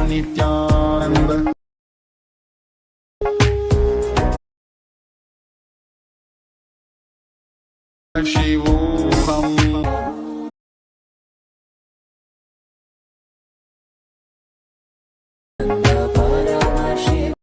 Nityanand शिवोहम Nityanand परमशिवोहम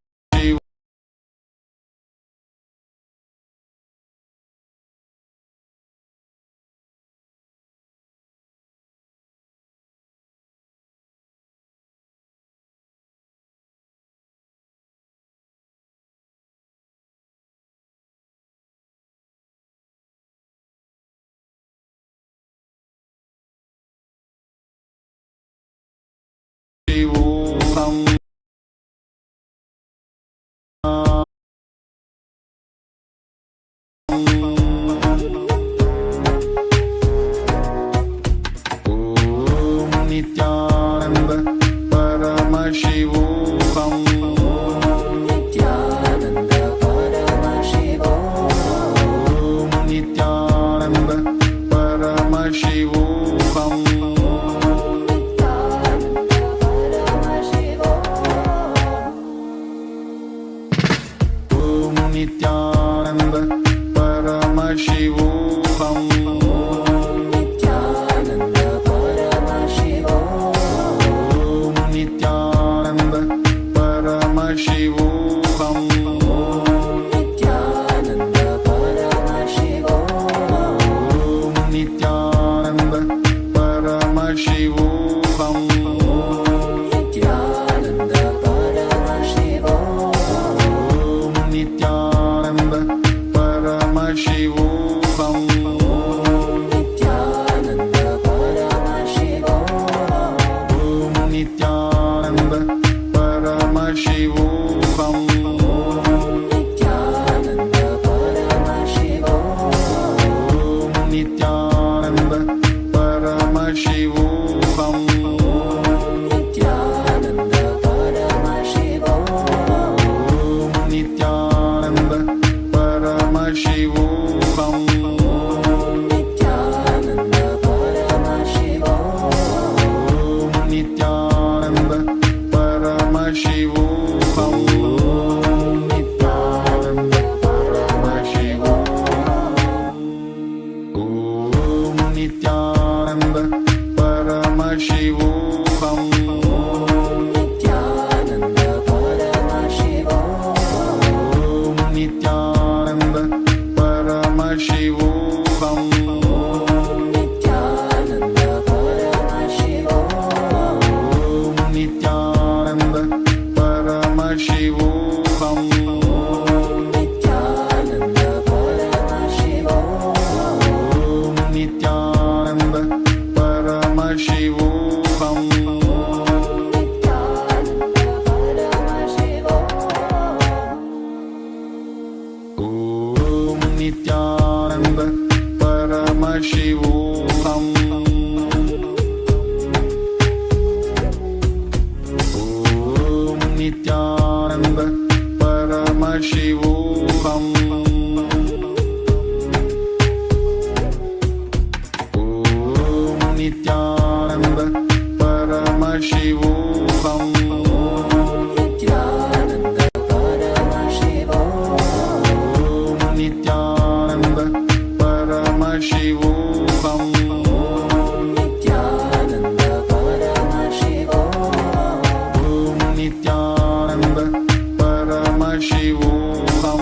Nityanand परमशिवोहम Nityanand परमशिवोहम Nityanand परमशिवोहम Nityanand परमशिवोहम Nityanand परमशिवोहम Nityanand परमशिवोहम Nityanand परमशिवोहम Nityanand परमशिवोहम Nityanand परमशिवोहम Nityanand परमशिवोहम Nityanand परमशिवोहम Nityanand परमशिवोहम Nityanand परमशिवोहम Nityanand परमशिवोहम Nityanand परमशिवोहम Nityanand परमशिवोहम Nityanand परमशिवोहम Nityanand परमशिवोहम Om Nityanand परमशिवोहम Nityanand परमशिवोहम Nityanand परमशिवोहम Nityanand परमशिवोहम Nityanand परमशिवोहम Nityanand परमशिवोहम Nityanand परमशिवोहम Om Nityanand परमशिवोहम Om Nityanand परमशिवोहम Om Nityanand परमशिवोहम Nityanand परमशिवोहम Nityanand परमशिवोहम Nityanand परमशिवोहम Nityanand परमशिवोहम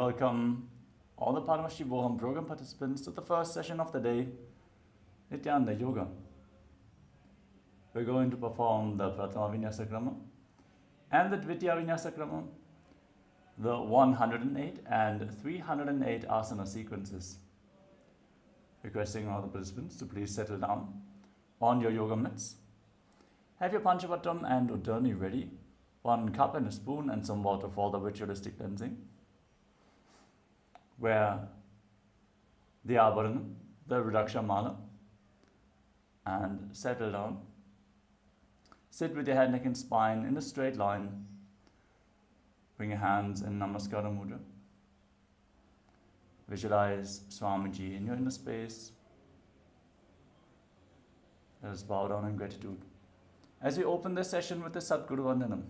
welcome all the Paramashivoham program participants to the first session of the day, Nityananda Yoga. We're going to perform the Prathama Vinyasa Krama and the Dvitiya Vinyasa Krama, the 108 and 308 asana sequences. Requesting all the participants to please settle down on your yoga mats. Have your Panchavatam and Udani ready, 1 cup and a spoon and some water for the ritualistic cleansing. Wear the Abharanam, the Rudraksha Mala, and settle down. Sit with your head, neck and spine in a straight line. Bring your hands in Namaskara Mudra. Visualize Swamiji in your inner space. Let us bow down in gratitude as we open this session with the Sadguru Vandanam.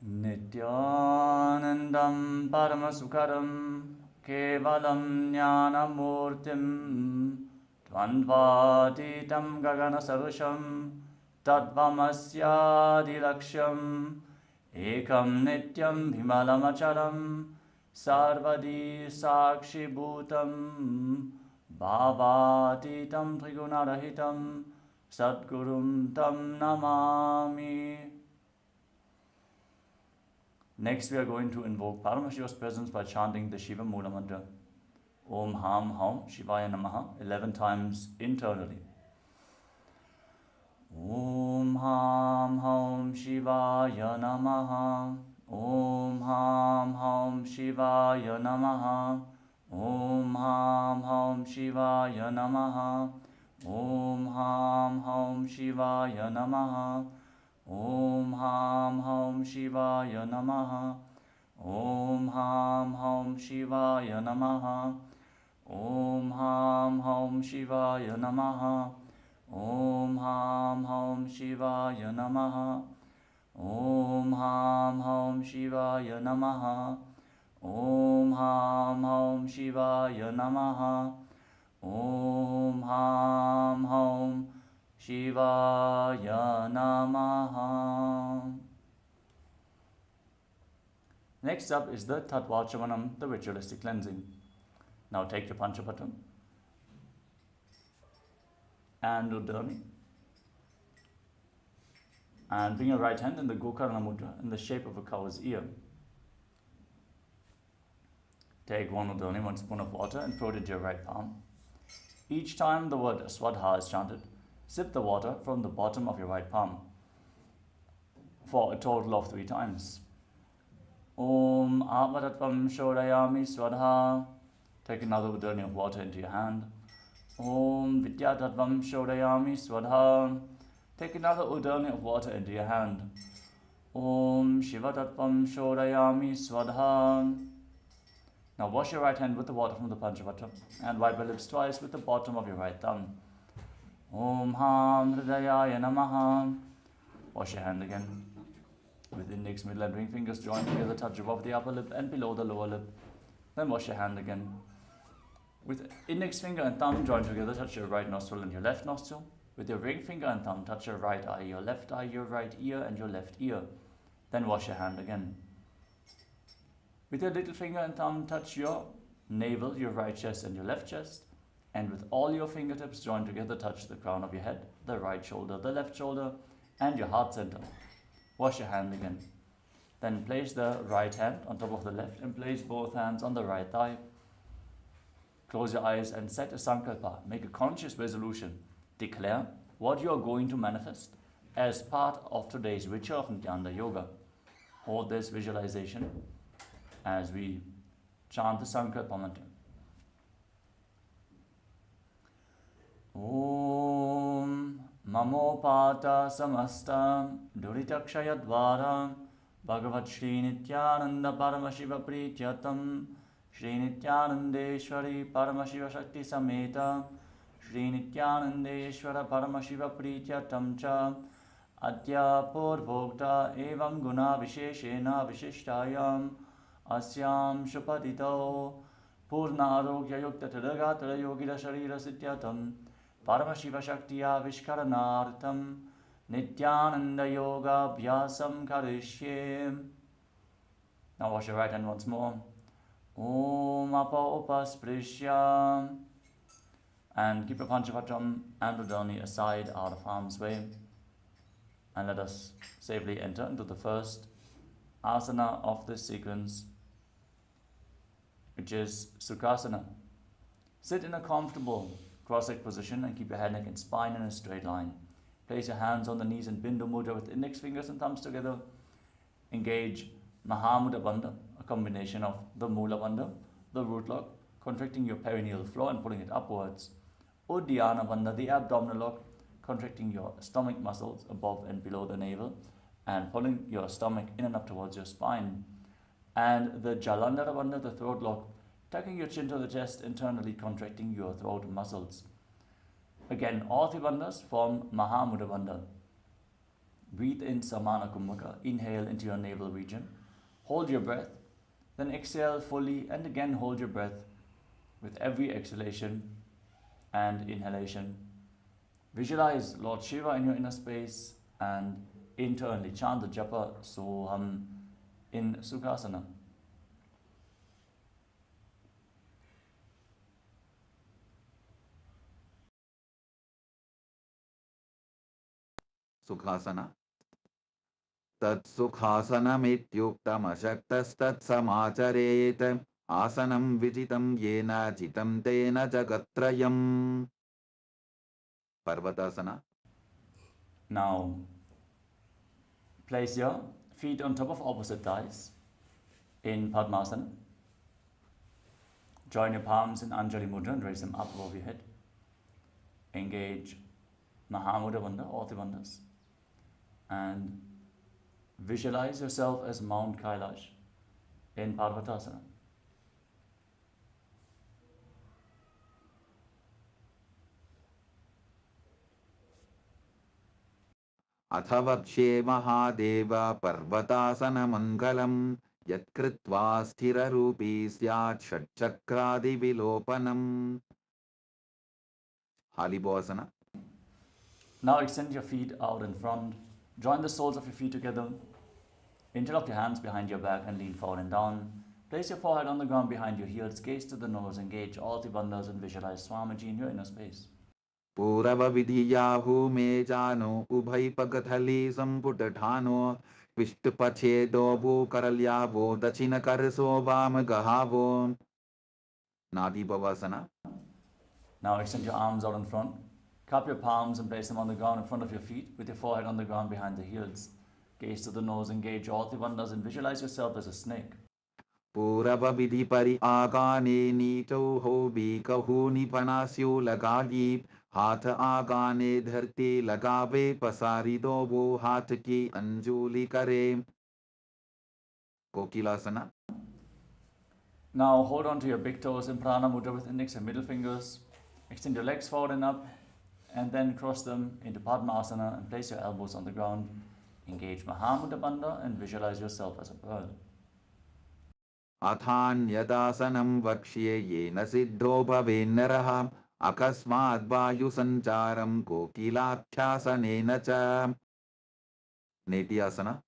Nityanandam Paramasukharam Kevalam Jnanamurtim Dvandvatitam Gagana Sarusham Tattvamasya-dilaksham Ekam Nityam Vimalamacharam Sarvadi Sakshi Bhutam Bhavatitam Trigunarahitam Sadgurum Tam Namami. Next, we are going to invoke Paramashiva's presence by chanting the Shiva Mula Mantra. Om Ham Haum Shivaya Namaha 11 times internally. Om Ham Haum Shivaya Namaha. Om Ham Haum Shivaya Namaha. Om Ham Haum Shivaya Namaha. Om Ham Haum Shivaya Namaha. Om Ham Haum Shivaya Namaha. Om Ham Haum Shivaya Namaha. Om Ham Haum Shivaya Namaha. Om Ham Haum Shivaya Namaha. Om Ham Haum Shivaya Namaha. Om Ham Haum Shivaya Namaha. Om Ham Haum Shivaya Namaha. Next up is the Tattvachavanam, the ritualistic cleansing. Now take your Panchapatam and Udani and bring your right hand in the Gokarna Mudra in the shape of a cow's ear. Take 1 Udani, 1 spoon of water and pour it into your right palm. Each time the word Swadha is chanted, sip the water from the bottom of your right palm for a total of 3 times. Om Atmatatvam Shodayami Swadha. Take another Udani of water into your hand. Om Vidyatatvam Shodayami Swadha. Take another Udani of water into your hand. Om Shivatatvam Shodayami Swadha. Now wash your right hand with the water from the Panchavatam and wipe your lips twice with the bottom of your right thumb. Om Ham Hridayaya Namaha. Wash your hand again. With index, middle and ring fingers joined together, touch above the upper lip and below the lower lip. Then wash your hand again. With index finger and thumb joined together, touch your right nostril and your left nostril. With your ring finger and thumb, touch your right eye, your left eye, your right ear and your left ear. Then wash your hand again. With your little finger and thumb, touch your navel, your right chest and your left chest. And with all your fingertips joined together, touch the crown of your head, the right shoulder, the left shoulder, and your heart center. Wash your hand again. Then place the right hand on top of the left and place both hands on the right thigh. Close your eyes and set a sankalpa. Make a conscious resolution. Declare what you are going to manifest as part of today's ritual of Nityananda Yoga. Hold this visualization as we chant the sankalpa mantra. Om Mamopata Samasta Duritakshayadvara Bhagavat Sri Nithyananda Paramashiva Prityatam Sri Nithyanandeshwari Paramashiva Shakti Sameta Sri Nithyanandeshwara Paramashiva Prityatam Cha Atya Purvokta Evam Guna Visheshena Vishishtayam Asyam Shupatito Purna Arogya Yukta Tadagata Yogida Sharira Sityatam Paramashiva Shaktiya Now wash your right hand once more. Om Apa Upasprishya. And keep your Panchapatam and Udani aside, out of harm's way. And let us safely enter into the first asana of this sequence, which is Sukhasana. Sit in a comfortable cross-legged position and keep your head, neck and spine in a straight line. Place your hands on the knees in Bindu Mudra with index fingers and thumbs together. Engage Mahamudra Bandha, a combination of the Mula Bandha, the root lock, contracting your perineal floor and pulling it upwards. Uddiyana Bandha, the abdominal lock, contracting your stomach muscles above and below the navel and pulling your stomach in and up towards your spine. And the Jalandhara Bandha, the throat lock, tucking your chin to the chest, internally contracting your throat muscles. Again, all three bandhas form Mahamudra Bandha. Breathe in Samana Kumbhaka, inhale into your navel region, hold your breath, then exhale fully and again hold your breath with every exhalation and inhalation. Visualize Lord Shiva in your inner space and internally chant the japa Soham in Sukhasana. Sukhasana. Tat Sukhasana-mityuktam-ashaktastat samacharet asanam vijitam yena jitam tena jagatrayam. Parvatasana. Now, place your feet on top of opposite thighs in Padmasana. Join your palms in Anjali Mudra and raise them up above your head. Engage Mahamudra Bandha, all three bandhas, and visualize yourself as Mount Kailash in Parvatasana. Athavakshe Mahadeva Parvatasana-mangalam yatkritva sthirarupi syat षट्चक्रादिविलोपनम्. Halibhasana. Now extend your feet out in front. Join the soles of your feet together. Interlock your hands behind your back and lean forward and down. Place your forehead on the ground behind your heels, gaze to the nose, engage all three bandhas and visualize Swamiji in your inner space. Purava vidhiyahu me jano ubhai pagathali samputatano vishtupachedo bhu karalyavo dachina karso vam gahavo. Nadi Bhavasana. Now extend your arms out in front. Cup your palms and place them on the ground in front of your feet with your forehead on the ground behind the heels. Gaze to the nose, engage all three bandhas and visualize yourself as a snake. Purava vidhi pari agane nito ho bikahu nipanasyo lagagi हाथ आगाने धरती लगावे पसारी दो वो हाथ की अंजुली करे. Kokilasana. Now hold on to your big toes in Prana Mudra with index and middle fingers. Extend your legs forward and up, and then cross them into Padmasana and place your elbows on the ground. Engage Mahamudra Bandha and visualize yourself as a bird. Athanyadasanam vakshye yena siddho bhavenaraha akasmad vayu sancharam kokilathyasanena cha. Netyasana.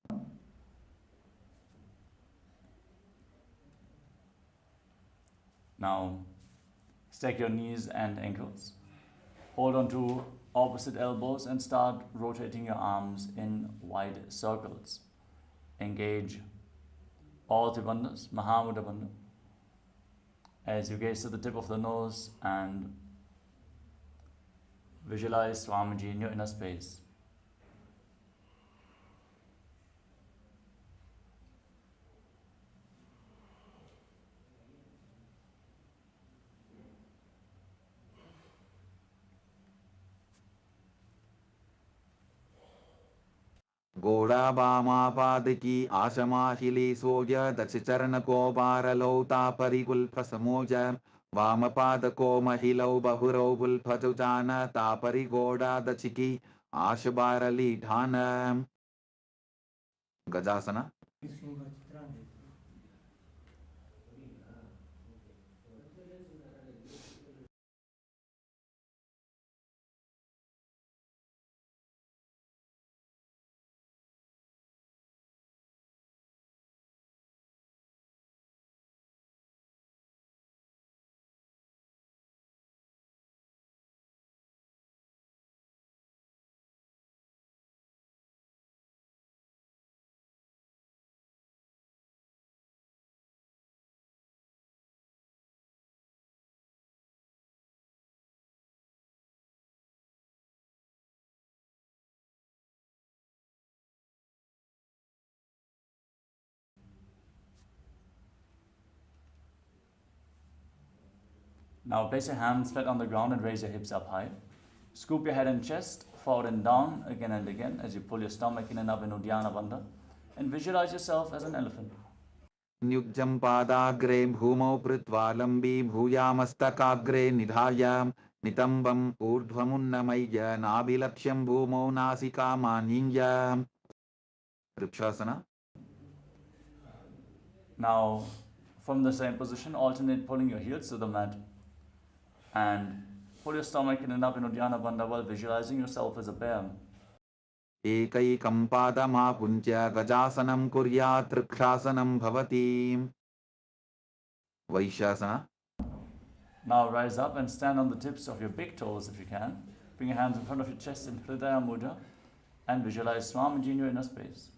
Now stack your knees and ankles. Hold on to opposite elbows and start rotating your arms in wide circles. Engage all three bandhas, Mahamudra Bandha, as you gaze to the tip of the nose and visualize Swamiji in your inner space. गोड़ा बामा पाद की आशमाशिली सोज दक्ष चरण को बारलौता परिकुल्फ समोज वाम पाद को महिलौ बहुरौ बुल्फजु जान तापरि गोड़ा दक्ष की आश बारली ढान. गजासना. Now place your hands flat on the ground and raise your hips up high. Scoop your head and chest forward and down again and again as you pull your stomach in and up in Uddiyana Bandha, and visualize yourself as an elephant. Nyukjam padagre bhumau pritva lambi bhuyamastakaagre nidhayam nitambam urdhvamunnamaya nabilaksham bhumau nasika maninyam. Vrikshasana. Now, from the same position, alternate pulling your heels to the mat and pull your stomach in and up in Uddiyana Bandha while visualizing yourself as a bear. Ekaikam padamapuncha gajasanam kuryat trikshasanam bhavati. Vaishasana. Now rise up and stand on the tips of your big toes if you can. Bring your hands in front of your chest in Hridaya Mudra and visualize Swamiji in your inner space.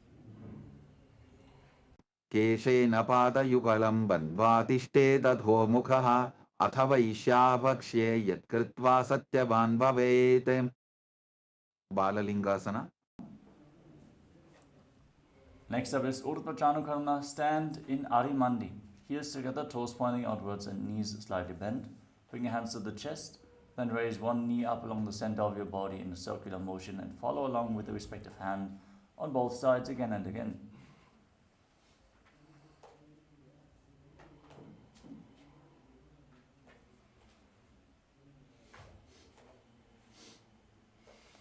Keshena padayugalam bandvatishte dadho mukhaha atha vaishyavakshe yatkritva satyavan bhavet. Balalingasana. Next up is Urdhva Chanukarna. Stand in Arimandi. Heels together, toes pointing outwards and knees slightly bent. Bring your hands to the chest. Then raise one knee up along the center of your body in a circular motion and follow along with the respective hand on both sides again and again.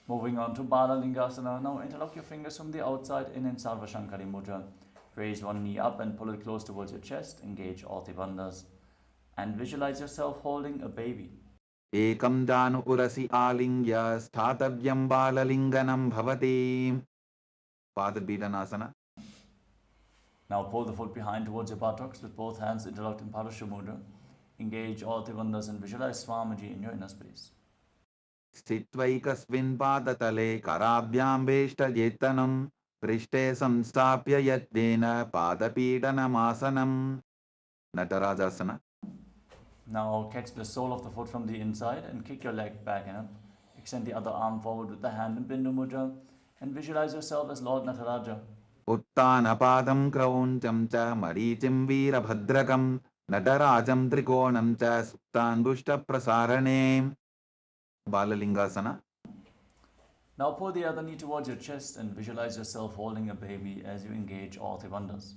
Moving on to Balalingasana. Now interlock your fingers from the outside in Sarva Shankari Mudra. Raise one knee up and pull it close towards your chest. Engage all the bandhas. And visualize yourself holding a baby. Ekam danu urasi alingya sthatavyam balalinganam bhavati. Padabhidanasana. Now pull the foot behind towards your buttocks with both hands interlocked in Parashu Mudra. Engage all the bandhas and visualize Swamiji in your inner space. Sthitvaikasmin padatale karabhyam veshtajetanam prishte samstapya yatnena padapidanamasana. Natarajasana. Now catch the sole of the foot from the inside and kick your leg back and up. Extend the other arm forward with the hand in Bindu Mudra and visualize yourself as Lord Nataraja. Uttanapadam krauncham cha marichim veerabhadrakam natarajam trikonam cha suptangushta prasarane. Balalingasana. Now pull the other knee towards your chest and visualize yourself holding a baby as you engage all the bandhas.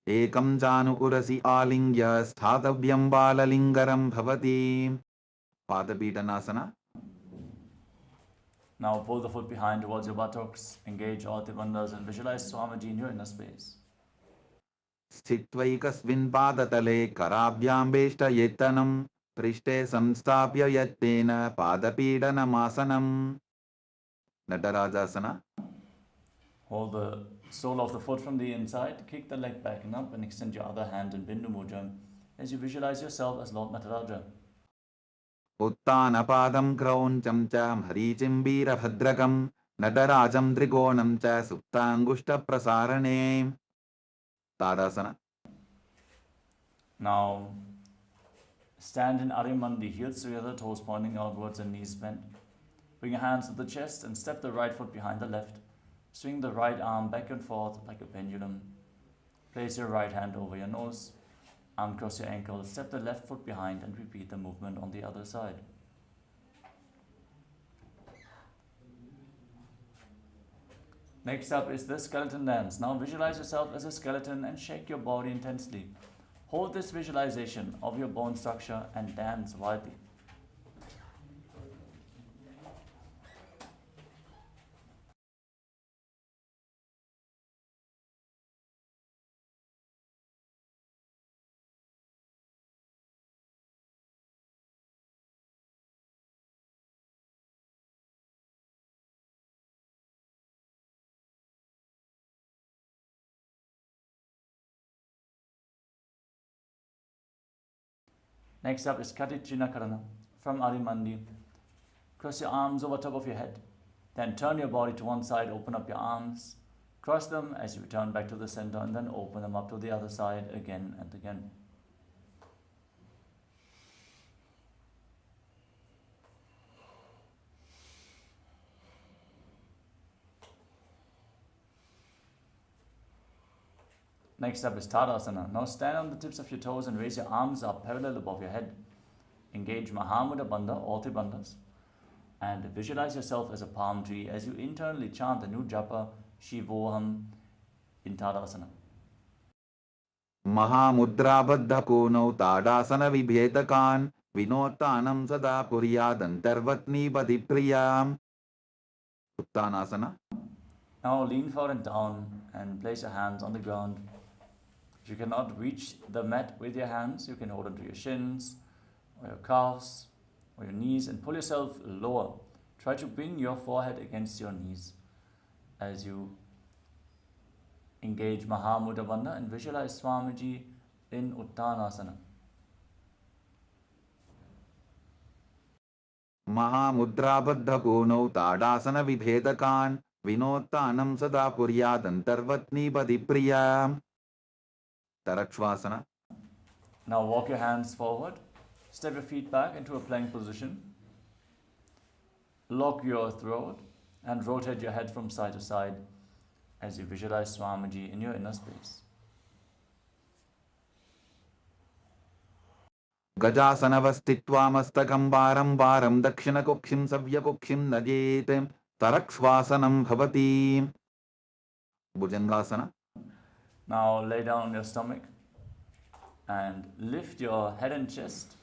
Ekam janu urasi alingya sthatavyam balalingaram bhavati. Padabhidanasana. Now pull the foot behind towards your buttocks, engage all the bandhas and visualize Swamiji in your inner space. Sthitvaikasmin padatale karabhyam veshtajetanam prishte samstapya yatnena padapidanamasana. Natarajasana. Hold the sole of the foot from the inside, kick the leg back and up and extend your other hand in Bindu Mudra as you visualize yourself as Lord Nataraja. Uttanapadam krauncham cha marichim veerabhadrakam natarajam trikonam cha suptangushta prasarane. Tadasana. Now stand in Arimandi, heels together, toes pointing outwards and knees bent. Bring your hands to the chest and step the right foot behind the left. Swing the right arm back and forth like a pendulum. Place your right hand over your nose. Uncross your ankle, step the left foot behind and repeat the movement on the other side. Next up is the skeleton dance. Now visualize yourself as a skeleton and shake your body intensely. Hold this visualization of your bone structure and dance wildly. Next up is Katichina Karana from Arimandi. Cross your arms over top of your head. Then turn your body to one side, open up your arms. Cross them as you return back to the center and then open them up to the other side again and again. Next up is Tadasana. Now stand on the tips of your toes and raise your arms up parallel above your head. Engage Mahamudra Bandha, all three bandhas, and visualize yourself as a palm tree as you internally chant the new japa Shivoham in Tadasana. Mahamudra Kono Tadasana Vibhetakan Vinotanam Sada Puryadantarvatni Padipriyam. Uttanasana. Now lean forward and down and place your hands on the ground. If you cannot reach the mat with your hands, you can hold onto your shins or your calves or your knees and pull yourself lower. Try to bring your forehead against your knees as you engage Mahamudra Bandha and visualize Swamiji in Uttanasana. Mahamudra Kono Tadasana Vibhetakan Vinotanam Sada Puryadantarvatni Padipriyam. Tarakshvasana. Now walk your hands forward, step your feet back into a plank position, lock your throat and rotate your head from side to side as you visualize Swamiji in your inner space. Gajasanavastitva mastakam varam varam dakshina kokshim savya kokshim najet tarakshvasanam bhavati. Bhujangasana. Now lay down on your stomach and lift your head and chest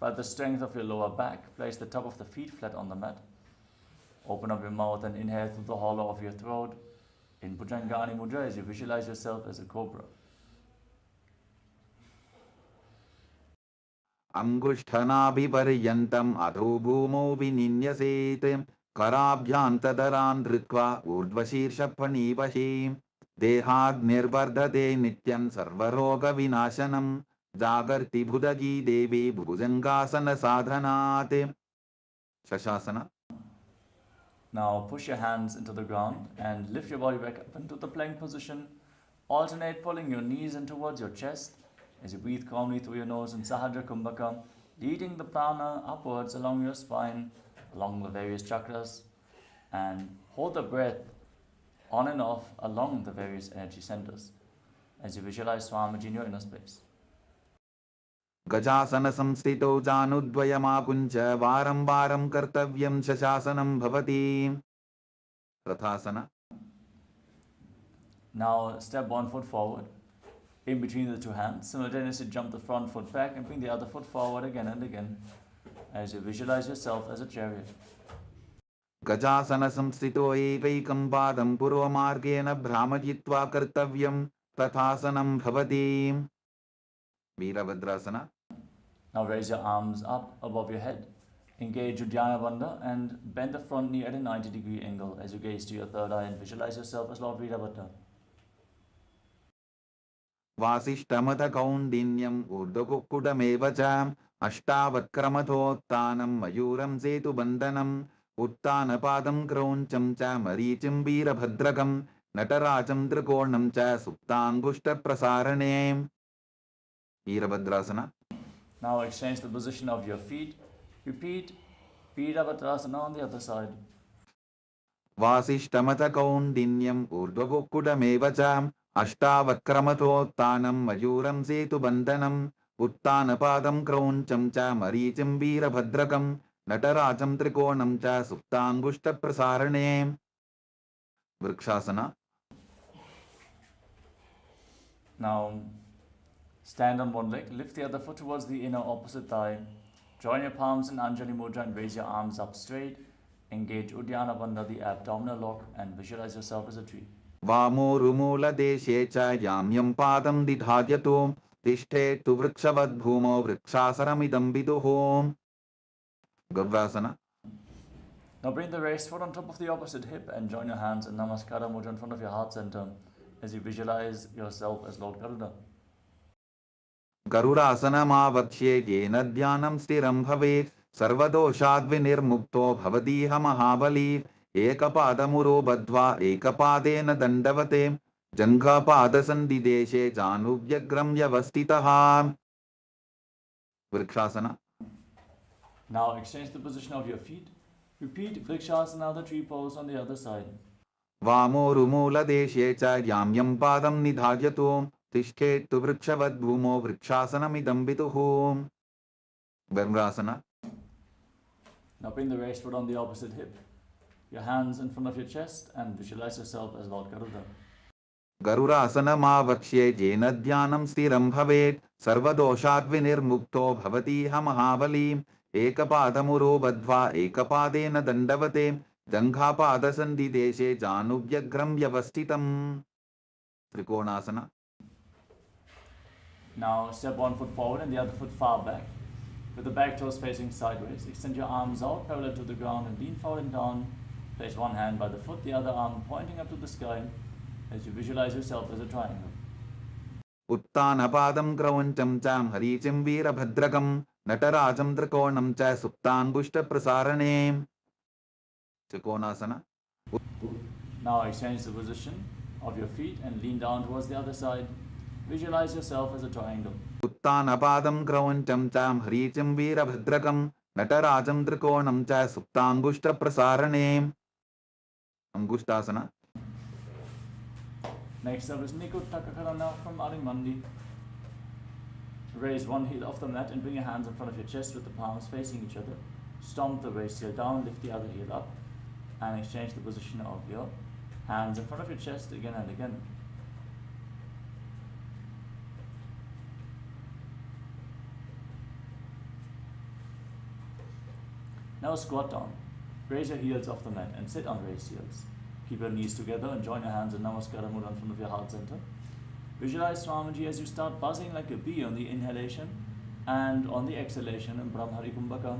by the strength of your lower back. Place the top of the feet flat on the mat. Open up your mouth and inhale through the hollow of your throat in Bhujangani Mudra as you visualize yourself as a cobra. Angushthanabiparyantam adho bhumo vininyaset karabhyantadaran dritva urdvashirshaphanivashi dehad nirbardhate nityan sarvaroga vinashanam jagarti bhudagi devi bhujangasana sadhanate. Shashasana. Now push your hands into the ground and lift your body back up into the plank position. Alternate pulling your knees in towards your chest as you breathe calmly through your nose in Sahadra Kumbhaka, leading the prana upwards along your spine, along the various chakras, and hold the breath on and off along the various energy centers as you visualize Swamiji in your inner space. Gajasana samstito janudvayamakuncha varam varam kartavyam shashasanam bhavati. Rathasana. Now step one foot forward, in between the two hands. Simultaneously jump the front foot back and bring the other foot forward again and again as you visualize yourself as a chariot. Gajasana samstito ekam padam purvamargena brahmajitva kartavyam tathasanam bhavati. Virabhadrasana. Now raise your arms up above your head. Engage Uddiyana Bandha and bend the front knee at a 90-degree angle as you gaze to your third eye and visualize yourself as Lord Virabhadra. Vasishtamata kaundinyam urdhakukkudamevacha ashtavatkramathotthanam mayuram setu bandhanam uttanapadam krauncham cha marichim virabhadrakam nataracham trikonam cha suptangushta prasarane. Virabhadrasana. Now exchange the position of your feet. Repeat Virabhadrasana on the other side. Vasishtamata kaundinyam urdhakukkudamevacha ashtavatkramathotthanam mayuram setu bandhanam uttanapadam krauncham cha marichim virabhadrakam nataracham trikonam cha suptangushta prasarane. Vrikshasana. Now stand on one leg, lift the other foot towards the inner opposite thigh. Join your palms in Anjali Mudra and raise your arms up straight. Engage Uddiyana Bandha, the abdominal lock, and visualize yourself as a tree. Vamo rumula deshe cha yamyam padam didhadyato tishte tu vrikshavad bhumo vrikshasaramidam viduhom. Gavasana. Now bring the raised foot on top of the opposite hip and join your hands in Namaskara Mudra in front of your heart center as you visualize yourself as Lord Garuda. Garudasana mavakshe jena dhyanam stiram bhavet sarvadoshad vinirmukto bhavadiha mahabali ekapadamuro badva ekapadena dandavate janghapadasanthi deshe januvyagram yavastitaha. Vrikshasana. Now exchange the position of your feet. Repeat Vrikshasana, the tree pose on the other side. Vamo rumula deshe cha yamyam padam nidhadyato tishte tu vrikshavad bhumo vrikshasanamidam viduhum. Varmrasana. Now bring the raised foot on the opposite hip, your hands in front of your chest, and visualize yourself as Lord Garuda. गरुरासनमावक्ष्ये येन ध्यानं स्थिरं भवेत् सर्वदोषात् विनिर्मुक्तो भवतीह महाबली एकपादमुरो बद्ध्वा एकपादेन दण्डवते जङ्घापादसन्धिदेशे जानुभ्यग्रं व्यवस्थितम्. त्रिकोणासना. Now step one foot forward and the other foot far back, with the back toes facing sideways. Extend your arms out parallel to the ground and lean forward and down. Place one hand by the foot, the other arm pointing up to the sky as you visualize yourself as a triangle. उत्तानपादं क्रौञ्चं च हरीचिं वीरभद्रकं नटराजं त्रिकोणं च सुप्तान्बुष्टप्रसारणे. त्रिकोणासना. Now exchange the position of your feet and lean down towards the other side. Visualize yourself as a triangle. उत्तानपादं क्रौञ्चं च हरीचिं वीरभद्रकं नटराजं त्रिकोणं च सुप्ताङ्गुष्टप्रसारणे. अंगुष्टासना. Next up is Nikuttakarana from Arimandi. Raise one heel off the mat and bring your hands in front of your chest with the palms facing each other. Stomp the raised heel down, lift the other heel up, and exchange the position of your hands in front of your chest again and again. Now squat down. Raise your heels off the mat and sit on raised heels. Keep your knees together and join your hands in Namaskara Mudra in front of your heart center. Visualize Swamiji as you start buzzing like a bee on the inhalation and on the exhalation in Brahmari Kumbhaka,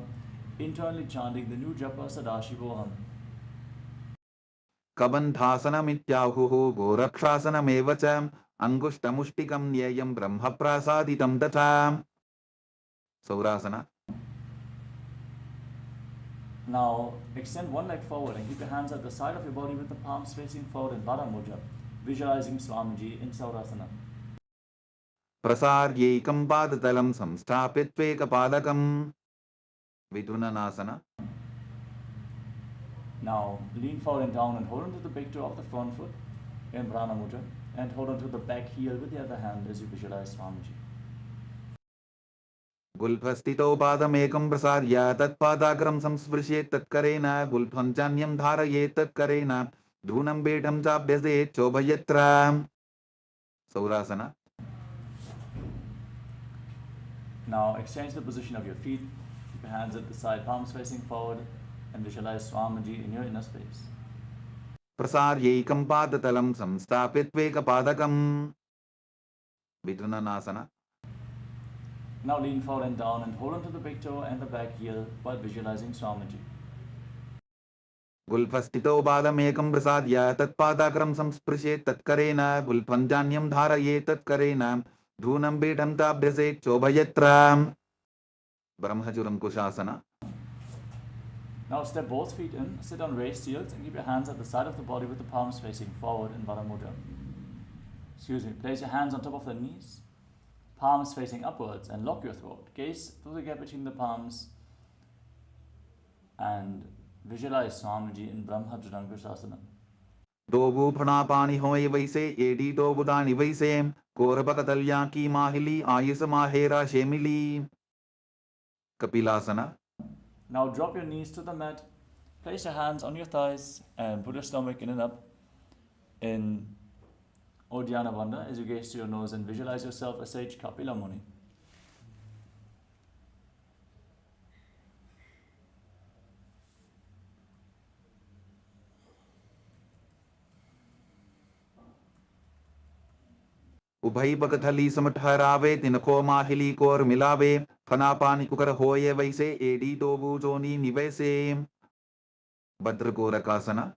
internally chanting the new japa Sadashivoham. कबन्धासनमित्याहुः गोरक्षासनमेव च अंगुष्टमुष्टिकं न्येयं ब्रह्मप्रासादितं तथा. सौरासना. Now extend one leg forward and keep your hands at the side of your body with the palms facing forward in Baddha Mudra, visualizing Swamiji in Saurasana. प्रसार्यैकं पादतलं संस्थाप्य त्वेकपादकं. विधुननासना. Now lean forward and down and hold onto the big toe of the front foot in Prana Mudra and hold onto the back heel with the other hand as you visualize Swamiji. गुल्फस्थितो पादमेकं प्रसार्य तत्पादाग्रं संस्पृशेत् तत्करेण गुल्फं चान्यं धारयेत् तत्करेण धूनं बेढं चाभ्यसेत् चोभयत्र. सौरासना. Now exchange the position of your feet. Keep your hands at the side, palms facing forward, and visualize Swamiji in your inner space. प्रसार्यैकं पादतलं संस्थाप्य त्वेकपादकं. विधुननासना. Now lean forward and down and hold onto the big toe and the back heel while visualizing Swamiji. गुल्फस्थितो पादमेकं प्रसार्य तत्पादाग्रं संस्पृशेत् तत्करेण गुल्फं चान्यं धारयेत् तत्करेण धूनं बेढं चाभ्यसेत् चोभयत्र. ब्रह्मचुरं कुशासना. Now step both feet in, sit on raised heels and keep your hands at the side of the body with the palms facing forward in Baddha Mudra. Place your hands on top of the knees, palms facing upwards, and lock your throat. Gaze through the gap between the palms and visualize Swamiji in Brahmajrankushasana. दोबू फणापानी होय वैसे AD दोबुदानी वैसे कोरबकतल्या की माहिली Ayush माहेरा शेमिली. कपिलासना. Now drop your knees to the mat, place your hands on your thighs and put your stomach in and up in Uddiyana Bandha as you gaze to your nose and visualize yourself as sage Kapila Muni. उभई बकथली समठहरावे तिनको माहिली core मिलावे फनापानी कुकर होये वैसे एडी दोबू जोनी निवैसे. भद्रकोरकासना.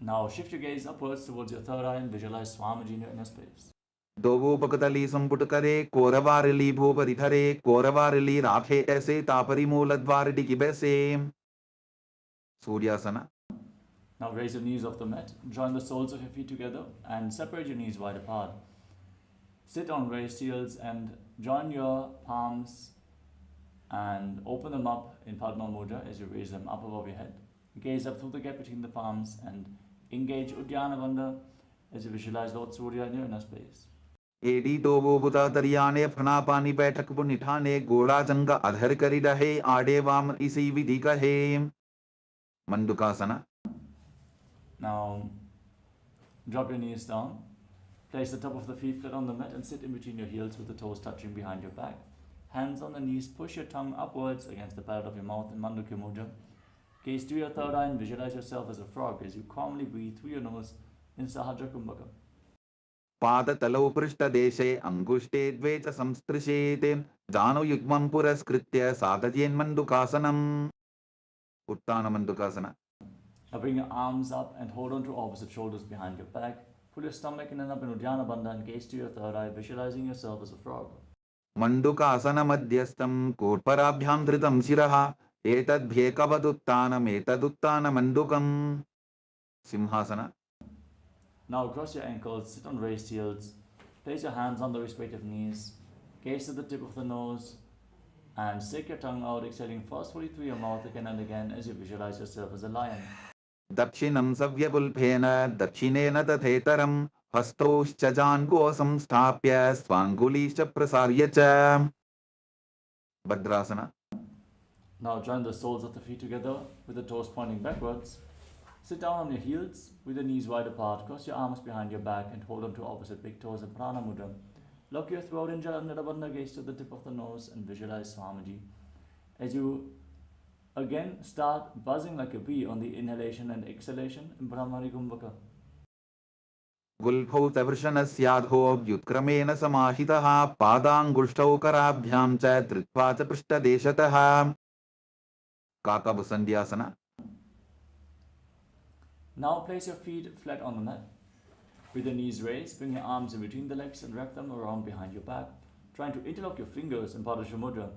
Now shift your gaze upwards towards your third eye and visualize Swamiji in your inner space. दोबू बकथली संपुट करे कोरवारली भूपरि धरे कोरवारली राखे ऐसे तापरी मूलद्वार डिगी बैसे. सूर्यासना. Now raise your knees off the mat, join the soles of your feet together and separate your knees wide apart. Sit on raised heels and join your palms and open them up in Padma Mudra as you raise them up above your head. Gaze up through the gap between the palms and engage Uddiyana Bandha as you visualize Lord Surya in your inner space. एडी तो वो बुता तरियाने फना पानी बैठक वो निठाने गोड़ा जंगा अधर करी रहे आड़े वाम इसी विधि कहे मंडुकासना. Now, drop your knees down. Place the top of the feet flat on the mat and sit in between your heels with the toes touching behind your back. Hands on the knees, push your tongue upwards against the palate of your mouth in Mandukya Mudra. Gaze through your third eye and visualize yourself as a frog as you calmly breathe through your nose in Sahajra Kumbhaka. पाद तलौ पृष्ठ देशे अंगुष्टे द्वे च संस्पृशेते जानु युग्मं पुरस्कृत्य साधयेन् मंडुकासनम्. उत्तान मंडुकासना. Now bring your arms up and hold on to opposite shoulders behind your back. Pull your stomach in and up in Uddiyana Bandha and gaze to your third eye, visualizing yourself as a frog. मंडुकासन मध्यस्थं कोट्पराभ्यां धृतं शिरः एतद्भ्येकवदुत्तानम् एतदुत्तान मंडुकम्. सिंहासना. Now cross your ankles, sit on raised heels, place your hands on the respective knees, gaze to the tip of the nose, and stick your tongue out, exhaling forcefully through your mouth again and again as you visualize yourself as a lion. दक्षिणं सव्यपुल्फेन दक्षिणेन तथेतरं हस्तौश्च जान्गो संस्थाप्य स्वाङ्गुलीश्च प्रसार्य च. भद्रासना. Now join the soles of the feet together with the toes pointing backwards. Sit down on your heels with the knees wide apart. Cross your arms behind your back and hold on to opposite big toes in Prana Mudra. Lock your throat in Jalandhara, gaze to the tip of the nose and visualize Swamiji. As you again start buzzing like a bee on the inhalation and exhalation in Brahmari Kumbhaka. गुल्फौ तवृषणस्याधो व्युत्क्रमेण समाहितः पादाङ्गुष्ठौ कराभ्यां च धृत्वा च पृष्ठदेशतः. काकभुसन्ध्यासना. Now place your feet flat on the mat. With your knees raised, bring your arms in between the legs and wrap them around behind your back, trying to interlock your fingers in Padasha Mudra.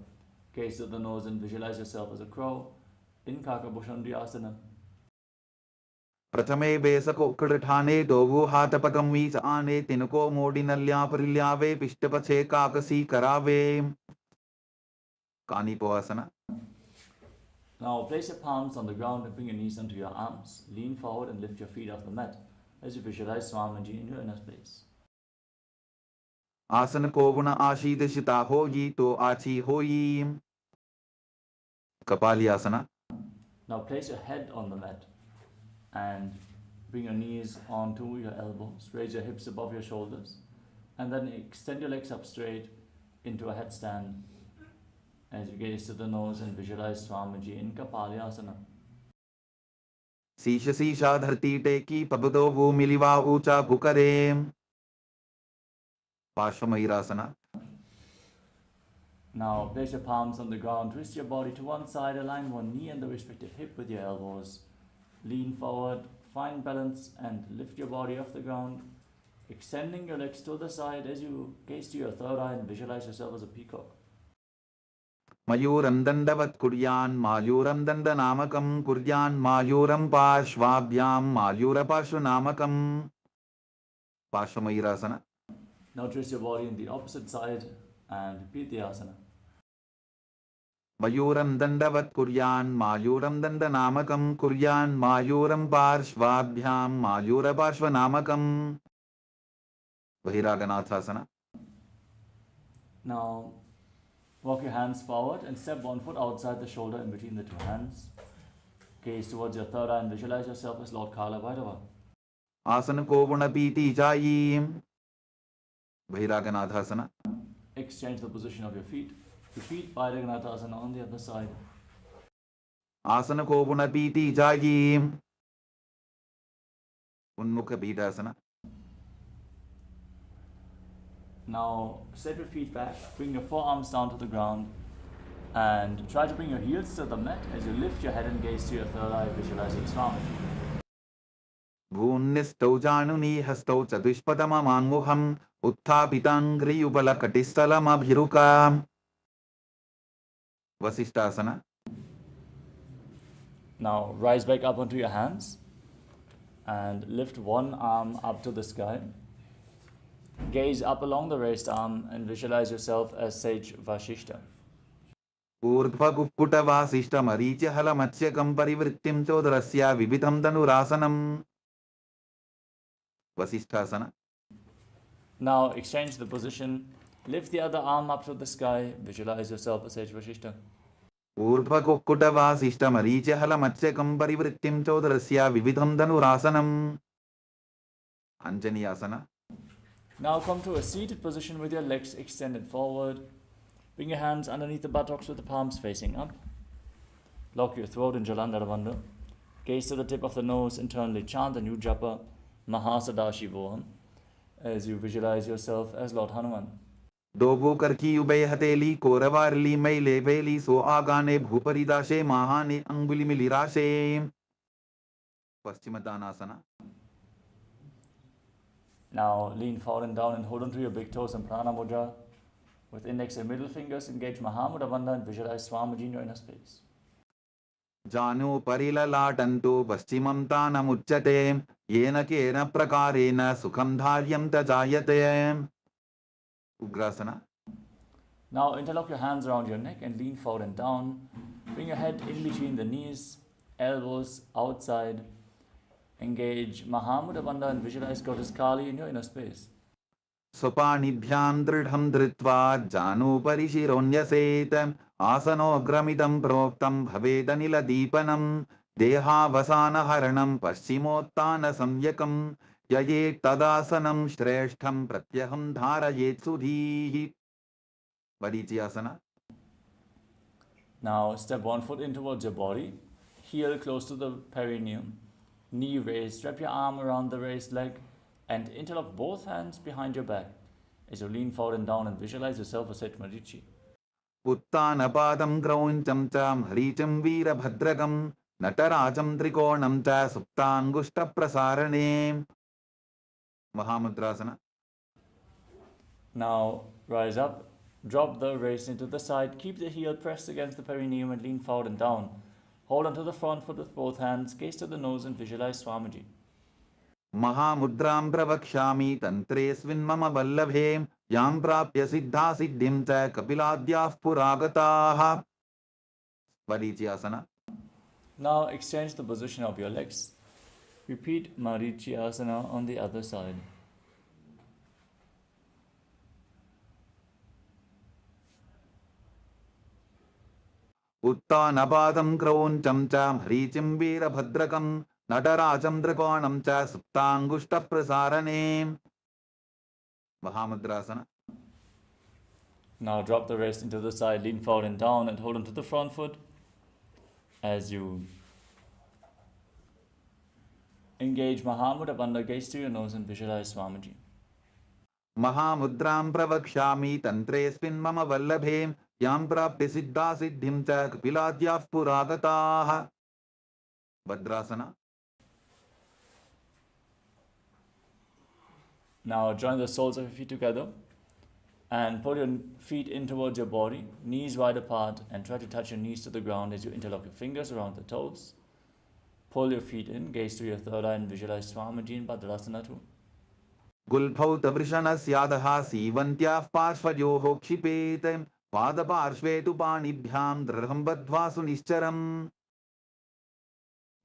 Gaze to the nose and visualize yourself as a crow in Kakabhushandriyasana. प्रथमे बेसको कृठाने Dogu हाथपकं वीस आने तिनको मोडी नल्या परिल्यावे पिष्टपछे काकसी करावे. कानीपोआसना. Now place your palms on the ground and bring your knees onto your arms. Lean forward and lift your feet off the mat as you visualize Swamiji in your inner space. आसन को गुण आशीदशिता होगी तो आची होई. कपालियासना. Now place your head on the mat and bring your knees onto your elbows. Raise your hips above your shoulders and then extend your legs up straight into a headstand as you gaze to the nose and visualize Swamiji in Kapalyasana. शीश शीशा धरती टेकी पबदो वो मिलिवा ऊंचा भुकरे. पार्श्वमयूरासना. Now place your palms on the ground, twist your body to one side, align one knee and the respective hip with your elbows. Lean forward, find balance and lift your body off the ground, extending your legs to the side as you gaze to your third eye and visualize yourself as a peacock. मयूरं दण्डवत् कुर्यान् मायूरं दण्डनामकं कुर्यान् मायूरं पार्श्वाभ्यां मायूरपार्श्वनामकं. पार्श्वमयूरासना. Now twist your body in the opposite side and repeat the asana. मयूरं दण्डवत् कुर्यान् मायूरं दण्डनामकं कुर्यान् मायूरं पार्श्वाभ्यां मायूरपार्श्वनामकं. बहिरागनाथासना. Now walk your hands forward and step one foot outside the shoulder in between the two hands. Gaze towards your third eye and visualize yourself as Lord Kala Bhairava. आसन को गुण पीति जायी. बहिरागनाथासना. Exchange the position of your feet. Repeat Bhairaganathasana on the other side. आसन को गुण पीति जायी. उन्मुख पीठासना. Now step your feet back, bring your forearms down to the ground and try to bring your heels to the mat as you lift your head and gaze to your third eye, visualizing Swamiji. भून्निष्ठौ जानुनी हस्तौ चतुष्पदममान्मुखम् उत्थापिताङ्घ्रियुगलकटिस्थलमभिरुका. वसिष्ठासना. Now rise back up onto your hands and lift one arm up to the sky. Gaze up along the raised arm and visualize yourself as Sage Vashishta. ऊर्ध्वकुक्कुटवासिष्ठमरीचिहलमत्स्यकं परिवृत्तिं चोदरस्य विविधं धनुरासनम्. वसिष्ठासना. Now exchange the position. Lift the other arm up to the sky. Visualize yourself as Sage Vashishta. ऊर्ध्वकुक्कुटवासिष्ठमरीचहलमत्स्यकं परिवृत्तिं चोदरस्य विविधं धनुरासनम् Anjaniyasana. Now come to a seated position with your legs extended forward. Bring your hands underneath the buttocks with the palms facing up. Lock your throat in Jalandhara. Gaze to the tip of the nose. Internally chant the new japa Mahasadaशिवोहम as you visualize yourself as Lord Hanuman. दोबो करकी उबय हथेली कोरवारली मैले बेली सो आगाने भूपरिदाशे महाने अंगुली मिलिराशे Paschimottanasana. Now lean forward and down and hold on to your big toes in Prana Mudra. With index and middle fingers, engage Mahamudra Bandha and visualize Swamiji in your inner space. Janu parilalatantu paschimam tanamuchyate yena kena prakarena sukham dharyam tajayate. Ugrasana. Now interlock your hands around your neck and lean forward and down. Bring your head in between the knees, elbows outside. Engage Mahamudra Bandha and visualize Goddess Kali in your inner space. Sopanibhyam dridham dritva janu parishironyaset asano gramitam proktam bhavedanila deepanam deha vasana haranam paschimottana samyakam yayet tadasanam shreshtham pratyaham dharayet sudhihi. Varichiyasana. Now step one foot in towards your body, heel close to the perineum, knee raised, wrap your arm around the raised leg and interlock both hands behind your back as you lean forward and down and visualize yourself as Sage Marichi. Uttanapadam grauncham cham haricham veerabhadragam natarajam trikonam cha suptangushta prasarane. Mahamudrasana. Now rise up, drop the waist into the side, keep the heel pressed against the perineum and lean forward and down. Hold onto the front foot with both hands, gaze to the nose and visualize Swamiji. Mahamudram pravakshami tantresvin mama vallabhe yam prapya siddha siddhim cha kapiladyah puragataha. Varichiyasana. Now exchange the position of your legs. Repeat Marichiyasana on the other side. Uttanapadam grauncham cham harichim veerabhadrakam natarajam trikonam cha suptangushta prasarane. Mahamudrasana. Now drop the wrist into the side, lean forward and down and hold onto the front foot as you engage Mahamudra Bandha, gaze to your nose and visualize Swamiji. Mahamudram pravakshami tantresvin mama vallabhe yam prapya siddha siddhim cha kapiladyah puragataha. Bhadrasana. Now join the soles of your feet together and pull your feet in towards your body, knees wide apart, and try to touch your knees to the ground as you interlock your fingers around the toes. Pull your feet in, gaze to your third eye and visualize Swamiji in Bhadrasana too. Gulbhaut vrishanasyadaha sivantyah parshvayoho kshipet padaparshvetu panibhyam dradham badhva sunischaram.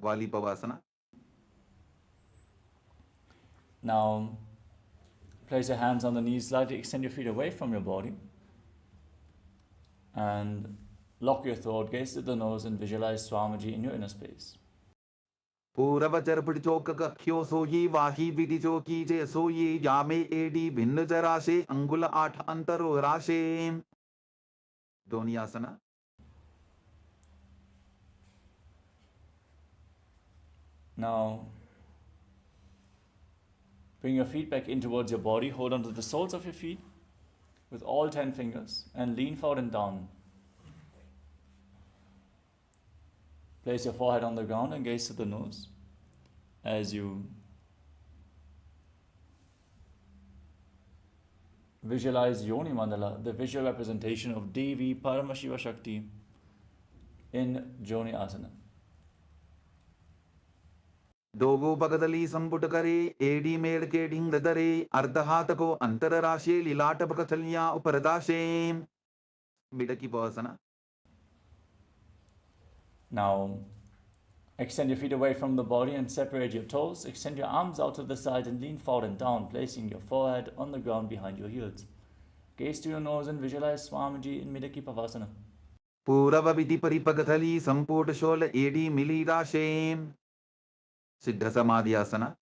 Valipavasana. Now place your hands on the knees, slightly extend your feet away from your body and lock your throat, gaze to the nose and visualize Swamiji in your inner space. Puravachar padichoka kakhyo soyi vahi vidichoki je soyi yame edi bhinna jarashe angula atha antaro rashe. Donyasana. Now bring your feet back in towards your body, hold onto the soles of your feet with all 10 fingers and lean forward and down. Place your forehead on the ground and gaze to the nose as you visualize Yoni Mandala, the visual representation of Devi Paramashiva Shakti in Joni Asana. Dogo pagadali samputakare edi med ke ding dadare ardhatako antararashe lilata pakathalya uparadashe. Bidaki Pavasana. Now Extend your feet away from the body and separate your toes. Extend your arms out to the side and lean forward and down, placing your forehead on the ground behind your heels. Gaze to your nose and visualize Swamiji in Midaki Pavasana. Puravaviti Paripagatali Sampurta Shola Edi Milirashem Siddha Samadhyasana.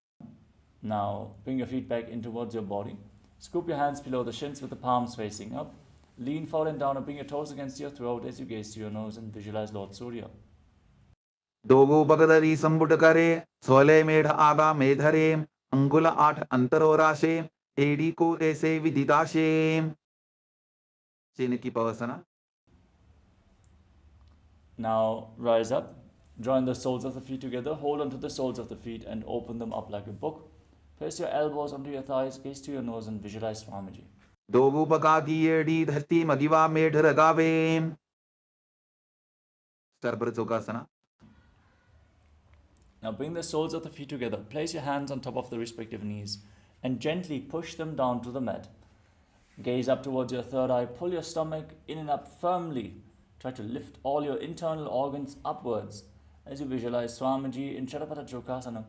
Now, bring your feet back in towards your body. Scoop your hands below the shins with the palms facing up. Lean forward and down and bring your toes against your throat as you gaze to your nose and visualize Lord Surya. Dogu Bagadari Sambutakare, Sole Med Aba Medhare, Angula At Antarorashe, Edi Ko Ese Vididashe. Chiniki Pavasana. Now, rise up. Join the soles of the feet together. Hold onto the soles of the feet and open them up like a book. Place your elbows onto your thighs, gaze to your nose and visualize Swamiji. Dogu Bagadi Edi Dhati Magiva Medharagave. Starbrazokasana. Now bring the soles of the feet together. Place your hands on top of the respective knees and gently push them down to the mat. Gaze up towards your third eye. Pull your stomach in and up firmly. Try to lift all your internal organs upwards as you visualize Swamiji in Chadapata Chokasana.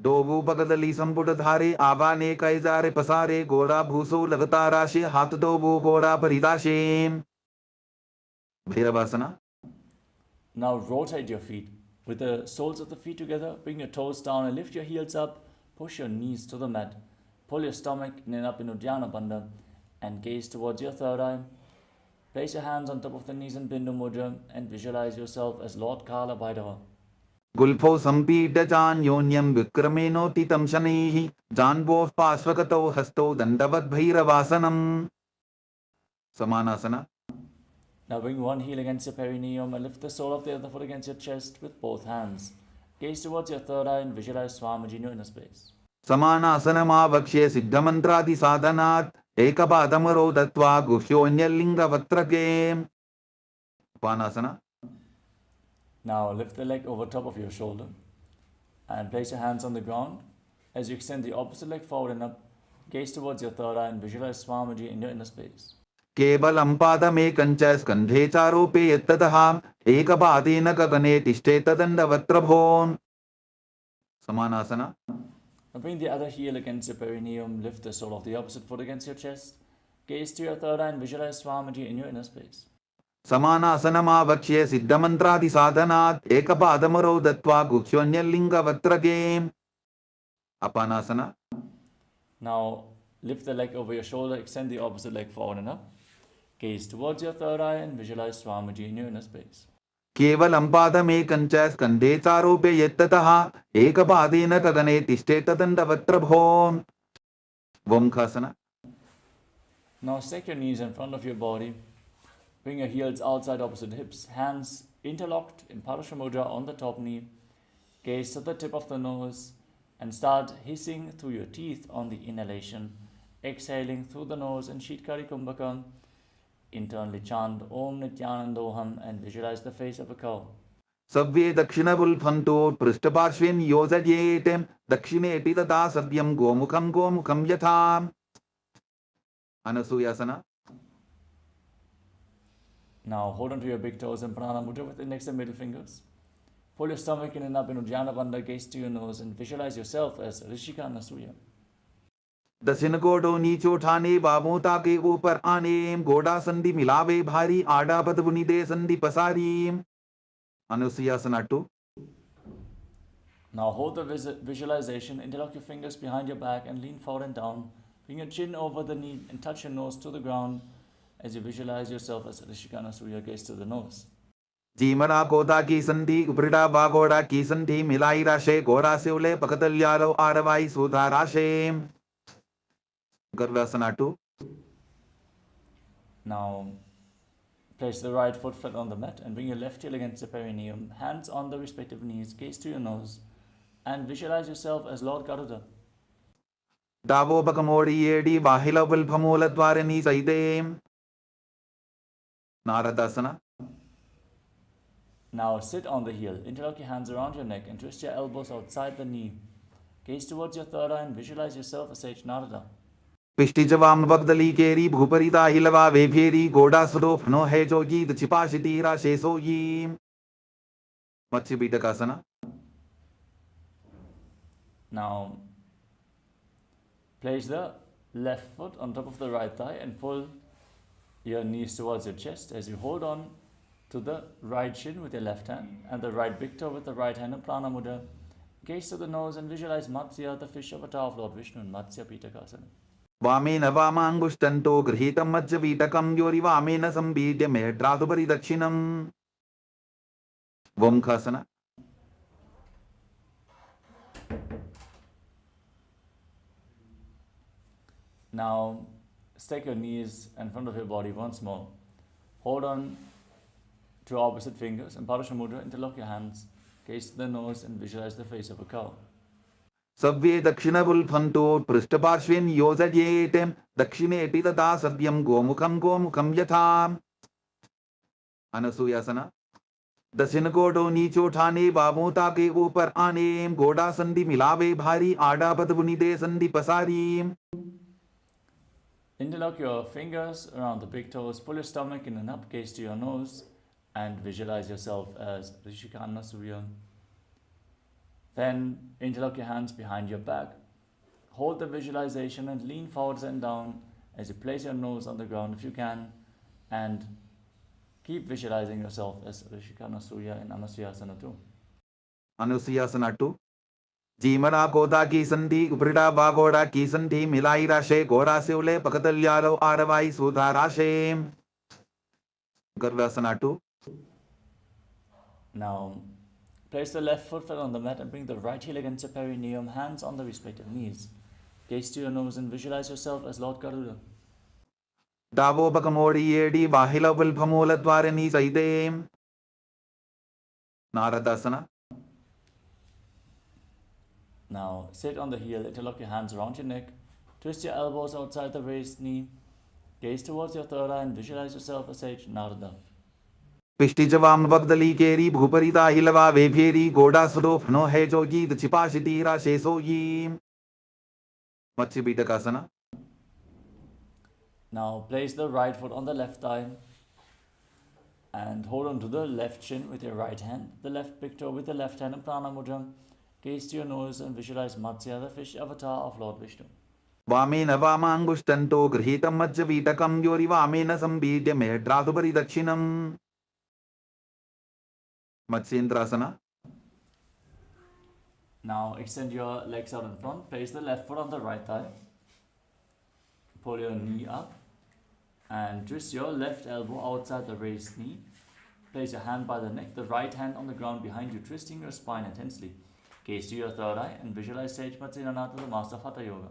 Dogu Bagadali Samputadhare, Avane Kaizare Pasare, Gora Bhuso Lagatarashe, Hatadobu Gora Paridashe. Bhiravasana. Now rotate your feet. With the soles of the feet together, bring your toes down and lift your heels up. Push your knees to the mat. Pull your stomach in and up in Uddiyana Bandha and gaze towards your third eye. Place your hands on top of the knees in Bindu Mudra and visualize yourself as Lord Kala Bhairava. Gulpho Sampita Jan Yonyam Vikrameno Titam Shanihi, Janbo Pasvakato Hasto Dandavat Bhairavasanam. Samanasana. Now bring one heel against your perineum and lift the sole of the other foot against your chest with both hands. Gaze towards your third eye and visualize Swamiji in your inner space. Samanasanama Vakshe Siddhamantradi Sadhanat, Ekapadamaro Datva Gushonyalinga Vatrake. Upanasana. Now lift the leg over top of your shoulder and place your hands on the ground. As you extend the opposite leg forward and up, gaze towards your third eye and visualize Swamiji in your inner space. Kevalam padame kancha skandhe charope yattataha ekapadena gagane tishtetadandavattrabhon. Samanasana. Now bring the other heel against your perineum, lift the sole of the opposite foot against your chest. Gaze to your third eye and visualize Swamiji in your inner space. Samanasanama Vakshe Siddhamantradi Sadhanat Ekapadamaro Datva Gukshonyalinga Vatrake. Apanasana. Now lift the leg over your shoulder, extend the opposite leg forward and up. Gaze towards your third eye and visualize Swamiji in your inner space. Kevalam padame kancha skandhe charope yattataha ekapadena kagane tishtetadandavattrabhon. Vomkhasana. Now stack your knees in front of your body. Bring your heels outside opposite hips. Hands interlocked in Parasha Mudra on the top knee. Gaze to the tip of the nose and start hissing through your teeth on the inhalation. Exhaling through the nose in Shitkari Kumbhaka. Internally chant Om Nithyanandoham and visualize the face of a cow. Savve Dakshinabul Phanto Prishtaparshvin Yozayetem Dakshine Titata Sadyam Gomukham Yatham. Anasuyasana. Now hold on to your big toes in Pranana Mudra with index and middle fingers. Pull your stomach in and up in Uddiyana Bandha, gaze to your nose and visualize yourself as Rishika Anasuya. दक्षिण कोटो नीचो ठाने बाबोता के ऊपर आने गोडा संधि मिलावे भारी आडा पद बुनिदे संधि पसारी. Anusuyasana 2. Now hold the visualization, interlock your fingers behind your back and lean forward and down. Bring your chin over the knee and touch your nose to the ground as you visualize yourself as Rishika Anasuya, gaze to the nose. जीमरा कोदा की संधि उपरिडा बागोडा की संधि मिलाई राशे गोरा से उले पकतल्यालो आरवाई सुधा राशे. Garvasana 2. Now place the right foot flat on the mat and bring your left heel against the perineum, hands on the respective knees, gaze to your nose and visualize yourself as Lord Garuda. Davo bakamodi yedi bahila vilphamola dwarani saide. Naradasana. Now sit on the heel, interlock your hands around your neck and twist your elbows outside the knee. Gaze towards your third eye and visualize yourself as Sage Narada. Pishtijavam Bagdali Keri Bhuparita Hilava Veperi Goda Sudop no Hejogi the Chipashiti Rashe Soyi. Matsyapitakasana. Now, place the left foot on top of the right thigh and pull your knees towards your chest as you hold on to the right shin with your left hand and the right big toe with the right hand in Prana Mudra. Gaze to the nose and visualize Matsya, the fish avatar of Lord Vishnu, in Matsya Pitakasana. Vamena vamangushtanto grihitam Matsyapitakam yori vamena sambidya mehdratupari dakshinam. Vamkhasana. Now, stake your knees in front of your body once more. Hold on to your opposite fingers and Parasha Mudra, interlock your hands, gaze to the nose and visualize the face of a cow. Savve dakshinabulphanto prishtaparshvin yojayetem dakshine tata savyam gomukham yatham. Anasuyasana. दक्षिण कोटो नीचो ठाने बाबोता के ऊपर आने गोड़ा संधि मिलावे भारी आड़ा पद बुनी दे संधि पसारी. Interlock your fingers around the big toes, pull your stomach in and up, gaze to your nose, and visualize yourself as Rishikana Surya. Then interlock your hands behind your back. Hold the visualization and lean forwards and down as you place your nose on the ground if you can, and keep visualizing yourself as Rishikana Surya in Anusuyasana 2. Anusuyasana 2. Jimara koda ki sandhi uprita bagoda ki sandhi milai rashe gora se ule pakatalyalo aravai sudha rashe. Garvasana 2. Now, place the left foot flat on the mat and bring the right heel against your perineum, hands on the respective knees. Gaze to your nose and visualize yourself as Lord Garuda. Davo pakamori yedi bahila pulphamola dwarani saide. Naradasana. Now, sit on the heel, interlock your hands around your neck, twist your elbows outside the raised knee, gaze towards your third eye and visualize yourself as Sage Narada. Pishtijavam Bagdali Keri Bhuparita Hilava Veperi Goda Sudop no Hejogi the Chipashitira Shesoyi. Matsyapitakasana. Now, place the right foot on the left thigh and hold on to the left shin with your right hand, the left big toe with the left hand in Prana Mudra. Gaze to your nose and visualize Matsya, the fish avatar of Lord Vishnu. Vamena vamangushtanto grihitam Matsyapitakam yori vamena sambidya mehdratupari dakshinam. Matsyendrasana. Now, extend your legs out in front, place the left foot on the right thigh, pull your knee up and twist your left elbow outside the raised knee. Place your hand by the neck, the right hand on the ground behind you, twisting your spine intensely. Gaze to your third eye and visualize Sage Matsyendrasana, the master of Hatha Yoga.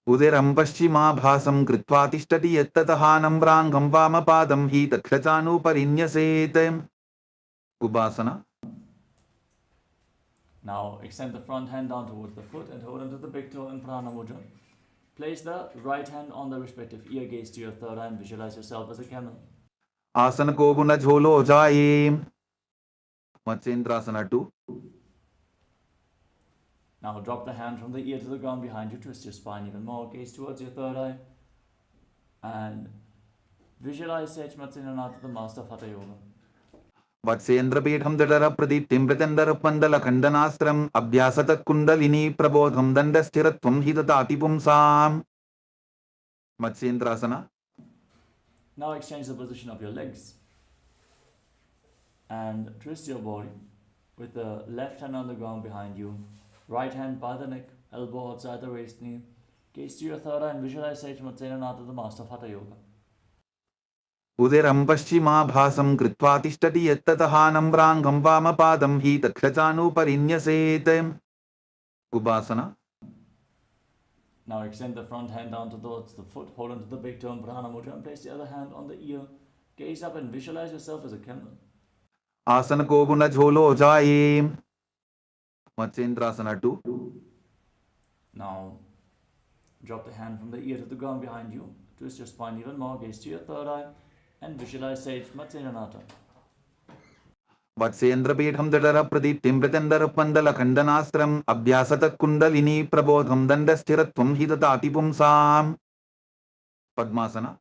Udiram paschima bhasam kritva tishtati yattataha nambrangam vamapadam hi takshachanu parinyaset. Ubasana. Now extend the front hand down towards the foot and hold onto the big toe in Prana Mudra. Place the right hand on the respective ear, gaze to your third eye and visualize yourself as a camel. Asana ko guna jholo jaye. Matsyendrasana 2. Now drop the hand from the ear to the ground behind you, twist your spine even more, gaze towards your third eye and visualize Sage Matsyendrasana, the master of Hatha Yoga. Vatsendrapitham dadara pradiptim pratendara pandala khandanastram abhyasatak kundalini prabodham dandasthiratvam hidatati pumsam. Matsyendrasana. Now exchange the position of your legs and twist your body with the left hand on the ground behind you, right hand by the neck, elbow outside the waist knee. Gaze to your third eye and visualize Sage Matsyendrasana, the master of Hatha Yoga. Udiram paschima bhasam kritva tishtati yattataha nambrangam vamapadam hi takshachanu parinyaset. Ubasana. Now extend the front hand down towards the foot, hold onto the big toe in Prana Mudra and place the other hand on the ear. Gaze up and visualize yourself as a camel. Asana ko guna jholo jaye. Matsyendrasana 2. Now drop the hand from the ear to the ground behind you, twist your spine even more, gaze to your third eye and visualize Sage Matsyendrasana. Vatsendrapitham dadara pradiptim pratendara pandala khandanastram abhyasatak kundalini prabodham dandasthiratvam hidatati pumsam. Padmasana.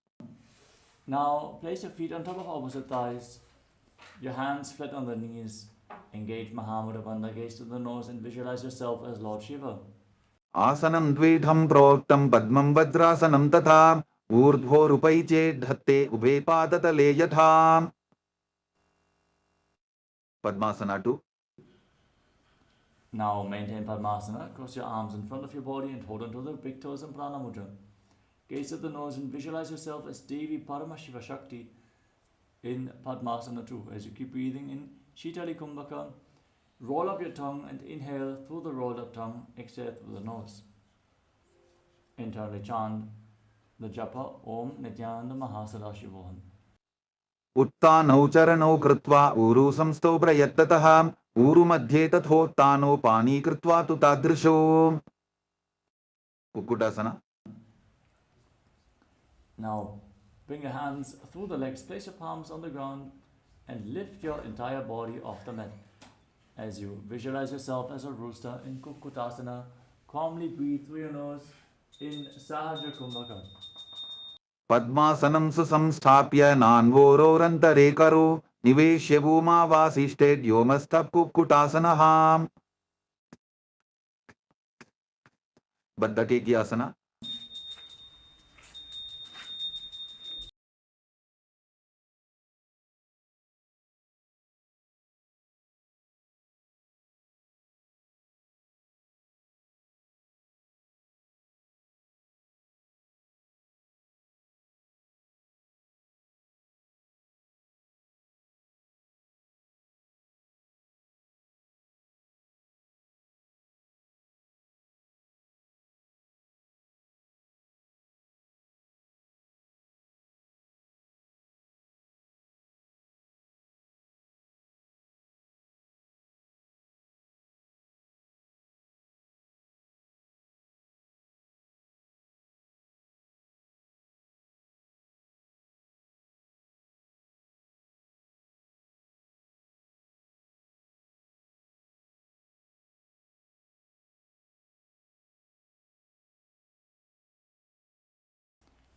Now place your feet on top of opposite thighs Your hands flat on the knees. Engage Mahamudra Bandha, gaze to the nose and visualize yourself as Lord Shiva. आसनं द्विधं प्रोक्तं पद्मं वज्रासनं तथा ऊर्ध्वोरुपैचेद्धत्ते उभे पादतले यथा Padmasana 2. Now maintain Padmasana. Cross your arms in front of your body and hold onto the big toes in Prana Mudra. Gaze at the nose and visualize yourself as Devi Paramashiva Shakti in Padmasana 2. As you keep breathing in Shitali Kumbhaka, roll up your tongue and inhale through the rolled up tongue, exhale through the nose. Internally chant the japa Om Nityananda Paramamashivam. उत्तानौ चरणौ कृत्वा ऊरु संस्थौ प्रयत्ततः ऊरु मध्ये तथोत्तानो पानी कृत्वा तु तादृशो कुक्कुटासना. Now bring your hands through the legs, place your palms on the ground and lift your entire body off the mat. As you visualize yourself as a rooster in Kukkutasana, calmly breathe through your nose in Sahaja Kumbhaka. पद्मासनं सुसंस्थाप्य नान्वोरोरन्तरे करो निवेश्य भूमावासिष्ठे व्योमस्थः कुक्कुटासनः. बद्धके की आसना.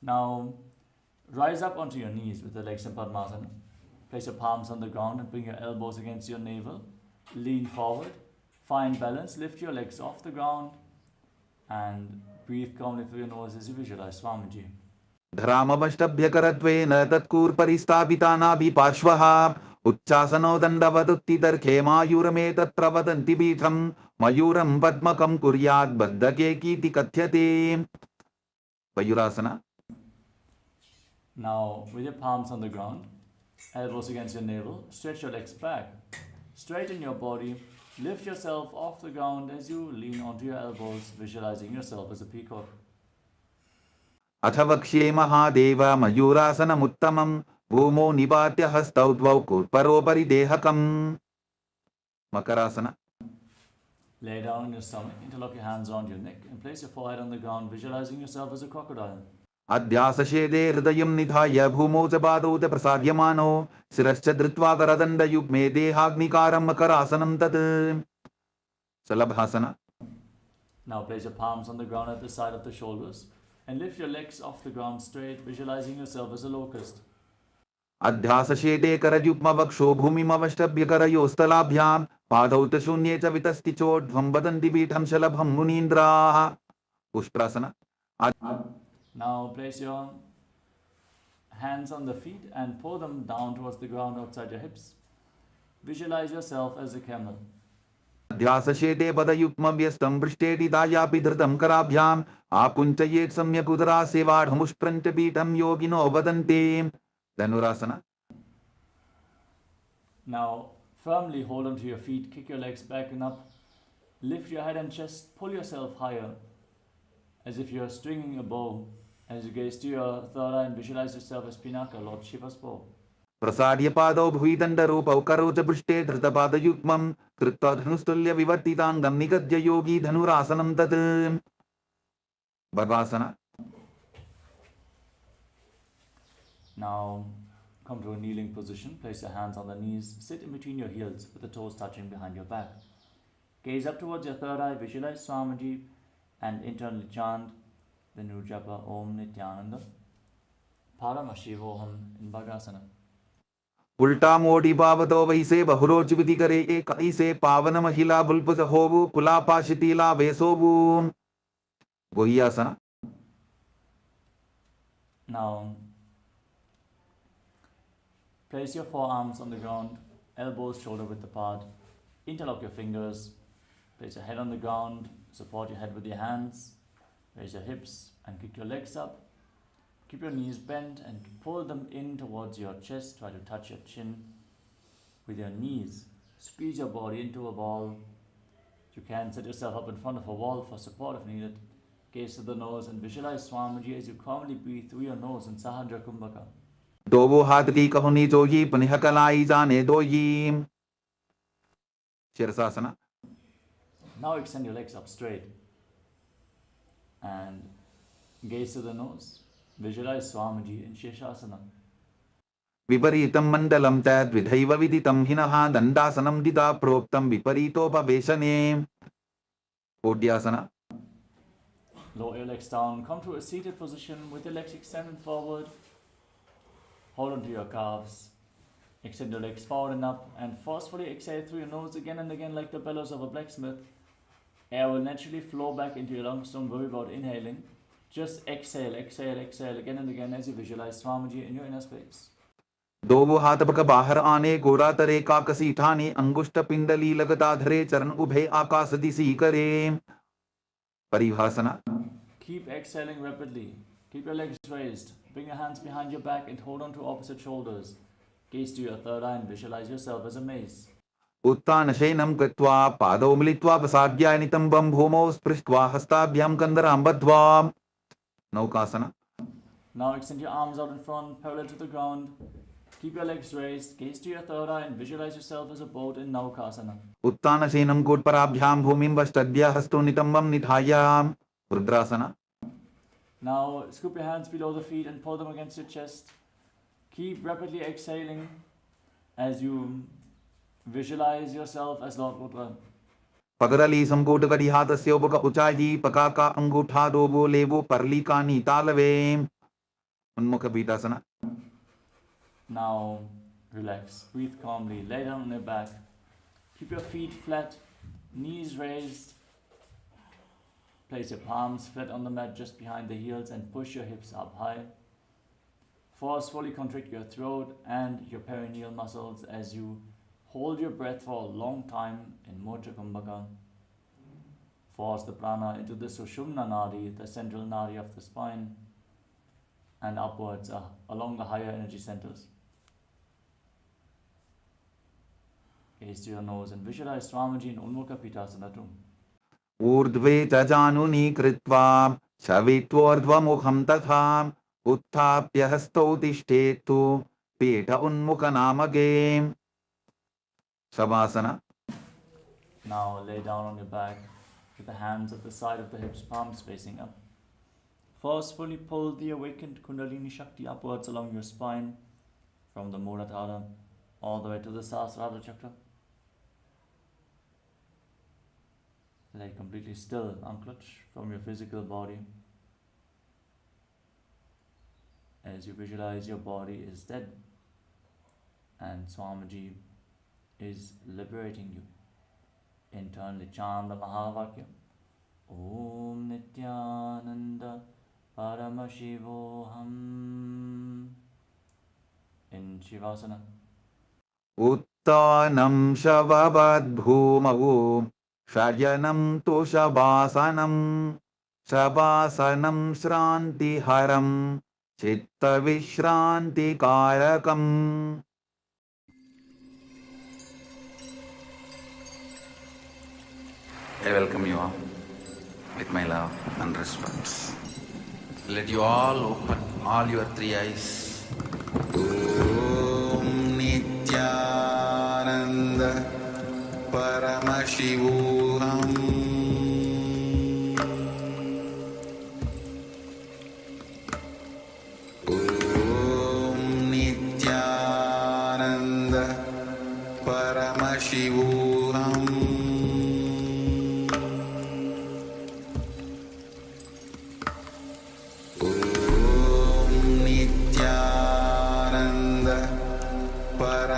Now rise up onto your knees with the legs in Padmasana. Place your palms on the ground and bring your elbows against your navel. Lean forward. Find balance. Lift your legs off the ground and breathe calmly through your nose as you visualize Swamiji. धरामवष्टभ्यकरत्वेन तत्कूर्परिस्थापितानाभिपार्श्वः उच्चासनो दण्डवदुत्थितर्खे मायूरमे तत्र वदन्ति पीठं मयूरं पद्मकं कुर्यात् बद्धके कीति कथ्यते. Mayurasana. Now with your palms on the ground, elbows against your navel, stretch your legs back. Straighten your body. Lift yourself off the ground as you lean onto your elbows, visualizing yourself as a peacock. अथ वक्ष्ये महादेव मयूरासनमुत्तमं भूमौ निपात्य हस्तौ द्वौ कूर्परोपरि देहकम्. Makarasana. Lay down on your stomach, interlock your hands around your neck and place your forehead on the ground, visualizing yourself as a crocodile. अध्यासशेदे हृदयं निधाय भूमौ च पादौ च प्रसाद्यमानो शिरश्च धृत्वा करदण्डयुग्मे देहाग्निकारं मकरासनं तत्. शलभासना. Now place your palms on the ground at the side of the shoulders and lift your legs off the ground straight, visualizing yourself as a locust. अध्यासशेदे करयुग्मवक्षो भूमिमवष्टभ्यकरयोस्तलाभ्यां पादौ च शून्ये च वितस्ति चोर्ध्वं वदन्ति पीठं शलभं मुनीन्द्राः. पुष्परासना. Now place your hands on the feet and pull them down towards the ground outside your hips. Visualize yourself as a camel. अध्यासशेदे पदयुग्मव्यस्तं पृष्ठेति दायापि धृतं कराभ्याम् आकुञ्चयेत् सम्यक् उदरासेवाढमुष्ट्रं च पीठं योगिनो वदन्ति. Dhanurasana. Now firmly hold onto your feet, kick your legs back and up. Lift your head and chest, pull yourself higher as if you're stringing a bow. As you gaze to your third eye and visualize yourself as Pinaka, Lord Shiva's bow. प्रसाद्य पादौ भुविदण्डरूपौ करौ च पृष्ठे धृतपादयुग्मं कृत्वा धनुस्तुल्य विवर्तिताङ्गं निगद्य योगी धनुरासनं तत्. बर्वासना. Now come to a kneeling position. Place your hands on the knees. Sit in between your heels with the toes touching behind your back. Gaze up towards your third eye. Visualize Swamiji and internally chant the new japa Om Nityananda Paramashivoham in Bhagasana. उल्टा मोटी पावतो वैसे बहुरोचविति करे एक ऐसे पावन महिला बुल्पुस होवु कुलापाशितीला वेसोवु गोह्यासना. Now, place your forearms on the ground, elbows shoulder width apart, interlock your fingers, place your head on the ground, support your head with your hands, raise your hips and kick your legs up. Keep your knees bent and pull them in towards your chest. Try to touch your chin with your knees. Squeeze your body into a ball. You can set yourself up in front of a wall for support if needed. Gaze to the nose and visualize Swamiji as you calmly breathe through your nose in Sahadra Kumbhaka. Dobo हाथ की कहनी जोगी पनिह कलाई जाने दोयी. Shirasasana. Now extend your legs up straight and gaze to the nose. Visualize Swamiji in Shirshasana. विपरीतं मण्डलं तद् विधैव विदितं हिनः दण्डासनं दिदा प्रोक्तं विपरीतोपवेशने. Podhyasana. Lower your legs down, come to a seated position with your legs extended forward. Hold onto your calves. Extend your legs forward and up and forcefully exhale through your nose again and again like the bellows of a blacksmith. Air will naturally flow back into your lungs, don't worry about inhaling. Just exhale, exhale, exhale again and again as you visualize Swamiji in your inner space. दोवो हाथ पक बाहर आने गोरा तरे काकसी ठाने अंगुष्ठ पिंडली लगता धरे चरण उभे आकाश दिशी करे. परिभाषना. Keep exhaling rapidly. Keep your legs raised. Bring your hands behind your back and hold on to opposite shoulders. Gaze to your third eye and visualize yourself as a mace. उत्तान शयनं कृत्वा पादौ मिलित्वा प्रसाद्याय नितम्बं भूमौ स्पृष्ट्वा हस्ताभ्यां कन्दरां बद्ध्वा. नौकासना. Now extend your arms out in front, parallel to the ground. Keep your legs raised. Gaze to your third eye and visualize yourself as a boat in Naukasana. उत्तान शयनं कूटपराभ्यां भूमिं वष्टद्भ्यः हस्तौ नितम्बं निधाय. रुद्रासना. Now scoop your hands below the feet and pull them against your chest. Keep rapidly exhaling as you visualize yourself as Lord Rudra. पगरली संकूट करी हाथस्य उपक उचाई पकाका अंगूठा दोबो लेबो परली कानी तालवे. उन्मुख पीठासना. Now relax, breathe calmly, lay down on your back. Keep your feet flat, knees raised. Place your palms flat on the mat just behind the heels and push your hips up high. Forcefully contract your throat and your perineal muscles as you hold your breath for a long time in Mudra Kumbhaka. Force the prana into the Sushumna Nadi, the central nadi of the spine, and upwards along the higher energy centers. Gaze to your nose and visualize Swamiji in Unmukha Pitasana too. ऊर्ध्वे च जानुनी कृत्वा शवित्वोर्ध्वमुखं तथा उत्थाप्य हस्तौ तिष्ठेतु पीठ उन्मुखनामके. Savasana. Now lay down on your back with the hands at the side of the hips, palms facing up. Forcefully pull the awakened Kundalini Shakti upwards along your spine from the Muladhara all the way to the Sahasrara Chakra. Lay completely still, unclutched from your physical body. As you visualize your body is dead and Swamiji is liberating you. Internally chant the Mahavakya. Om Nityananda Paramashivoham. In Shivasana. Uttanam shavavad bhumau shayanam tu shabhasanam shabhasanam shranti haram chitta vishranti karakam. I welcome you all with my love and respect. Let you all open all your three eyes. Om Nityananda Paramashivoham. Om Nityananda Paramashivoham. Para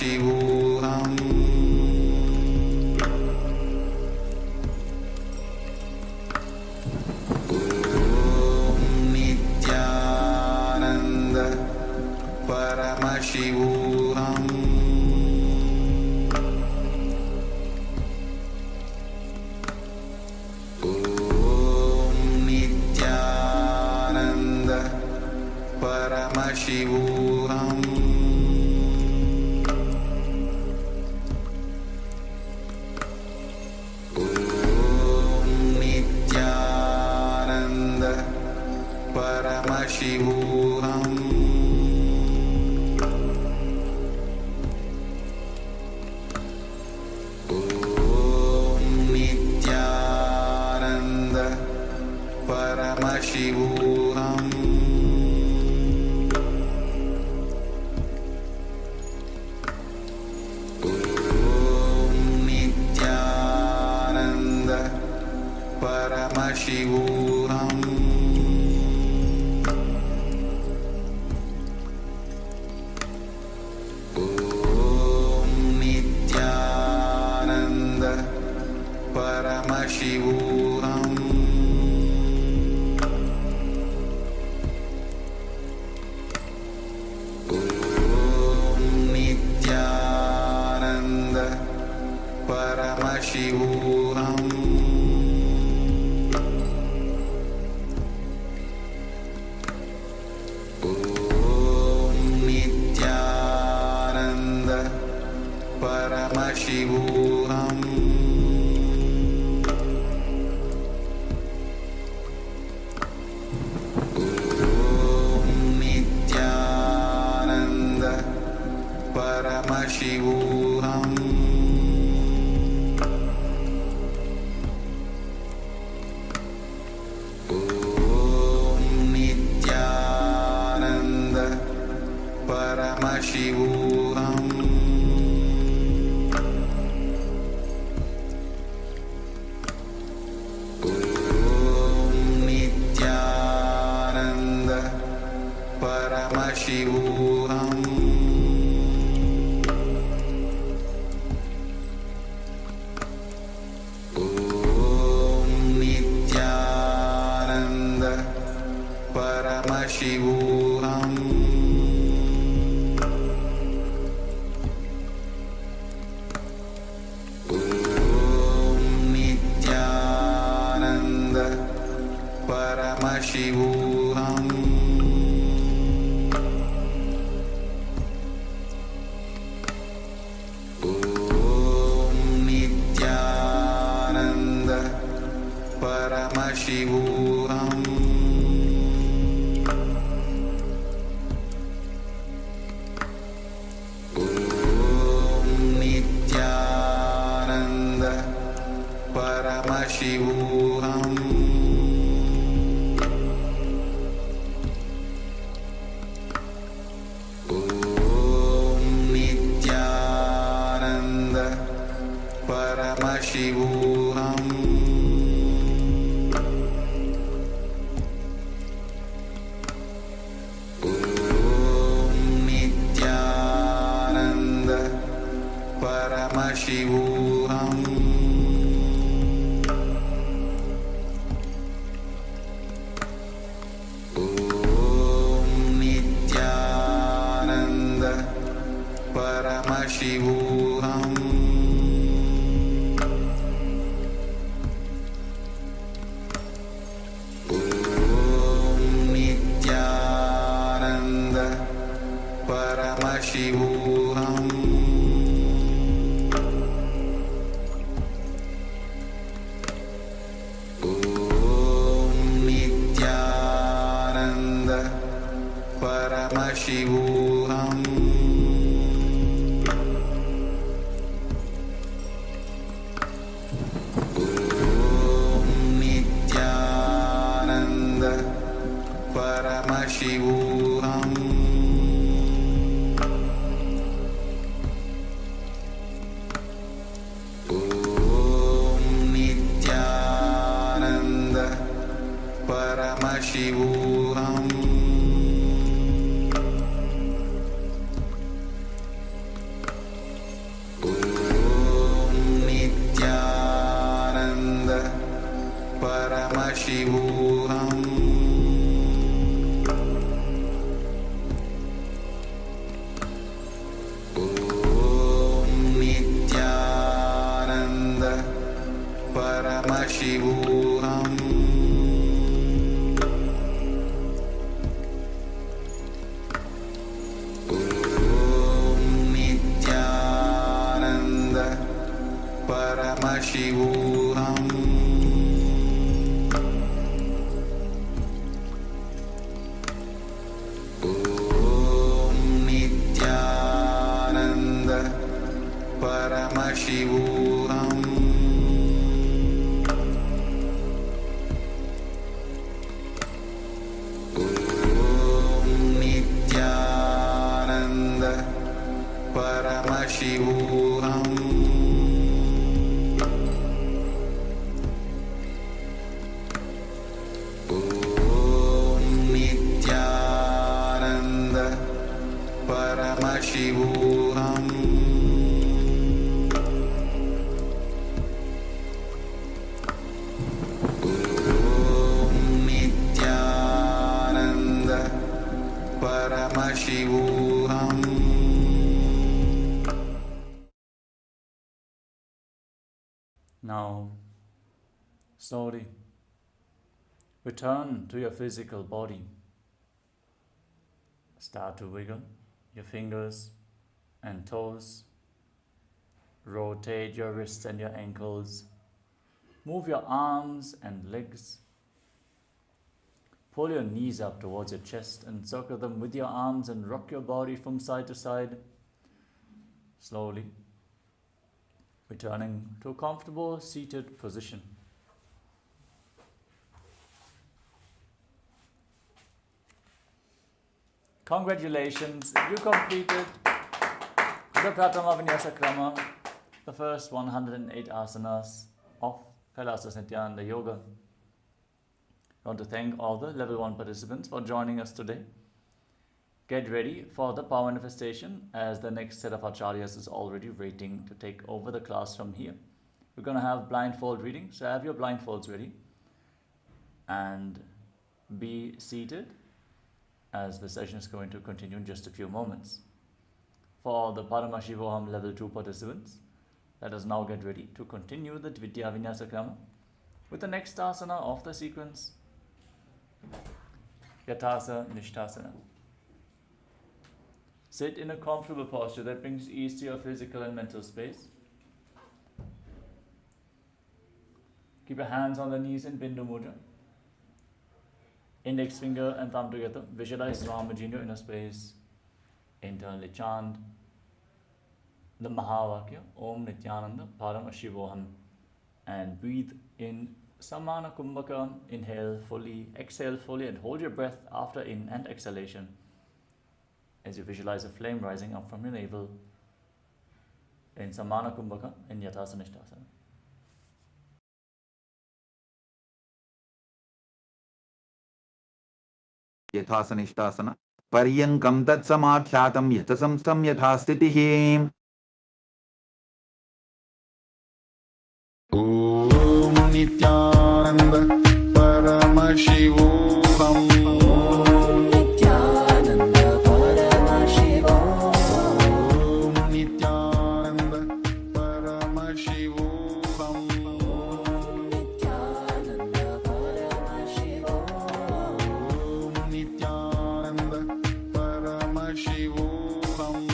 Paramashivoham Om Nityananda Paramashivoham Om Nityananda Paramashivoham Paramashivoham Om Nityananda Paramashivoham Om Nityananda Paramashivoham Paramashivoham Om Nityananda Paramashivoham Om Nityananda Paramashivoham Paramashivoham Om Nityananda Paramashivoham Om Nityananda Paramashivoham Paramashivoham Om Nityananda Paramashivoham Om Nityananda Paramashivoham Paramashivoham Om Nityananda Paramashivoham Om Nityananda Paramashivoham Paramashivoham Om Nityananda Paramashivoham Om Nityananda Paramashivoham Paramashivoham Om Nityananda Paramashivoham Paramashivoham Om Nityananda Paramashivoham Om Nityananda Paramashivoham Om Nityananda Paramashivoham Om Nityananda Paramashivoham Om Nityananda Paramashivoham Om Nityananda Paramashivoham Now, slowly return to your physical body. Start to wiggle your fingers and toes. Rotate your wrists and your ankles. Move your arms and legs. Pull your knees up towards your chest and circle them with your arms and rock your body from side to side. Slowly returning to a comfortable seated position. Congratulations, you completed the Pratama Vinyasa Krama, the first 108 asanas of KAILASA Nithyananda Yoga. I want to thank all the level 1 participants for joining us today. Get ready for the power manifestation, as the next set of acharyas is already waiting to take over the class from here. We're going to have blindfold reading, so have your blindfolds ready and be seated, as the session is going to continue in just a few moments. For the Paramashivoham Level 2 participants, let us now get ready to continue the Dvitiya Vinyasa Krama with the next asana of the sequence, Yathasa Nishthasana. Sit in a comfortable posture that brings ease to your physical and mental space. Keep your hands on the knees in Bindu Mudra. Index finger and thumb together. Visualize Ramaji in your inner space. Internally chant the Mahavakya, Om Nityananda Paramashivoham, and breathe in Samana Kumbhaka. Inhale fully, exhale fully, and hold your breath after in and exhalation as you visualize a flame rising up from your navel in Samana Kumbhaka in Yathasa Nishthasana. Yathasanishtasana Paryankam tat samadhyatam yatasamstam yathastitihi. Om Nityananda Paramashivoham Paramashivoham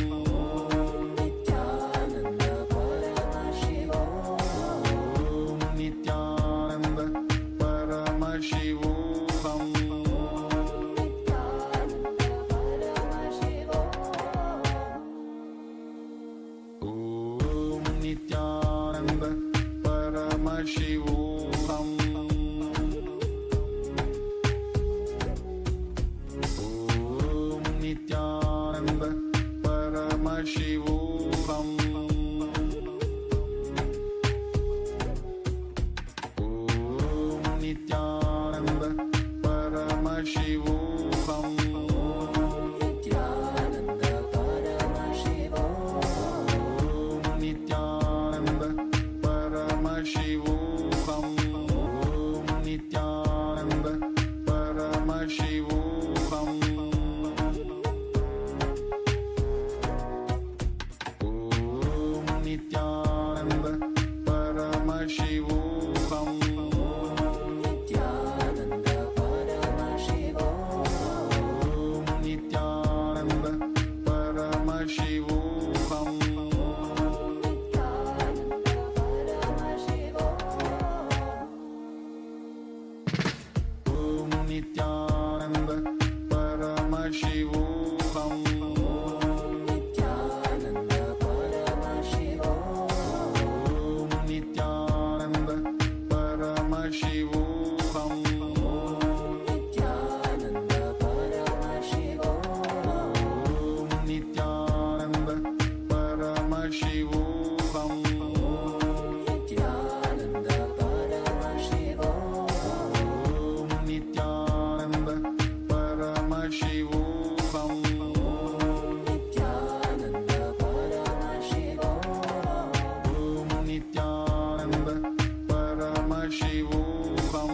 Nityananda Paramashivoham Nityananda Paramashivoham Nityananda Paramashivoham Nityananda Paramashivoham Nityananda Paramashivoham Nityananda Paramashivoham Nityananda Paramashivoham Nityananda Paramashivoham Nityananda Paramashivoham Nityananda Paramashivoham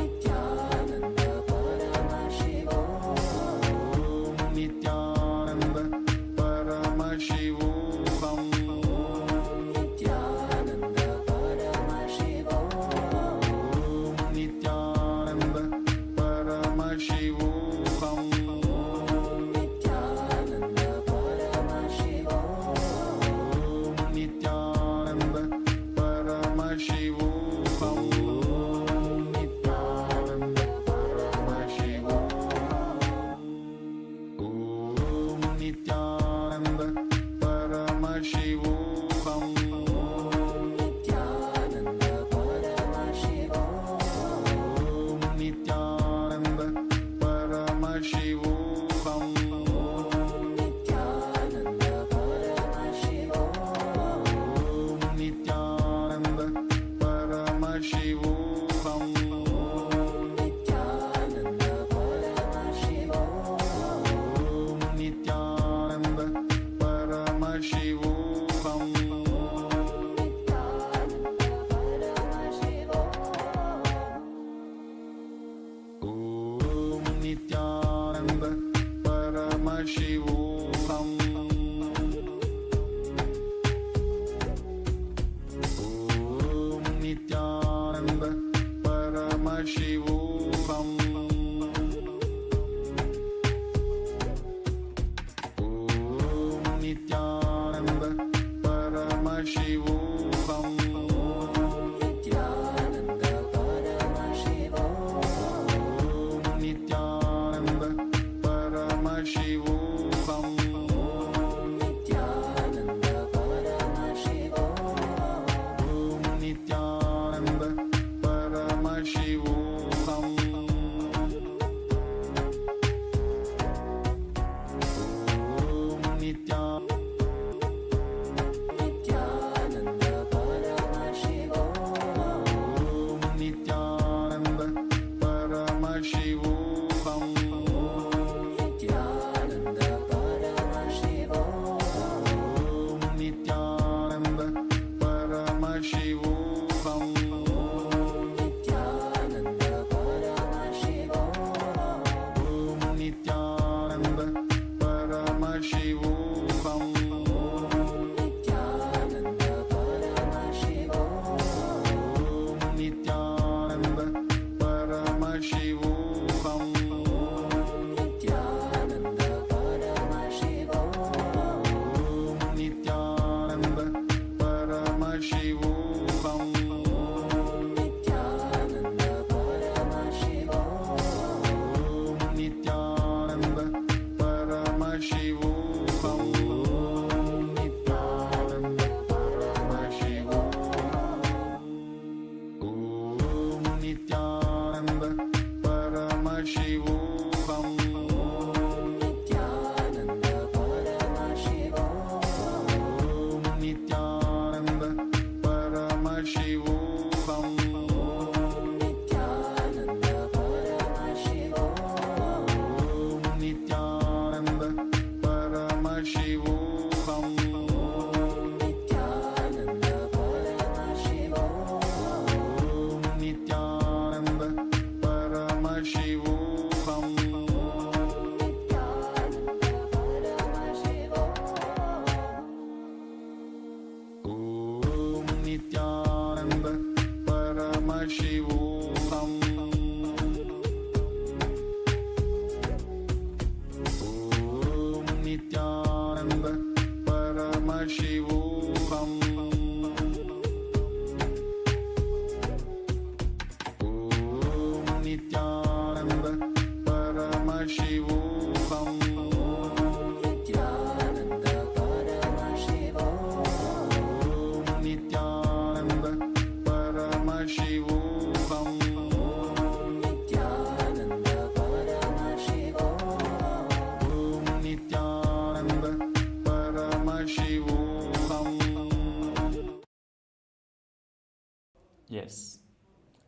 Nityananda Paramashivoham Nityananda Paramashivoham Nityananda Paramashivoham Nityananda Paramashivoham Nityananda Paramashivoham Nityananda Paramashivoham Om Nityananda Paramashivoham Nityananda Paramashivoham Om Nityananda Paramashivoham Nityananda Paramashivoham Om Nityananda Paramashivoham Nityananda Paramashivoham Om Nityananda Paramashivoham Om Nityananda Paramashivoham Om Nityananda Paramashivoham Om Nityananda Paramashivoham Nityananda Paramashivoham Om Nityananda Paramashivoham Nityananda Paramashivoham Om Nityananda Paramashivoham Om Nityananda Paramashivoham Om Nityananda Paramashivoham Nityananda Paramashivoham Om Nityananda Paramashivoham Nityananda Paramashivoham Om Nityananda Paramashivoham Nityananda Paramashivoham Om Nityananda Paramashivoham Nityananda Paramashivoham Om Nityananda Paramashivoham Nityananda Paramashivoham Om Nityananda Paramashivoham Om Nityananda Paramashivoham Om Nityananda Paramashivoham Nityananda Paramashivoham Om Nityananda Paramashivoham Nityananda Paramashivoham Om Nityananda Paramashivoham Nityananda Paramashivoham Om Nityananda Paramashivoham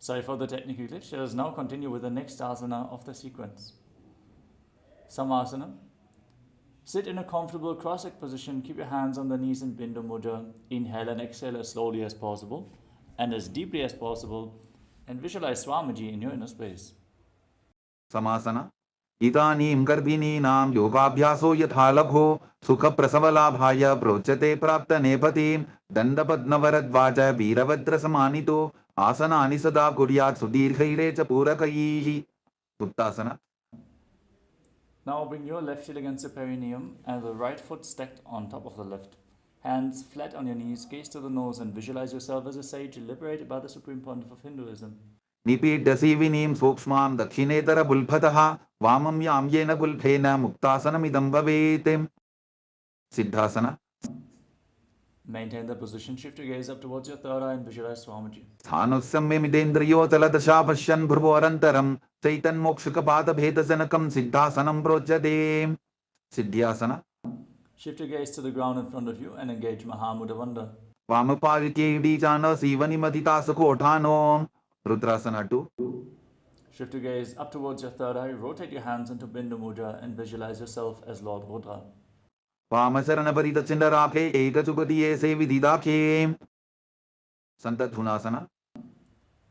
Sorry for the technical glitch. Let us now continue with the next asana of the sequence. Samasana. Sit in a comfortable cross-legged position. Keep your hands on the knees in Bindu Mudra. Inhale and exhale as slowly as possible and as deeply as possible. And visualize Swamiji in your inner space. Samasana. Idanim garbhininam yogabhyaso yatha labho sukha prasavalaabhaya prochate prapta nepatim dandapadnavaradvaja veeravadra samanito asanani sada kuryat sudirghaire cha purakaihi. Uttasana. Now bring your left heel against the perineum and the right foot stacked on top of the left. Hands flat on your knees, gaze to the nose and visualize yourself as a sage liberated by the Supreme Pontiff of Hinduism. Nipidasivinim sukshmam dakshinetara bulbhataha vamam yamyena bulbhena muktasanamidam bhavetem. Siddhasana. Maintain the position, shift your gaze up towards your third eye and visualize Swamiji. Sthanusamya midendriyo taladasha pashyan bhurvorantaram chaitan mokshukapata bhedasanakam siddhasanam projyate. Siddhyasana. Shift your gaze to the ground in front of you and engage Mahamudra Vanda. Vamapalike idijana sivani madita sakotano. Rudrasana 2. Shift your gaze up towards your third eye, rotate your hands into Bindu Mudra and visualize yourself as Lord Rudra. Vamasarana parita chindarake ekachupatiye sevididake. Santathunasana.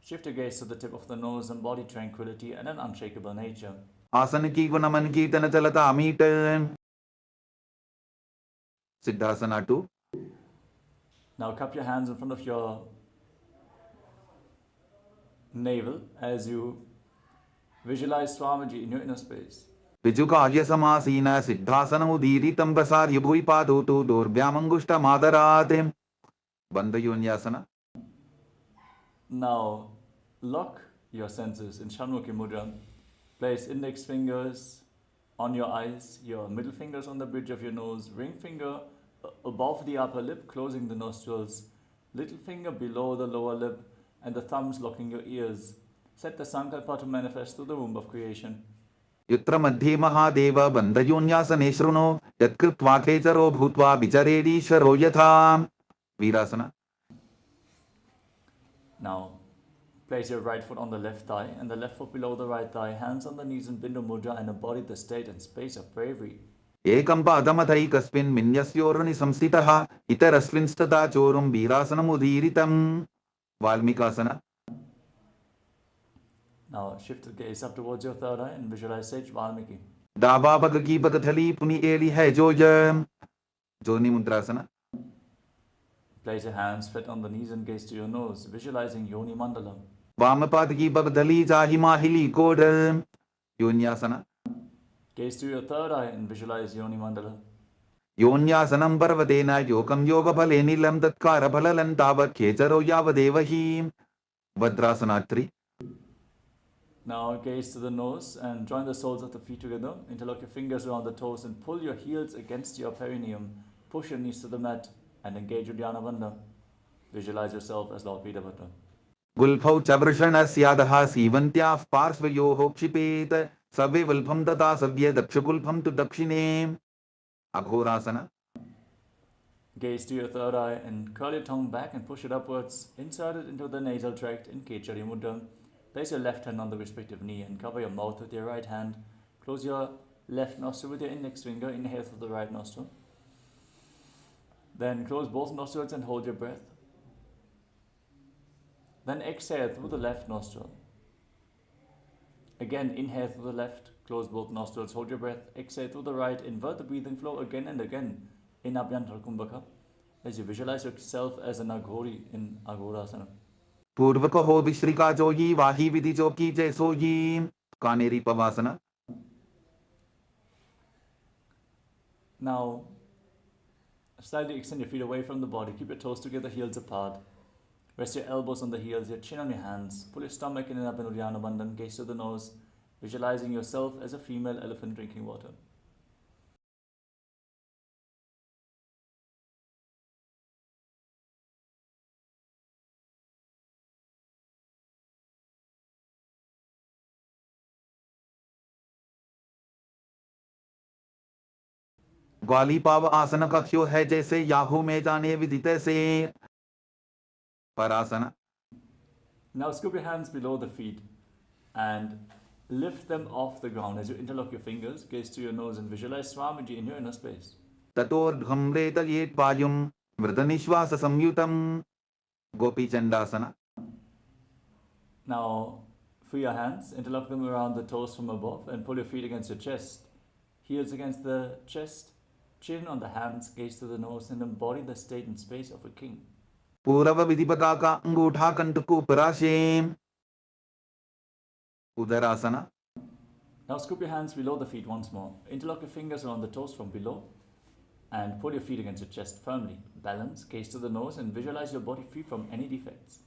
Shift your gaze to the tip of the nose, embody tranquility and an unshakable nature. Asanaki gunaman kirtana chalata amita. Siddhasana 2. Now cup your hands in front of your navel as you visualize Swamiji in your inner space. Vijukarya samasina siddhasana udiritam prasarya bhuipadotu dorbyamangushtha madaratem. Bandhayonyasana. Now lock your senses in Shanmukhi Mudra. Place index fingers on your eyes, your middle fingers on the bridge of your nose, ring finger above the upper lip, closing the nostrils, little finger below the lower lip, and the thumbs locking your ears. Set the sankalpa to manifest through the womb of creation. Yutra madhye mahadeva bandhayonyasane shruno yatkritva khecharo bhutva vicharedishvaro yatha. Virasana. Now, place your right foot on the left thigh and the left foot below the right thigh, hands on the knees in Bindu Mudra, and embody the state and space of bravery. Ekam padamathaikasmin minyasyorani samstitaha itaraslinstada chorum virasanam udiritam. Valmikasana. Now, shift the gaze up towards your third eye and visualize Sage Valmiki. Daba bagaki bagathali puni eli hai joyam. Joni Mudrasana. Place your hands flat on the knees and gaze to your nose, visualizing Yoni Mandala. Vamapadaki bagadali jahi mahili kodam. Yonyasana. Gaze to your third eye and visualize Yoni Mandala. Yonyasanam parvatena yokam yoga bhalenilam tatkara bhalalan tavat khecharo yavadevahi. Vadrasana 3. Now gaze to the nose and join the soles of the feet together. Interlock your fingers around the toes and pull your heels against your perineum. Push your knees to the mat and engage Uddiyana Bandha. Visualize yourself as Lord Veerabhadra. Gulphau chavrshana syadaha sivantyaf parsvayoho kshipet sabve vulpham tata savya dakshagulpham tu dakshine. Aghorasana. Gaze to your third eye and curl your tongue back and push it upwards. Insert it into the nasal tract in Kechari Mudra. Place your left hand on the respective knee and cover your mouth with your right hand. Close your left nostril with your index finger. Inhale through the right nostril. Then close both nostrils and hold your breath. Then exhale through the left nostril. Again, inhale through the left, close both nostrils, hold your breath. Exhale through the right, invert the breathing flow again and again in Abhyantar Kumbhaka as you visualize yourself as an Aghori in Aghorasana. Purvaka ho vishrika joyi vahi vidhi joki jai soyi. Kaneri pavasana. Now, slightly extend your feet away from the body. Keep your toes together, heels apart. Rest your elbows on the heels, your chin on your hands. Pull your stomach in and up in Uddiyana Bandhan. Gaze to the nose, visualizing yourself as a female elephant drinking water. ग्वाली पाव आसन कक्ष्यो है जैसे Yahoo में जाने विदित से. Parasana. Now scoop your hands below the feet and lift them off the ground. As you interlock your fingers, gaze to your nose and visualize Swamiji in your inner space. Tatordham retayet payum vridhanishvasa samyutam Gopi Chandasana. Now free your hands, interlock them around the toes from above and pull your feet against your chest. Heels against the chest, chin on the hands, gaze to the nose and embody the state and space of a king. Purava vidipataka angutha kantuku parashim Udarasana. Now scoop your hands below the feet once more. Interlock your fingers around the toes from below and pull your feet against your chest firmly. Balance, gaze to the nose and visualize your body free from any defects.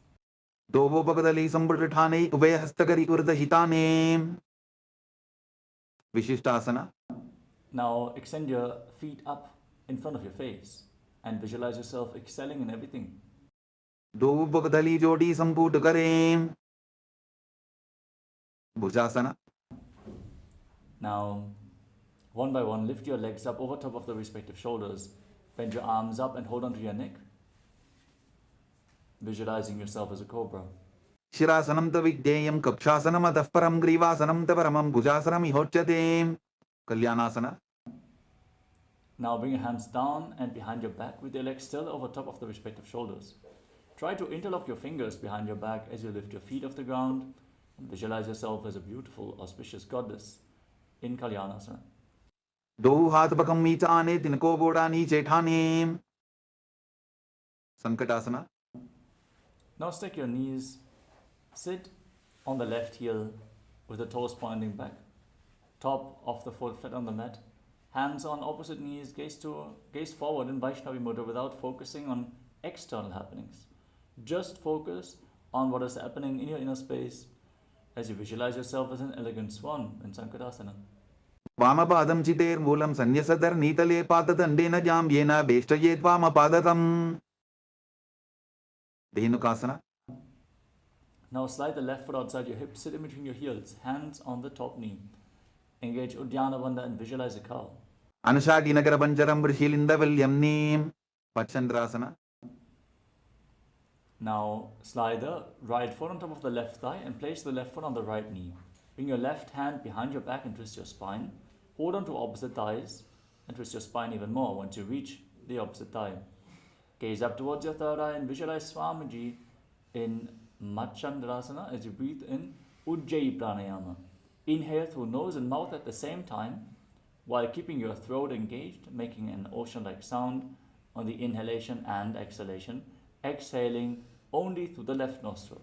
Dovo Pagadali Sambritane Ubaya Hastakari Urdahitane Vishishtasana. Now extend your feet up in front of your face and visualize yourself excelling in everything. Dovo Pagadali Jodi Samputukare Bhujasana. Now, one by one, lift your legs up over top of the respective shoulders. Bend your arms up and hold onto your neck, visualizing yourself as a cobra. Shirasanam tavidyayam kapshasanam atahparam grivasanam tavaramam bhujasanam ihochyate Kalyanasana. Now bring your hands down and behind your back with your legs still over top of the respective shoulders. Try to interlock your fingers behind your back as you lift your feet off the ground and visualize yourself as a beautiful, auspicious goddess in Kalyanasana. Do hatpakam mitane tinko bodani chethane Sankatasana. Now stack your knees, sit on the left heel with the toes pointing back, top of the foot flat on the mat, hands on opposite knees, gaze forward in Vaishnavi mudra without focusing on external happenings. Just focus on what is happening in your inner space as you visualize yourself as an elegant swan in Sankatasana. Vamapadam chiter moolam sanyasadar nitale patadandena jam yena bestayet vamapadatam Dhenukasana. Now slide the left foot outside your hips, sit in between your heels, hands on the top knee. Engage Uddiyana Bandha and visualize a cow. Anushaki nagara banjaram brishilindavilyamnim Pachandrasana. Now slide the right foot on top of the left thigh and place the left foot on the right knee. Bring your left hand behind your back and twist your spine. Hold on to opposite thighs and twist your spine even more once you reach the opposite thigh. Gaze up towards your third eye and visualize Swamiji in Machandrasana as you breathe in Ujjayi Pranayama. Inhale through nose and mouth at the same time while keeping your throat engaged, making an ocean-like sound on the inhalation and exhalation, exhaling only through the left nostril.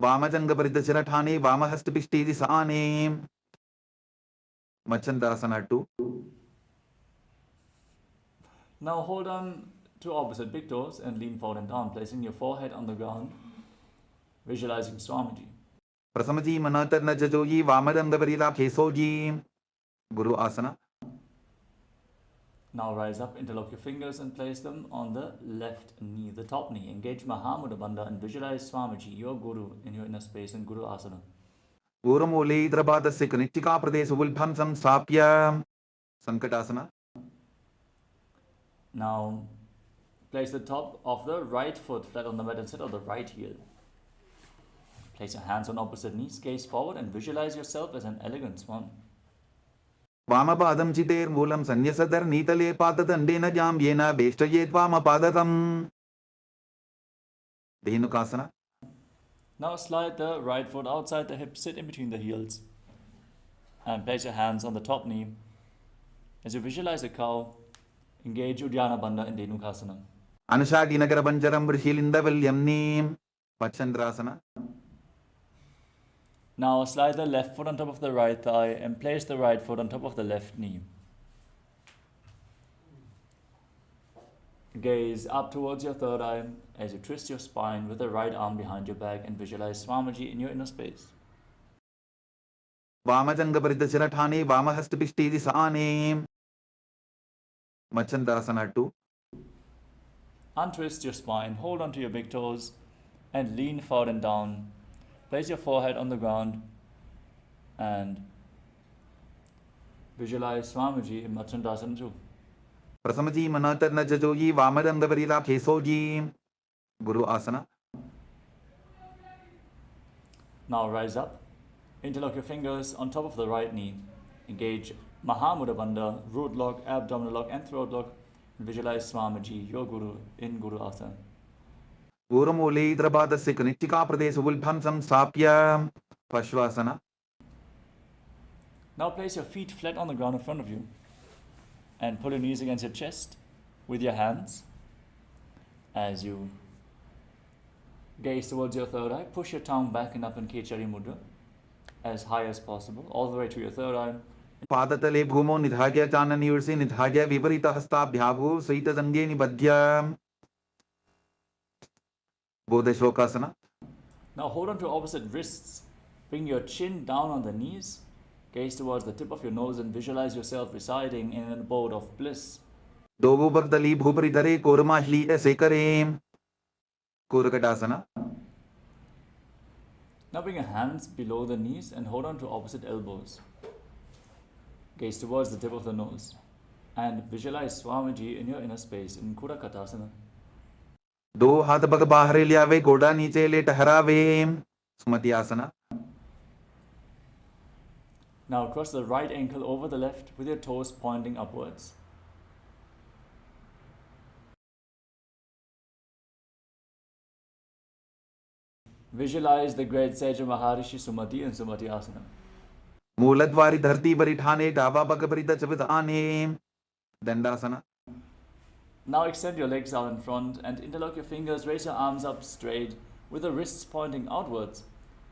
Vamajanga Paridacharathane Vamahastapishti Sane Machandrasana 2. Now hold on to opposite big toes and lean forward and down, placing your forehead on the ground, visualizing Swamiji. Prasamaji Manatarna Jajoji Vamadanga Parila Kesoji Guru Asana. Now rise up, interlock your fingers and place them on the left knee, the top knee. Engage Mahamudra Bandha and visualize Swamiji, your Guru, in your inner space in Guru Asana. Gurumuli Drabadasya Kanitika Pradesh Vulbhansam Sapya Sankatasana. Now place the top of the right foot flat on the mat instead of the right heel. Place your hands on opposite knees, gaze forward and visualize yourself as an elegant swan. Vamapadam chiter moolam sanyasadar nitale patadandena jam yena bestayet vamapadatam Dhenukasana. Now slide the right foot outside the hip, sit in between the heels and place your hands on the top knee. As you visualize a cow, engage Uddiyana Bandha in Dhenukasana. Anushaki nagara banjaram brishilindavilyamnim Pachandrasana. Now slide the left foot on top of the right thigh and place the right foot on top of the left knee. Gaze up towards your third eye as you twist your spine with the right arm behind your back and visualize Swamiji in your inner space. Vamajanga Paridacharathane Vamahastapishti Sane Machandrasana 2. Untwist your spine, hold onto your big toes and lean forward and down. Place your forehead on the ground and visualize Swamiji in Machandrasana 2. Prasamaji Manatarna Jajoji Vamadanga Parila Kesoji Guru Asana. Now rise up, interlock your fingers on top of the right knee. Engage Mahamudra Bandha, root lock, abdominal lock and throat lock. Visualize Swamiji, your Guru, in Guru Asana. ऊर्मूलेन्द्रपादस्य कनिष्ठिकाप्रदेशगुल्भं संस्थाप्य Pashvasana. Now place your feet flat on the ground in front of you and pull your knees against your chest with your hands. As you gaze towards your third eye, push your tongue back and up in Kechari Mudra as high as possible, all the way to your third eye. पादतले भूमौ निधाय चाननयूर्षि निधाय विपरीतहस्ताभ्याभू सहितजङ्गे निबध्य Bodhishokasana. Now hold on to opposite wrists. Bring your chin down on the knees. Gaze towards the tip of your nose and visualize yourself residing in an abode of bliss. Dogu bhagdali bhuparidhare kormashli esekare Kurakatasana. Now bring your hands below the knees and hold on to opposite elbows. Gaze towards the tip of the nose and visualize Swamiji in your inner space in Kurakatasana. दो हाथ पग बाहर लियावे गोड़ा नीचे ले ठहरावे सुमति आसना. Now cross the right ankle over the left with your toes pointing upwards. Visualize the great sage of Maharishi Sumati in Sumati Asana. मूलद्वारी धरती परिठाने डावा पग परित चविदाने दंडासना. Now extend your legs out in front and interlock your fingers, raise your arms up straight with the wrists pointing outwards.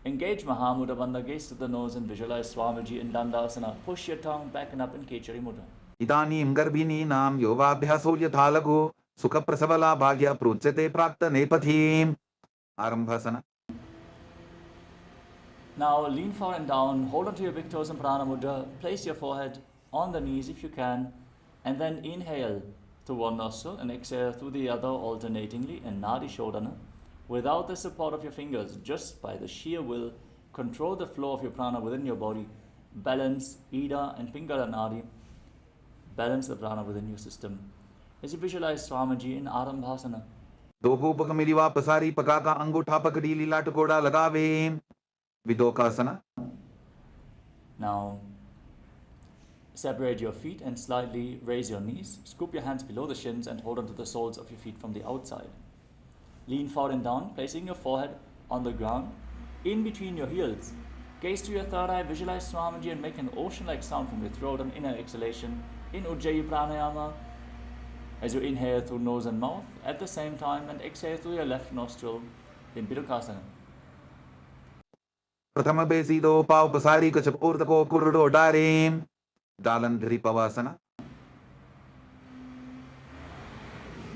Engage Mahamudra Bandha, gaze to the nose and visualize Swamiji in Dandasana. Push your tongue back and up in Kechari Mudra. इदानीं गर्भिणीनां योगाभ्यासो यथा लघु सुखप्रसवलाभाग्य प्रोच्यते प्राप्त नेपथीम् आरम्भसना. Now lean forward and down, hold on to your big toes in Prana Mudra, place your forehead on the knees if you can, and then inhale through one nostril and exhale through the other alternatingly in Nadi Shodhana. Without the support of your fingers, just by the sheer will, control the flow of your prana within your body. Balance Ida and Pingala Nadi. Balance the prana within your system. As you visualize Swamiji in Arambhasana. दोगो पग मिलिवा पसारी पगा का अंगूठा पकड़ी लीला टकोड़ा लगावे विदोकासना. Now, separate your feet and slightly raise your knees. Scoop your hands below the shins and hold on to the soles of your feet from the outside. Lean forward and down, placing your forehead on the ground, in between your heels. Gaze to your third eye, visualize Swamiji and make an ocean-like sound from your throat on inner exhalation in Ujjayi Pranayama. As you inhale through nose and mouth at the same time and exhale through your left nostril in Bidukasana. प्रथम बेसीदो पाव पसारी कचप ऊर्तको कुरुडो डारे दालंधरी पवासना.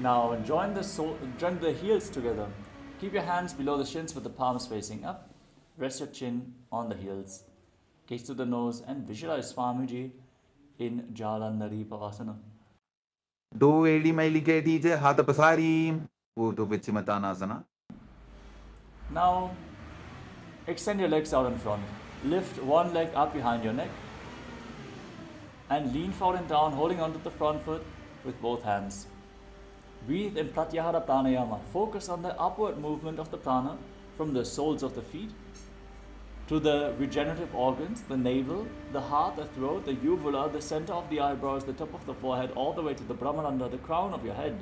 Now join the heels together. Keep your hands below the shins with the palms facing up. Rest your chin on the heels. Gaze to the nose and visualize Swamiji in Jalandhari Pavasana. दो एड़ी मैली के टीचे हाथ पसारी ऊर्ध्व विचिमतानासना. Now extend your legs out in front. Lift one leg up behind your neck and lean forward and down, holding onto the front foot with both hands. Breathe in Pratyahara Pranayama. Focus on the upward movement of the prana from the soles of the feet to the regenerative organs, the navel, the heart, the throat, the uvula, the center of the eyebrows, the top of the forehead, all the way to the Brahmaranda, the crown of your head.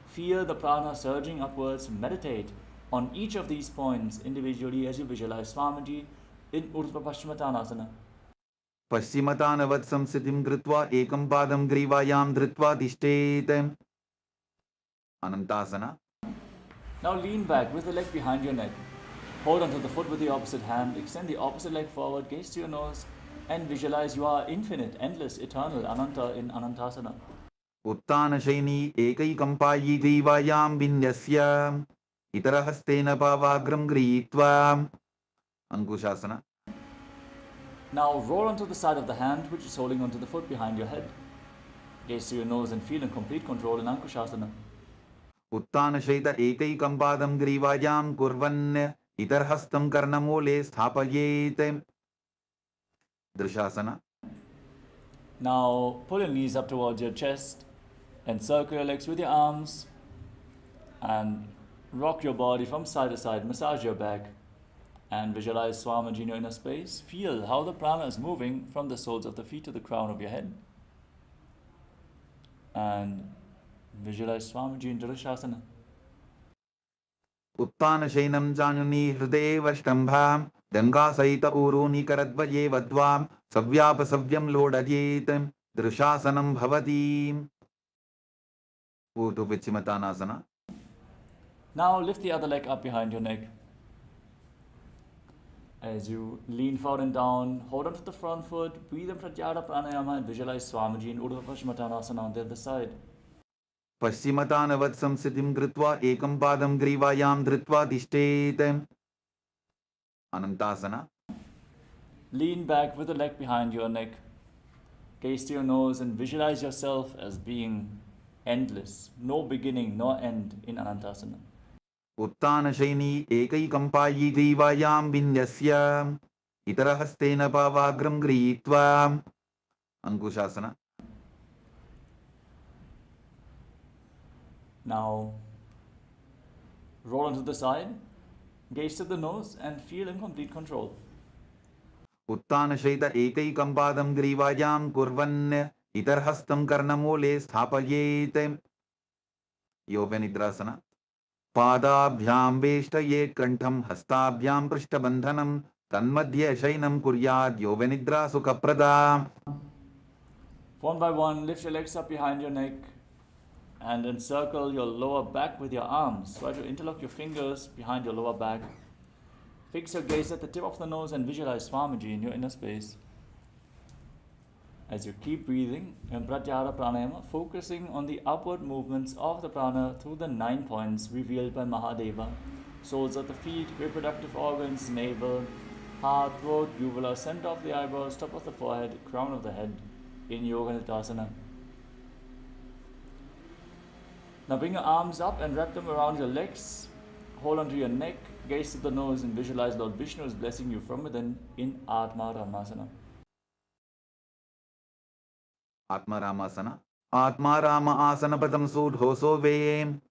Feel the prana surging upwards. Meditate on each of these points individually as you visualize Swamiji in Urdhva Paschimottanasana. पश्चिमतानवत् संस्थितिं कृत्वा एकं पादं ग्रीवायां धृत्वा तिष्ठेत् अनन्तासना. Now lean back with the leg behind your neck. Hold onto the foot with the opposite hand. Extend the opposite leg forward. Gaze to your nose and visualize you are infinite, endless, eternal, Ananta in Anantasana. उत्तानशयनी एकैकम्पायी ग्रीवायां विन्यस्य इतरहस्तेन पावाग्रं गृहीत्वा अंकुशासना. Now roll onto the side of the hand which is holding onto the foot behind your head. Gaze to your nose and feel in complete control in Ankushasana. उत्तानशयित एकैकं पादं ग्रीवायां कुर्वन् इतरहस्तं कर्णमूले स्थापयेत् दृशासना. Now pull your knees up towards your chest and circle your legs with your arms and rock your body from side to side. Massage your back and visualize Swamiji in your inner space. Feel how the prana is moving from the soles of the feet to the crown of your head. And visualize Swamiji in Dirishasana. Uttana Shainam Januni Hrideva Shtambham Danga Saita Uruni Karadvaye Vadvam Savyapa Savyam Lodajetam Drishasanam Bhavati. Move to Vichimatanasana. Now lift the other leg up behind your neck. As you lean forward and down, hold on to the front foot, breathe in Pratyahara Pranayama and visualize Swamiji in Urdhva Paschimottanasana on the other side. Paschimottanavad samsitim kritva ekam padam grivayam dhritva tishtet. Anantasana. Lean back with the leg behind your neck. Gaze to your nose and visualize yourself as being endless, no beginning nor end in Anantasana. Uttana Shaini Ekaikampayi grivayam vinyasya Itarahastena pavagram gritva. Ankushasana. Now, roll onto the side, gaze to the nose and feel in complete control. Uttana Shaita Ekaikampatam grivayam kurvan Itarhastam karnamole sthapayet. Yogenidrasana. Padabhyam veshtaye kantham hastabhyam prishtabandhanam tanmadhya shainam kuryad yovenidra sukhaprada. One by one, lift your legs up behind your neck and encircle your lower back with your arms. Try to interlock your fingers behind your lower back. Fix your gaze at the tip of the nose and visualize Swamiji in your inner space. As you keep breathing in Pratyahara Pranayama, focusing on the upward movements of the prana through the 9 points revealed by Mahadeva, soles of the feet, reproductive organs, navel, heart, throat, uvula, center of the eyebrows, top of the forehead, crown of the head in Yoga Nidasana. Now bring your arms up and wrap them around your legs. Hold onto your neck, gaze to the nose and visualize Lord Vishnu is blessing you from within in Atma Ramasana. Atma Ramasana. Atma Rama Asana Padam Sudhoso Vem.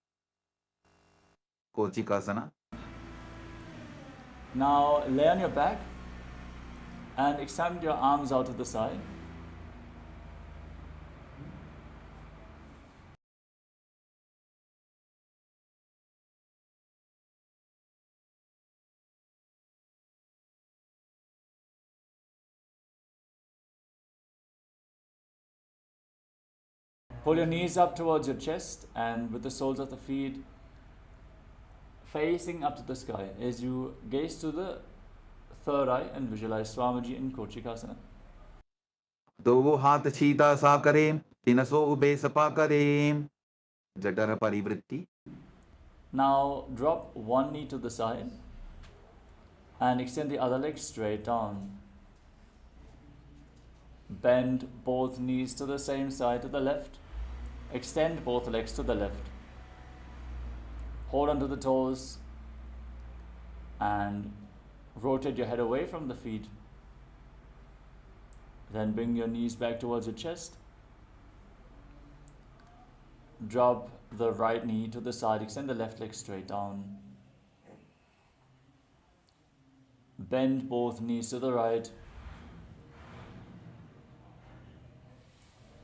Kochikasana. Now lay on your back and extend your arms out to the side. Pull your knees up towards your chest and with the soles of the feet facing up to the sky as you gaze to the third eye and visualize Swamiji in Kochikasana. Dovo hat chita sakare, tinaso ube sapakare. Jatara parivritti. Now drop one knee to the side and extend the other leg straight down. Bend both knees to the same side to the left. Extend both legs to the left. Hold onto the toes and rotate your head away from the feet. Then bring your knees back towards your chest. Drop the right knee to the side, extend the left leg straight down. Bend both knees to the right.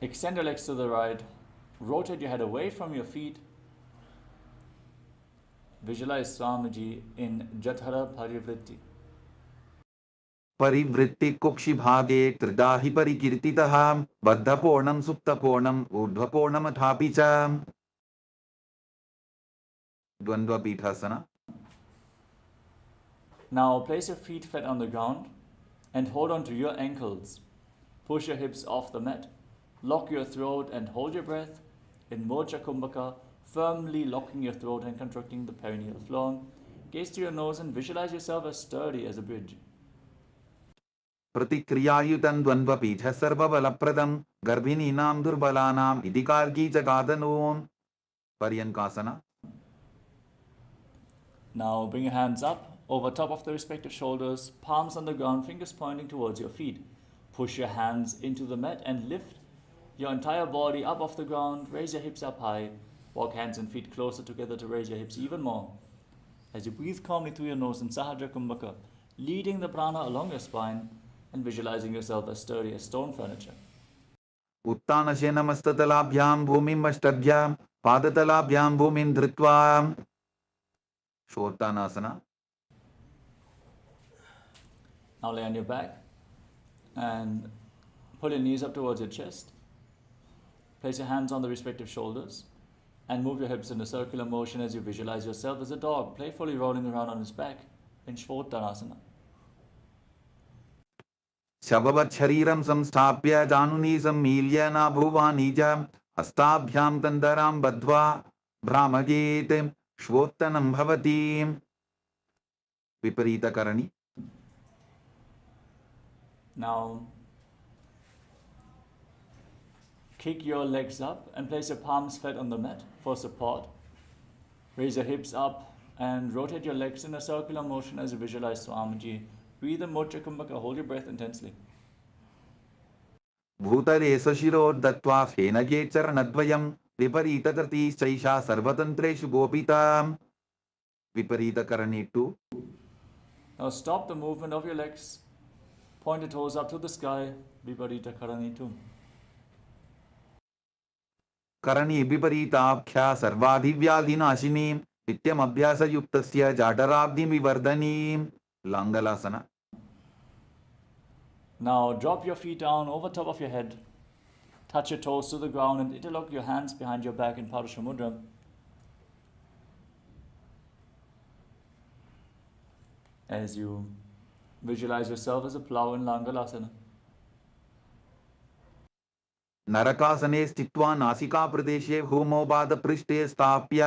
Extend your legs to the right. Rotate your head away from your feet. Visualize Swamiji in Jatara Parivritti. Parivritti Kukshi Bhage Tridahi Parikirtitaham Baddhapornam Suptapornam Urdhvapornam Athapicha. Dvandva Pithasana. Now place your feet flat on the ground and hold on to your ankles. Push your hips off the mat. Lock your throat and hold your breath in Mocha Kumbhaka, firmly locking your throat and contracting the perineal floor. Gaze to your nose and visualize yourself as sturdy as a bridge. Pratikriyayutan dvandva pitha sarva balapradam garbhininam durbalanam idikarki chakadanum. Paryankasana. Now bring your hands up over top of the respective shoulders, palms on the ground, fingers pointing towards your feet. Push your hands into the mat and lift your entire body up off the ground. Raise your hips up high. Walk hands and feet closer together to raise your hips even more. As you breathe calmly through your nose in Sahaja Kumbhaka, leading the prana along your spine and visualizing yourself as sturdy as stone furniture. उत्तानशयनमस्ततलाभ्यां भूमिम् अष्टभ्यां पादतलाभ्यां भूमिं धृत्वा Shottanasana. Now lay on your back and pull your knees up towards your chest. Place your hands on the respective shoulders and move your hips in a circular motion as you visualize yourself as a dog playfully rolling around on his back in Shottanasana. शववत् शरीरं संस्थाप्य जानुनी सम्मील्य नाभुवानी च हस्ताभ्यां तन्दरां बद्ध्वा भ्रामयेत् श्वोत्तनं भवति विपरीतकरणी. Now kick your legs up and place your palms flat on the mat for support. Raise your hips up and rotate your legs in a circular motion as you visualize Swamiji. Breathe in Mocha Kumbhaka, hold your breath intensely. भूतले सशिरोर्दत्त्वा फेनगे चरणद्वयं विपरीतकृतिश्चैषा सर्वतन्त्रेषु गोपिता विपरीतकरणी 2. Now stop the movement of your legs. Point your toes up to the sky. Viparita Karani 2. Karni विपरीताख्या सर्वाधिव्याधिनाशिनी नित्यमभ्यासयुक्तस्य जाडराब्धिविवर्धनी लांगलासना. Now drop your feet down over top of your head. Touch your toes to the ground and interlock your hands behind your back in Padusha Mudra. As you visualize yourself as a plow in Langalasana. नरकासने स्थित्वा नासिकाप्रदेशे भूमोपादपृष्ठे स्थाप्य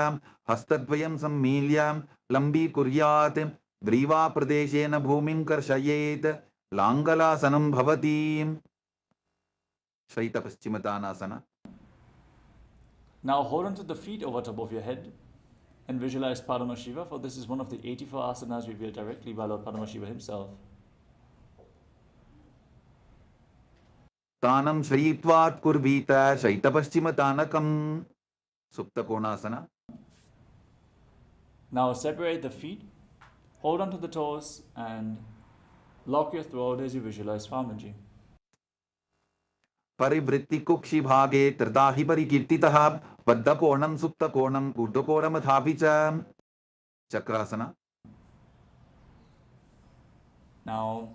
हस्तद्वयं सम्मील्य लम्बीकुर्यात् ग्रीवाप्रदेशेन भूमिं कर्षयेत् लाङ्गलासनं भवति शैतपश्चिमतानासना. Now hold on to the feet over top of your head and visualize Paramashiva, for this is one of the 84 asanas revealed directly by Lord Paramashiva himself. तानं श्रयित्वात् कुर्वीत शैतपश्चिमतानकं सुप्तकोणासना. Now separate the feet, hold on to the toes and lock your throat as you visualize Swamiji. परिवृत्तिकुक्षि भागे त्रिदाहि परिकीर्तितः बद्धकोणं सुप्तकोणं ऊर्ध्वकोणमथापि च Chakrasana. Now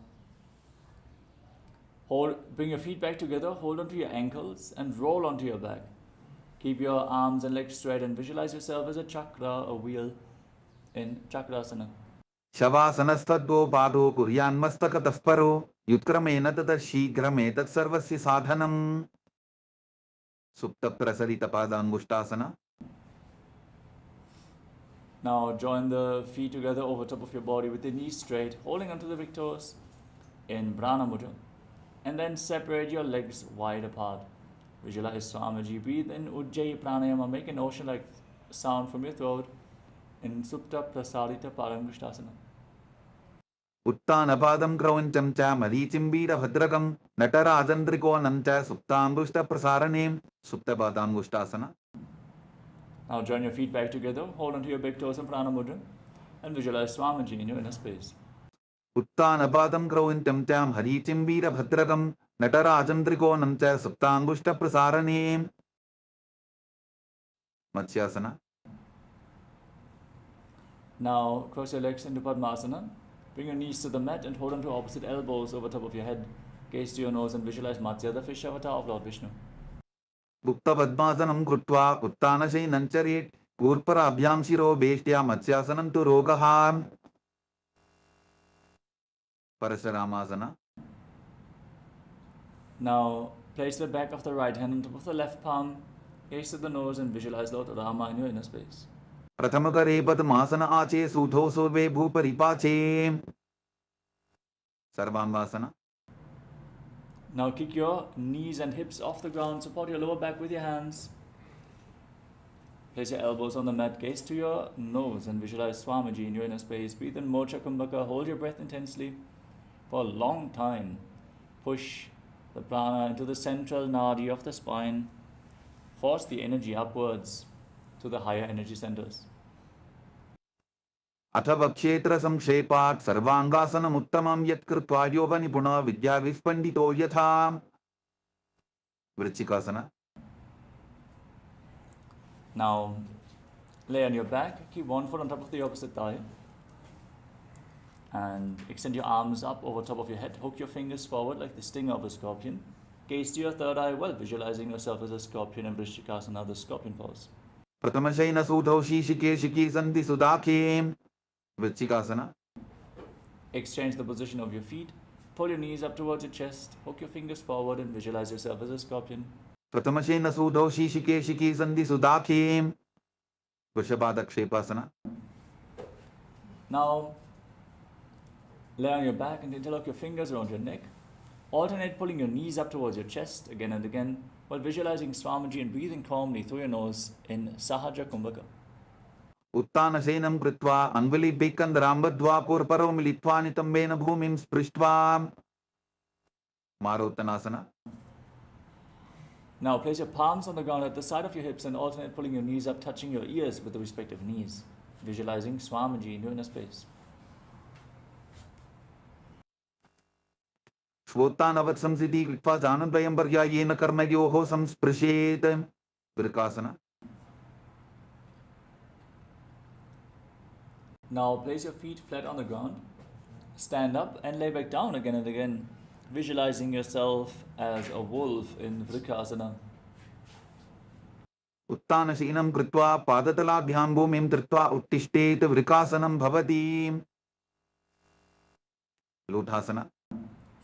bring your feet back together, hold onto your ankles and roll onto your back. Keep your arms and legs straight and visualize yourself as a chakra, a wheel in Chakrasana. शवासनस्तद्वो पादो कुर्यान्मस्तकतः परो युत्क्रमेण ततः शीघ्रमेतत् सर्वस्य साधनं सुप्तप्रसरितपादाङ्गुष्ठासना. Now join the feet together over top of your body with the knees straight, holding onto the big toes in Prana Mudra. And then separate your legs wide apart. Visualize Swamiji. Breathe in Ujjayi Pranayama. Make an ocean-like sound from your throat in Supta Prasarita Parangushtasana. उत्तानपादं क्रौञ्चं च मरीचिम्बीरभद्रकं नटराजन्द्रिकोणं च सुप्ताम्बुष्टप्रसारणे सुप्तपादाङ्गुष्ठासना. Now join your feet back together. Hold onto your big toes in Prana Mudra. And visualize Swamiji in your inner space. उत्तानपादं क्रौञ्चं च मरीचिम्बीरभद्रकं नटराजन्द्रिकोणं च सुप्ताङ्गुष्टप्रसारणे मत्स्यासना. Now cross your legs into Padmasana. Bring your knees to the mat and hold on to opposite elbows over top of your head. Gaze to your nose and visualize Matsya, the fish avatar of Lord Vishnu. भुक्तपद्मासनं कृत्वा उत्तानशयनं चरेत् कूर्पराभ्यां शिरो वेष्ट्या मत्स्यासनं तु रोगः परशुरामासना. Now place the back of the right hand on top of the left palm. Gaze to the nose and visualize Lord Rama in your inner space. प्रथमकरे पद्मासन आचे सूधो Sorve भूपरिपाचे सर्वांगासना. Now kick your knees and hips off the ground. Support your lower back with your hands. Place your elbows on the mat. Gaze to your nose and visualize Swamiji in your inner space. Breathe in Mocha Kumbhaka. Hold your breath intensely for a long time. Push the prana into the central nadi of the spine. Force the energy upwards to the higher energy centers. अथवा क्षेत्र संक्षेपात् सर्वांगासनम् उत्तमं यत् कृत्वा योगनिपुणः विद्याविस्पण्डितो यथा वृश्चिकासना. Now, lay on your back, keep one foot on top of the opposite thigh, and extend your arms up over top of your head. Hook your fingers forward like the stinger of a scorpion. Gaze to your third eye well, visualizing yourself as a scorpion in Vrishchikasana, the scorpion pose. प्रथमशयन सूतौ शीशिकेशिकी सन्धि सुदाखे वृश्चिकासना. Exchange the position of your feet. Pull your knees up towards your chest. Hook your fingers forward and visualize yourself as a scorpion. प्रथमशयन सूतौ शीशिकेशिकी सन्धि सुदाखे वृषभादक्षेपासना. Now, lay on your back and interlock your fingers around your neck. Alternate pulling your knees up towards your chest again and again while visualizing Swamiji and breathing calmly through your nose in Sahaja Kumbhaka. उत्तानशयनं कृत्वा अन्वलिभिक्कन्दरां बद्ध्वा पूर्वपरौ मिलित्वा नितम्बेन भूमिं स्पृष्ट्वा मारोत्तनासना. Now place your palms on the ground at the side of your hips and alternate pulling your knees up, touching your ears with the respective knees, visualizing Swamiji in your inner space. श्वोत्तानवत् संसिद्धि कृत्वा जानद्वयं पर्यायेन कर्मयोः संस्पृशेत् वृकासना. Now place your feet flat on the ground, stand up and lay back down again and again, visualizing yourself as a wolf in Vrikasana. उत्तानशीनं कृत्वा पादतलाभ्यां भूमिं धृत्वा उत्तिष्ठेत् वृकासनं भवति लूठासना.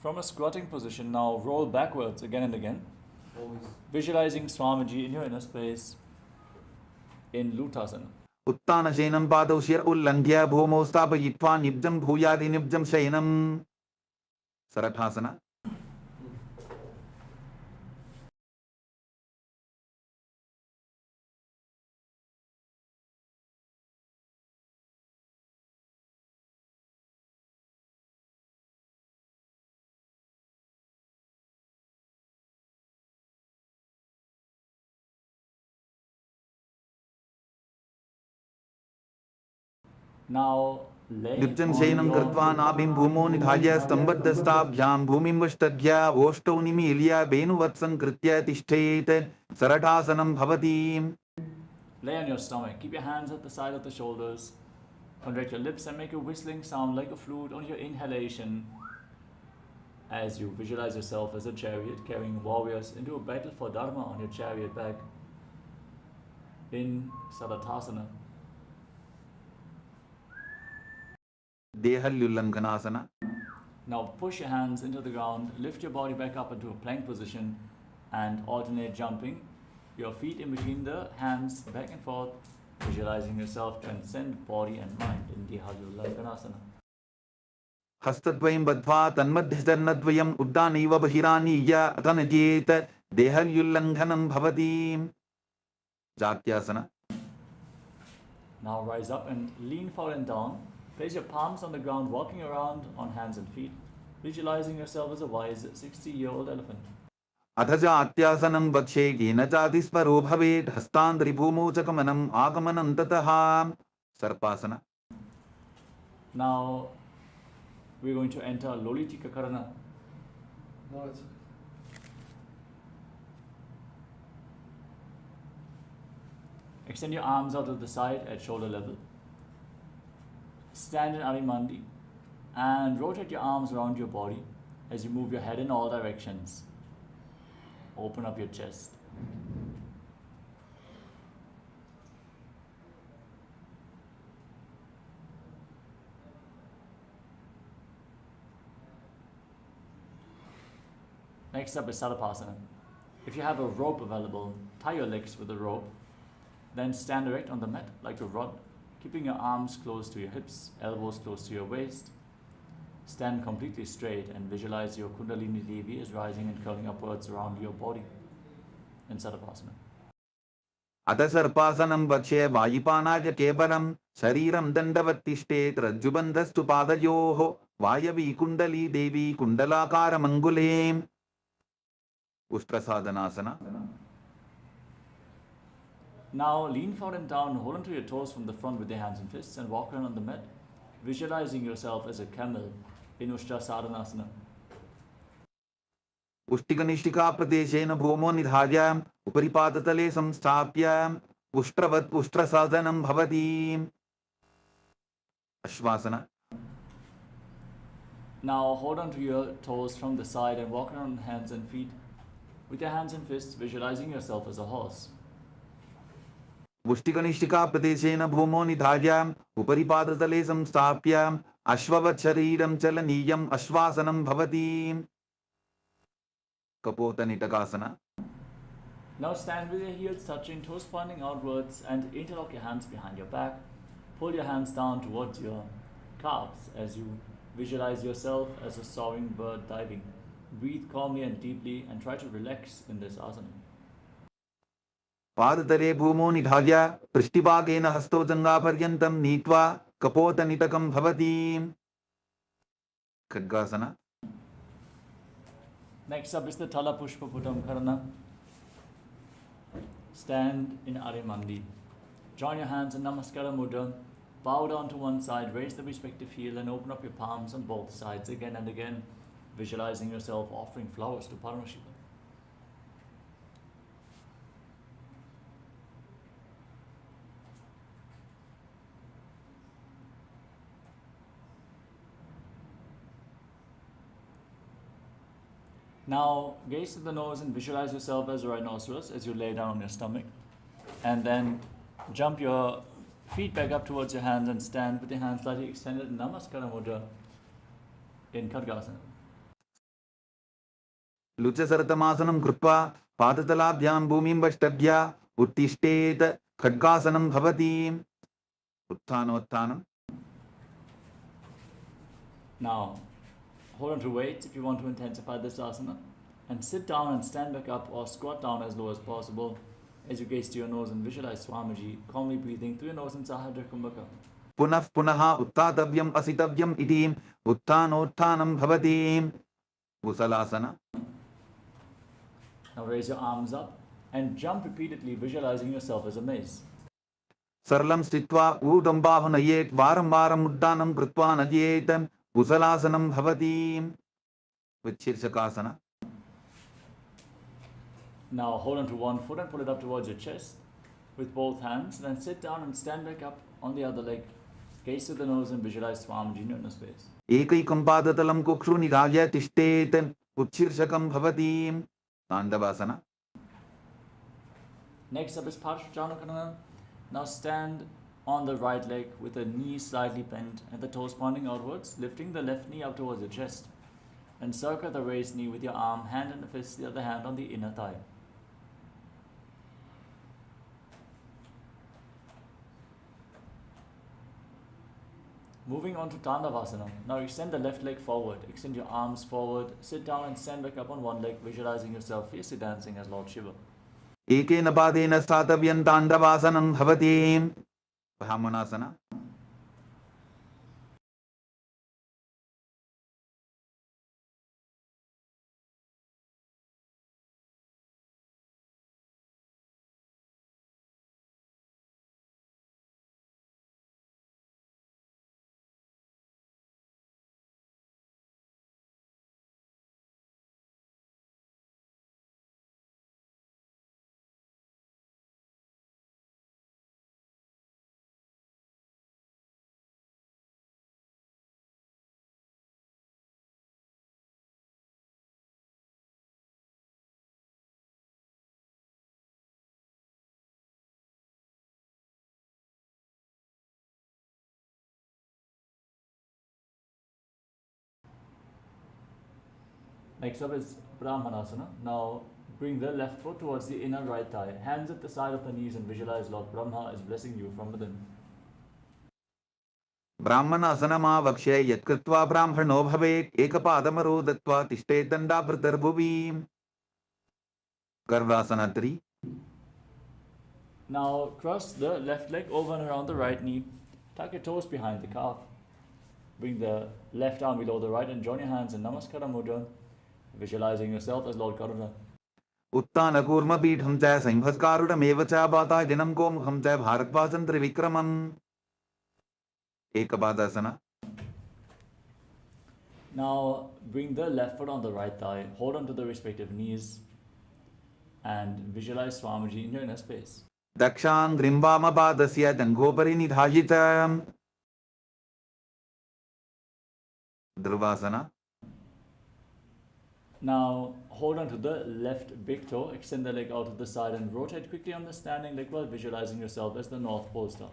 From a squatting position, now roll backwards again and again, visualizing Swamiji in your inner space in Lutasana. उत्तानशयनं पादौ शिर उल्लङ्घ्य भूमौ स्थापयित्वा निब्जं भूयादि निब्जं शयनं सरठासना. Now lay निब्जं on शयनं your कृत्वा नाभिं भूमौ निधाय स्तम्भद्धस्ताभ्यां भूमिं वष्टद्य ओष्ठौ निमील्य वेणुवत्सं कृत्य तिष्ठेत् सरठासनं भवति. Lay on your stomach. Keep your hands at the side of the shoulders. Contract your lips and make a whistling sound like a flute on your inhalation as you visualize yourself as a chariot carrying warriors into a battle for Dharma on your chariot back in Sadatasana. देहल्युल्लङ्घनासना. Now push your hands into the ground, lift your body back up into a plank position and alternate jumping your feet in between the hands back and forth, visualizing yourself transcend body and mind in Dehalyullankanasana. हस्तद्वयं बद्ध्वा तन्मध्यचरणद्वयम् उड्डानैव बहिरानीय अतनजेत् देहल्युल्लङ्घनं भवति जात्यासना. Now rise up and lean forward and down. Place your palms on the ground, walking around on hands and feet, visualizing yourself as a wise 60-year-old elephant. अथ जात्यासनं वक्षे येन चातिस्परो भवेत् हस्तान्त्रिभूमौ च गमनम् आगमनं ततः सर्पासना. Now we're going to enter Lolitika Karana. No, it's Extend your arms out to the side at shoulder level. Stand in Arimandi and rotate your arms around your body as you move your head in all directions. Open up your chest. Next up is Sarapasana. If you have a rope available, tie your legs with a rope. Then stand erect on the mat like a rod, keeping your arms close to your hips, elbows close to your waist. Stand completely straight and visualize your Kundalini Devi is rising and curling upwards around your body in Sarapasana. अथ सर्पासनं वक्षे वायुपानाय केवलं शरीरं दण्डवत् तिष्ठेत् रज्जुबन्धस्तु पादयोः वायवी कुण्डली देवी कुण्डलाकारमङ्गुले उष्ट्रसाधनासना. Now lean forward and down, hold onto your toes from the front with your hands and fists and walk around on the mat, visualizing yourself as a camel in Ushtrasadhanasana. उष्टिकनिष्ठिका प्रदेशेन भूमो निधाय उपरिपादतले संस्थाप्य उष्ट्रवत् उष्ट्रसाधनं भवति। अश्वासना। Now hold on to your toes from the side and walk around hands and feet. With your hands and fists, visualizing yourself as a horse. उष्टिकनिष्ठिका प्रदेशेन भूमो निधाय उपरिपादतले संस्थाप्य अश्ववत् शरीरं चलनीयम् अश्वासनं भवति। कपोतनिटकासना। Now stand with your heels touching, toes pointing outwards, and interlock your hands behind your back. Pull your hands down towards your calves as you visualize yourself as a soaring bird diving. Breathe calmly and deeply and try to relax in this asana. पादतले भूमो निधाय पृष्ठभागेन हस्तो जङ्घापर्यन्तं नीत्वा कपोतनिटकं भवति। खड्गासना। Next up is the Tala Pushpa Putam Karana. Stand in Arimandi. Join your hands in Namaskara Mudra. Bow down to one side, raise the respective heel and open up your palms on both sides again and again, visualizing yourself offering flowers to Paramashivoham. Now gaze to the nose and visualize yourself as a rhinoceros as you lay down on your stomach, and then jump your feet back up towards your hands and stand with your hands slightly extended in Namaskara Mudra in Khadgasana. लुचसरतमासनं कृत्वा पादतलाभ्यां भूमिं वष्टभ्य उत्तिष्ठेत खड्गासनं भवति। उत्थानोत्थानम्। Now hold on to weights if you want to intensify this asana, and sit down and stand back up or squat down as low as possible as you gaze to your nose and visualize Swamiji calmly breathing through your nose in Sahadra Kumbhaka. पुनः पुनः उत्थातव्यम् असितव्यम् इति उत्थानोत्थानं भवति। कुशलासना। Now raise your arms up and jump repeatedly, visualizing yourself as a mace. सरलं स्थित्वा ऊर्ध्वं बाहु नयेत् वारं वारम् उड्डानं कृत्वा नयेत् कुशलासनं भवति। विच्छीर्षकासना। Now hold on to one foot and pull it up towards your chest with both hands, then sit down and stand back up on the other leg. Gaze to the nose and visualize Swamiji in your space. एकैकं पादतलं कुक्षु निधाय तिष्ठेत् उत्शीर्षकं भवति। ताण्डवासना। Next up is Parshvacharanakarana. Now stand on the right leg with the knee slightly bent and the toes pointing outwards, lifting the left knee up towards your chest. And circle the raised knee with your arm, hand and the fist, the other hand on the inner thigh. Moving on to Tandavasana. Now extend the left leg forward, extend your arms forward, sit down and stand back up on one leg, visualizing yourself fiercely dancing as Lord Shiva. एकेन पादेन स्थातव्यं ताण्डवासनं भवति। ब्राह्मणासना। Next up is Brahmanasana. Now bring the left foot towards the inner right thigh. Hands at the side of the knees and visualize Lord Brahma is blessing you from within. ब्राह्मणासनमावक्ष्य यत्कृत्वा ब्राह्मणो भवेत् एकपादमरो दत्त्वा तिष्ठेत् दण्डाभृतर्भुवि। गर्वासना 3। Now cross the left leg over and around the right knee. Tuck your toes behind the calf. Bring the left arm below the right and join your hands in Namaskara Mudra, visualizing yourself as Lord Karuna. उत्तानकूर्मपीठं च संभस्कारुडमेव च वातायनं गोमुखं च भारद्वाजं त्रिविक्रमम्। एकपादासना। Now bring the left foot on the right thigh, hold on to the respective knees, and visualize Swamiji in your inner space. Dakshan Padasya Dangopari Nidhajitam. Dhruvasana. Now hold on to the left big toe, extend the leg out to the side and rotate quickly on the standing leg while visualizing yourself as the North Pole Star.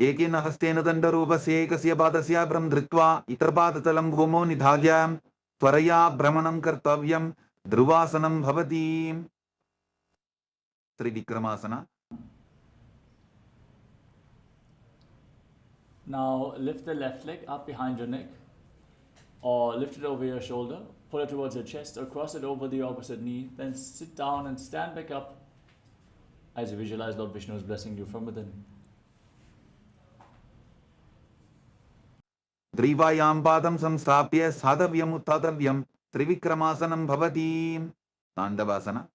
एकेन हस्तेन दण्डरूपस्य एकस्य पादस्य भ्रं धृत्वा इतरपादतलं भूमौ निधाय त्वरया भ्रमणं कर्तव्यं ध्रुवासनं भवति त्रिविक्रमासना. Now lift the left leg up behind your neck or lift it over your shoulder, pull it towards your chest or cross it over the opposite knee, then sit down and stand back up as you visualize Lord Vishnu is blessing you from within. ग्रीवायां पादं संस्थाप्य साधव्यम् उत्थातव्यं त्रिविक्रमासनं भवति ताण्डवासना.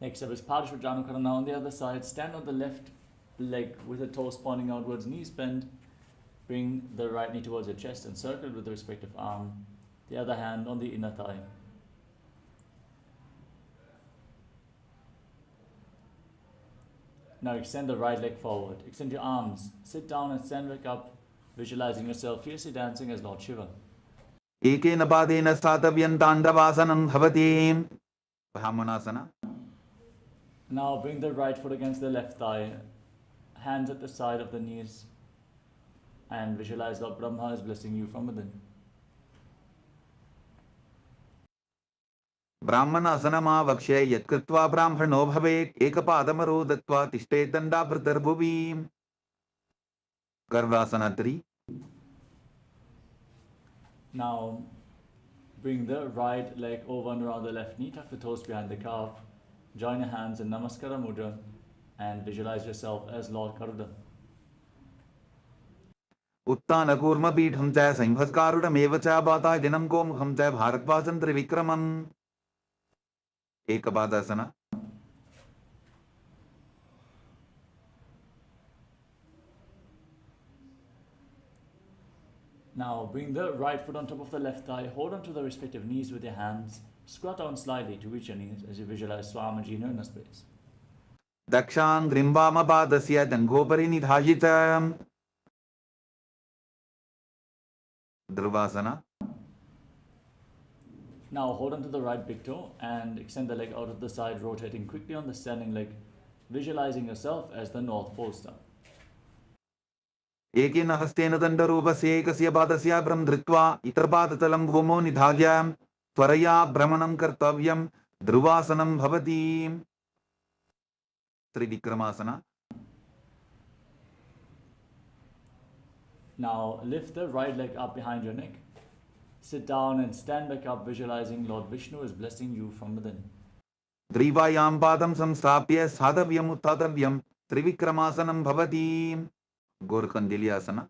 Next up is Parashvajanukara. Now on the other side, stand on the left leg with the toes pointing outwards, knees bent. Bring the right knee towards your chest and circle with the respective arm. The other hand on the inner thigh. Now extend the right leg forward. Extend your arms. Sit down and stand back up, visualizing yourself fiercely dancing as Lord Shiva. एकेन पादेन स्थातव्यं ताण्डवासनं भवति ब्राह्मणासना. Now bring the right foot against the left thigh, hands at the side of the knees, and visualize Lord Brahma is blessing you from within. ब्राह्मणासनमावक्ष्य यत्कृत्वा ब्राह्मणो भवेत् एकपादमरो दत्त्वा तिष्ठेत् दण्डाभृतर्भुवि. गर्वासना 3. Now bring the right leg over and around the left knee, tuck the toes behind the calf, join your hands in Namaskara Mudra and visualize yourself as Lord Garuda. उत्तानकूर्मपीठं च संभस्कारुडमेव च वातायनं गोमुखं च भारद्वाजं त्रिविक्रमम्. एकपादासना. Now bring the right foot on top of the left thigh, hold on to the respective knees with your hands, squat down slightly to reach your knees as you visualize Swamiji in your inner space. दक्षान् ग्रीम्बामपादस्य दङ्गोपरि निधायितम्. ध्रुवासना. Now hold on to the right big toe and extend the leg out of the side, rotating quickly on the standing leg, visualizing yourself as the North Pole Star. एकेन हस्तेन दण्डरूपस्य एकस्य पादस्य भ्रं धृत्वा इतरपादतलं भूमौ निधाय त्वरया भ्रमणं कर्तव्यं ध्रुवासनं भवति त्रिविक्रमासना. Now lift the right leg up behind your neck, sit down and stand back up, visualizing Lord Vishnu is blessing you from within. ग्रीवायां पादं संस्थाप्य साधव्यम् उत्थातव्यं त्रिविक्रमासनं भवति गोरकंडिल्यासना.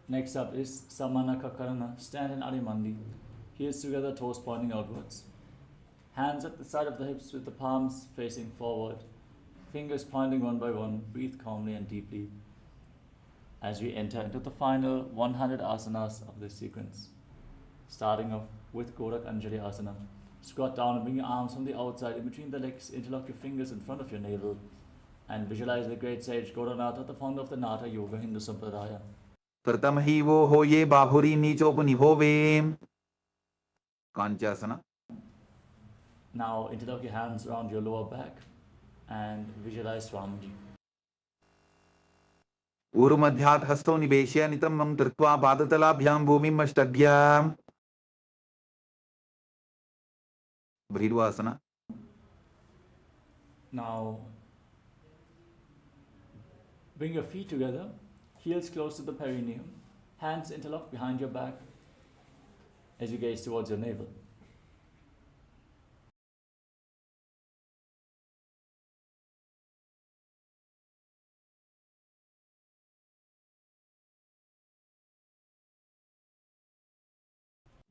Next up is Samanaka Karana. Stand in Adimandi, heels together, toes pointing outwards. Hands at the side of the hips with the palms facing forward, fingers pointing one by one. Breathe calmly and deeply as we enter into the final 100 asanas of this sequence. Starting off with Gorak Anjali Asana. Squat down and bring your arms from the outside in between the legs, interlock your fingers in front of your navel, and visualize the great sage Gauranatha, the founder of the Natha Yoga Hindu Sampradaya. प्रथम ही वो हो ये बाहुरी नीचोपनिभोवे कांचासना. Now interlock your hands around your lower back and visualize Swamiji. ऊरुमध्यात् हस्तौ निवेश्य नितम्बं धृत्वा पादतलाभ्यां भूमिम् अष्टभ्य भृगुआसना. Now bring your feet together, heels close to the perineum, hands interlocked behind your back as you gaze towards your navel.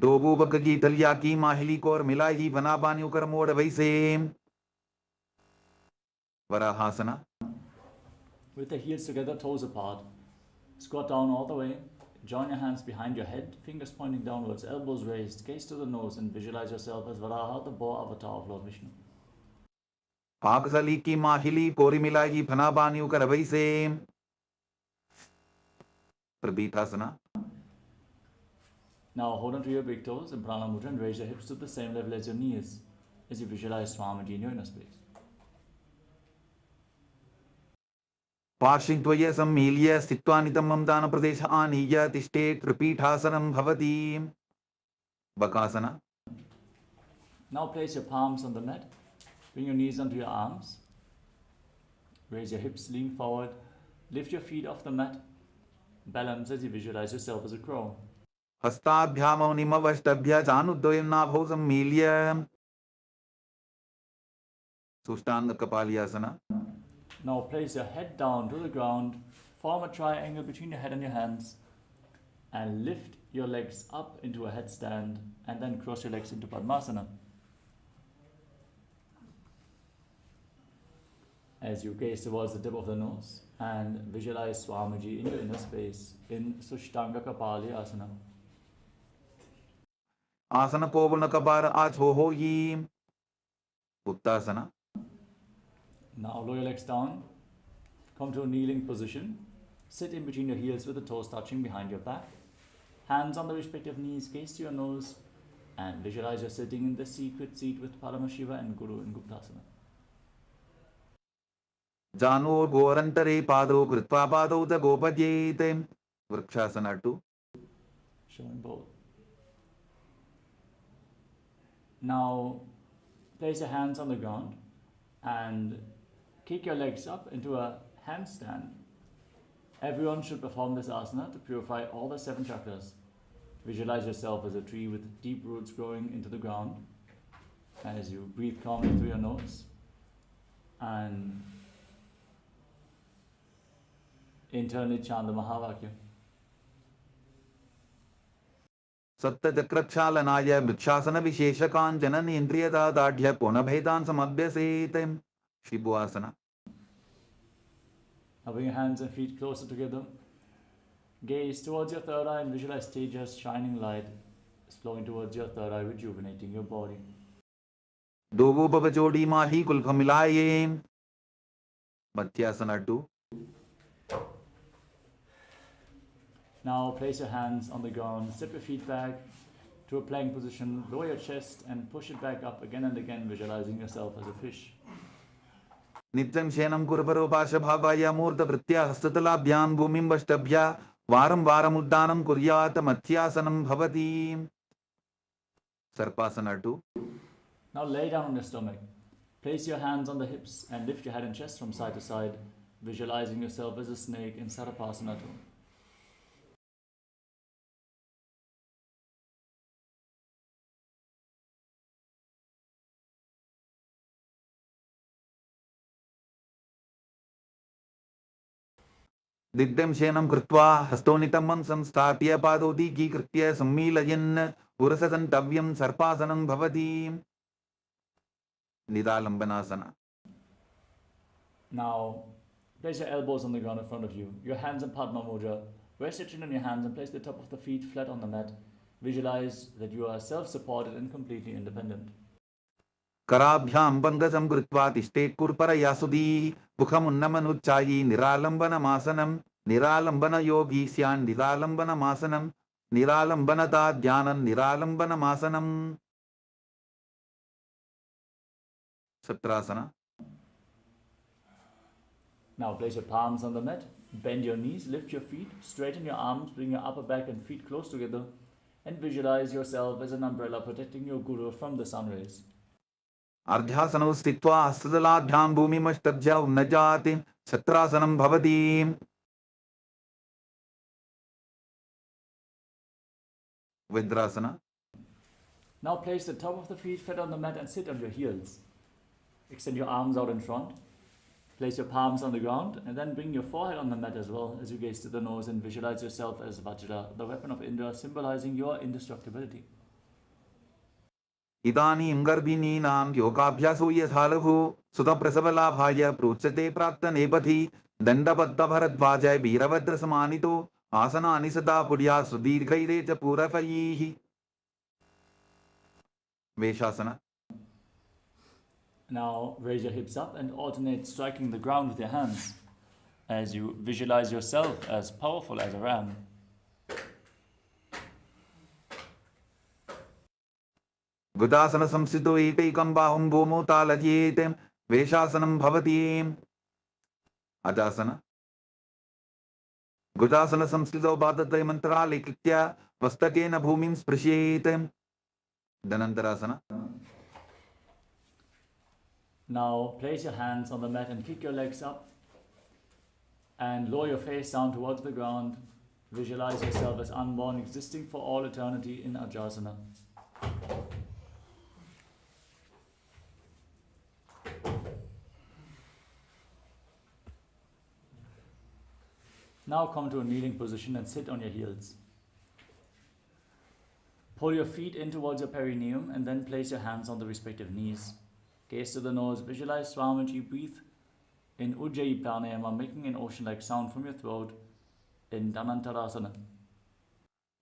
डोबूबक की तलिया की माहिली को और मिलाई ही बना बानी उकर मोड़ वैसे वराहासना. With the heels together, toes apart, Squat down all the way. Join your hands behind your head, fingers pointing downwards, elbows raised, gaze to the nose, and visualize yourself as Varaha, the boar avatar of Lord Vishnu. पाकसली की माहिली कोरी मिलाई फनाबानियों का रवई से प्रबीथासना. Now hold on to your big toes in Prana Mudra and raise your hips to the same level as your knees as you visualize Swamiji in your inner space. पार्श्वित्वय सम्मील्य स्थित्वा नितमं दान प्रदेश आनीय तिष्ठे त्रिपीठासनं भवति. Bakasana. Now place your palms on the mat. Bring your knees onto your arms. Raise your hips, lean forward. Lift your feet off the mat. Balance as you visualize yourself as a crow. हस्ताभ्यामौ निमवष्टभ्य चानुद्वयं नाभौ सम्मील्य सुष्टांग कपालियासना. Now place your head down to the ground. Form a triangle between your head and your hands. And lift your legs up into a headstand. And then cross your legs into Padmasana. As you gaze towards the tip of the nose and visualize Swamiji in your inner space in Sushtanga Kapali Asana. आसन कोवल कपार आछो होगी. उत्तासना. Now lower your legs down. Come to a kneeling position. Sit in between your heels with the toes touching behind your back. Hands on the respective knees, gaze to your nose, and visualize you're sitting in the secret seat with Paramashiva and Guru in Guptasana. जानो गोरंतरे पादो कृत्वा पादौ च गोपद्येते. Vrikshasana 2. Showing both. Now place your hands on the ground and kick your legs up into a handstand. Everyone should perform this asana to purify all the 7 chakras. Visualize yourself as a tree with deep roots growing into the ground as you breathe calmly through your nose and internally chant the Mahavakya. सप्तचक्रक्षालनाय vrikshasana विशेषकांचन इंद्रियता दाढ़ पुनभेदान समभ्यसेत. शिबुआसना. Now bring your hands and feet closer together. Gaze towards your third eye and visualize Tejas shining light is flowing towards your third eye, rejuvenating your body. दोगो बबचोड़ी माही कुल्फ मिलाये. मध्यासना 2. Now place your hands on the ground, step your feet back to a plank position, lower your chest and push it back up again and again, visualizing yourself as a fish. नित्यं शयनं कुर्वरोपाश भावाय मूर्त प्रत्या हस्ततलाभ्यां भूमिं वष्टभ्या वारं वारम् उद्दानं कुर्यात् मत्स्यासनं भवति. सर्पासना 2. Now lay down on your stomach. Place your hands on the hips and lift your head and chest from side to side, visualizing yourself as a snake in Sarapasana 2. दिग्धं शयनं कृत्वा हस्तोनितमं संस्थाप्य पादोदीकीकृत्य सम्मीलयन् पुरससन्तव्यं सर्पासनं भवति. निदालम्बनासना. Now place your elbows on the ground in front of you, your hands in Padma Mudra. Rest your chin on your hands and place the top of the feet flat on the mat. Visualize that you are self-supported and completely independent. कराभ्यां बन्धसं कृत्वा तिष्ठेत् कुर्परयासुदी. मुखमुन्नमनुच्चायी निरालम्बनमासनं. निरालम्बनयोगी स्यान् निरालम्बनमासनं. निरालम्बनता ध्यानं निरालम्बनमासनं. सत्रासना. Now place your palms on the mat, bend your knees, lift your feet, straighten your arms, bring your upper back and feet close together, and visualize yourself as an umbrella protecting your guru from the sun rays. अर्ध्यासनौ स्थित्वा हस्ततलाभ्यां भूमिमष्टभ्य उन्नजाति. छत्रासनं भवति. विद्रासना. Now place the top of the feet flat on the mat and sit on your heels. Extend your arms out in front. Place your palms on the ground and then bring your forehead on the mat as well as you gaze to the nose and visualize yourself as Vajra, the weapon of Indra, symbolizing your indestructibility. इदानीं गर्भिणीनां योगाभ्यासो यथा लघु सुतप्रसवलाभाय प्रोच्यते प्राक्तनेपथि. दण्डबद्धभरद्वाज वीरभद्रसमानितो आसनानि सदा पुर्या सुदीर्घैरे च पूरवैः. Veshasana. Now raise your hips up and alternate striking the ground with your hands as you visualize yourself as powerful as a ram. Gudasana samsito ekam bahum bhomo talajetem veshasanam bhavati. Ajasana. Gudasana samsito bhatate mantrale kritya vastakena bhumim sprashetem. Dhanantarasana. Now place your hands on the mat and kick your legs up and lower your face down towards the ground. Visualize yourself as unborn, existing for all eternity in Ajasana. Now come to a kneeling position and sit on your heels. Pull your feet in towards your perineum and then place your hands on the respective knees. Gaze to the nose, visualize Swamiji, breathe in Ujjayi Pranayama, making an ocean-like sound from your throat in Dhanantarasana.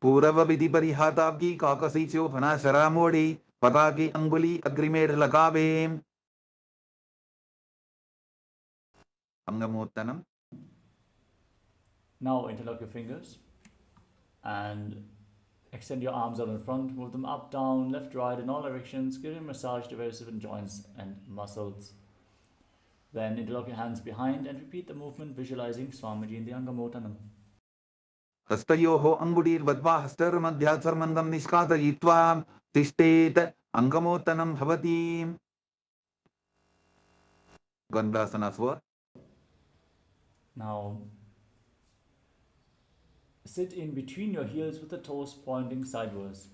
Purava vidhi parihatabki kakasicho phana sharamodi pataki anguli agrimed lagave. Angamottanam. Now interlock your fingers and extend your arms out in front, move them up, down, left, right in all directions, give a massage to various different joints and muscles. Then interlock your hands behind and repeat the movement, visualizing Swamiji in the Angamottanam. Hastayoho angudir vadva hastar madhyasarmandam nishkatayitva tishtet angamottanam bhavati. Gandhasana swar. Now sit in between your heels with the toes pointing sideways.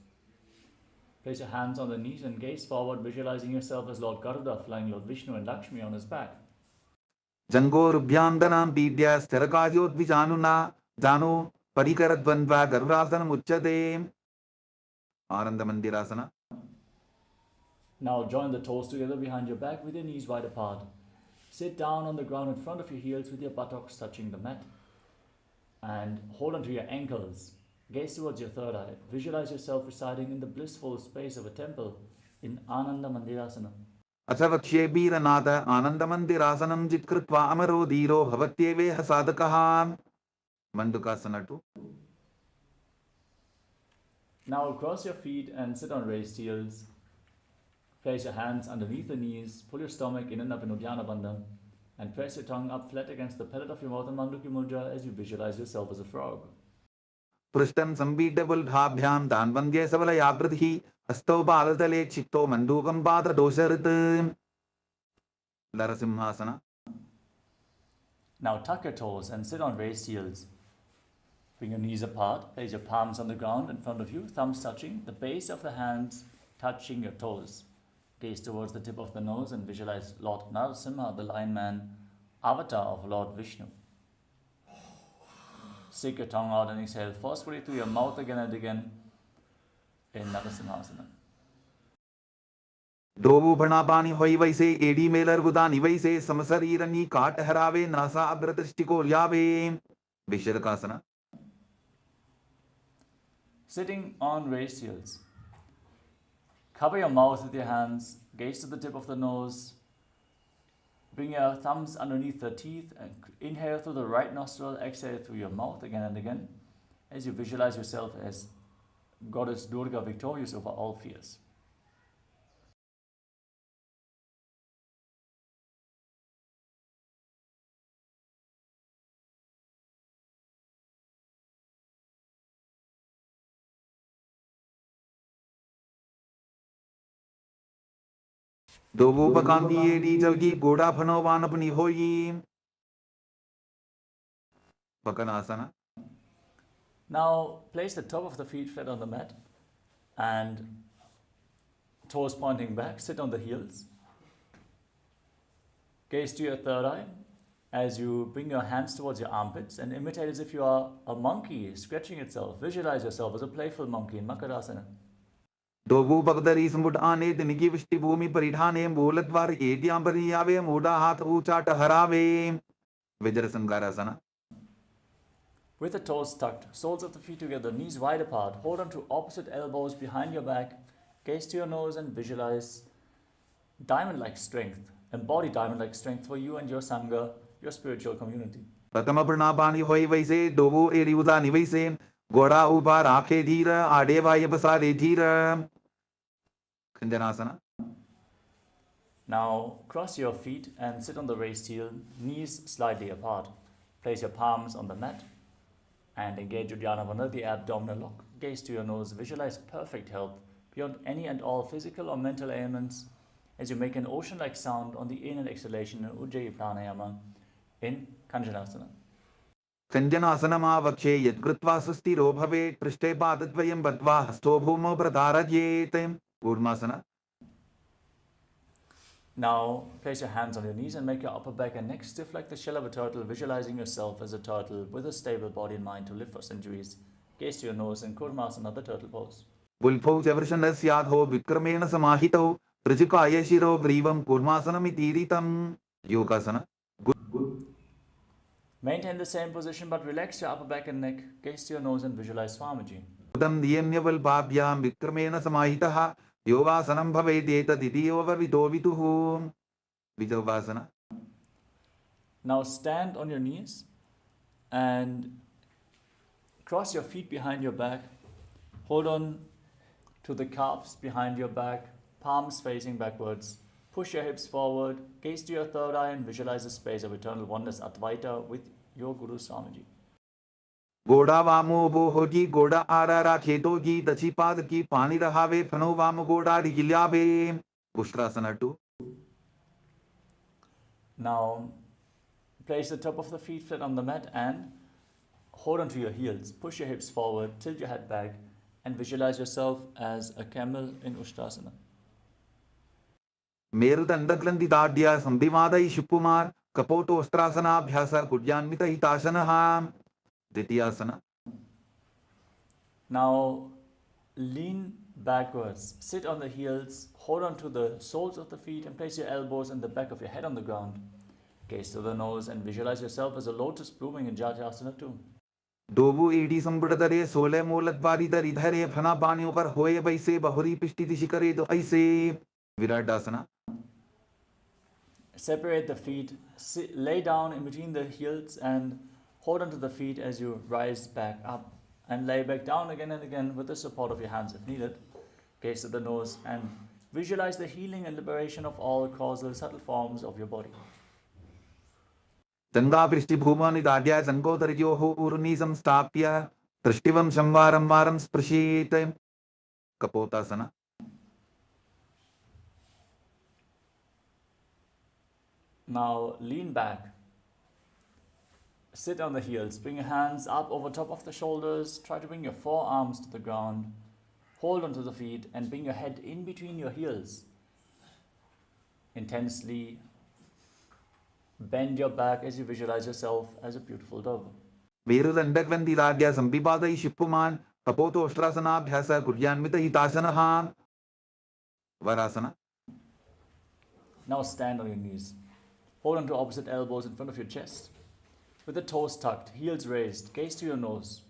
Place your hands on the knees and gaze forward, visualizing yourself as Lord Garuda flying Lord Vishnu and Lakshmi on his back. Jangorubhyandanam pidya starakajyot vijanuna janu parikaradvandva garudasanam uchyate. Arandamandirasana. Now join the toes together behind your back with your knees wide apart. Sit down on the ground in front of your heels with your buttocks touching the mat. And hold onto your ankles. Gaze towards your third eye. Visualize yourself residing in the blissful space of a temple in Ananda Mandirasana. Asavakshe Biranatha Anandamandirasanam jitkritva amaro dhiro bhavatyeveha sadakaha. Mandukasana 2. Now cross your feet and sit on raised heels. Place your hands underneath the knees. Pull your stomach in and up in Uddiyana Bandha. And press your tongue up flat against the palate of your mouth and Manduki Mudra as you visualize yourself as a frog. Prishtam sambidabul bhabhyam danvandye savalaya asto balatale chitto mandukam patra dosharit. Narasimhasana. Now tuck your toes and sit on raised heels. Bring your knees apart, place your palms on the ground in front of you, thumbs touching, the base of the hands touching your toes. Gaze towards the tip of the nose and visualize Lord Narasimha, the Lion Man, avatar of Lord Vishnu. Stick your tongue out and exhale forcefully through your mouth again and again in Narasimhasana. Dovu Bhanapani hoi vaise edi melar budani vaise samasarirani kaat harave nasa abratistiko lyave. Visharakasana. Sitting on raised heels. Cover your mouth with your hands, gaze to the tip of the nose, bring your thumbs underneath the teeth and inhale through the right nostril, exhale through your mouth again and again as you visualize yourself as Goddess Durga victorious over all fears. Dovu Pakanti edi jalgi goda phano vanapani hoi. Pakanasana. Now place the top of the feet flat on the mat and toes pointing back, sit on the heels. Gaze to your third eye as you bring your hands towards your armpits and imitate as if you are a monkey scratching itself. Visualize yourself as a playful monkey in Makarasana. Dovu Bagdari Sambudane Diniki Vishti Bhumi Paridhane Mulatvar Etiambari Yave Muda Hat Uchata Harave. Vajrasangarasana. With the toes tucked, soles of the feet together, knees wide apart, hold on to opposite elbows behind your back, gaze to your nose and visualize diamond-like strength. Embody diamond-like strength for you and your Sangha, your spiritual community. प्रथम प्रणपानी होई वैसे डोबो एरी उदा निवैसे गोड़ा ऊपर आंखें धीर आड़े वाय बसारे धीर खंजनासना. Now cross your feet and sit on the raised heel, knees slightly apart. Place your palms on the mat and engage Uddiyana, the abdominal lock. Gaze to your nose, visualize perfect health beyond any and all physical or mental ailments as you make an ocean-like sound on the in and exhalation in Ujjayi Pranayama in Kanjanasana. खंजनासनमावक्षे यत्कृत्वा सुस्थिरो भवेत् पृष्ठे पादद्वयं बद्ध्वा हस्तो भूमौ प्रधारयेत्. ऊर्ध्वासना. Now place your hands on your knees and make your upper back and neck stiff like the shell of a turtle, visualizing yourself as a turtle with a stable body and mind to live for centuries. Gaze to your nose in Kurmasana, the turtle pose. बुल्फौ च वृषणस्याधो विक्रमेण समाहितौ ऋजुकाय शिरो ग्रीवं कूर्मासनमितीरितं. योगासना. Maintain the same position but relax your upper back and neck. Gaze to your nose and visualize Swamiji. उदं नियम्यवल्पाभ्यां विक्रमेण समाहितः योगासनं भवेत् एतदितियोपवितो वितुः. विजोगासना. Now stand on your knees and cross your feet behind your back. Hold on to the calves behind your back, palms facing backwards. Push your hips forward, gaze to your third eye and visualize the space of eternal oneness Advaita with your Guru Swamiji. गोड़ा वामो बोहोगी गोड़ा आरारा खेतोगी दची पाद की पानी रहावे फनो वाम गोड़ा रिगिल्यावे. उष्ट्रासना 2. Now place the top of the feet flat on the mat and hold on to your heels. Push your hips forward, tilt your head back and visualize yourself as a camel in Ushtrasana. मेरुदण्डग्रन्थिदाढ्य संधिवादै शुकुमार कपोटोस्त्रासनाभ्यास कुड्यान्वितहितासनः. द्वितीयासना. Now lean backwards, sit on the heels, hold on to the soles of the feet and place your elbows and the back of your head on the ground. Gaze to the nose and visualize yourself as a lotus blooming in Jatyasana 2. डोबु AD संबुड़तरे सोले मूलद्वारी दर इधरे फना पानियों पर होए वैसे बहुरी पिष्टि शिखरे दो ऐसे. विराटासना. Separate the feet, lay down in between the heels and hold onto the feet as you rise back up and lay back down again and again with the support of your hands if needed. Gaze to the nose and visualize the healing and liberation of all causal subtle forms of your body. Ganga पृष्ठभूमनिदाढ्य संकोदरयोः ऊर्ध्नि संस्थाप्य दृष्टिवं संवारं वारं स्पृशेत्. कपोतासना. Now lean back, sit on the heels, bring your hands up over top of the shoulders, try to bring your forearms to the ground, hold onto the feet and bring your head in between your heels. Intensely bend your back as you visualize yourself as a beautiful dove. मेरुदण्डग्रन्थिदाढ्य संविपादै शुपुमान् कपोतोष्ट्रासनाभ्यास कुर्यान्वितहितासनः. वरासना. Now stand on your knees. Hold on to opposite elbows in front of your chest. With the toes tucked, heels raised, gaze to your nose.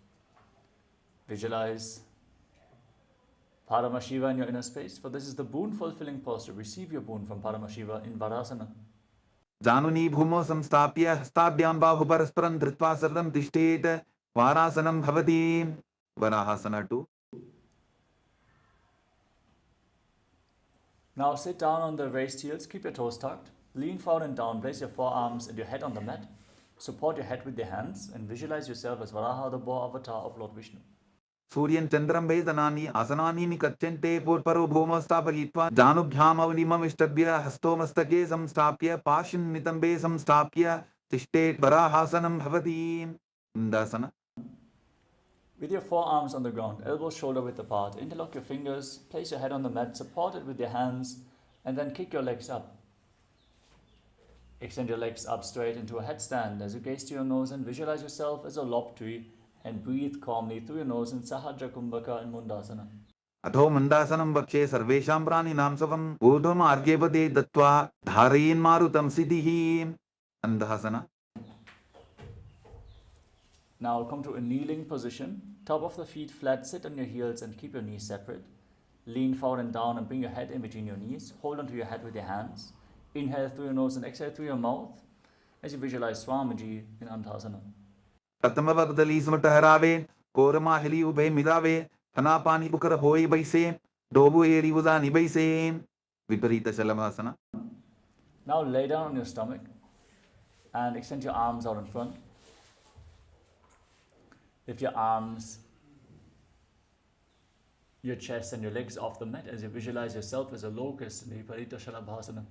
Visualize Paramashiva in your inner space, for this is the boon-fulfilling posture. Receive your boon from Paramashiva in Varasana. जानुनी भूमौ संस्थाप्य हस्ताभ्यां बाहुपरस्परं धृत्वा सरलं तिष्ठेत्. वारासनं भवति. वराहासना 2. Now sit down on the raised heels, keep your toes tucked. Lean forward and down, place your forearms and your head on the mat. Support your head with your hands and visualize yourself as Varaha, the boar avatar of Lord Vishnu. सूर्यं चन्द्रं वेदनानि आसनानि निकच्छन्ते पूर्वपरो भूमौ स्थापयित्वा जानुभ्यामवलिममिष्टभ्य हस्तो मस्तके संस्थाप्य पाशिं नितम्बे संस्थाप्य तिष्ठेत्. वराहासनं भवति. इन्दासना. With your forearms on the ground, elbows shoulder width apart, interlock your fingers, place your head on the mat, support it with your hands, and then kick your legs up. Extend your legs up straight into a headstand as you gaze to your nose and visualize yourself as a lob tree and breathe calmly through your nose in Sahajra Kumbhaka and Mundasana. अथो मन्दासनं वक्षे सर्वेषां प्राणिनां स्वम् ऊर्ध्वमार्गेपदे दत्त्वा धारयेन्मारुतं सिद्धिः. अन्धासना. Now come to a kneeling position. Top of the feet flat, sit on your heels and keep your knees separate. Lean forward and down and bring your head in between your knees. Hold onto your head with your hands. Inhale through your nose and exhale through your mouth as you visualize Swamiji in Antasana. Tatamavardali sumataharave, Koramahili ube midave, Tanapani bukara hoi baise, Dobu eri uzani baise, Viparita Shalamasana. Now lay down on your stomach and extend your arms out in front. Lift your arms, your chest and your legs off the mat as you visualize yourself as a locust in the Viparita Shalabhasana.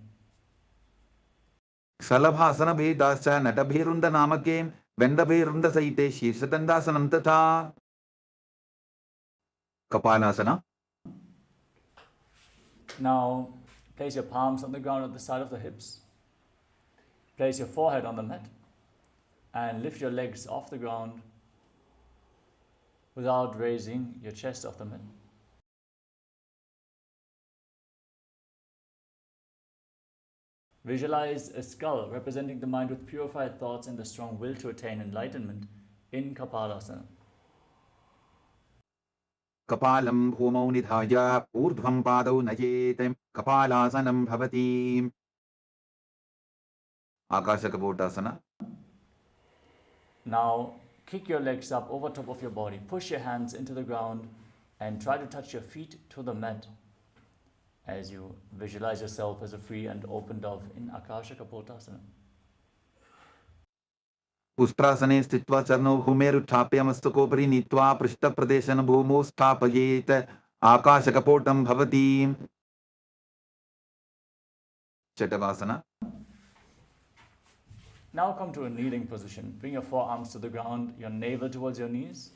Shalabhasana Vedascha Natabhirunda Namake, Vendabhirunda Saite, Shirshatandasanam Tata. Kapalasana. Now place your palms on the ground at the side of the hips. Place your forehead on the mat and lift your legs off the ground without raising your chest off the mat. Visualize a skull representing the mind with purified thoughts and the strong will to attain enlightenment in Kapalasana. Kapalam Homo Nidhaya, Urdhvam Padau Najetem, Kapalasanam Bhavati. Akashakapotasana. Now kick your legs up over top of your body, push your hands into the ground and try to touch your feet to the mat as you visualize yourself as a free and open dove in Akashakapotasana. Ustrasane Stitva Charno Humeru Tapyamastokopari Nitva Prishta Pradeshana Bhumo Stapayet Akashakapotam Bhavati. Chetavasana. Now come to a kneeling position. Bring your forearms to the ground, your navel towards your knees,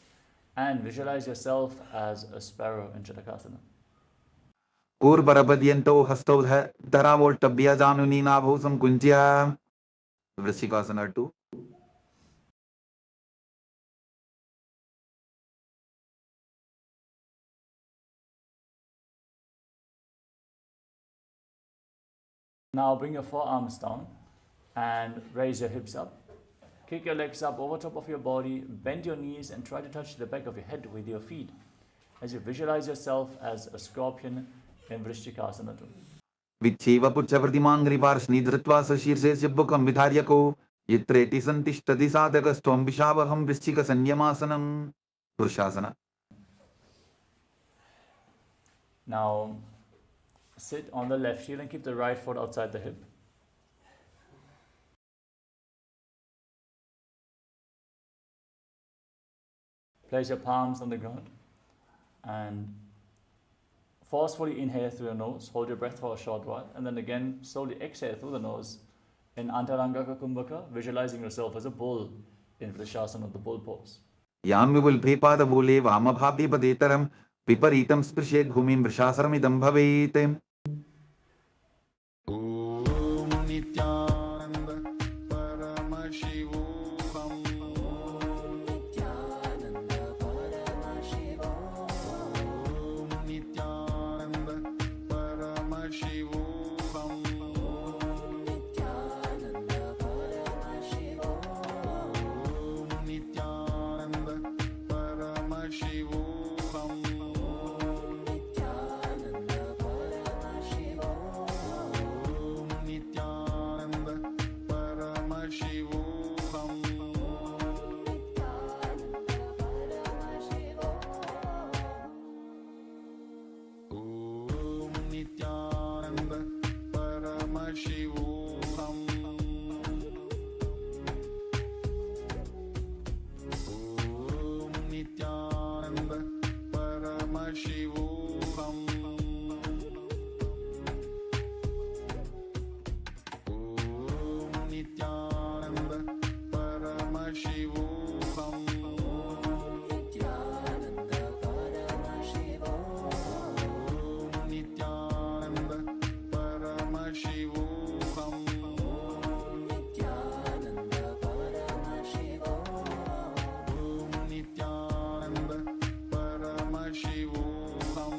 and visualize yourself as a sparrow in Chatakasana. Urbarabadiento Hastodha Daravoltabya Janunina Bhusam Kunjya. Vrishikasana 2. Now bring your forearms down and raise your hips up. Kick your legs up over top of your body, bend your knees and try to touch the back of your head with your feet as you visualize yourself as a scorpion in Vrishchikasana 2. Vicheva Puchavartimangri Varshni Dritva Sashirse Shibbukam Vidharyako Yitreti Santishtadi Sadakastom Vishavaham Vrishchika Sanyamasanam Purushasana. Now sit on the left heel and keep the right foot outside the hip. Place your palms on the ground and forcefully inhale through your nose, hold your breath for a short while, and then again slowly exhale through the nose in Antarangaka Kumbhaka, visualizing yourself as a bull in Vrishasana, the bull pose. Yanvivul Pepada Vole Vamabhapi Padetaram Piparitam Sprished Bhumim Vrishasaramidam Bhavetem. Om Nityananda Paramashivoham Nityananda Paramashivoham Nityananda Paramashivoham Nityananda Paramashivoham Om Nityananda Paramashivoham Om Nityananda Paramashivoham Om Nityananda Paramashivoham Om Nityananda Paramashivoham Om Nityananda Paramashivoham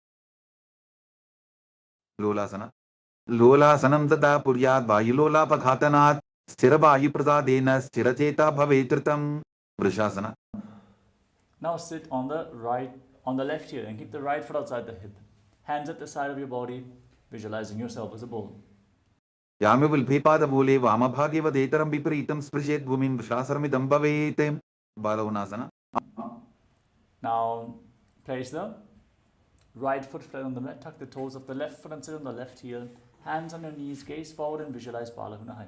लोलासन लोलासनं तदा पुर्यात् वायुलोलापघातनात् स्थिरवायुप्रसादेन स्थिरचेता भवेतृतं वृषासन Now sit on the left heel and keep the right foot outside the hip. Hands at the side of your body, visualizing yourself as a bull. यामिवल्भीपादमूले वामभागे वदेतरं विपरीतं स्पृशेत् भूमिं वृषासनमिदं भवेत् बालवनासन Now place the right foot flat on the mat, tuck the toes of the left foot and sit on the left heel. Hands on your knees, gaze forward and visualize Balahunahai.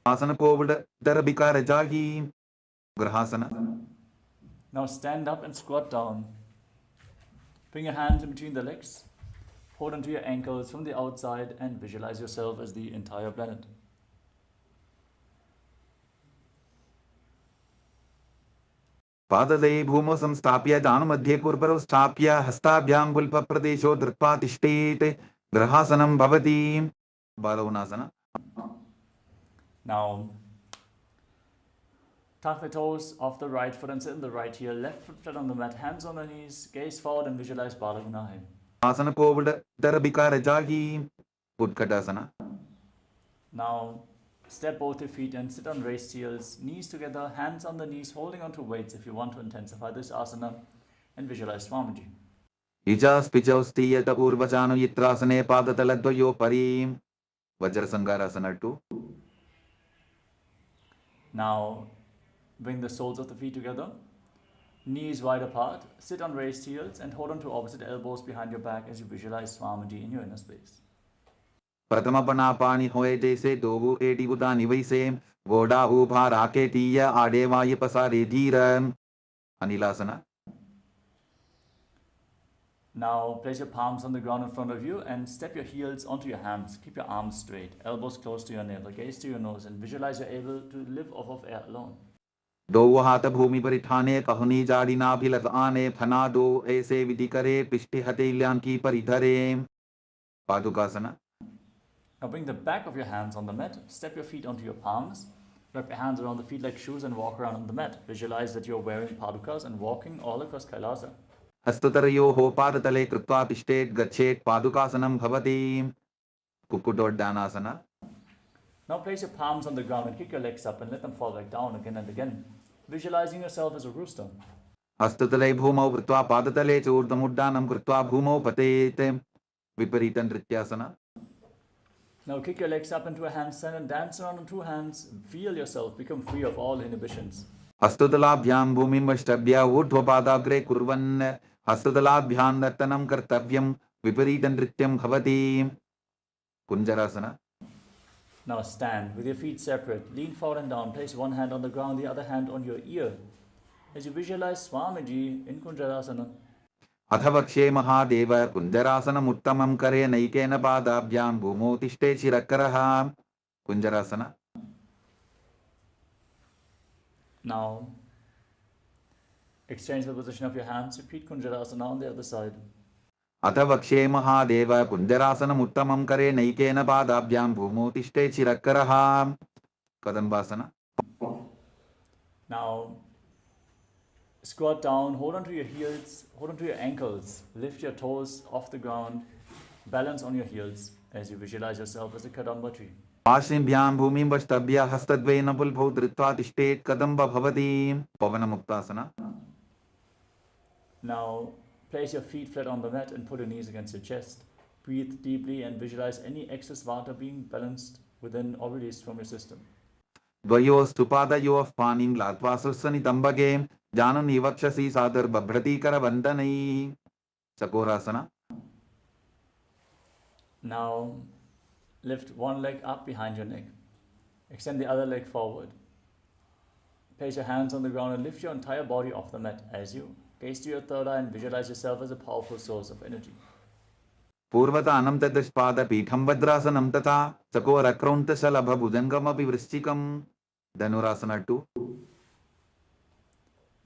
आसन Covid दर बिकार जागी ग्रहासन Now stand up and squat down. Bring your hands in between the legs. Hold onto your ankles from the outside and visualize yourself as the entire planet. पाददये भूमौ संस्थाप्य जानुमध्ये कुर्परौ स्थाप्य हस्ताभ्यां पुल्पप्रदेशो धृत्वा तिष्ठेत् ग्रहासनं भवति बालवनासन Now tuck the toes of the right foot and sit in the right heel. Left foot flat on the mat, hands on the knees, gaze forward and visualize Balahunahai. आसन Covid दर बिकार जागी Utkatasana Now step both your feet and sit on raised heels, knees together, hands on the knees, holding onto weights if you want to intensify this asana, and visualize Swamiji. इजास्पिजौस्तीयत पूर्वजानु यत्रासने पादतलद्वयो परीं वज्रसंगारासन 2 Now bring the soles of the feet together, knees wide apart, sit on raised heels and hold on to opposite elbows behind your back as you visualize Swamiji in your inner space. प्रथमपना पानी होए जैसे दोवु AD बुदानी वैसे गोडा उभा राके तीय आडे वाय पसारे धीर अनिलासना Now place your palms on the ground in front of you and step your heels onto your hands. Keep your arms straight, elbows close to your navel, gaze to your nose and visualize you're able to live off of air alone. दो हाथ भूमि पर ठाने कहनी जाड़ी नाभिलत आने फना दो ऐसे विधि करे पिष्टि हथेलियां की परिधरे पादुकासना Now bring the back of your hands on the mat, step your feet onto your palms, wrap your hands around the feet like shoes and walk around on the mat. Visualize that you're wearing padukas and walking all across Kailasa. हस्ततरयोः पादतले कृत्वा तिष्ठेत् गच्छेत् पादुकासनं भवति कुक्कुटोड्डानासना Now place your palms on the ground and kick your legs up and let them fall back down again and again, visualizing yourself as a rooster. हस्ततले भूमौ कृत्वा पादतले च ऊर्ध्वमुड्डानं कृत्वा भूमौ पतेत् विपरीतनृत्यासना Now kick your legs up into a handstand and dance around on two hands. Feel yourself become free of all inhibitions. हस्ततलाभ्यां भूमिं वष्टभ्य ऊर्ध्वपादाग्रे कुर्वन् हस्ततलाभ्यां नर्तनं कर्तव्यं विपरीतनृत्यं भवति कुञ्जरासना Now stand with your feet separate, lean forward and down, place one hand on the ground, the other hand on your ear. As you visualize Swamiji in Kunjarasana. अथ वक्ष्ये महादेव कुञ्जरासनमुत्तमं करे नैकेन पादाभ्यां भूमौ तिष्ठे शिरकरः कुञ्जरासना Now exchange the position of your hands, repeat Kunjarasana on the other side. अथ वक्ष्ये महादेव कुञ्जरासनमुत्तमं करे नैकेन पादाभ्यां भूमौ तिष्ठे शिरकरः कदम्बासना Now squat down, hold onto your heels, hold onto your ankles, lift your toes off the ground, balance on your heels as you visualize yourself as a kadamba tree. पार्श्वभ्यां भूमिं वष्टभ्य हस्तद्वयेन पुल्भौ धृत्वा तिष्ठेत् कदम्ब भवति पवनमुक्तासना Now place your feet flat on the mat and put your knees against your chest. Breathe deeply and visualize any excess vata being balanced within or released from your system. द्वयोस्तु पादयोः पाणिं लात्वा सुस्वनितम्बके जानन् वक्षसि सादुर्बभ्रतीकरवन्दनैः चकोरासना Now lift one leg up behind your neck. Extend the other leg forward. Place your hands on the ground and lift your entire body off the mat as you gaze to your third eye and visualize yourself as a powerful source of energy. पूर्वतानं तदष्पादपीठं वज्रासनं तथा चकोरक्रौन्तशलभभुजङ्गमपि वृश्चिकं Dhanurasana 2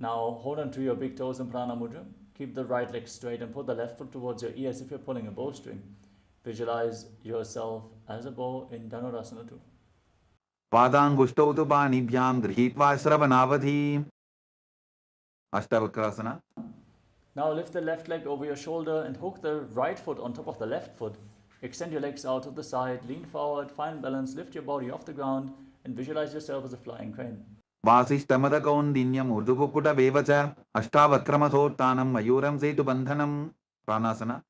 Now hold on to your big toes in Prana Mudra. Keep the right leg straight and put the left foot towards your ear as if you're pulling a bowstring. Visualize yourself as a bow in Dhanurasana 2. पादाङ्गुष्टौ तु पाणिभ्यां गृहीत्वा श्रवणावधि अष्टावक्रासना Now lift the left leg over your shoulder and hook the right foot on top of the left foot. Extend your legs out to the side, lean forward, find balance, lift your body off the ground, and visualize yourself as a flying crane. वासिष्ठमदकौन्दिन्यम् ऊर्ध्वकुकुटवेव च अष्टावक्रमथोत्थानं मयूरं सेतुबन्धनं Pranasana.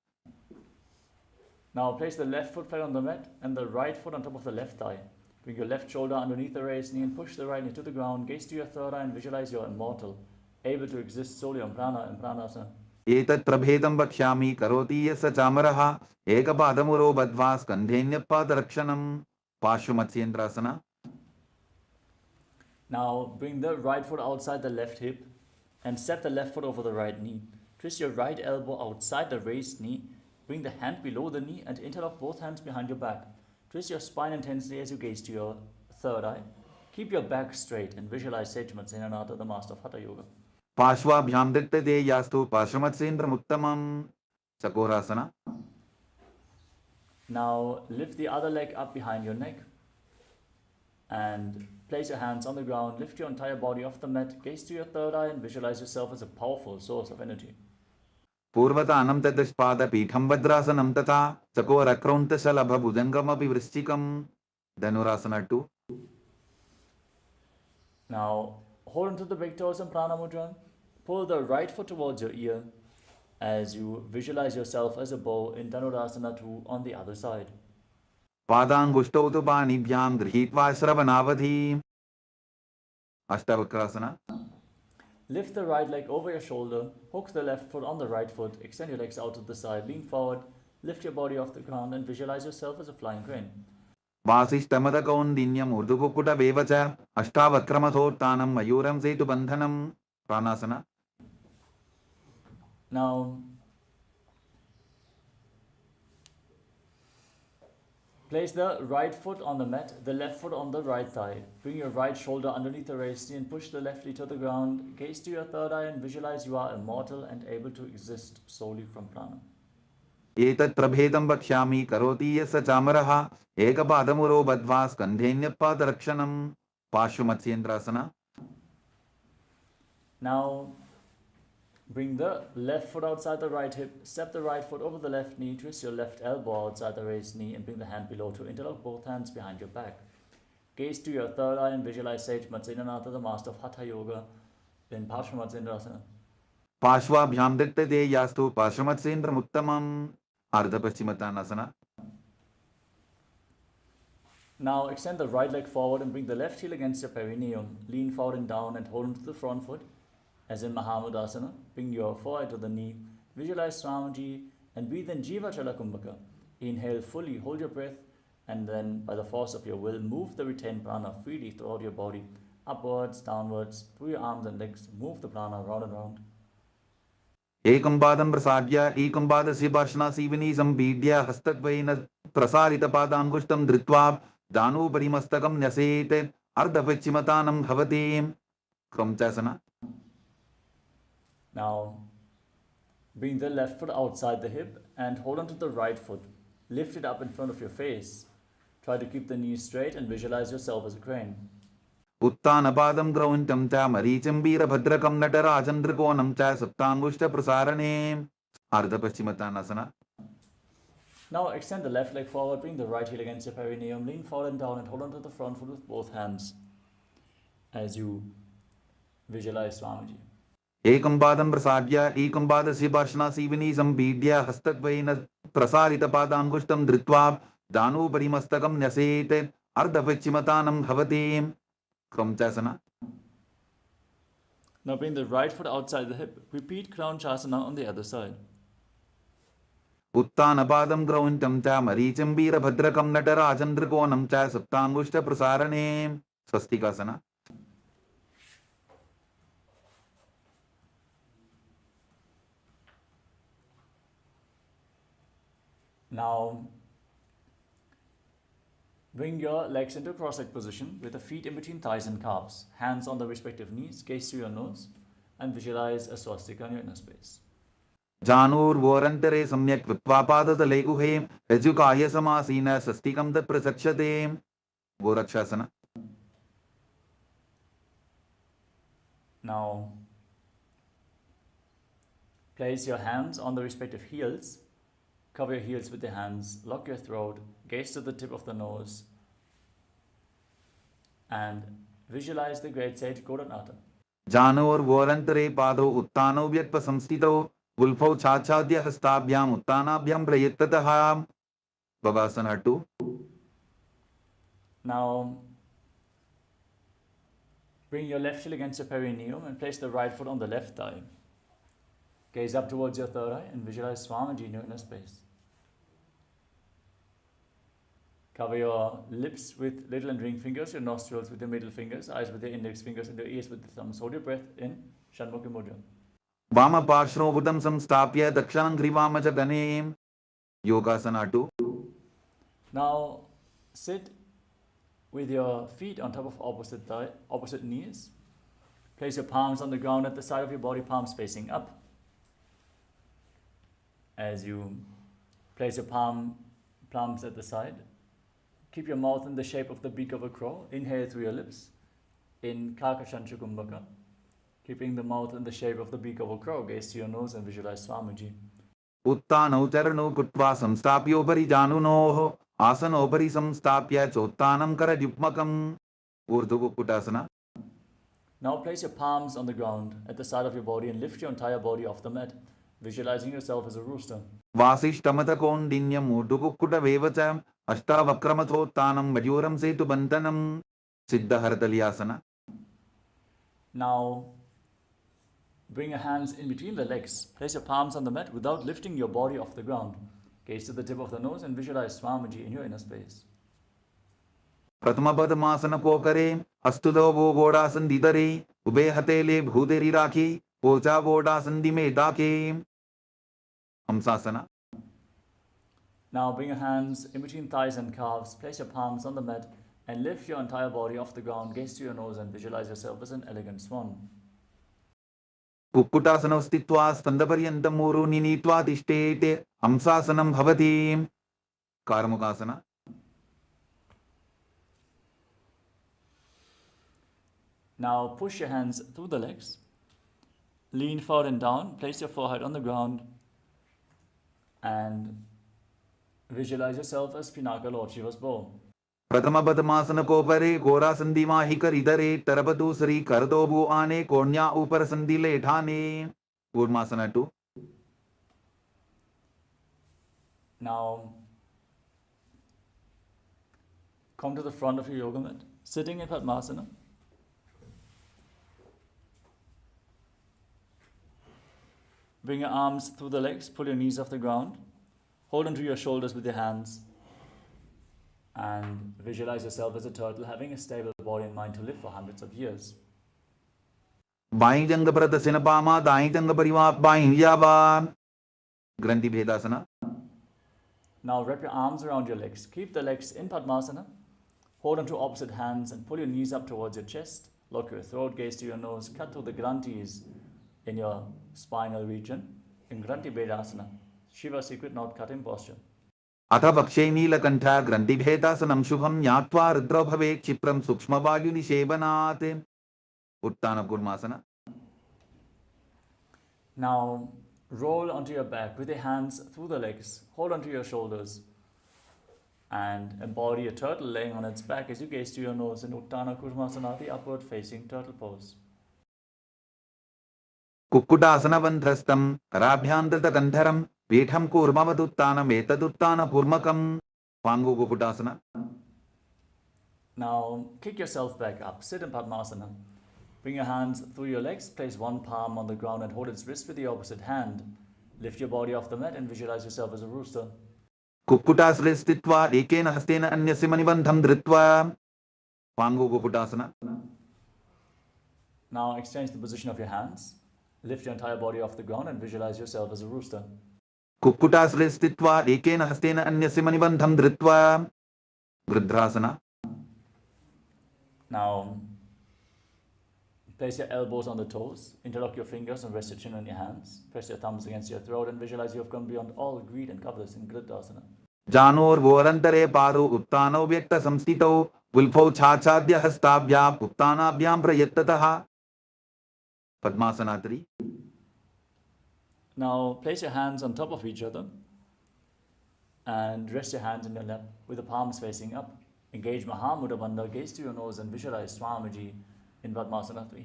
Now place the left foot flat on the mat and the right foot on top of the left thigh. Bring your left shoulder underneath the raised knee and push the right knee to the ground. Gaze to your third eye and visualize you're immortal, able to exist solely on prana and pranasana. एतत् प्रभेदं वक्ष्यामि करोति यस्य चामरः एकपादमुरो बद्ध्वा स्कन्धेऽन्यपादरक्षणं पार्श्वमत्स्येन्द्रासना. Now bring the right foot outside the left hip and step the left foot over the right knee. Twist your right elbow outside the raised knee. Bring the hand below the knee and interlock both hands behind your back. Twist your spine intensely as you gaze to your third eye. Keep your back straight and visualize Sage Matsenanatha, the master of Hatha Yoga. पार्श्वाभ्यां दत्तते यास्तु पार्श्वमत्स्येन्द्रमुत्तमं चकोरासना. Now lift the other leg up behind your neck and place your hands on the ground. Lift your entire body off the mat. Gaze to your third eye and visualize yourself as a powerful source of energy. पूर्वतानं ततस्पादपीठं भद्रासनं तथा चकोरक्रौन्तशलभभुजङ्गमपि वृश्चिकं Dhanurasana 2. Now hold onto the big toes in Prana Mudra. Pull the right foot towards your ear as you visualize yourself as a bow in Dhanurasana 2 on the other side. पादाङ्गुष्ठौ तु पाणिभ्यां गृहीत्वा श्रवणावधि अष्टावक्रासना. Lift the right leg over your shoulder, hook the left foot on the right foot, extend your legs out to the side, lean forward, lift your body off the ground and visualize yourself as a flying crane. वासिष्ठमदकौन्दिन्यम् ऊर्ध्वकुक्कुटवेव च अष्टावक्रमथोत्थानं मयूरं सेतुबन्धनं प्राणासना. Now place the right foot on the mat, the left foot on the right thigh. Bring your right shoulder underneath the raised knee and push the left knee to the ground. Gaze to your third eye and visualize you are immortal and able to exist solely from prana. एतत् प्रभेदं वक्ष्यामि करोति यस्य चामरः एकपादमुरो बद्ध्वा स्कन्धेऽन्यपादरक्षणं पार्श्वमत्स्येन्द्रासना. Now bring the left foot outside the right hip, step the right foot over the left knee, twist your left elbow outside the raised knee and bring the hand below to interlock both hands behind your back. Gaze to your third eye and visualize Sage Matsenanatha, the master of Hatha Yoga in Parsvamatsendrasana. पार्श्वाभ्यां दत्तते यास्तु पार्श्वमत्स्येन्द्रमुत्तमं अर्धपश्चिमतानासना. Now extend the right leg forward and bring the left heel against your perineum. Lean forward and down and hold onto the front foot as in Mahamudasana. Bring your forehead to the knee. Visualize Swamiji and breathe in Jiva Chala Kumbhaka. Inhale fully, hold your breath, and then by the force of your will, move the retained prana freely throughout your body, upwards, downwards, through your arms and legs. Move the prana round and round. एकं पादं प्रसाद्य एकं पादस्य पार्श्वनासीविनी सम्पीड्य हस्तद्वयेन प्रसारितपादाङ्गुष्ठं धृत्वा दानोपरि मस्तकं न्यसेत् अर्धपश्चिमतानं भवति क्रौञ्चासना. Now bring the left foot outside the hip and hold onto the right foot. Lift it up in front of your face. Try to keep the knees straight and visualize yourself as a crane. उत्तानपादं क्रौञ्चं च मरीचिं वीरभद्रकं नटराजन्द्रकोणं च सप्ताङ्गुष्ठप्रसारणे अर्धपश्चिमतानासना. Now extend the left leg forward, bring the right heel against your perineum, lean forward and down and hold onto the front foot with both hands as you visualize Swamiji. एकं पादं प्रसाद्य एकं पादस्य पार्श्वनासीविनी सम्पीड्य हस्तद्वयेन प्रसारितपादाङ्गुष्ठं धृत्वा दानोपरि मस्तकं न्यसेत् अर्धपश्चिमतानं भवति क्रौञ्चासना. Now bring the right foot outside the hip. Repeat Kraunchasana on the other side. उत्तानपादं क्रौञ्चं च मरीचिं वीरभद्रकं नटराजन्द्रकोणं च सप्ताङ्गुष्ठप्रसारणे स्वस्तिकासना. Now bring your legs into cross-legged position with the feet in between thighs and calves, hands on the respective knees, gaze through your nose and visualize a swastika in your inner space. जानुर्वोरन्तरे सम्यक् कृत्वा पादतले गुहे रज्जुकाय समासीन स्वस्तिकं तत् प्रचक्षते गोरक्षासना. Now place your hands on the respective heels, Cover your heels with your hands, lock your throat, gaze to the tip of the nose, and visualize the great sage Gauranatha. Janor वोरंतरे पादो उत्तानो व्यक्प संस्थितो उल्फौ छाछाद्य हस्ताभ्याम उत्तानाभ्याम प्रयत्ततः Bhavasana 2. Now, bring your left heel against your perineum and place the right foot on the left thigh. Gaze up towards your third eye and visualize Swamiji in your inner space. Cover your lips with little and ring fingers, your nostrils with your middle fingers, eyes with your index fingers, and your ears with the thumbs. Hold your breath in Shanmukhi Mudra. Vama parshno budam samstapya dakshanam grivama cha dhanem. Yogasana 2. Now, sit with your feet on top of opposite knees. Place your palms on the ground at the side of your body, palms facing up. As you place your palms at the side, keep your mouth in the shape of the beak of a crow. Inhale through your lips in Kakashansha Kumbhaka. Keeping the mouth in the shape of the beak of a crow, gaze to your nose and visualize Swamiji. Uttanau charano kutva samstapyo parijanunoho asano pari samstapya chottanam karadhyupmakam. Urdhva Kukkutasana. Now place your palms on the ground at the side of your body and lift your entire body off the mat, visualizing yourself as a rooster. Vasishtamata kondinyam urdhva Kukkuta vevacha ashtavakramatottanam vajuram setu bantanam. Siddha Haratalyasana. Now, bring your hands in between the legs. Place your palms on the mat without lifting your body off the ground. Gaze to the tip of the nose and visualize Swamiji in your inner space. Pratama Padmasana Pokare, Astudo Vogodasan Didare, Ube Hatele Bhuderi Raki, Pocha Vodasan Dime Dake. Hamsasana. Now bring your hands in between thighs and calves. Place your palms on the mat and lift your entire body off the ground. Gaze to your nose and visualize yourself as an elegant swan. Kukkutasana stitva standaparyantam muru ninitva tishtete hamsasanam bhavati. Karmukasana. Now push your hands through the legs. Lean forward and down. Place your forehead on the ground and visualize yourself as Pinaka Lord Shiva's bow. Pratama Padmasana Kopare, Gora Sandima Hikaridare, Tarapatu Sri Kardobu Ane, Kornya Upar Sandile Thane. Urmasana 2. Now come to the front of your yoga mat, sitting in Padmasana. Bring your arms through the legs, pull your knees off the ground, hold onto your shoulders with your hands, and visualize yourself as a turtle having a stable body and mind to live for hundreds of years. Bain Janga Prata Sinapama, Dain Janga Pariva, Bain Yava. Granthi Bhedasana. Now wrap your arms around your legs. Keep the legs in Padmasana. Hold onto opposite hands and pull your knees up towards your chest. Lock your throat, gaze to your nose. Cut through the granthis in your spinal region in Granthi Bhedasana, Shiva's secret knot cutting posture. Atha Vakshe Neelakantha Granthi Bhedasanam Shubham Nyatva Rudra Bhave Chipram Sukshma Vayu Nishebanate. Uttana Kurmasana. Now roll onto your back with your hands through the legs. Hold onto your shoulders and embody a turtle laying on its back as you gaze to your nose in Uttana Kurmasana, the upward facing turtle pose. Kukkutasana Vandrastam, Karabhyandrita Kantharam, Vetham Kurmavaduttana Metaduttana Purmakam. Pangu Kukkutasana. Now kick yourself back up. Sit in Padmasana. Bring your hands through your legs. Place one palm on the ground and hold its wrist with the opposite hand. Lift your body off the mat and visualize yourself as a rooster. Kukkutasana stitva ekena hastena anyasya manibandham dhritva. Pangu Kukkutasana. Now exchange the position of your hands. Lift your entire body off the ground and visualize yourself as a rooster. Kukkutasana stitva ekena hastena anyasya manibandham dhritva. Vridrasana. Now place your elbows on the toes, interlock your fingers and rest your chin on your hands. Press your thumbs against your throat and visualize you have gone beyond all greed and covetousness in Gridasana. Janor Vorantare Paru Uttano Vyakta Samstito Ulpo Chachadya Hastabhya Uttana Bhyam Prayattataha. Padmasana 3. Now place your hands on top of each other. And rest your hands in your lap with the palms facing up. Engage Mahamudra Bandha, gaze to your nose and visualize Swamiji in Padmasana 3.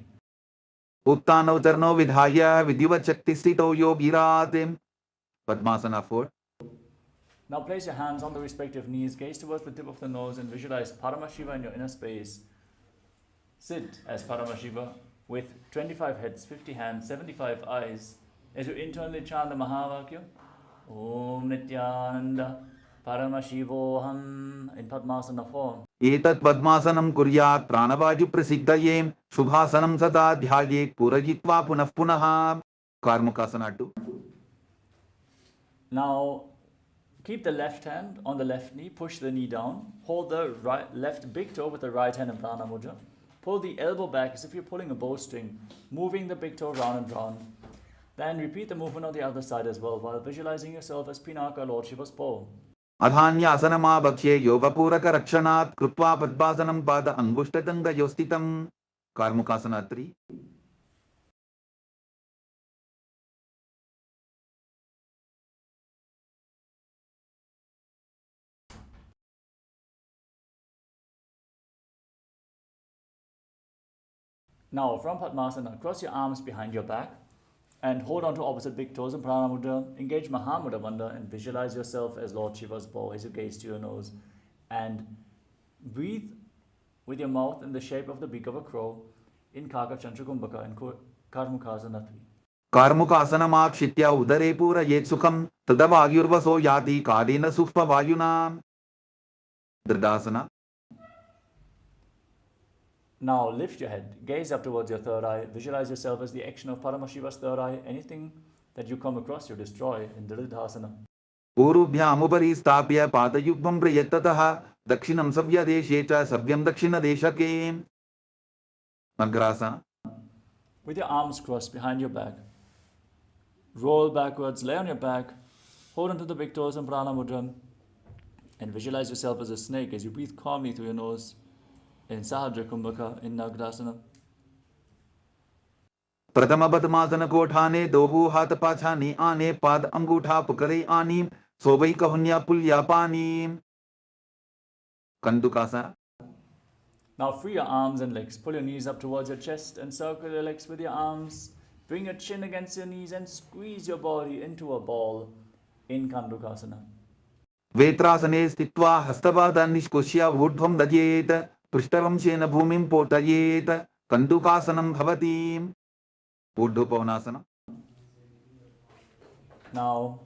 उत्तानौ चरणौ विधाय विधिवत् शक्तिस्थितौ योगिरात् Padmasana 4. Now place your hands on the respective knees, gaze towards the tip of the nose and visualize Paramashiva in your inner space. Sit as Paramashiva with 25 heads, 50 hands, 75 eyes. As you internally chant the Mahavakya, Om Nityananda Paramashivoham in Padmasana form. एतत् पद्मासनं कुर्यात् प्राणवायु प्रसिद्धये शुभासनं सदा ध्यायेत् पूरयित्वा पुनः पुनः कार्मुकासना 2. Now keep the left hand on the left knee, push the knee down, hold the left big toe with the right hand in Prana Mudra. Pull the elbow back as if you're pulling a bowstring, moving the big toe round and round. Then repeat the movement on the other side as well while visualizing yourself as Pinaka, Lord Shiva's bow. अधान्यासनमाभक्ष्ये योगपूरकरक्षणात् कृत्वा पद्मासनं पाद अङ्गुष्ठतङ्गयोस्थितं कार्मुकासना 3. Now from Padmasana, cross your arms behind your back and hold on to opposite big toes in Prana Mudra. Engage Mahamudra Bandha and visualize yourself as Lord Shiva's bow as you gaze to your nose. And breathe with your mouth in the shape of the beak of a crow in Kaka Chandrakumbhaka and Karmukasana 3. कार्मुकासनमाक्षित्य उदरे पूरयेत् सुखं तदा वायुर्वसो याति कालेन सूक्ष्मवायुना दृढासना. Now lift your head, gaze up towards your third eye, visualize yourself as the action of Paramashiva's third eye. Anything that you come across, you destroy in Dridhasana. पूर्वभ्यामुपरि स्थाप्य पादयुग्मं प्रयत्ततः दक्षिणं सव्यदेशे च सव्यं दक्षिणदेशके मग्रासना. With your arms crossed behind your back, roll backwards, lay on your back, hold onto the big toes in Prana Mudra, and visualize yourself as a snake as you breathe calmly through your nose in Sahadra Kumbhaka in Nagrasana. प्रथम पद्मासन कोठाने दोहु हाथ पाछाने आने पाद अंगूठा पुकरे आनी सोबई कहुन्या पुल्या पानी कंदुकासना. Now free your arms and legs. Pull your knees up towards your chest and circle your legs with your arms. Bring your chin against your knees and squeeze your body into a ball in Kandukasana. वेत्रासने स्थित्वा हस्तपादान् निष्कुष्य ऊर्ध्वं दध्येत् पृष्ठवंशेन भूमिं पोतयेत् कंदुकासनं भवति ऊर्ध्वपवनासना. Now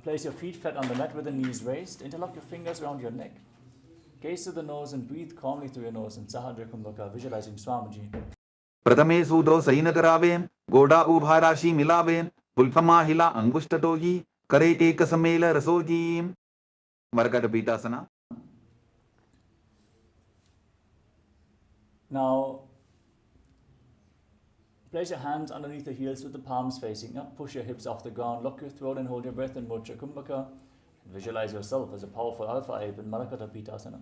place your feet flat on the mat with the knees raised. Interlock your fingers around your neck. Gaze to the nose and breathe calmly through your nose in Sahadra Kumbhaka, visualizing Swamiji. प्रथमे सूदो San करावे गोडा उभा राशि मिलावे पुल्फमा हिला अंगुष्ठतोही करे एक समेल रसोजी मरकटपीठासना. Now place your hands underneath the heels with the palms facing up. Push your hips off the ground, lock your throat and hold your breath in Mocha Kumbhaka. Visualize yourself as a powerful alpha ape in Marakatapītāsana.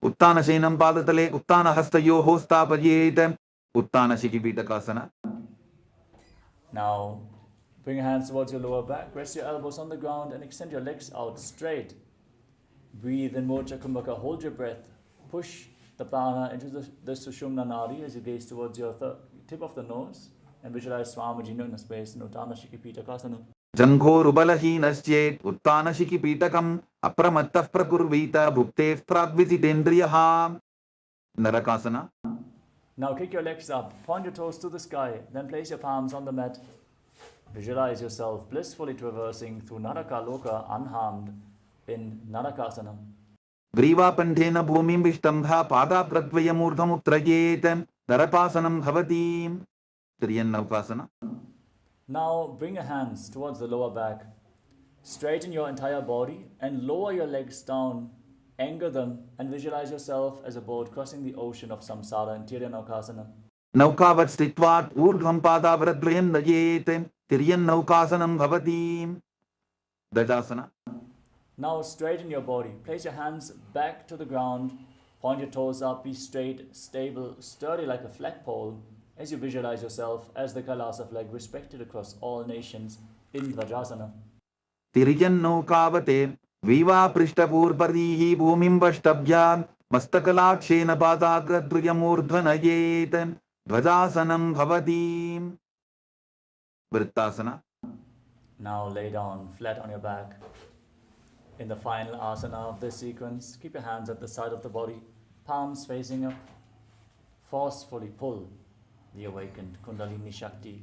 उत्तानशयनं पादतले उत्तानहस्तयोः स्थापयेत् उत्तानशिखिपीठकासना. Now bring your hands towards your lower back, rest your elbows on the ground and extend your legs out straight. Breathe in Mocha Kumbhaka, hold your breath. Push the prana into the Sushumna Nadi as you gaze towards your tip of the nose and visualize Swamiji in the space in Uttanashikhipītakasana. जङ्घोरुबलहीनश्चेत् उत्तानशिखिपीठकम् अप्रमत्तः प्रकुर्वीत भुक्तेः प्राग्विजितेन्द्रियः नरकासना. Now kick your legs up, point your toes to the sky, then place your palms on the mat. Visualize yourself blissfully traversing through Naraka Loka unharmed in Narakasana. ग्रीवापण्ठेन भूमिं विष्टम्भा पादाप्रद्वयमूर्धमुत्त्रयेत् नरकासनं भवति त्रियन्नौकासना. Now bring your hands towards the lower back. Straighten your entire body and lower your legs down. Anchor them and visualize yourself as a boat crossing the ocean of samsara in Tiryannaukasana. नौकावत् स्थित्वा ऊर्ध्वं पादावरद्वयं नयेत् तिर्यन्नौकासनं भवति दशासना. Now straighten your body. Place your hands back to the ground. Point your toes up. Be straight, stable, sturdy like a flagpole as you visualize yourself as the KAILASA flag respected across all nations in Dvajasana. तिरिजन्नो कावते वीवा पृष्ठपूर्परीः भूमिं वष्टभ्यां मस्तकलाक्षेन पादाग्रद्रुयमूर्ध्वनयेत् ध्वजासनं भवति. Vrittasana. Now lay down flat on your back. In the final asana of this sequence, keep your hands at the side of the body, palms facing up. Forcefully pull the awakened Kundalini Shakti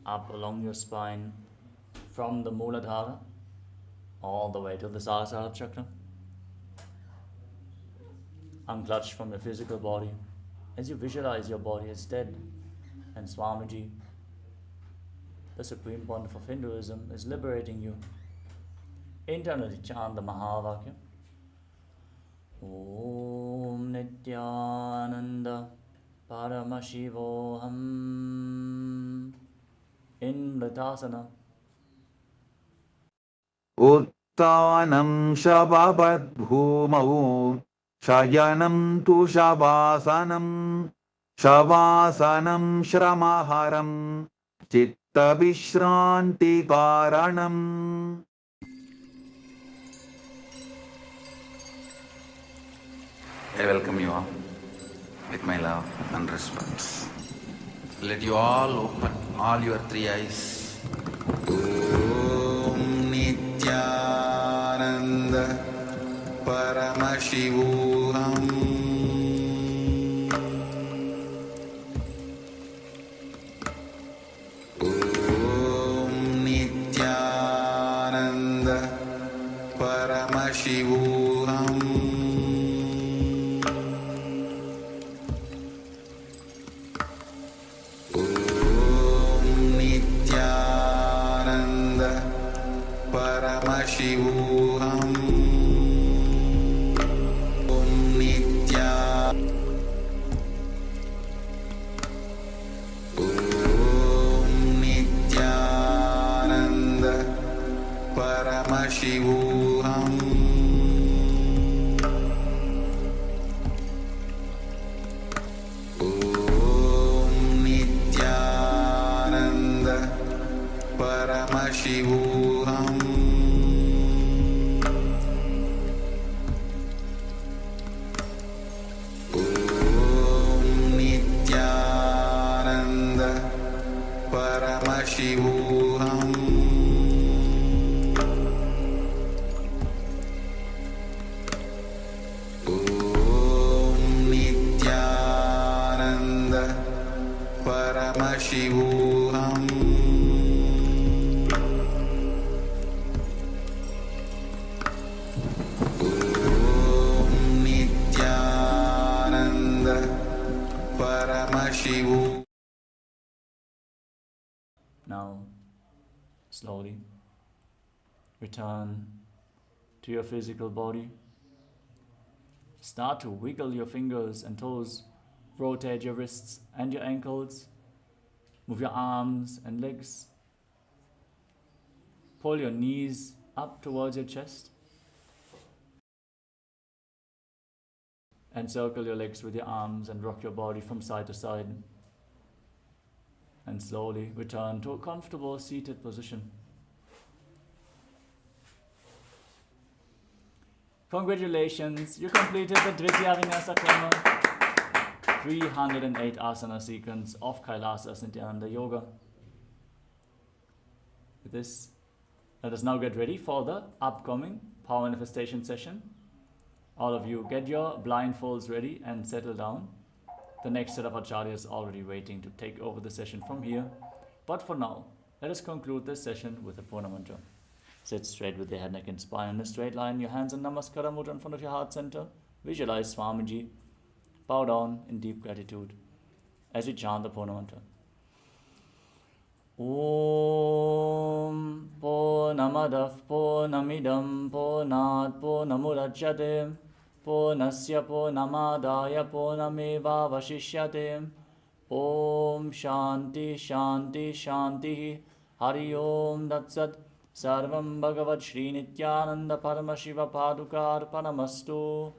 up along your spine from the Muladhara all the way to the Sahasrara chakra. Unclutch from your physical body as you visualize your body as dead, and Swamiji, the Supreme Pontiff of Hinduism, is liberating you. Internally chant the Mahavakya. Om Nityananda Paramashivoham in Mritasana. Uttanam shababat bhumau shayanam tu shabasanam shavasanam shramaharam chitta vishranti karanam. I welcome you all with my love and respect. Let you all open all your three eyes. Om Nityananda Paramashivoham Om Nityananda Paramashivoham Paramashivoham Om Nityananda Paramashivoham Om Nityananda Paramashivoham Paramashivoham Om Nityananda Paramashivoham Om Nityananda Paramashivoham. Now, slowly return to your physical body. Start to wiggle your fingers and toes. Rotate your wrists and your ankles. Move your arms and legs. Pull your knees up towards your chest. And circle your legs with your arms and rock your body from side to side. And slowly return to a comfortable seated position. Congratulations, you completed the Dvitiya Vinyasa Krama 308 asana sequence of KAILASA Nityananda Yoga. With this, let us now get ready for the upcoming power manifestation session. All of you get your blindfolds ready and settle down. The next set of acharyas is already waiting to take over the session from here. But for now, let us conclude this session with a Purna Mantra. Sit straight with your head, neck and spine in a straight line. Your hands in Namaskara Mudra in front of your heart center. Visualize Swamiji. Bow down in deep gratitude as we chant the Purna Mantra. Om Purnamadav Purnamidam Purnat Purnamudachyate Purnasya Purnamadaya Purnameva Vashishyate. Om Shanti Shanti Shanti Hari Om Datsat Sarvam Bhagavat Sri Nithyananda Paramashiva Padukar Paramastu.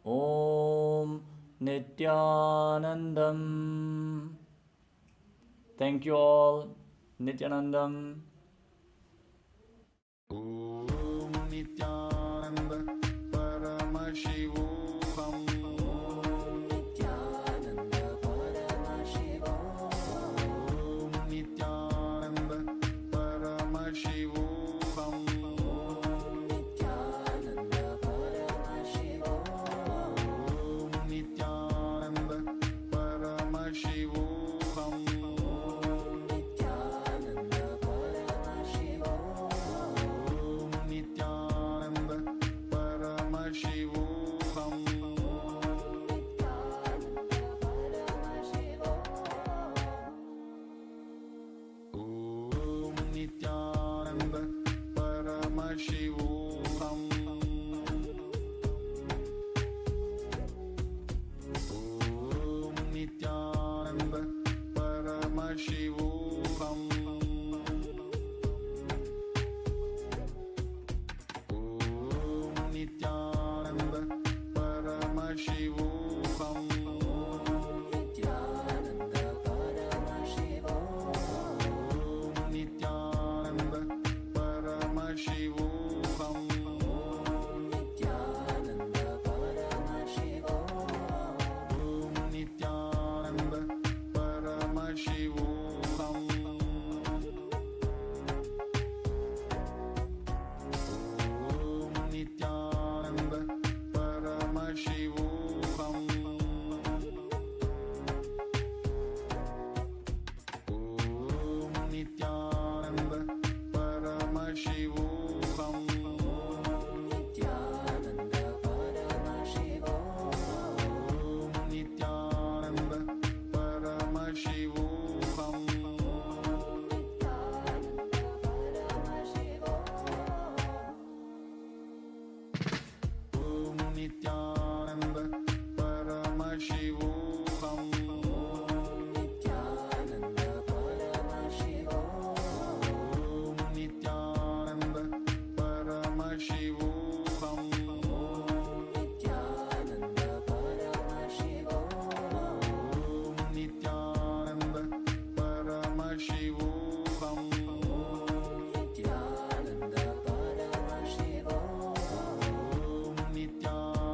Om Nityanandam. Thank you all. Nityanandam. Om Paramashivoham Om Nityananda Paramashivoham Om Nityananda Paramashivoham Nityananda Paramashivoham Nityananda Paramashivoham Nityananda Paramashivoham Nityananda Paramashivoham Nityananda Paramashivoham Nityananda Paramashivoham Nityananda Paramashivoham Nityananda Paramashivoham Nityananda Paramashivoham Nityananda Paramashivoham Nityananda Paramashivoham Nityananda Paramashivoham Nityananda Paramashivoham Nityananda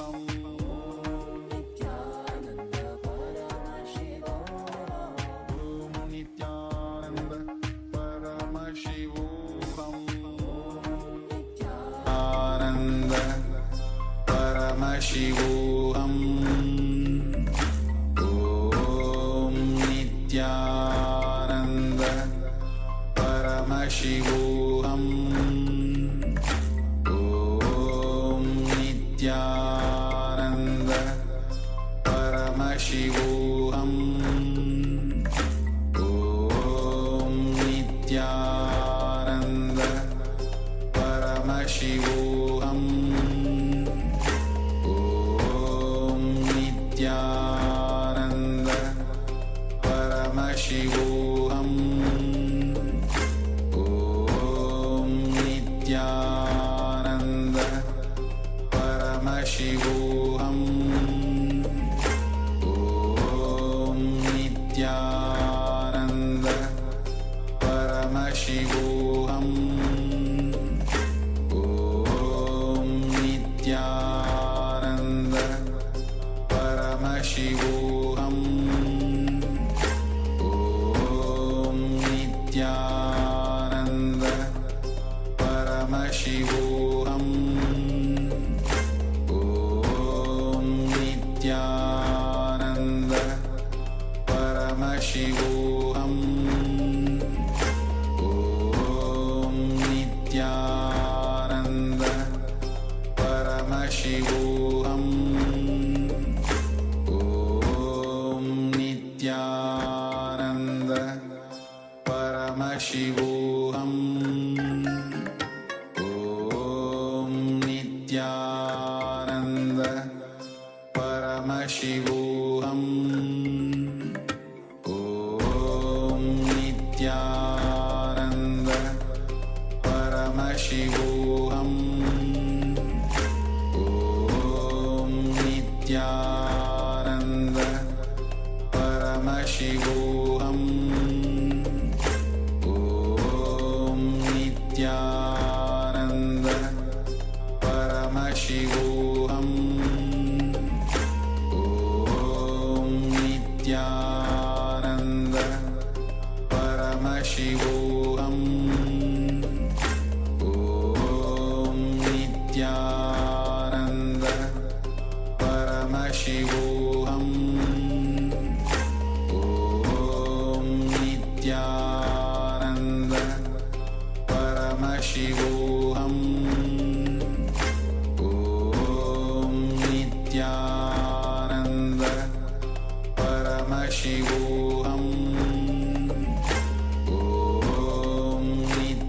Paramashivoham Nityananda Paramashivoham Nityananda Paramashivoham Nityananda Paramashivoham Ananda Paramashivoham Om Nityananda Paramashivoham Om Nityananda Paramashivoham Om Nityananda Paramashivoham Om Nityananda Paramashivoham Om Nityananda Paramashivoham Om Nityananda Paramashivoham Om Nityananda Paramashivoham Om Nityananda Paramashivoham Om Nityananda Paramashivoham Om Nityananda Paramashivoham Om Nityananda Paramashivoham Om Nityananda Paramashivoham Om Nityananda Paramashivoham Om Nityananda Paramashivoham Om Nityananda Paramashivoham Om Nityananda Paramashivoham Om Nityananda Paramashivoham Om Nityananda Paramashivoham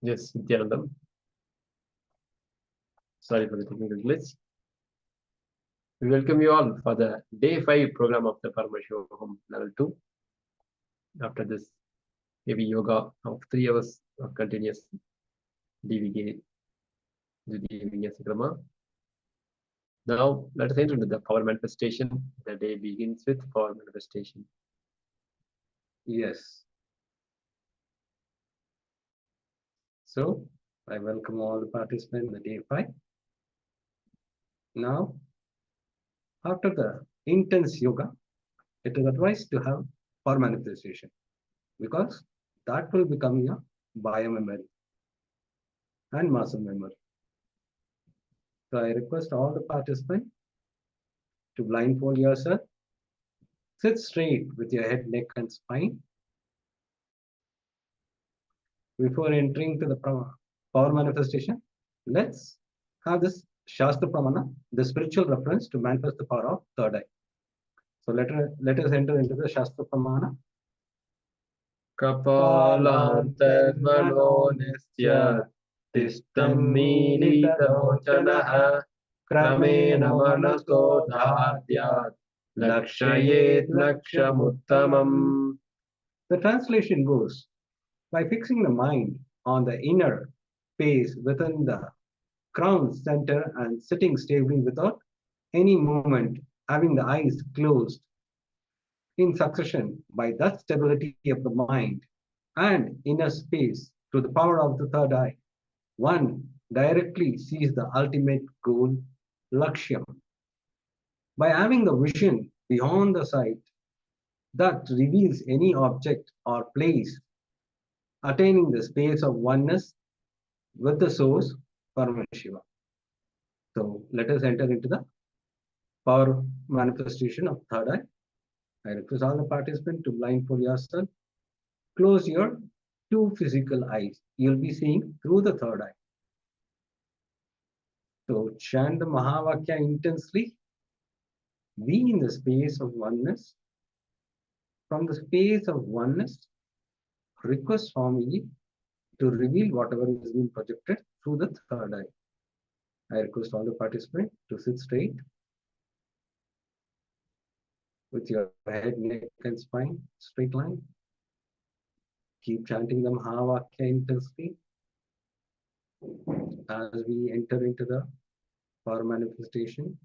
Yes, Nithyanandam. Sorry for the technical glitch. We welcome you all for the day 5 program of the Paramashivoham Level 2. After this heavy yoga of 3 hours of continuous DVK, Sakrama. Now, let us enter into the power manifestation. The day begins with power manifestation. Yes. So, I welcome all the participants in the day 5. Now, after the intense yoga, it is advised to have power manifestation because that will become your biomemory and muscle memory. So, I request all the participants to blindfold yourself, sit straight with your head, neck, and spine. Before entering to the power manifestation, let's have this Shastra Pramana, the spiritual reference to manifest the power of third eye. So let us enter into the Shastra Pramana. Kapalantarmano nisya tishtam militalochanaha kramena manaso dhadyat lakshayet lakshamuttamam. The translation goes, by fixing the mind on the inner space within the crown center and sitting stably without any movement, having the eyes closed in succession, by that stability of the mind and inner space through the power of the third eye, one directly sees the ultimate goal, Lakshyam. By having the vision beyond the sight that reveals any object or place, attaining the space of oneness with the source, Paramashiva. So let us enter into the power manifestation of third eye. I request all the participants to blindfold yourself. Close your 2 physical eyes. You'll be seeing through the third eye. So chant the Mahavakya intensely. Be in the space of oneness. From the space of oneness, request Swamiji to reveal whatever is being projected through the third eye. I request all the participants to sit straight with your head, neck, and spine straight line. Keep chanting the Mahavakya intensely as we enter into the power manifestation.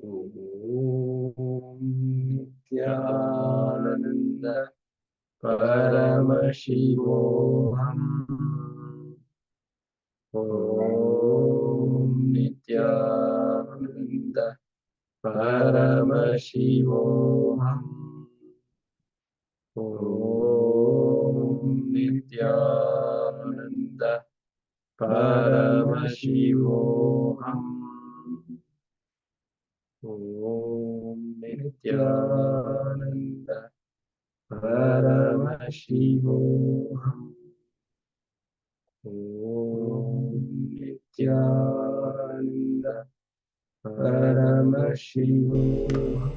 Om Nityananda Paramashivoham. Om Nityananda Paramashivoham. Om Nityananda Paramashivoham. Om Nityananda Paramashivoham. Om Nityananda Paramashivoham. Nityananda Paramashivoham.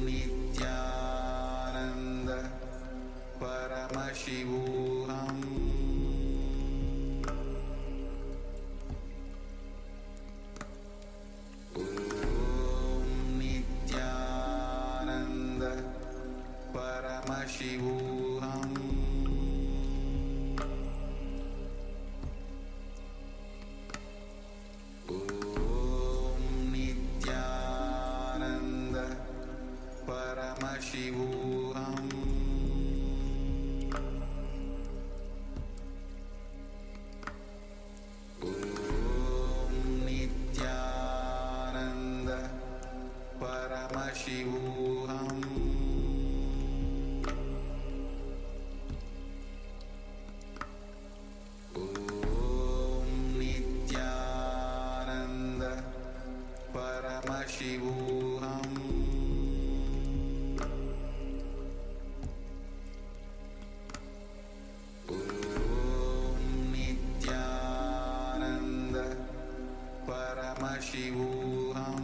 Nityananda Paramashivoham. Nityananda Paramashivoham. Nityananda Paramashivoham. Nityananda Paramashivoham. Nityananda Paramashivoham.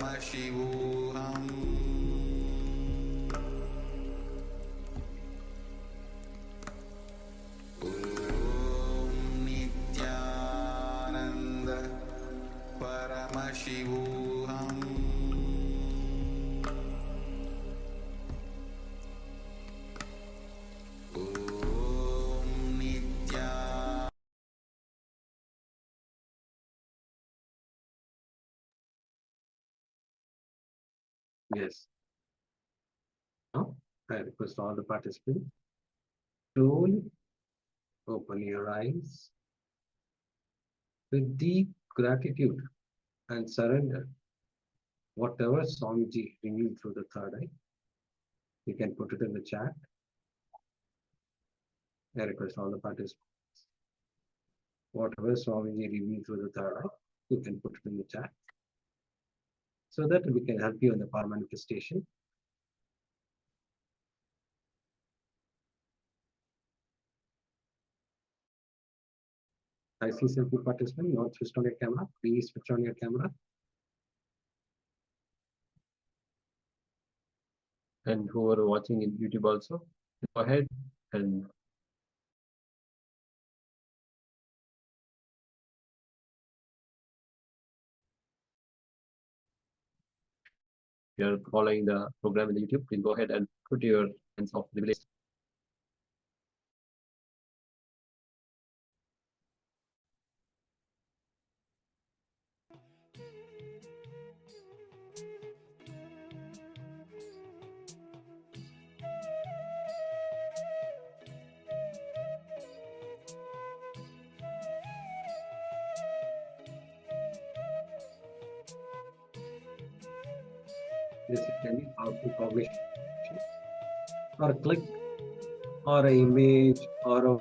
Paramashivoham Om Nityananda Paramashivoham Om Nityananda Yes. Now, I request all the participants slowly open your eyes with deep gratitude and surrender. Whatever Swamiji revealed through the third eye, you can put it in the chat. I request all the participants. Whatever Swamiji revealed through the third eye, you can put it in the chat so that we can help you in the power manifestation. I see several participants not switched on your camera. Please switch on your camera. And who are watching in YouTube also, go ahead and if you're following the program in the YouTube, please go ahead and put your hands off the list. This can be powerful cognition or a click or an image or a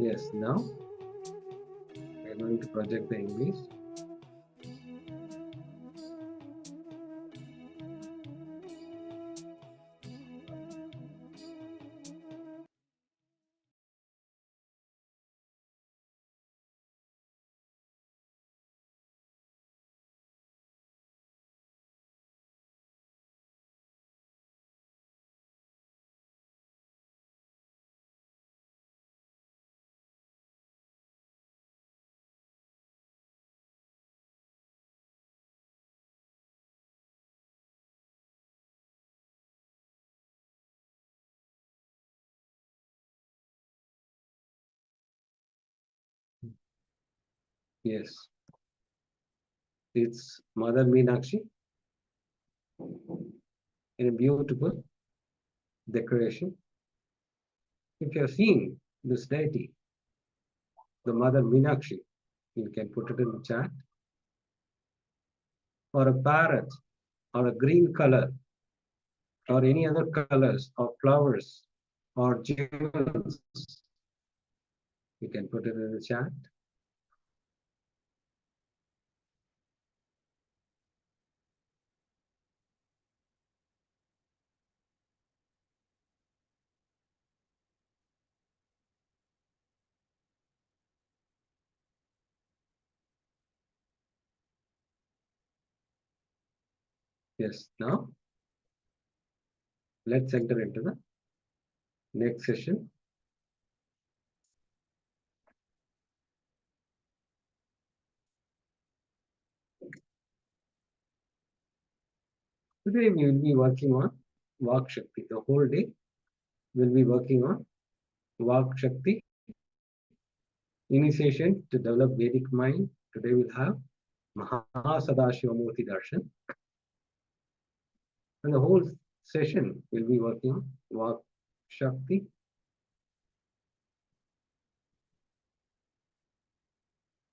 yes, now we're going to project the image. Yes, it's Mother Meenakshi in a beautiful decoration. If you have seen this deity, the Mother Meenakshi, you can put it in the chat. Or a parrot, or a green color, or any other colors, or flowers, or jewels, you can put it in the chat. Yes, now let's enter into the next session. Today we will be working on Vak Shakti. The whole day we'll be working on Vak Shakti, initiation to develop Vedic mind. Today we'll have Mahasadashivamurti Darshan. And the whole session will be working on Vak Shakti.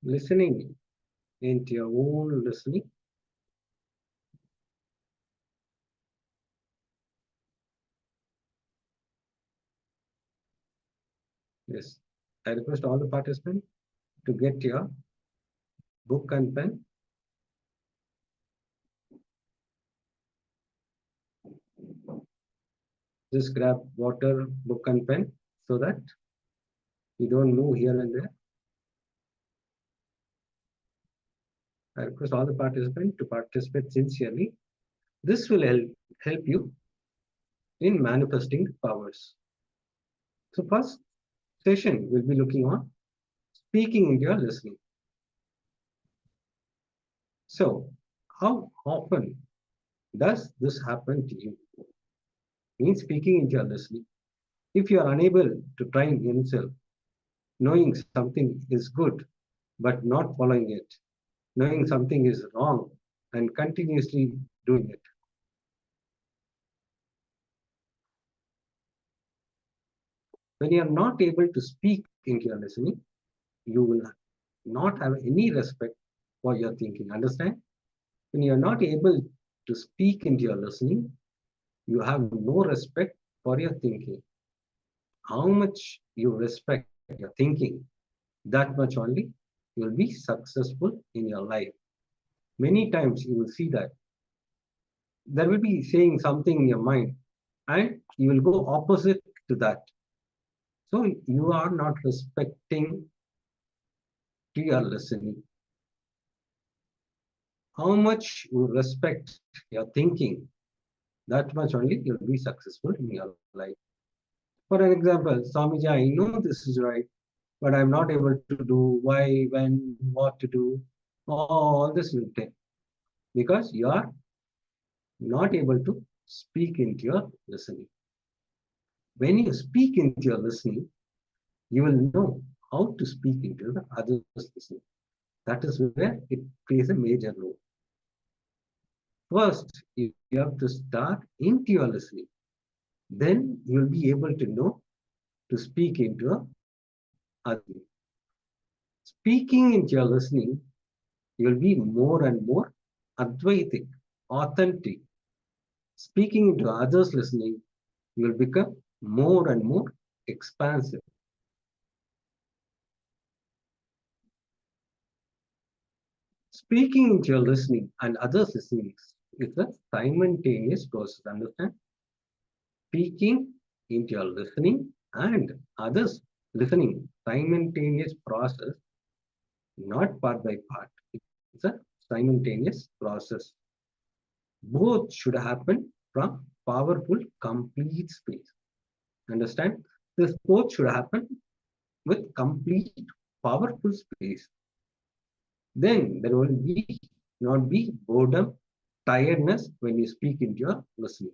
Listening into your own listening. Yes. I request all the participants to get your book and pen. Just grab water, book and pen so that you don't move here and there. I request all the participants to participate sincerely. This will help you in manifesting powers. So first session we'll be looking on speaking into your listening. So how often does this happen to you? Means speaking into your listening. If you are unable to train yourself, knowing something is good but not following it, knowing something is wrong and continuously doing it. When you are not able to speak into your listening, you will not have any respect for your thinking. Understand? When you are not able to speak into your listening, you have no respect for your thinking. How much you respect your thinking, that much only you will be successful in your life. Many times you will see that there will be saying something in your mind and you will go opposite to that. So you are not respecting to your listening. How much you respect your thinking, that much only you'll be successful in your life. For an example, Swamiji, I know this is right, but I'm not able to do why, when, what to do. All this will take because you are not able to speak into your listening. When you speak into your listening, you will know how to speak into the other's listening. That is where it plays a major role. First, you have to start into your listening. Then you'll be able to know to speak into other. Speaking into your listening, you'll be more and more advaitic, authentic. Speaking into others' listening, you'll become more and more expansive. Speaking into your listening and others' listening is a simultaneous process. Understand? Speaking into your listening and others listening, simultaneous process, not part by part. It's a simultaneous process. Both should happen from powerful, complete space. Understand? This both should happen with complete, powerful space. Then there will not be boredom, tiredness when you speak into your listening.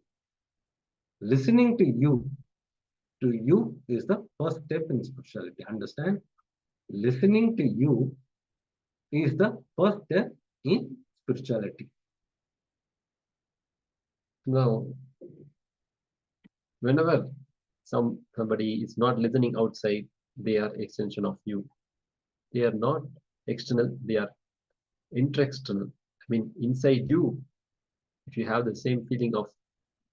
Listening to you is the first step in spirituality. Understand? Listening to you is the first step in spirituality. Now, whenever somebody is not listening outside, they are extension of you. They are not external, they are intra-external. I mean, inside you, if you have the same feeling of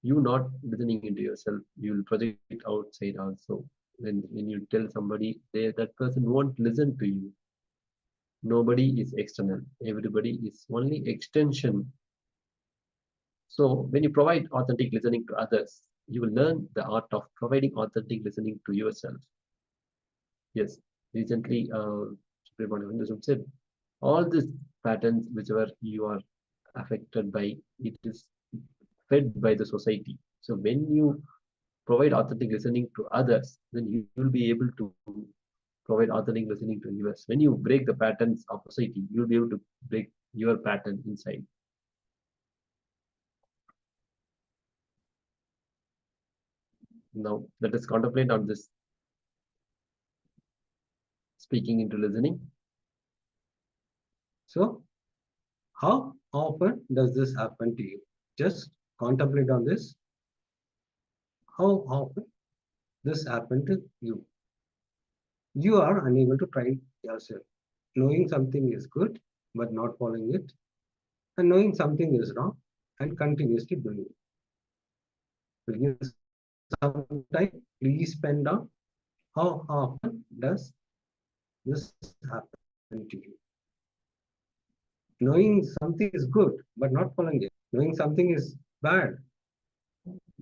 you not listening into yourself, you will project it outside also. When you tell somebody, that person won't listen to you. Nobody is external. Everybody is only extension. So when you provide authentic listening to others, you will learn the art of providing authentic listening to yourself. Yes, recently, Supreme Pontiff of Hinduism said, all these patterns whichever you are affected by, it is fed by the society. So when you provide authentic listening to others, then you will be able to provide authentic listening to yours. When you break the patterns of society, you'll be able to break your pattern inside. Now let us contemplate on this speaking into listening. So, how often does this happen to you? Just contemplate on this. How often this happened to you? You are unable to try yourself. Knowing something is good, but not following it, and knowing something is wrong and continuously doing it. Will you some time? Please pen down. How often does this happen to you? Knowing something is good, but not following it. Knowing something is bad,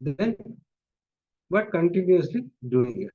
then but continuously doing it.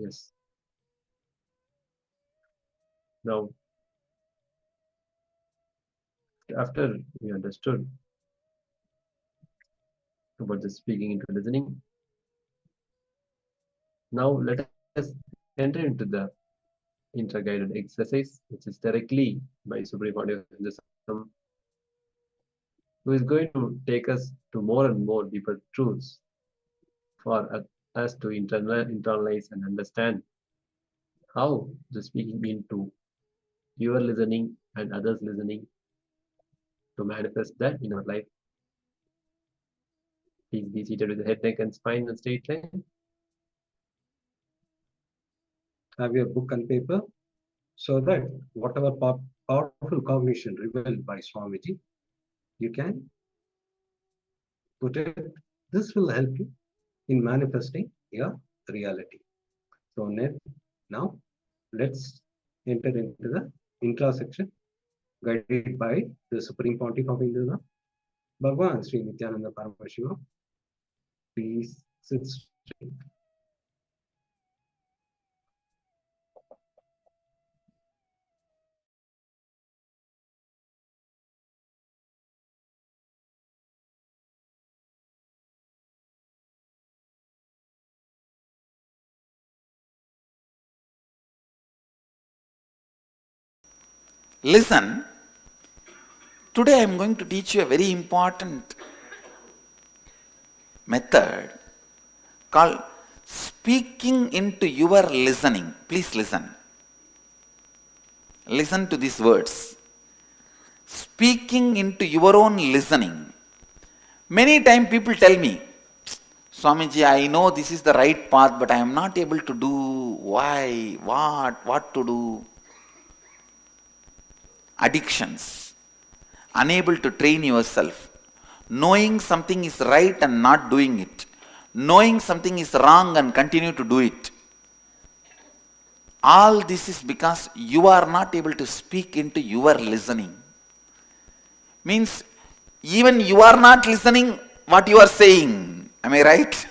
Yes. Now, after we understood about the speaking into listening, now let us enter into the intra-guided exercise, which is directly by Supreme Pontiff of Hinduism, who is going to take us to more and more deeper truths for us to internalize and understand how the speaking into your listening and others listening to manifest that in our life. Please be seated with the head, neck, and spine in straight line. Have your book and paper so that whatever powerful cognition revealed by Swamiji, you can put it. This will help you in manifesting your reality. So now let's enter into the intra section guided by the Supreme Pontiff of Hinduism, Bhagavan Sri Nityananda Paramashivam. Please sit straight. Listen, today I am going to teach you a very important method called speaking into your listening. Please listen. Listen to these words. Speaking into your own listening. Many times people tell me, Swamiji, I know this is the right path, but I am not able to do. Why? What to do? Addictions. Unable to train yourself. Knowing something is right and not doing it. Knowing something is wrong and continue to do it. All this is because you are not able to speak into your listening. Means even you are not listening what you are saying. Am I right?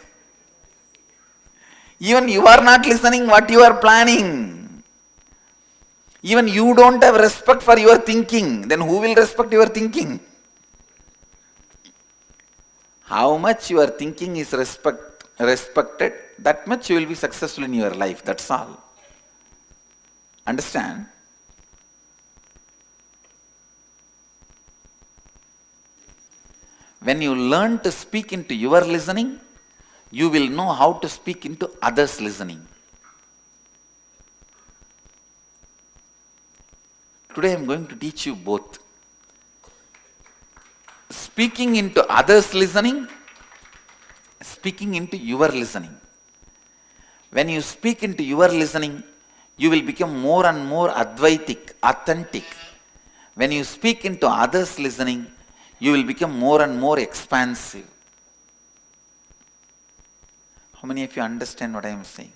Even you are not listening what you are planning. Even you don't have respect for your thinking. Then who will respect your thinking? How much your thinking is respected, that much you will be successful in your life. That's all. Understand? When you learn to speak into your listening, you will know how to speak into others' listening. Today I am going to teach you both. Speaking into others' listening, speaking into your listening. When you speak into your listening, you will become more and more Advaitic, authentic. When you speak into others' listening, you will become more and more expansive. How many of you understand what I am saying?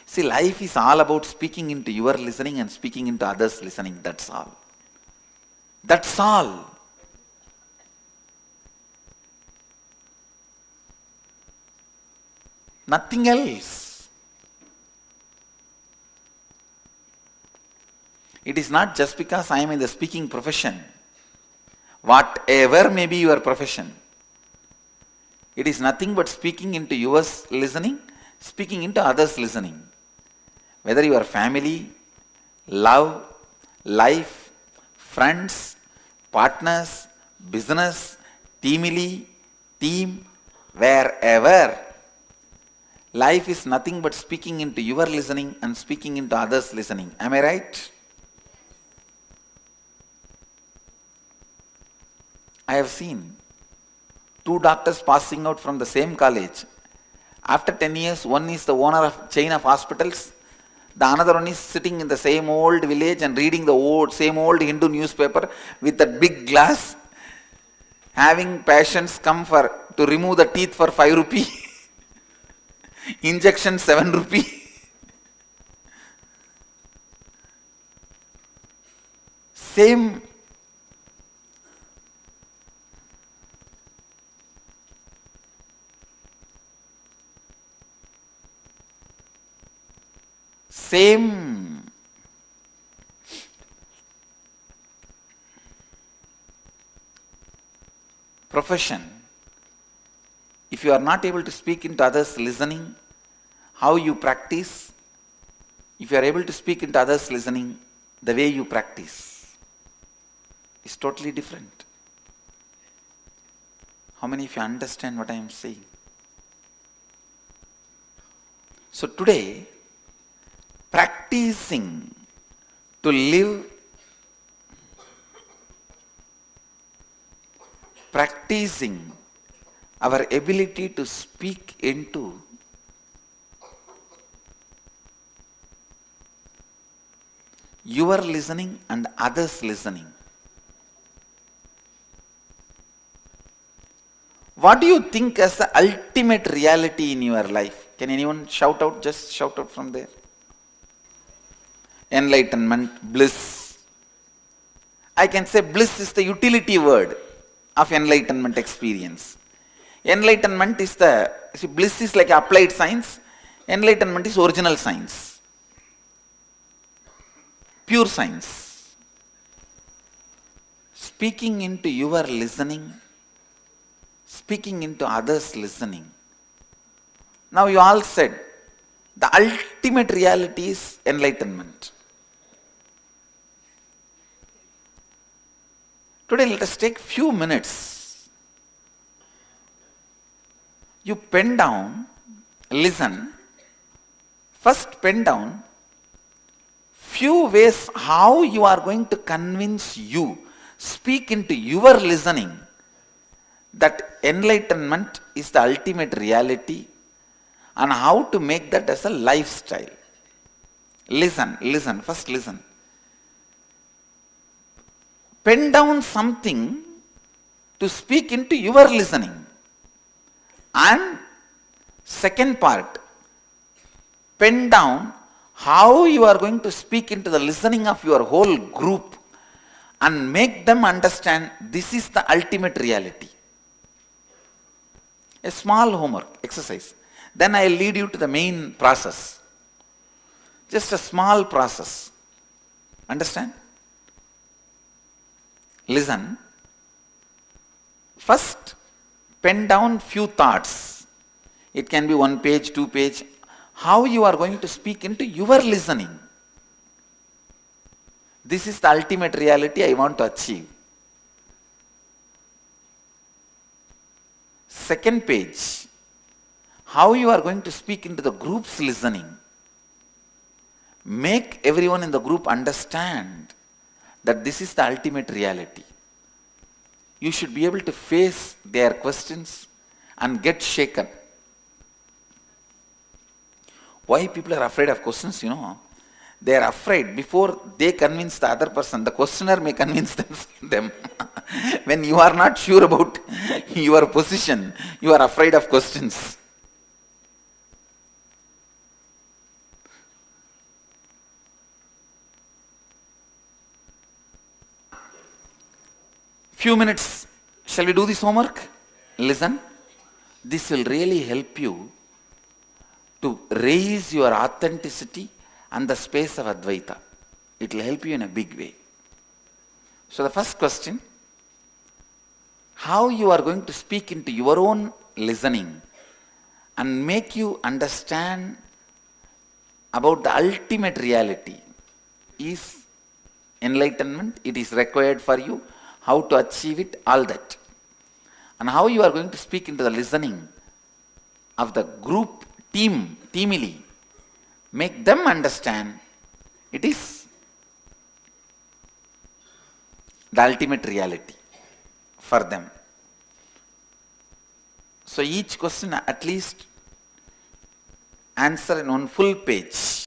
See, life is all about speaking into your listening and speaking into others' listening. That's all. That's all. Nothing else. It is not just because I am in the speaking profession. Whatever may be your profession, it is nothing but speaking into yours listening, speaking into others' listening. Whether your family, love, life, friends, partners, business, team, wherever. Life is nothing but speaking into your listening and speaking into others' listening. Am I right? I have seen two doctors passing out from the same college. After 10 years, one is the owner of chain of hospitals. The another one is sitting in the same old village and reading the same old Hindu newspaper with that big glass, having patients come to remove the teeth for 5 rupee, injection 7 rupee. Same. Same profession, if you are not able to speak into others listening, how you practice, if you are able to speak into others listening, the way you practice is totally different. How many of you understand what I am saying? So today, practicing to live, practicing our ability to speak into your listening and others listening. What do you think as the ultimate reality in your life? Can anyone shout out? Just shout out from there. Enlightenment, bliss. I can say bliss is the utility word of enlightenment experience. Enlightenment is bliss is like applied science. Enlightenment is original science. Pure science. Speaking into your listening, speaking into others listening. Now you all said, the ultimate reality is enlightenment. Today let us take few minutes. You pen down, listen. First pen down few ways how you are going to convince you, speak into your listening that enlightenment is the ultimate reality, and how to make that as a lifestyle. Listen, first listen. Pen down something to speak into your listening. And second part, pen down how you are going to speak into the listening of your whole group and make them understand this is the ultimate reality. A small homework exercise. Then I will lead you to the main process. Just a small process. Understand? Listen. First, pen down few thoughts. It can be 1 page, 2 page. How you are going to speak into your listening. This is the ultimate reality I want to achieve. Second page, how you are going to speak into the group's listening. Make everyone in the group understand that this is the ultimate reality. You should be able to face their questions and get shaken. Why people are afraid of questions, They are afraid before they convince the other person, the questioner may convince them. When you are not sure about your position, you are afraid of questions. Few minutes. Shall we do this homework? Listen. This will really help you to raise your authenticity and the space of Advaita. It will help you in a big way. So the first question, how you are going to speak into your own listening and make you understand about the ultimate reality is enlightenment. It is required for you. How to achieve it, all that. And how you are going to speak into the listening of the group, teamily. Make them understand it is the ultimate reality for them. So each question at least answer in 1 full page.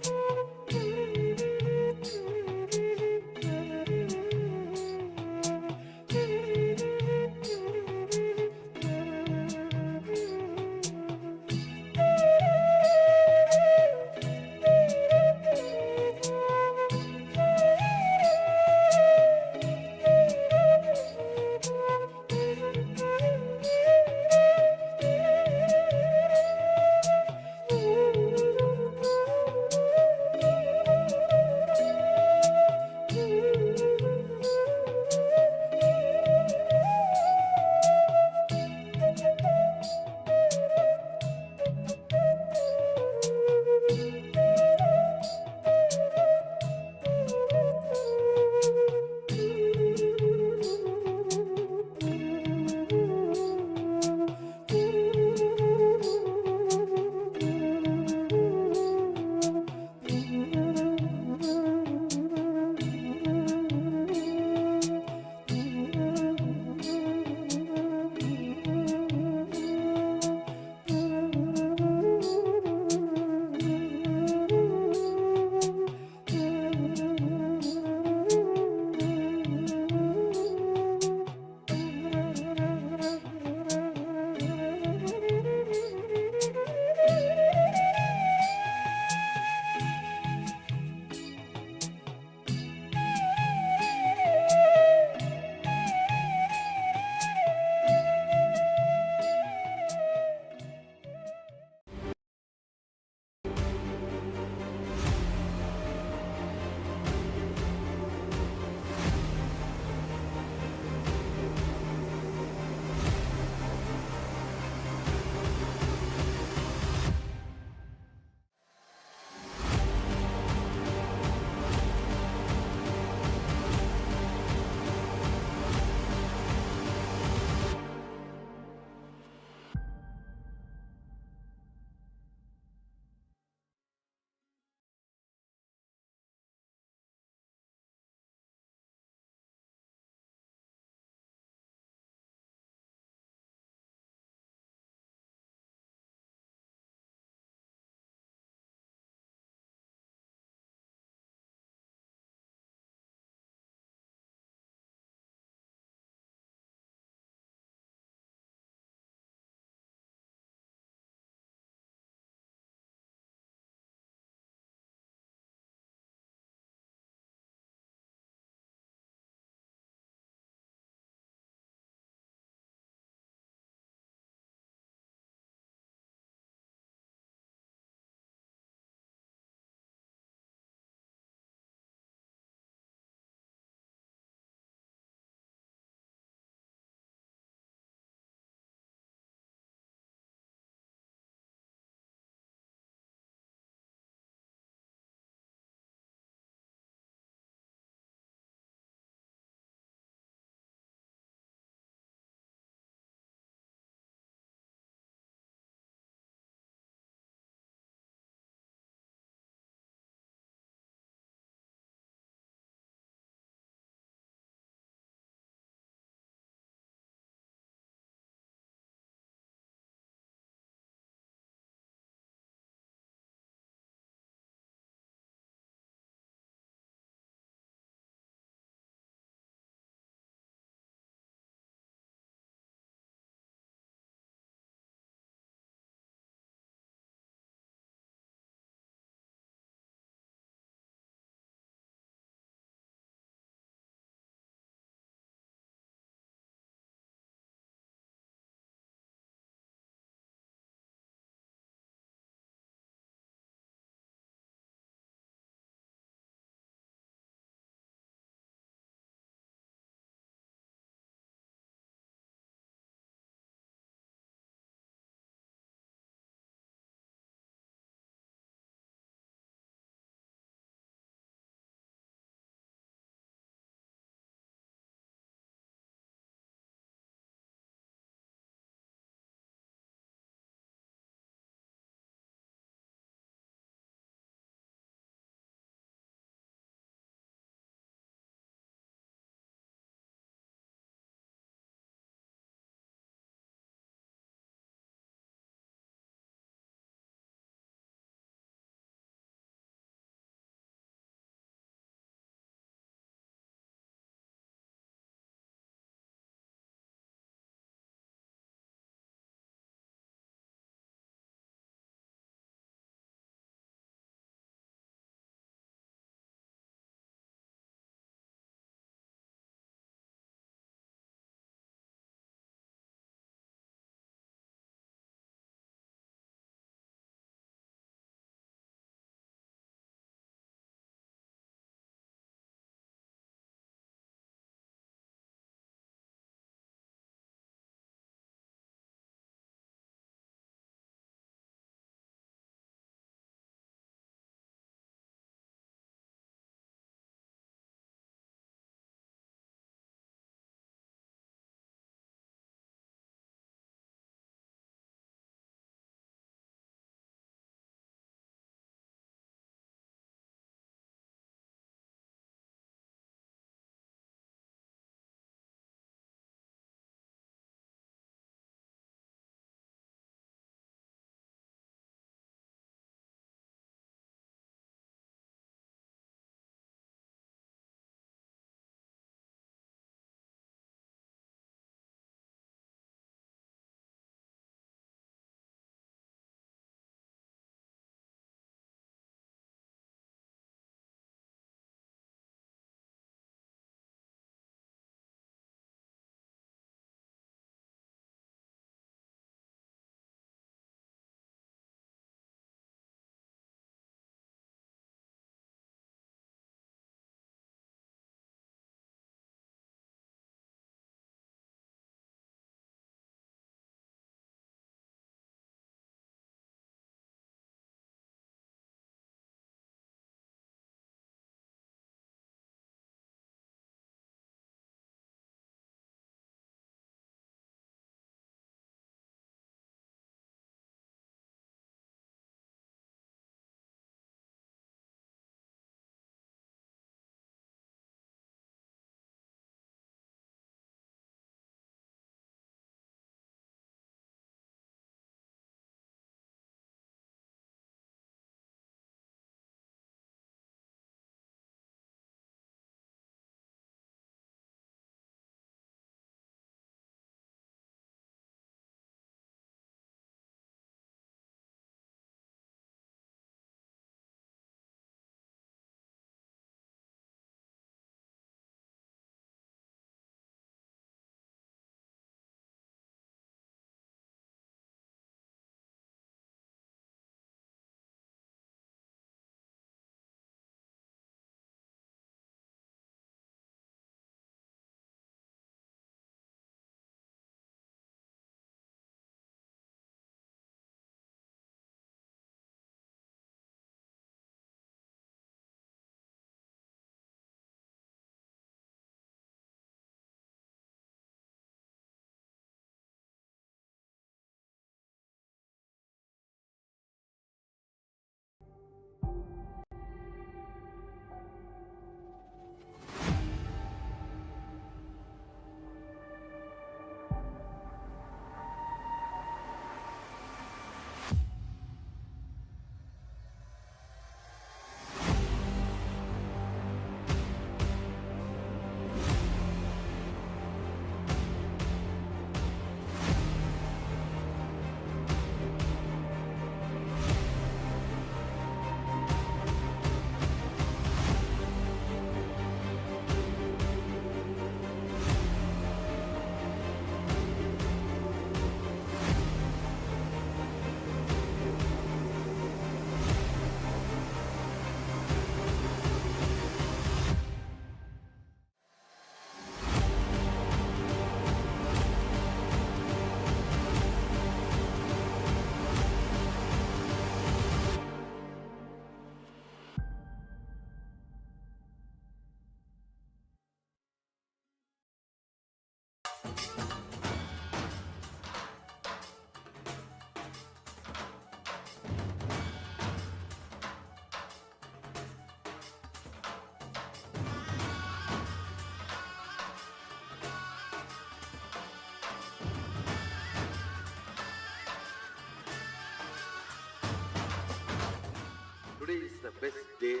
the best day.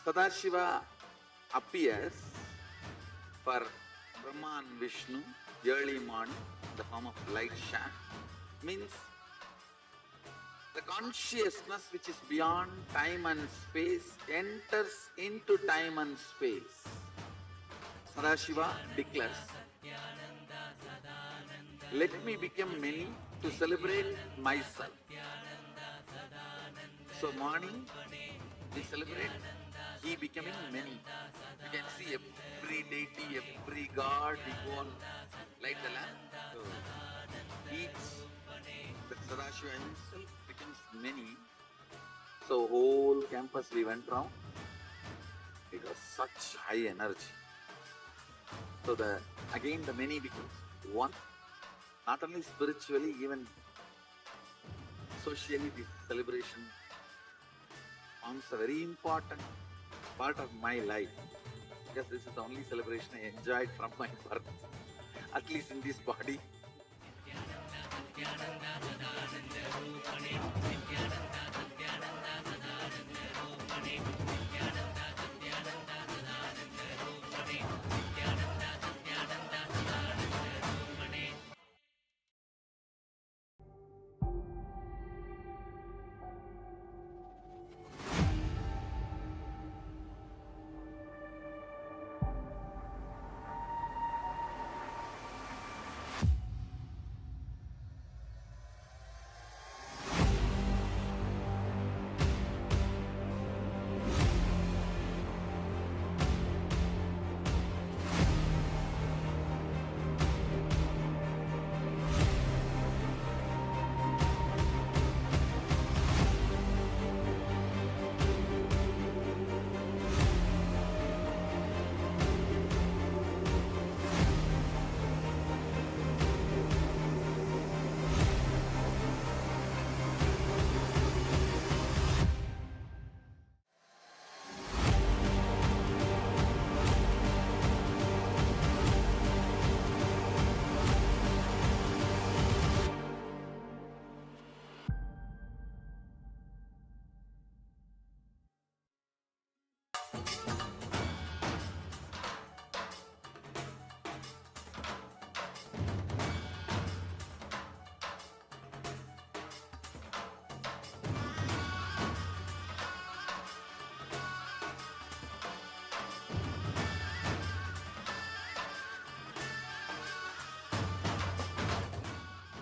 Sadashiva appears for Brahma and Vishnu early morning in the form of light shaft. Means the consciousness which is beyond time and space enters into time and space. Sadashiva declares, let me become many to celebrate myself. So morning we celebrate he becoming many. You can see every deity, every god, we go and light the lamp. So each, the Sadashiva himself becomes many. So whole campus we went round. It was such high energy. So again the many becomes one. Not only spiritually, even socially, this celebration forms a very important part of my life. Because this is the only celebration I enjoyed from my birth, at least in this body.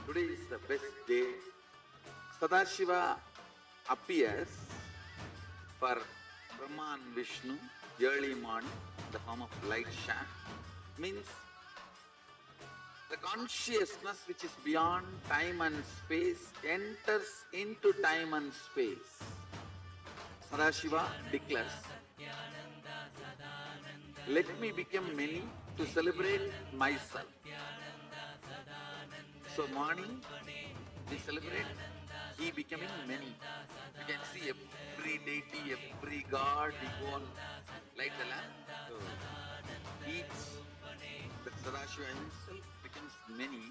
Today is the best day. Sadashiva appears for Brahma and Vishnu early morning in the form of light shaft. Means the consciousness which is beyond time and space enters into time and space. Sadashiva declares, let me become many to celebrate myself. So morning we celebrate he becoming many. You can see every deity, every god, we go and light the lamp. So each, the Sadashiva himself becomes many.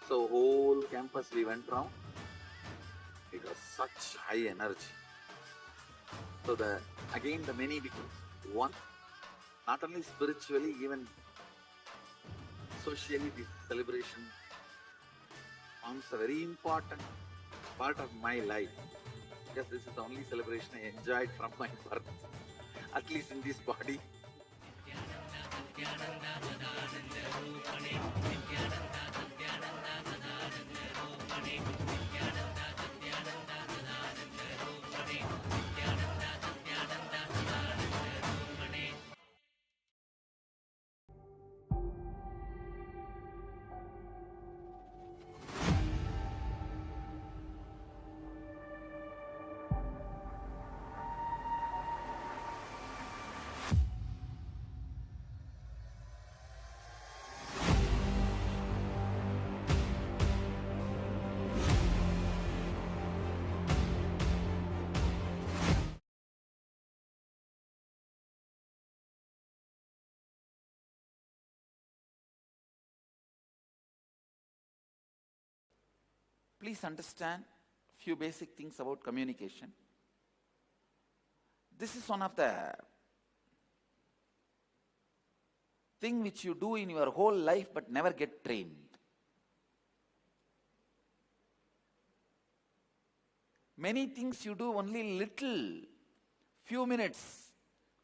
So whole campus we went round. It was such high energy. So again the many becomes one. Not only spiritually, even socially, this celebration forms a very important part of my life. Because this is the only celebration I enjoyed from my birth, at least in this body. Please understand few basic things about communication. This is one of the thing which you do in your whole life but never get trained. Many things you do only little, few minutes,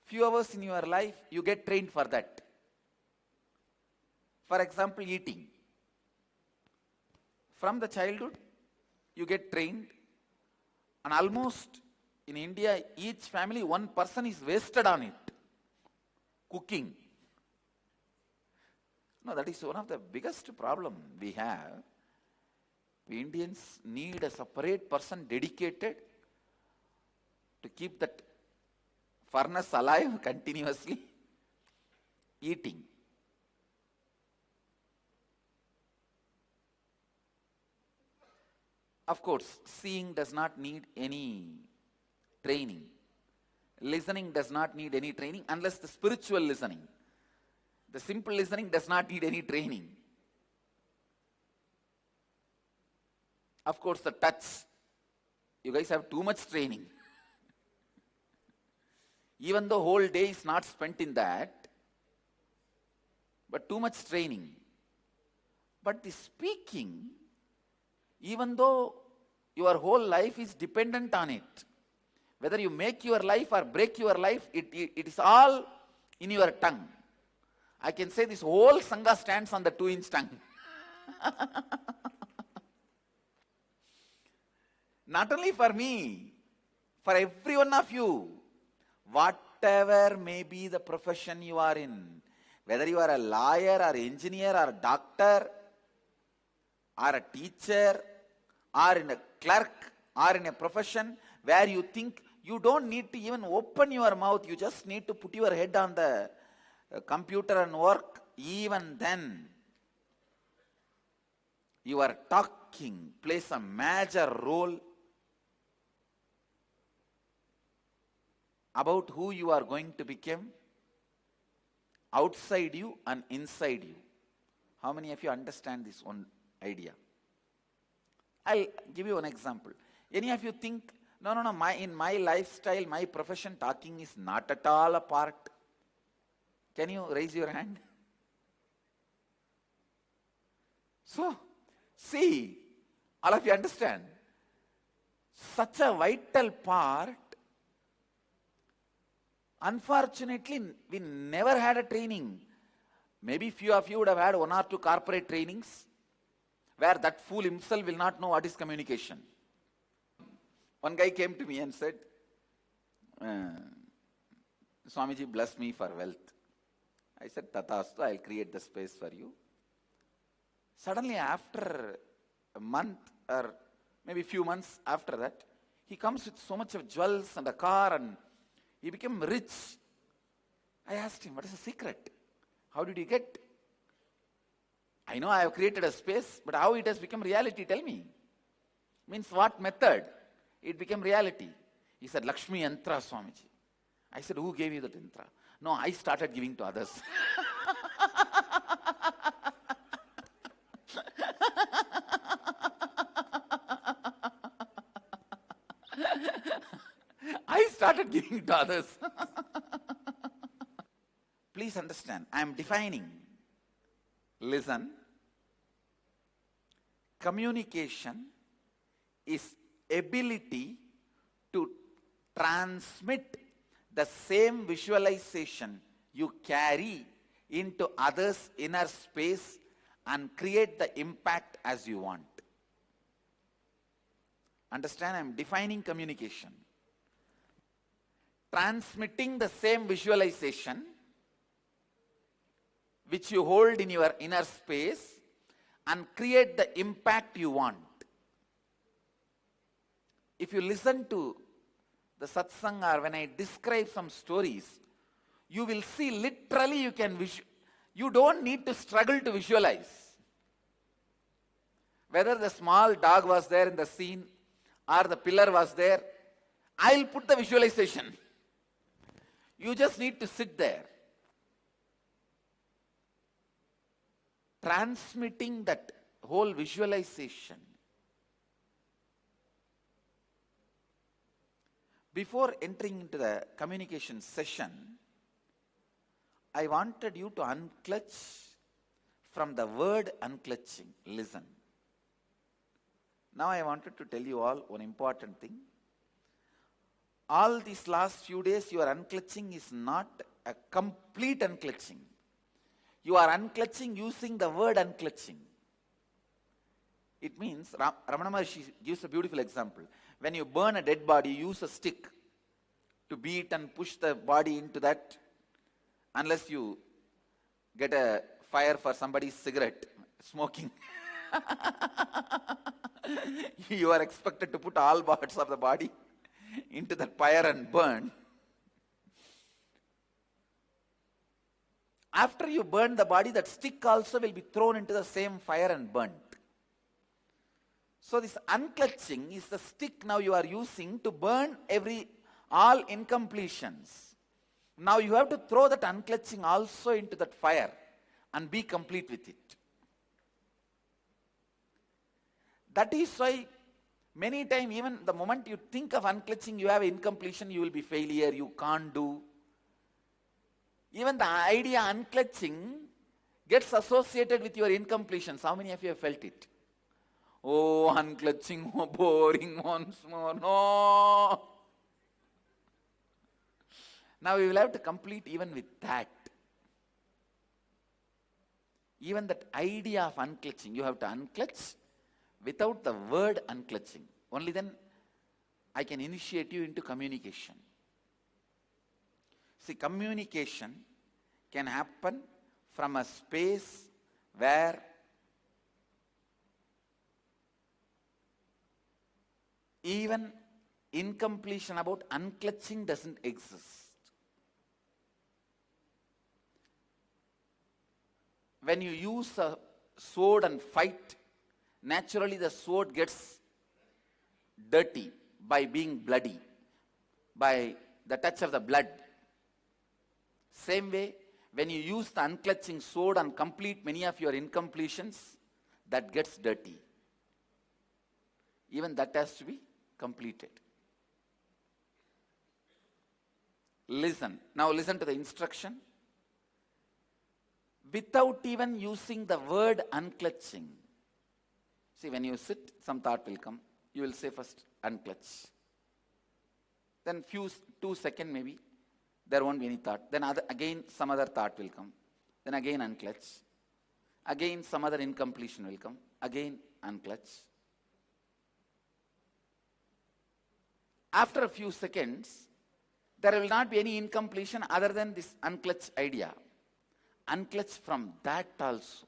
few hours in your life, you get trained for that. For example, eating. From the childhood, you get trained, and almost in India, each family, one person is wasted on it. Cooking. No, that is one of the biggest problem we have. We Indians need a separate person dedicated to keep that furnace alive continuously. Eating. Of course, seeing does not need any training. Listening does not need any training unless the spiritual listening. The simple listening does not need any training. Of course, the touch, you guys have too much training. Even though whole day is not spent in that, but too much training. But the speaking, even though your whole life is dependent on it, whether you make your life or break your life, it is all in your tongue. I can say this whole Sangha stands on the 2-inch tongue. Not only for me, for every one of you, whatever may be the profession you are in, whether you are a lawyer or engineer or doctor or a teacher or in a clerk or in a profession where you think you don't need to even open your mouth, you just need to put your head on the computer and work, even then your talking plays a major role about who you are going to become outside you and inside you. How many of you understand this one idea? I'll give you an example. Any of you think, no, in my lifestyle, my profession, talking is not at all a part? Can you raise your hand? So, see, all of you understand. Such a vital part. Unfortunately, we never had a training. Maybe few of you would have had 1 or 2 corporate trainings where that fool himself will not know what is communication. One guy came to me and said, Swamiji, bless me for wealth. I said, Tathastu, I'll create the space for you. Suddenly, after a month or maybe few months after that, he comes with so much of jewels and a car and he became rich. I asked him, what is the secret? How did you get? I know I have created a space, but how it has become reality, tell me. Means what method? It became reality. He said, Lakshmi Yantra, Swamiji. I said, who gave you that yantra? No, I started giving to others. I started giving to others. Please understand, I am defining. Listen. Communication is ability to transmit the same visualization you carry into others' inner space and create the impact as you want. Understand? I am defining communication. Transmitting the same visualization which you hold in your inner space and create the impact you want. If you listen to the satsang or when I describe some stories, you will see literally you don't need to struggle to visualize. Whether the small dog was there in the scene or the pillar was there, I'll put the visualization. You just need to sit there. Transmitting that whole visualization Before entering into the communication session, I wanted you to unclutch from the word unclutching. Listen. Now I wanted to tell you all one important thing. All these last few days, your unclutching is not a complete unclutching. You are unclutching using the word unclutching. It means, Ramana Maharshi gives a beautiful example. When you burn a dead body, you use a stick to beat and push the body into that, unless you get a fire for somebody's cigarette smoking. You are expected to put all parts of the body into that fire and burn. After you burn the body, that stick also will be thrown into the same fire and burnt. So this unclutching is the stick now you are using to burn all incompletions. Now you have to throw that unclutching also into that fire and be complete with it. That is why many times, even the moment you think of unclutching, you have incompletion, you will be failure, you can't do. Even the idea unclutching gets associated with your incompletions. How many of you have felt it? Oh, unclutching, oh, boring once more. No. Now we will have to complete even with that. Even that idea of unclutching, you have to unclutch without the word unclutching. Only then I can initiate you into communication. See, communication can happen from a space where even incompletion about unclutching doesn't exist. When you use a sword and fight, naturally the sword gets dirty by being bloody, by the touch of the blood. Same way, when you use the unclutching sword and complete many of your incompletions, that gets dirty. Even that has to be completed. Listen. Now listen to the instruction. Without even using the word unclutching. See, when you sit, some thought will come. You will say first, unclutch. Then 2 seconds maybe, there won't be any thought. Then again some other thought will come. Then again unclutch. Again some other incompletion will come. Again unclutch. After a few seconds, there will not be any incompletion other than this unclutch idea. Unclutch from that also.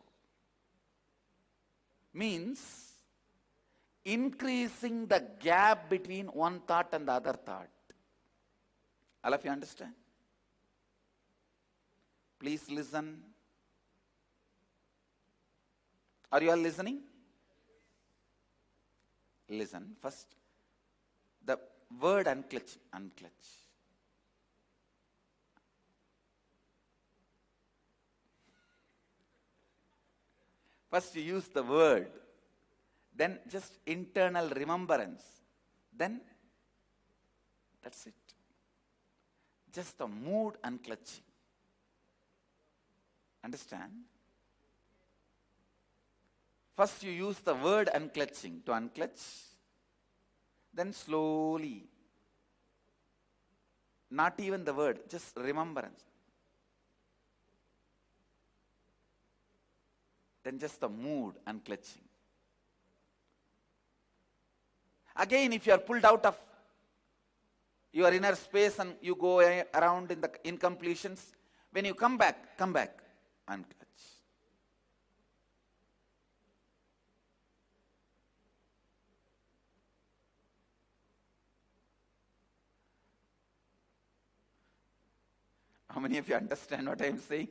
Means increasing the gap between one thought and the other thought. All of you understand? Please listen. Are you all listening? Listen. First, the word unclutch, unclutch. First you use the word, then just internal remembrance, then that's it. Just the mood unclutching. Understand? First you use the word unclutching to unclutch, then slowly, not even the word, just remembrance. Then just the mood unclutching. Again, if you are pulled out of your inner space and you go around in the incompletions, when you come back, unclutch. How many of you understand what I am saying?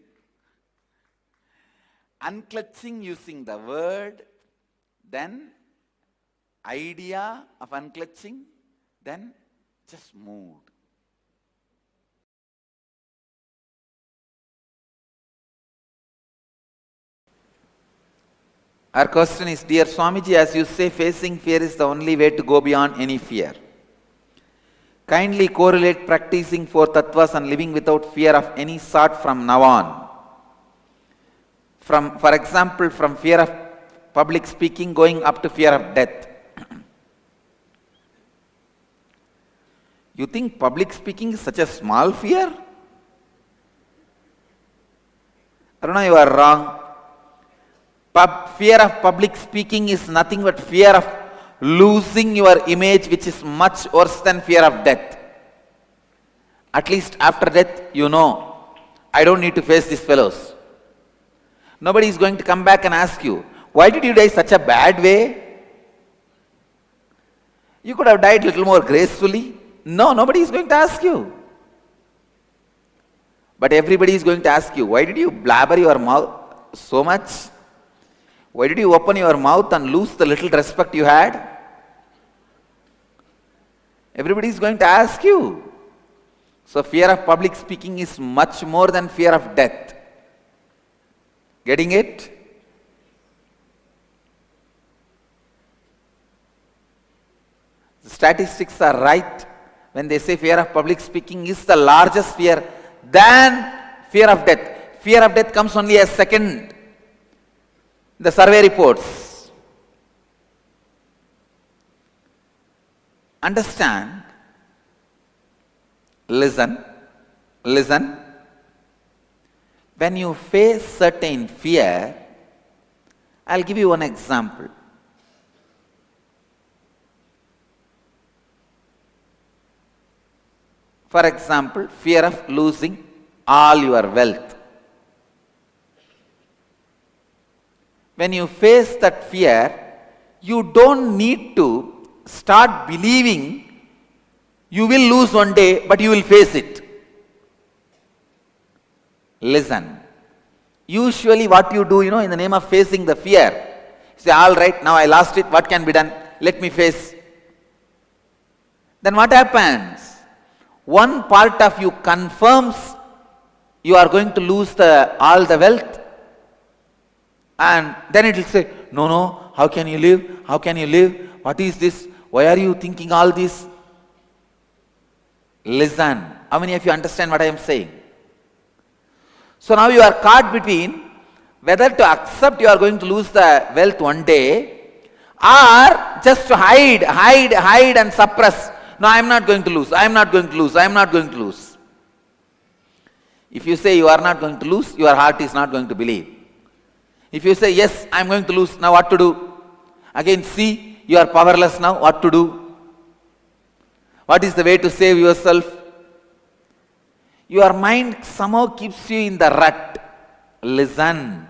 Unclutching using the word, then idea of unclutching, then just mood. Our question is, dear Swamiji, as you say, facing fear is the only way to go beyond any fear. Kindly correlate practicing 4 tattvas and living without fear of any sort from now on. For example, from fear of public speaking going up to fear of death. You think public speaking is such a small fear? Aruna, you are wrong. Fear of public speaking is nothing but fear of losing your image, which is much worse than fear of death. At least after death, you know, I don't need to face these fellows. Nobody is going to come back and ask you, why did you die such a bad way? You could have died a little more gracefully. No, nobody is going to ask you. But everybody is going to ask you, why did you blabber your mouth so much? Why did you open your mouth and lose the little respect you had? Everybody is going to ask you. So fear of public speaking is much more than fear of death. Getting it? The statistics are right when they say fear of public speaking is the largest fear than fear of death. Fear of death comes only as second. The survey reports. Understand? Listen. When you face certain fear, I'll give you one example. For example, fear of losing all your wealth. When you face that fear, you don't need to start believing you will lose one day, but you will face it. Listen. Usually what you do, in the name of facing the fear, you say, all right, now I lost it, what can be done? Let me face. Then what happens? One part of you confirms you are going to lose all the wealth, and then it will say, no, how can you live? How can you live? What is this? Why are you thinking all this? Listen. How many of you understand what I am saying? So now you are caught between whether to accept you are going to lose the wealth one day, or just to hide and suppress. No, I am not going to lose. I am not going to lose. I am not going to lose. If you say you are not going to lose, your heart is not going to believe. If you say, yes, I am going to lose, now what to do? Again, see, you are powerless now, what to do? What is the way to save yourself? Your mind somehow keeps you in the rut. Listen.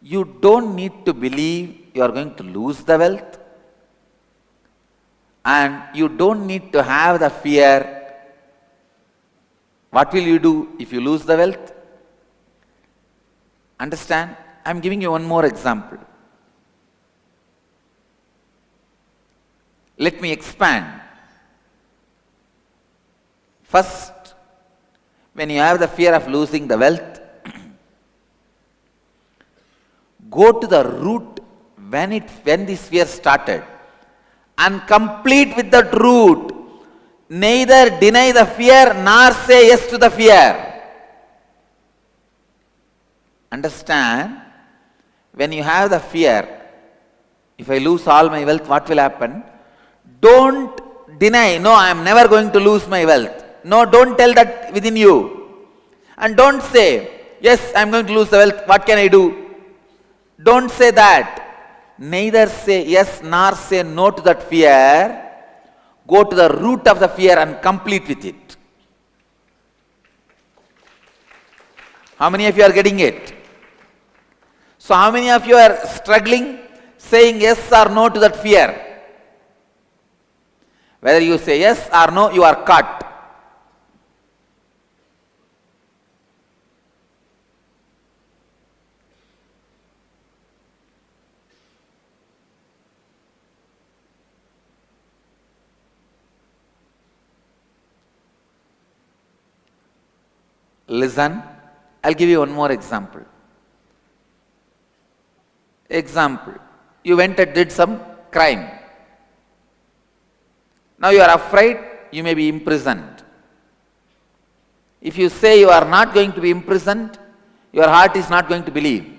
You don't need to believe you are going to lose the wealth. And you don't need to have the fear. What will you do if you lose the wealth? Understand? I am giving you one more example. Let me expand. First, when you have the fear of losing the wealth, go to the root when this fear started and complete with that root. Neither deny the fear nor say yes to the fear. Understand? When you have the fear, if I lose all my wealth, what will happen? Don't deny, no, I am never going to lose my wealth. No, don't tell that within you. And don't say, yes, I am going to lose the wealth, what can I do? Don't say that. Neither say yes nor say no to that fear. Go to the root of the fear and complete with it. How many of you are getting it? So how many of you are struggling saying yes or no to that fear? Whether you say yes or no, you are caught. Listen, I'll give you one more example. You went and did some crime. Now you are afraid, you may be imprisoned. If you say you are not going to be imprisoned, your heart is not going to believe.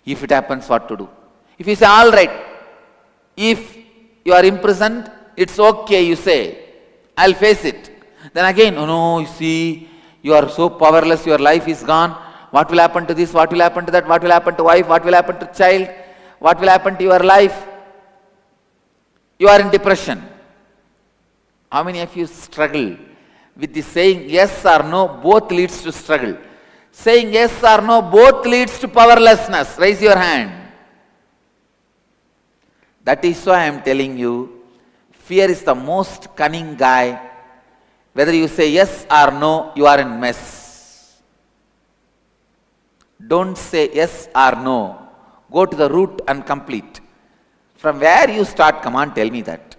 If it happens, what to do? If you say, all right, if you are imprisoned, it's okay, you say, I'll face it. Then again, oh no, you see, you are so powerless, your life is gone. What will happen to this? What will happen to that? What will happen to wife? What will happen to child? What will happen to your life? You are in depression. How many of you struggle with the saying yes or no? Both leads to struggle. Saying yes or no both leads to powerlessness. Raise your hand. That is why I am telling you, fear is the most cunning guy. Whether you say yes or no, you are in mess. Don't say yes or no. Go to the root and complete. From where you start, come on, tell me that.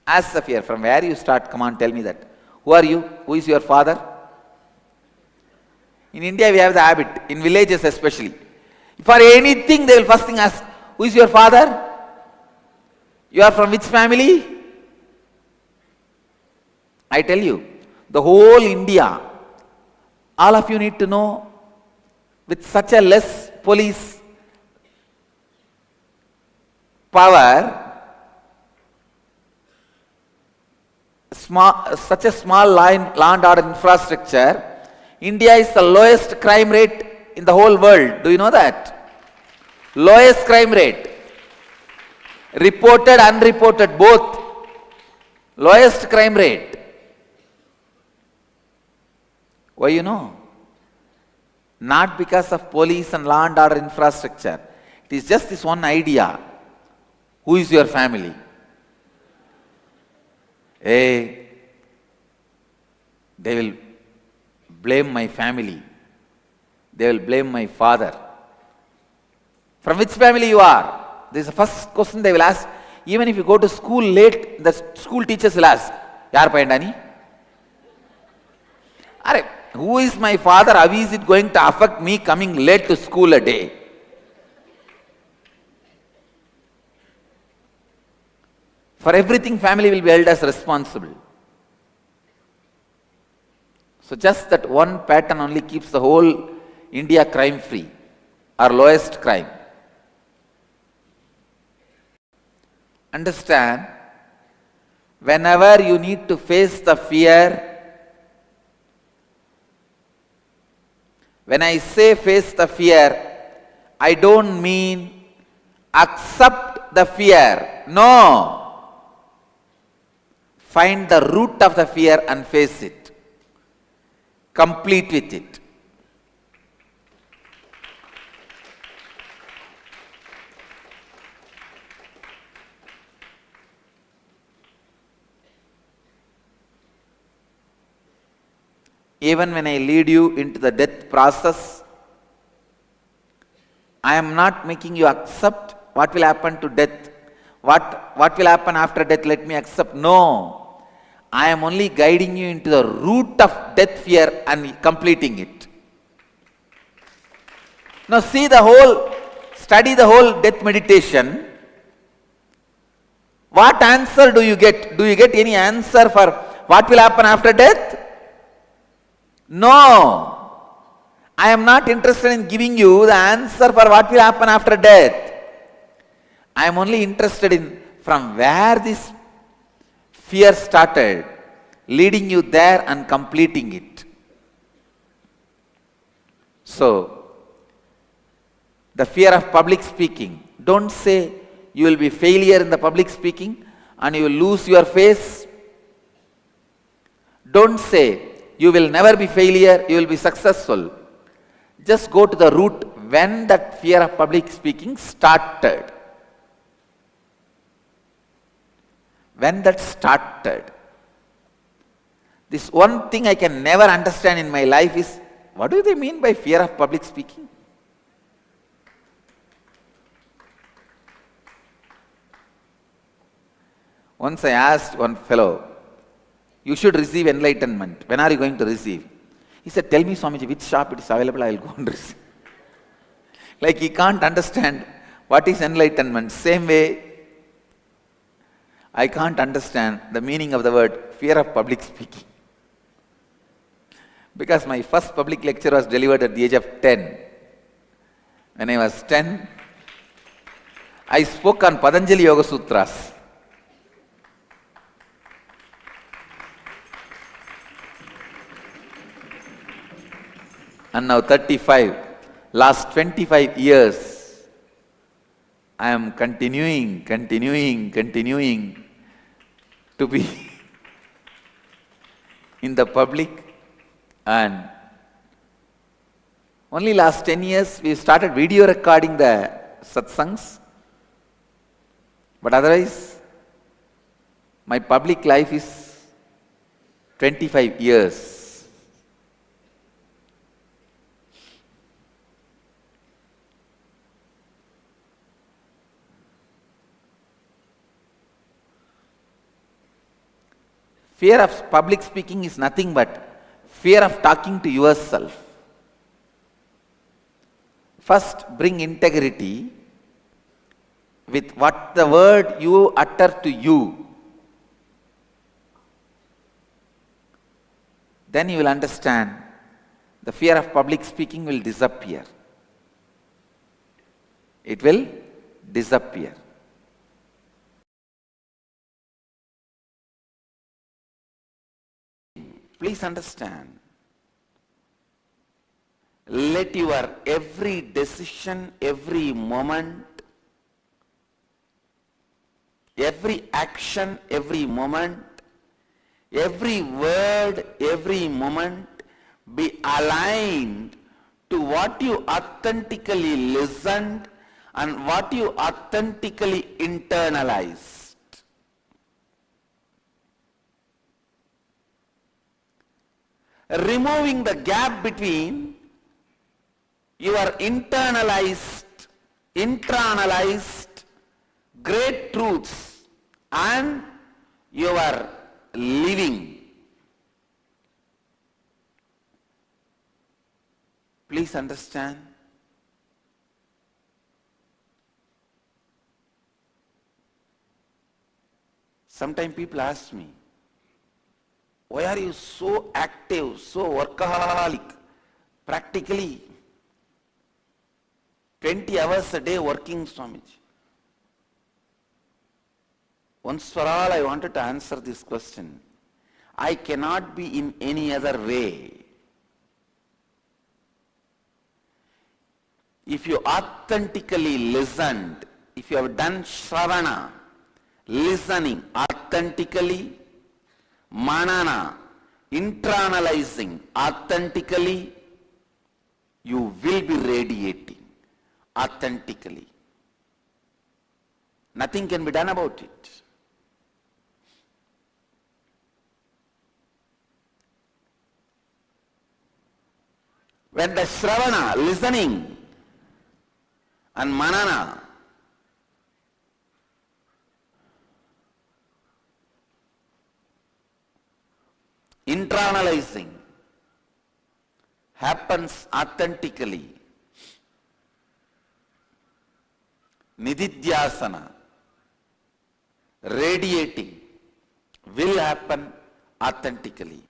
Ask the fear, from where you start, come on, tell me that. Who are you? Who is your father? In India, we have the habit, in villages especially. For anything, they will first thing ask, who is your father? You are from which family? I tell you, the whole India, all of you need to know, with such a less police power, such a small land order infrastructure, India is the lowest crime rate in the whole world. Do you know that? Lowest crime rate. Reported, unreported, both. Lowest crime rate. Why you know? Not because of police and law and order infrastructure. It is just this one idea. Who is your family? Hey, they will blame my family. They will blame my father. From which family you are? This is the first question they will ask. Even if you go to school late, the school teachers will ask, Yaar payandani? Are, who is my father? How is it going to affect me coming late to school a day? For everything, family will be held as responsible. So just that one pattern only keeps the whole India crime free, or lowest crime. Understand, whenever you need to face the fear, when I say face the fear, I don't mean accept the fear. No. Find the root of the fear and face it. Complete with it. Even when I lead you into the death process, I am not making you accept what will happen to death. What will happen after death, let me accept. No. I am only guiding you into the root of death fear and completing it. Now study the whole death meditation. What answer do you get? Do you get any answer for what will happen after death? No. I am not interested in giving you the answer for what will happen after death. I am only interested in from where this fear started, leading you there and completing it. So, the fear of public speaking. Don't say you will be failure in the public speaking and you will lose your face. Don't say you will never be failure, you will be successful. Just go to the root when that fear of public speaking started. When that started. This one thing I can never understand in my life is, what do they mean by fear of public speaking? Once I asked one fellow, you should receive enlightenment. When are you going to receive? He said, tell me Swamiji, which shop it is available, I will go and receive. Like he can't understand What is enlightenment? Same way, I can't understand the meaning of the word fear of public speaking. Because my first public lecture was delivered at the age of 10. When I was 10, I spoke on Patanjali Yoga Sutras. And now 35, last 25 years, I am continuing to be in the public, and only last 10 years we started video recording the satsangs, but otherwise my public life is 25 years. Fear of public speaking is nothing but fear of talking to yourself. First, bring integrity with what the word you utter to you. Then you will understand the fear of public speaking will disappear. It will disappear. Please understand, let your every decision, every moment, every action, every moment, every word, every moment be aligned to what you authentically listened and what you authentically internalized. Removing the gap between your internalized great truths and your living. Please understand. Sometimes people ask me, why are you so active, so workaholic? Practically 20 hours a day working, Swamiji. Once for all, I wanted to answer this question. I cannot be in any other way. If you authentically listened, if you have done shravana, listening authentically, manana, internalizing authentically, you will be radiating authentically. Nothing can be done about it. When the shravana, listening, and manana, internalizing, happens authentically, nididhyasana, radiating, will happen authentically.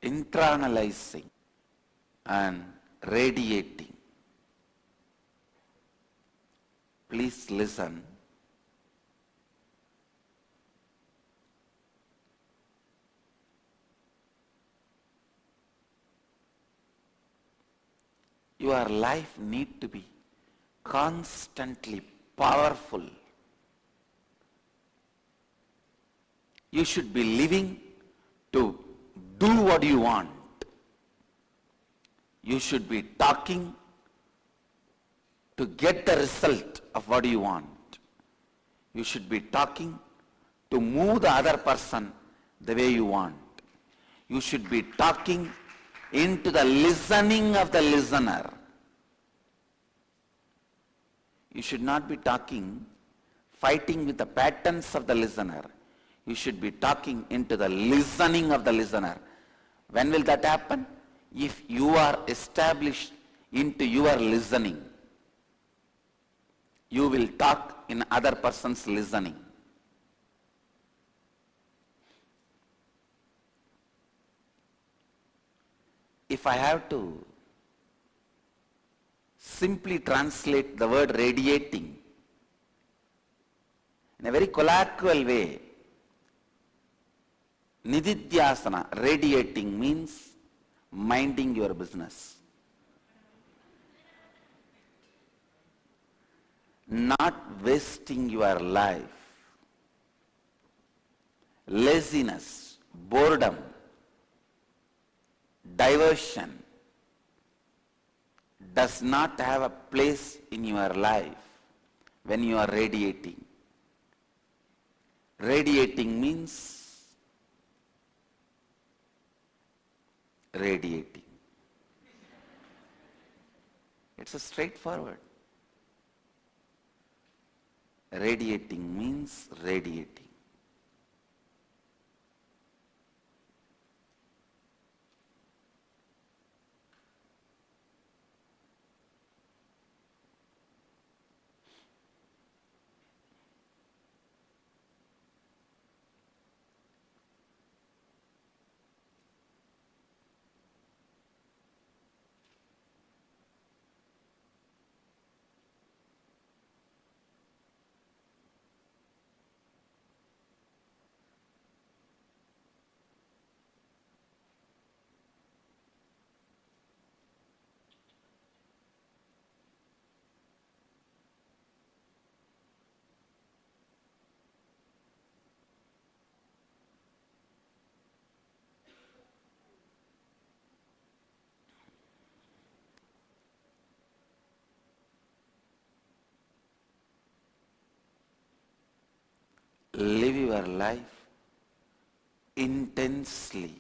Internalizing and radiating. Please listen. Your life need to be constantly powerful. You should be living to do what you want. You should be talking to get the result of what you want. You should be talking to move the other person the way you want. You should be talking into the listening of the listener. You should not be talking, fighting with the patterns of the listener. You should be talking into the listening of the listener. When will that happen? If you are established into your listening, you will talk in other person's listening. If I have to simply translate the word radiating in a very colloquial way, Nididhyasana, radiating, means minding your business. Not wasting your life. Laziness, boredom, diversion does not have a place in your life when you are radiating. Radiating means radiating. It's a straightforward. Radiating means radiating. Live your life intensely.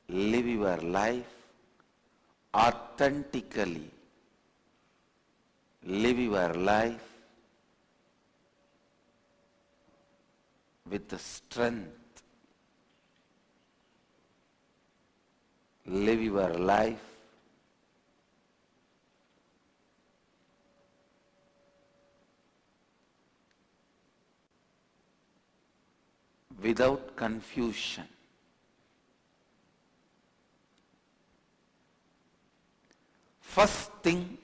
Live your life authentically. Live your life with the strength. Live your life without confusion. First thing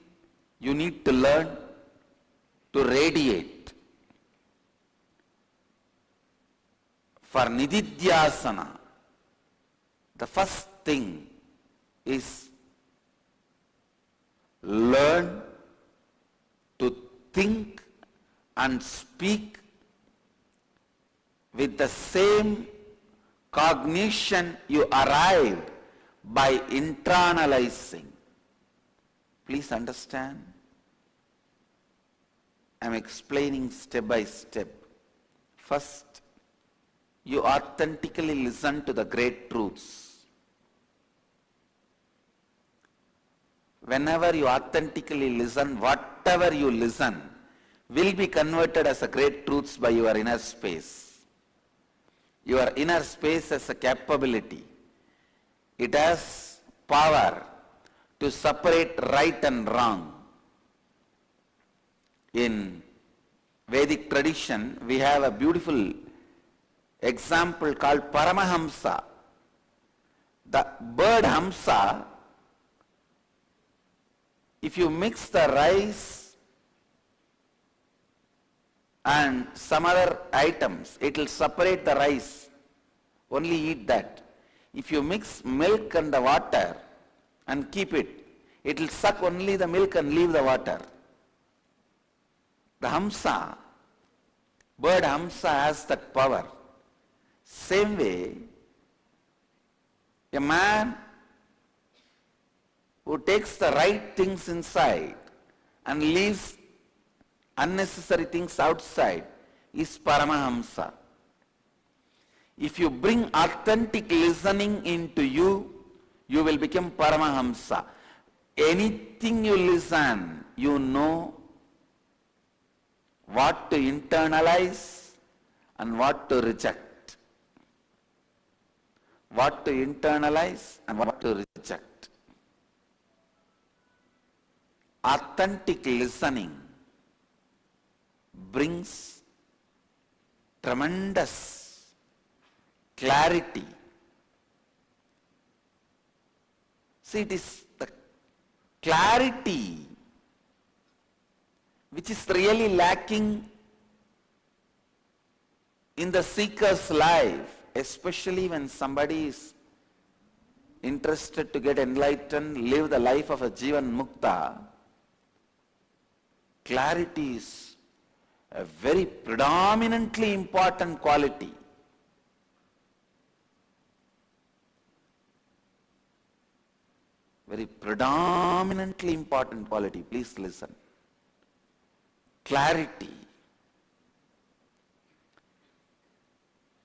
you need to learn to radiate. For Nididhyasana, the first thing is learn to think and speak with the same cognition you arrived by internalizing. Please understand. I am explaining step by step. First, you authentically listen to the great truths. Whenever you authentically listen, whatever you listen will be converted as a great truths by your inner space. Your inner space has a capability. It has power to separate right and wrong. In Vedic tradition, we have a beautiful example called Paramahamsa. The bird Hamsa, if you mix the rice and some other items, it will separate the rice. Only eat that. If you mix milk and the water and keep it, it will suck only the milk and leave the water. The Hamsa, bird Hamsa has that power. Same way, a man who takes the right things inside and leaves unnecessary things outside is Paramahamsa. If you bring authentic listening into you, you will become Paramahamsa. Anything you listen, you know what to internalize and what to reject. What to internalize and what to reject. Authentic listening brings tremendous clarity. See, it is the clarity which is really lacking in the seeker's life, especially when somebody is interested to get enlightened, live the life of a Jivan Mukta. Clarity is a very predominantly important quality. Very predominantly important quality. Please listen. Clarity.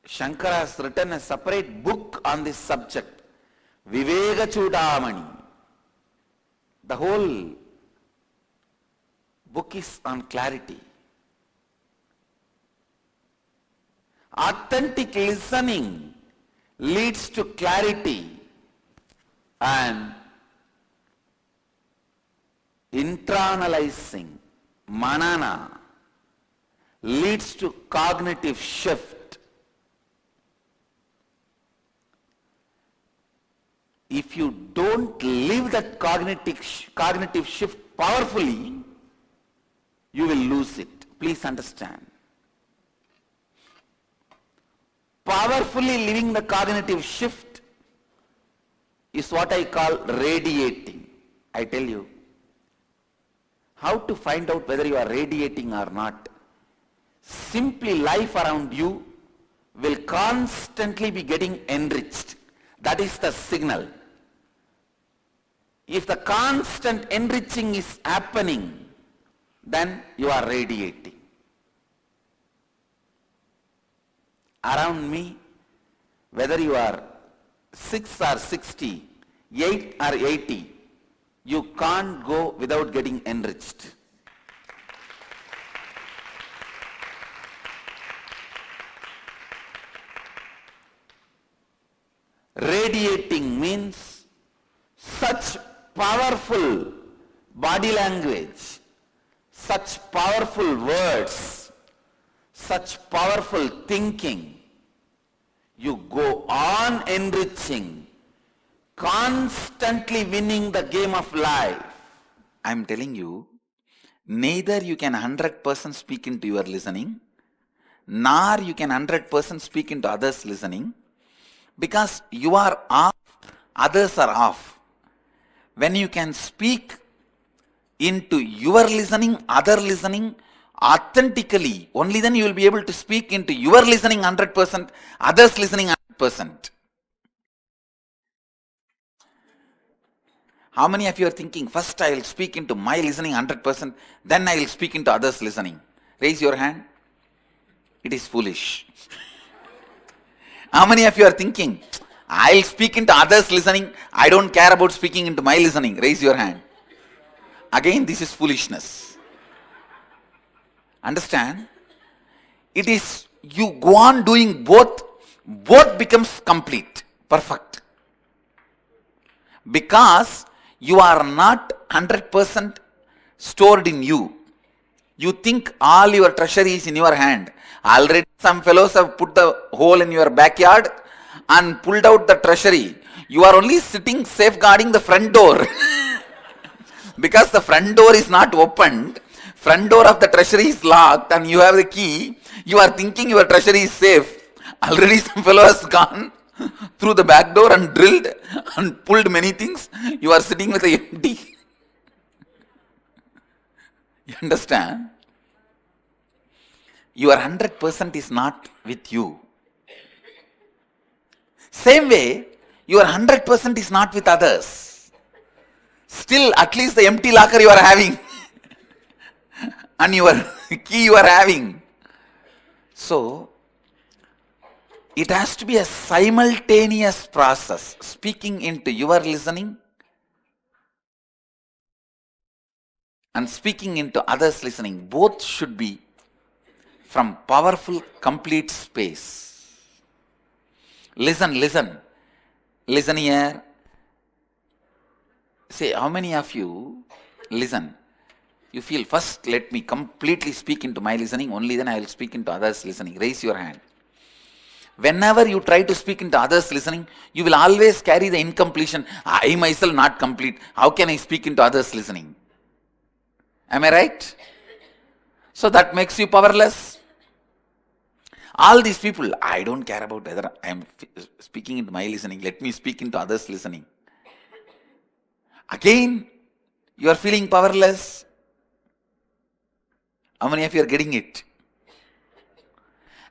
Shankara has written a separate book on this subject, Viveka Chudamani. The whole book is on clarity. Authentic listening leads to clarity, and internalizing, manana, leads to cognitive shift. If you don't live that cognitive shift powerfully, you will lose it. Please understand. Powerfully living the cognitive shift is what I call radiating. I tell you, how to find out whether you are radiating or not. Simply life around you will constantly be getting enriched. That is the signal. If the constant enriching is happening, then you are radiating. Around me, whether you are 6 or 60, 8 or 80, you can't go without getting enriched. Radiating means such powerful body language, such powerful words, such powerful thinking. You go on enriching, constantly winning the game of life. I am telling you, neither you can 100% speak into your listening, nor you can 100% speak into others' listening, because you are off, others are off. When you can speak into your listening, other listening, authentically, only then you will be able to speak into your listening 100%, others listening 100%. How many of you are thinking, first I will speak into my listening 100%, then I will speak into others listening? Raise your hand. It is foolish. How many of you are thinking, I will speak into others listening, I don't care about speaking into my listening? Raise your hand. Again, this is foolishness. Understand? It is, you go on doing both becomes complete, perfect. Because you are not 100% stored in you. You think all your treasure is in your hand. Already some fellows have put the hole in your backyard and pulled out the treasury. You are only sitting safeguarding the front door. Because the front door is not opened, front door of the treasury is locked and you have the key, you are thinking your treasury is safe. Already some fellow has gone through the back door and drilled and pulled many things. You are sitting with the empty. You understand? Your 100% is not with you. Same way, your 100% is not with others. Still, at least the empty locker you are having and your key you are having. So, it has to be a simultaneous process, speaking into your listening and speaking into others' listening. Both should be from powerful, complete space. Listen, listen. Listen here. Say, how many of you listen? You feel, first let me completely speak into my listening, only then I will speak into others' listening. Raise your hand. Whenever you try to speak into others' listening, you will always carry the incompletion. I myself not complete. How can I speak into others' listening? Am I right? So that makes you powerless. All these people, I don't care about whether I am speaking into my listening. Let me speak into others' listening. Again, you are feeling powerless. How many of you are getting it?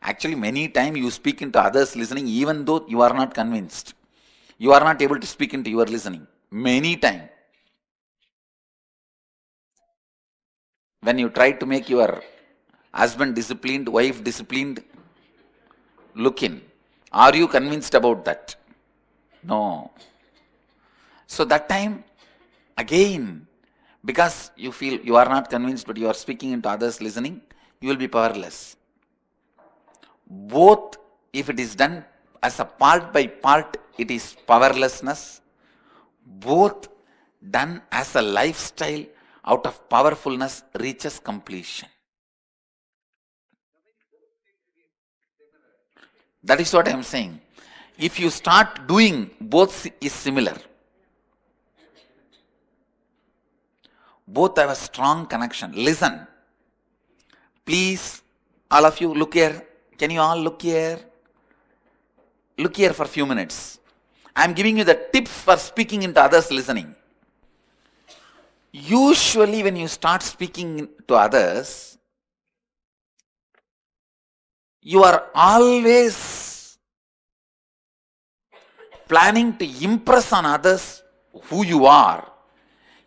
Actually, many times you speak into others' listening even though you are not convinced. You are not able to speak into your listening. Many times. When you try to make your husband disciplined, wife disciplined, look in. Are you convinced about that? No. So that time, again, because you feel you are not convinced but you are speaking into others' listening, you will be powerless. Both, if it is done as a part by part, it is powerlessness. Both done as a lifestyle out of powerfulness reaches completion. That is what I am saying. If you start doing, both is similar. Both have a strong connection. Listen. Please, all of you, look here. Can you all look here? Look here for a few minutes. I am giving you the tips for speaking into others' listening. Usually when you start speaking to others, you are always planning to impress on others who you are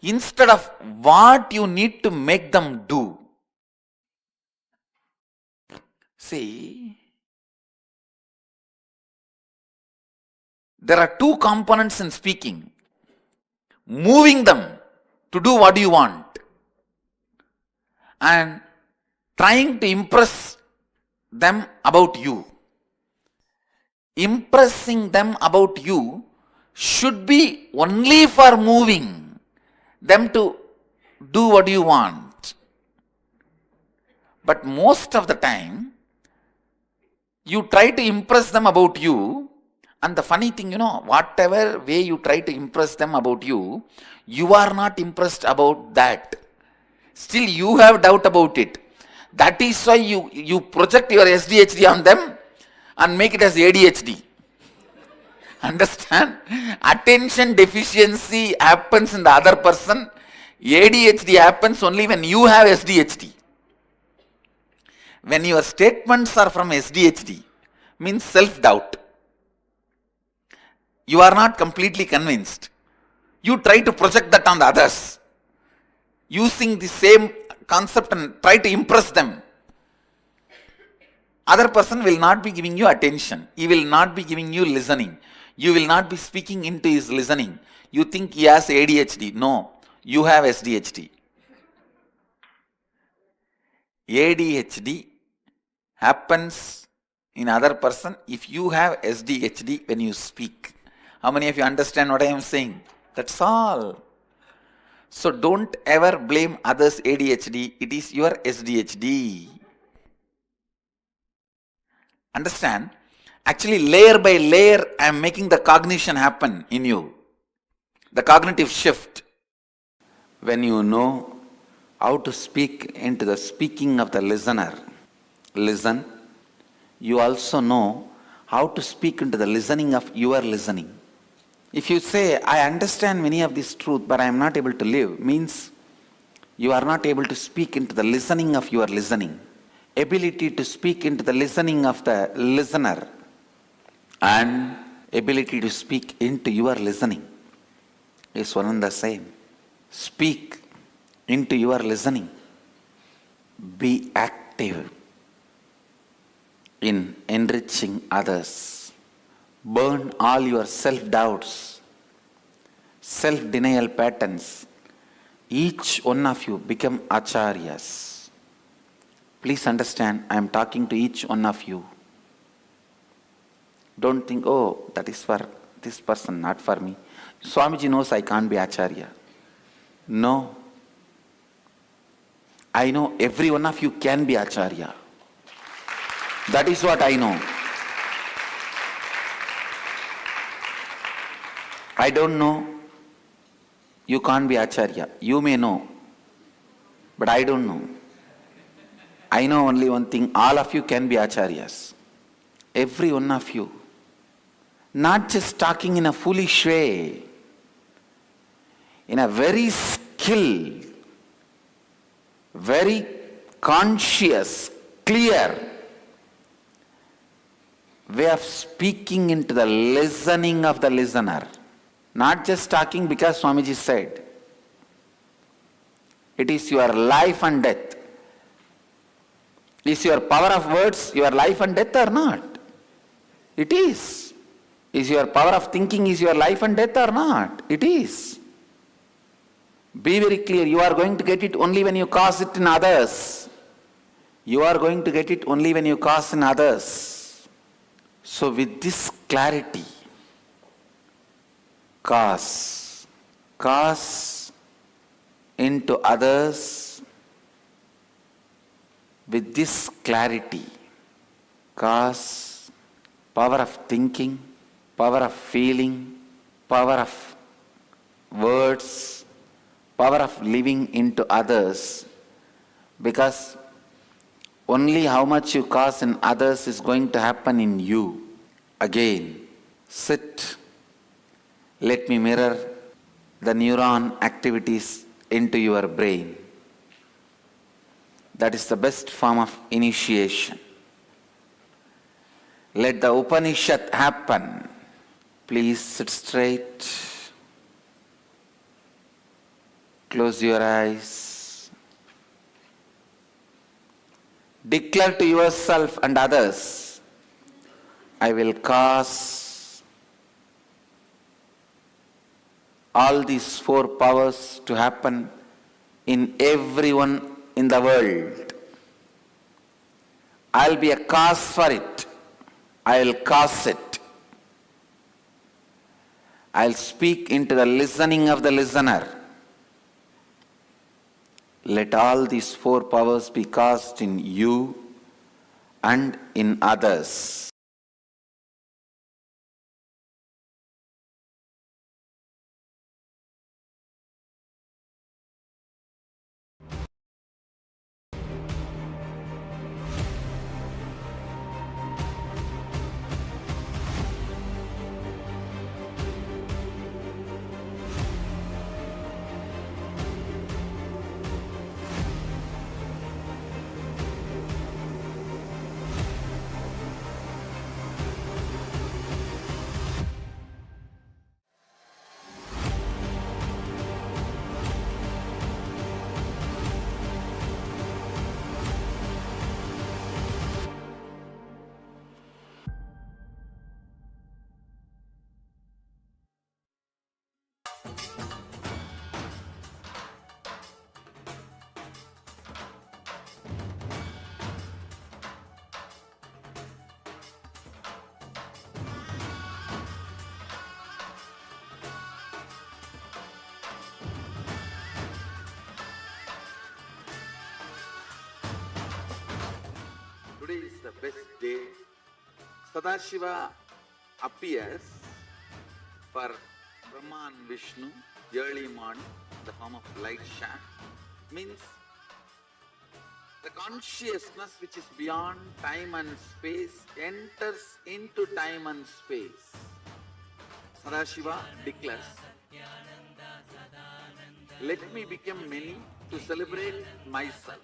instead of what you need to make them do. See, there are two components in speaking. Moving them to do what you want and trying to impress them about you. Impressing them about you should be only for moving them to do what you want. But most of the time, you try to impress them about you, and the funny thing, whatever way you try to impress them about you, you are not impressed about that. Still you have doubt about it. That is why you project your SDHD on them and make it as ADHD. Understand? Attention deficiency happens in the other person. ADHD happens only when you have SDHD. When your statements are from SDHD, means self-doubt. You are not completely convinced. You try to project that on the others, using the same concept and try to impress them. Other person will not be giving you attention. He will not be giving you listening. You will not be speaking into his listening. You think he has ADHD. No, you have SDHD. ADHD happens in other person if you have SDHD when you speak. How many of you understand what I am saying? That's all. So don't ever blame others' ADHD. It is your SDHD. Understand? Actually, layer by layer, I am making the cognition happen in you. The cognitive shift. When you know how to speak into the speaking of the listener, listen, you also know how to speak into the listening of your listening. If you say, I understand many of this truth, but I am not able to live, means you are not able to speak into the listening of your listening. Ability to speak into the listening of the listener and ability to speak into your listening is one and the same. Speak into your listening. Be active in enriching others. Burn all your self-doubts, self-denial patterns. Each one of you become acharyas. Please understand, I am talking to each one of you. Don't think, oh, that is for this person, not for me. Swamiji knows I can't be acharya. No. I know every one of you can be acharya. That is what I know. I don't know. You can't be acharya. You may know. But I don't know. I know only one thing. All of you can be acharyas. Every one of you. Not just talking in a foolish way. In a very skilled, very conscious, clear way of speaking into the listening of the listener. Not just talking because Swamiji said. It is your life and death. Is your power of words your life and death or not? It is. Is your power of thinking is your life and death or not? It is. Be very clear. You are going to get it only when you cause it in others. You are going to get it only when you cause in others. So with this clarity, cause into others with this clarity, cause, power of thinking, power of feeling, power of words, power of living into others, because only how much you cause in others is going to happen in you. Again, sit. Let me mirror the neuron activities into your brain. That is the best form of initiation. Let the Upanishad happen. Please sit straight. Close your eyes. Declare to yourself and others, I will cause all these four powers to happen in everyone in the world. I'll be a cause for it. I'll cause it. I'll speak into the listening of the listener. Let all these four powers be cast in you and in others. Today is the best day. Sadashiva appears for Brahma and Vishnu early morning in the form of light shaft. Means the consciousness which is beyond time and space enters into time and space. Sadashiva declares, let me become many to celebrate myself.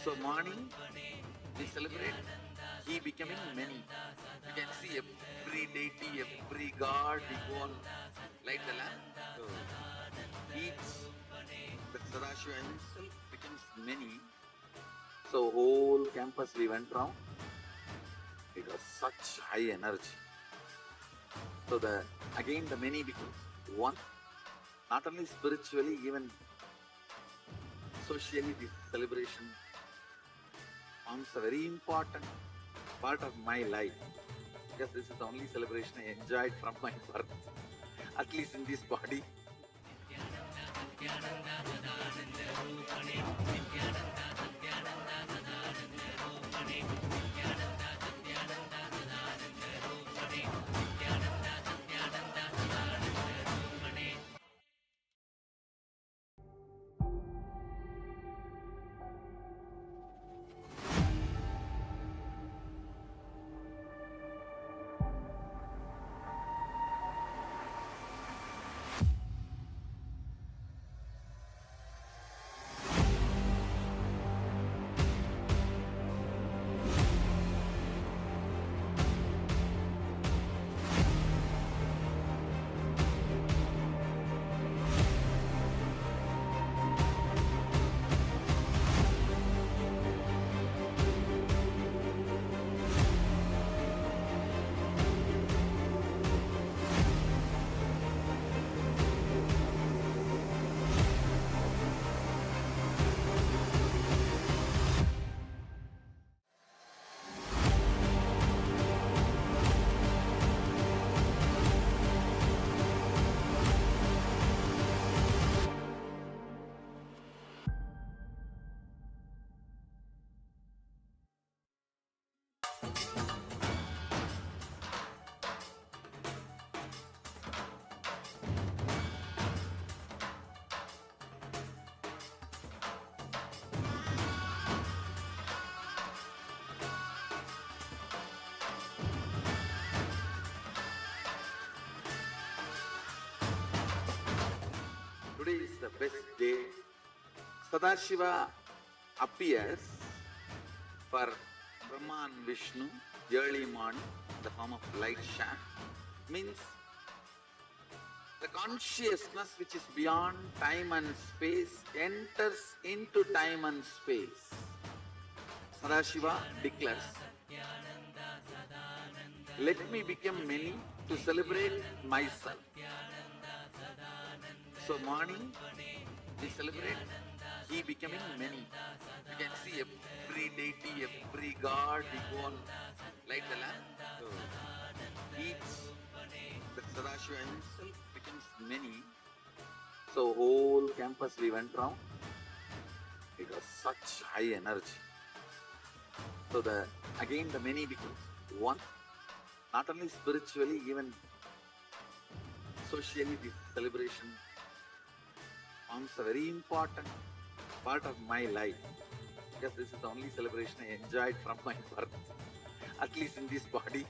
So morning, we celebrate he becoming many. You can see every deity, every god, we go on light the lamp. So each, the Sadashiva himself becomes many. So whole campus we went round. It was such high energy. So again the many becomes one. Not only spiritually, even socially, this celebration forms a very important part of my life. Because this is the only celebration I enjoyed from my birth, at least in this body. Today is the best day. Sadashiva appears for Brahma and Vishnu early morning in the form of light shaft. Means the consciousness which is beyond time and space enters into time and space. Sadashiva declares, let me become many to celebrate myself. So morning we celebrate he becoming many. You can see every deity, every god, we go on light the lamp. So each, the Sadashiva himself becomes many. So whole campus we went round. It was such high energy. So again the many becomes one. Not only spiritually, even socially, this celebration forms a very important part of my life. Because this is the only celebration I enjoyed from my birth, at least in this body.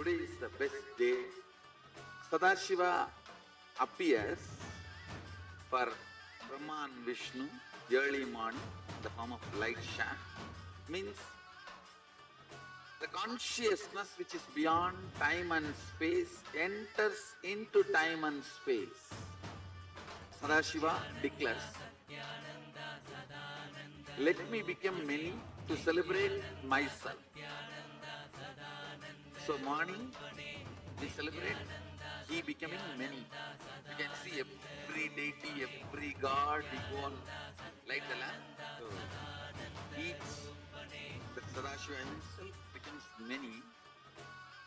Today is the best day. Sadashiva appears for Brahma and Vishnu early morning in the form of light shaft. Means the consciousness which is beyond time and space enters into time and space. Sadashiva declares, let me become many to celebrate myself. So morning we celebrate he becoming many. You can see every deity, every god, we go on light the lamp. So each, the Sadashiva himself becomes many.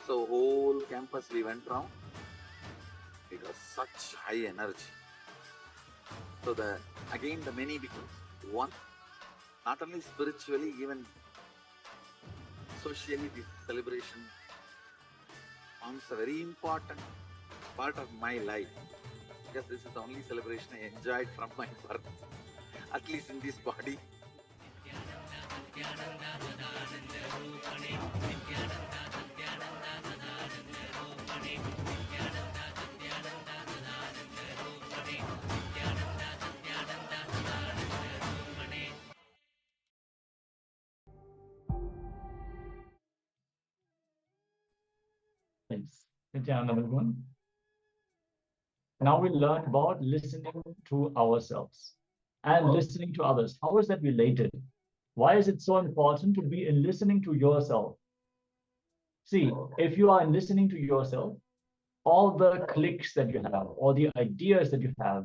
So whole campus we went round. It was such high energy. So again the many becomes one. Not only spiritually, even socially, this celebration forms a very important part of my life, because this is the only celebration I enjoyed from my birth, at least in this body. Thanks. Nityananda Bhagavan. Now we learn about listening to ourselves and listening to others. How is that related? Why is it so important to be in listening to yourself? See, if you are in listening to yourself, all the clicks that you have, all the ideas that you have,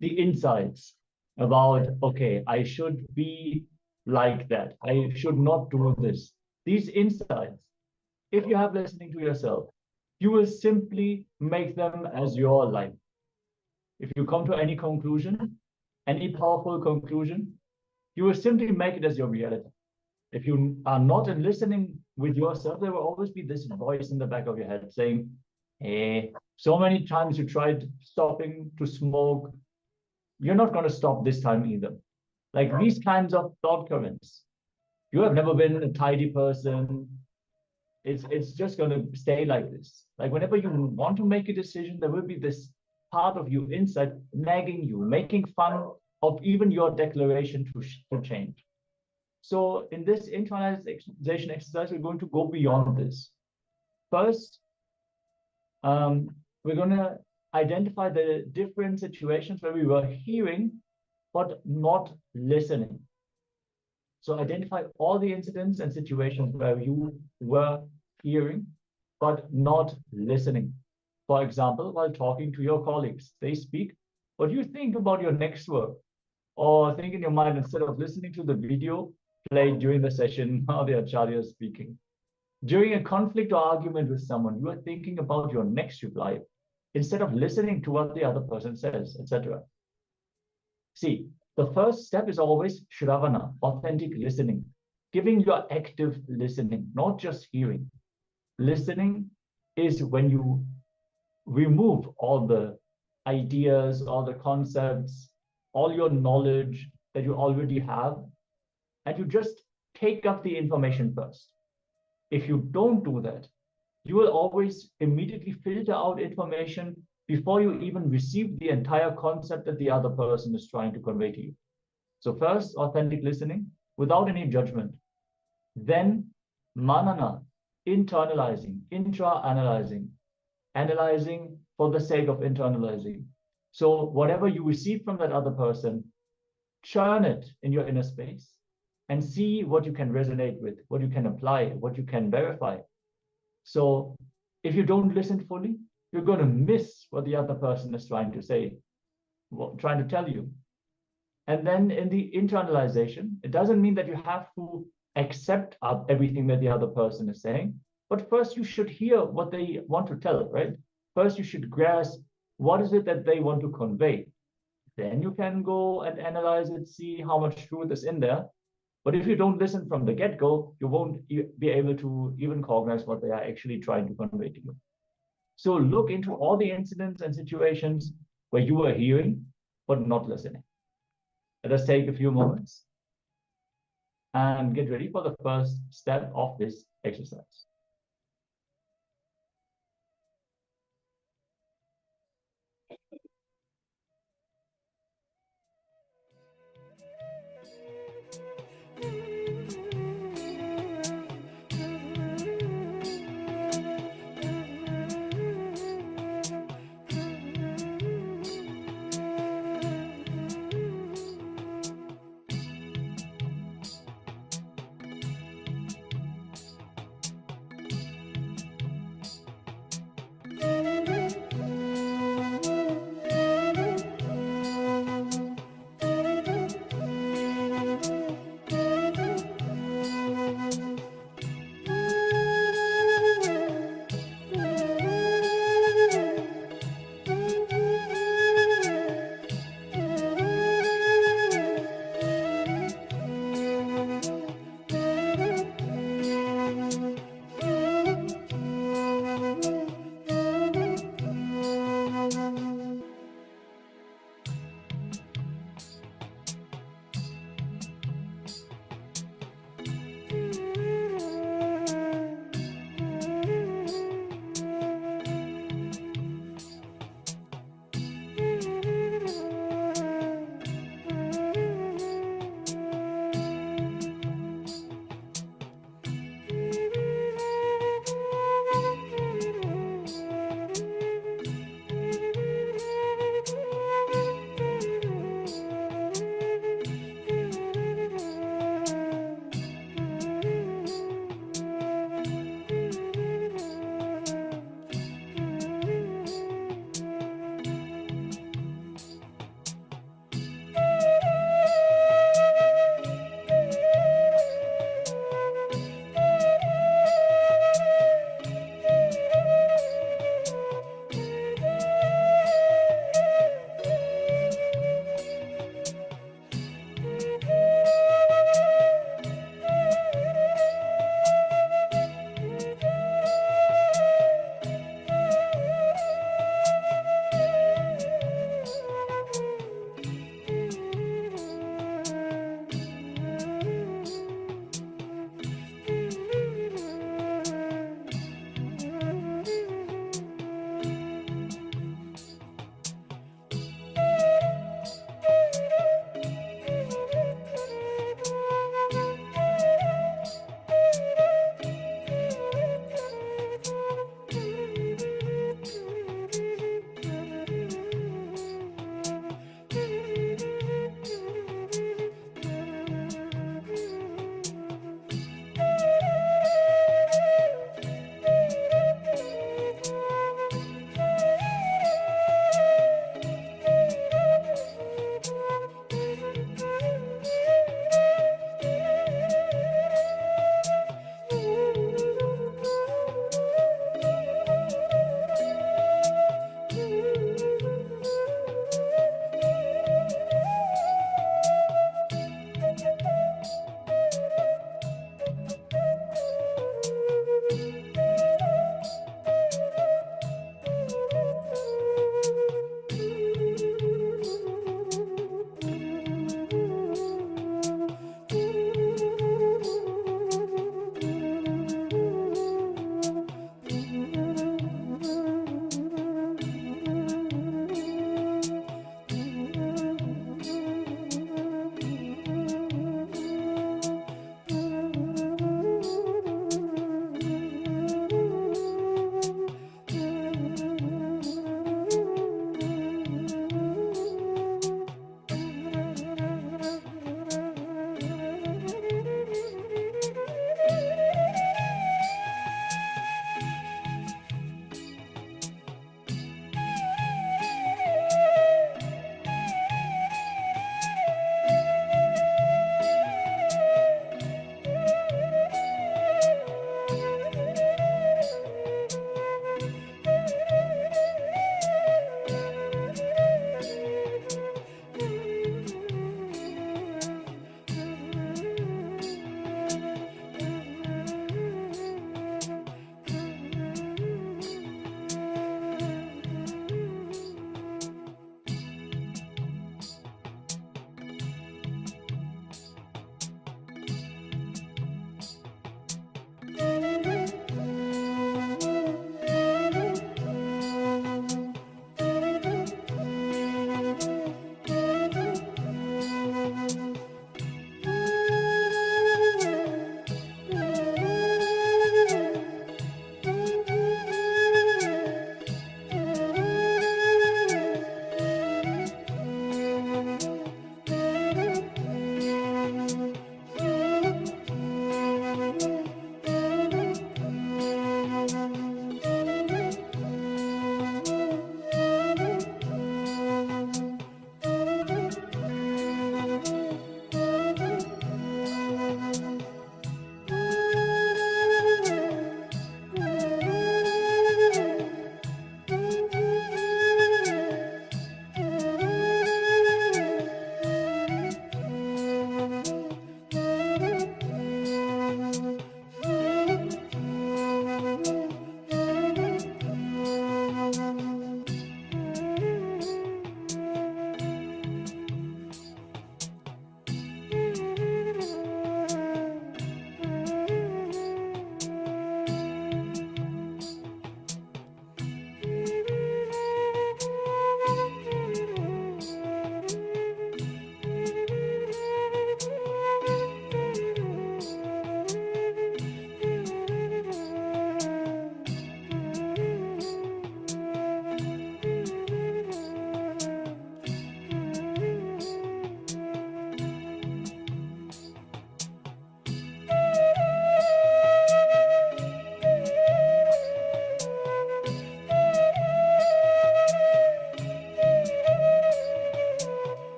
the insights about, okay, I should be like that, I should not do this. These insights, if you have listening to yourself, you will simply make them as your life. If you come to any conclusion, any powerful conclusion, you will simply make it as your reality. If you are not in listening with yourself, there will always be this voice in the back of your head saying, hey, so many times you tried stopping to smoke, you're not going to stop this time either. Like these kinds of thought currents. You have never been a tidy person. It's just going to stay like this. Like whenever you want to make a decision, there will be this part of you inside nagging you, making fun of even your declaration to change. So in this internalization exercise, we're going to go beyond this. First, we're going to identify the different situations where we were hearing, but not listening. So identify all the incidents and situations where you were hearing, but not listening. For example, while talking to your colleagues, they speak, what do you think about your next work? Or think in your mind instead of listening to the video played during the session while the acharya is speaking. During a conflict or argument with someone, you are thinking about your next reply instead of listening to what the other person says, etc. See, the first step is always shravana, authentic listening, giving your active listening, not just hearing. Listening is when you remove all the ideas, all the concepts, all your knowledge that you already have, and you just take up the information first. If you don't do that, you will always immediately filter out information before you even receive the entire concept that the other person is trying to convey to you. So first, authentic listening without any judgment. Then manana, internalizing, intra-analyzing, analyzing for the sake of internalizing. So whatever you receive from that other person, churn it in your inner space and see what you can resonate with, what you can apply, what you can verify. So if you don't listen fully, you're going to miss what the other person is trying to say, trying to tell you. And then in the internalization, it doesn't mean that you have to accept everything that the other person is saying, but first you should hear what they want to tell, right? First you should grasp what is it that they want to convey. Then you can go and analyze it, see how much truth is in there. But if you don't listen from the get-go, you won't be able to even cognize what they are actually trying to convey to you. So look into all the incidents and situations where you were hearing, but not listening. Let us take a few moments and get ready for the first step of this exercise.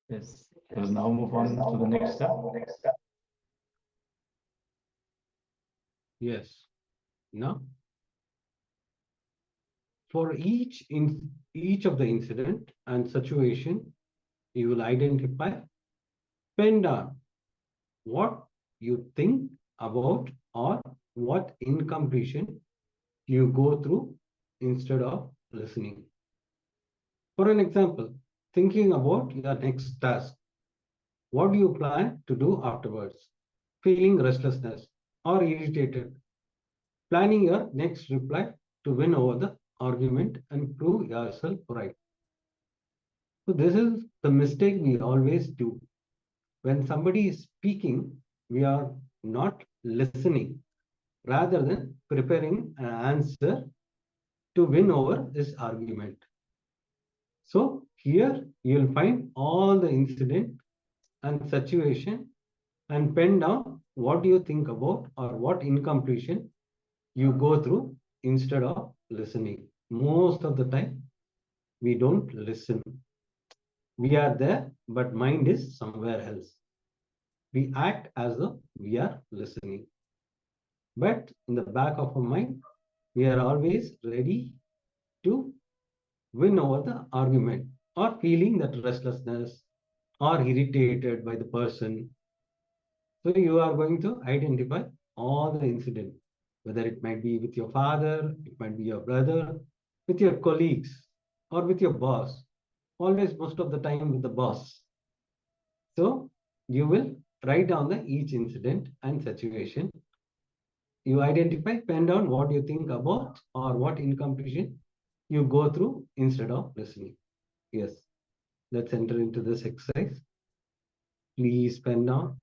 Yes. We'll now move on to the next step. Yes. Now, for each of the incident and situation, you will identify, pen down what you think about or what incompletion you go through instead of listening. For an example, thinking about your next task. What do you plan to do afterwards? Feeling restlessness or irritated. Planning your next reply to win over the argument and prove yourself right. So this is the mistake we always do. When somebody is speaking, we are not listening rather than preparing an answer to win over this argument. So here you'll find all the incident and situation and pen down what you think about or what incompletion you go through instead of listening. Most of the time, we don't listen. We are there, but mind is somewhere else. We act as though we are listening. But in the back of our mind, we are always ready to win over the argument or feeling that restlessness or irritated by the person. So you are going to identify all the incident, whether it might be with your father, it might be your brother, with your colleagues, or with your boss. Always, most of the time, with the boss. So you will write down each incident and situation. You identify, pen down what you think about or what incompletion you go through instead of listening. Yes, let's enter into this exercise. Please pen down.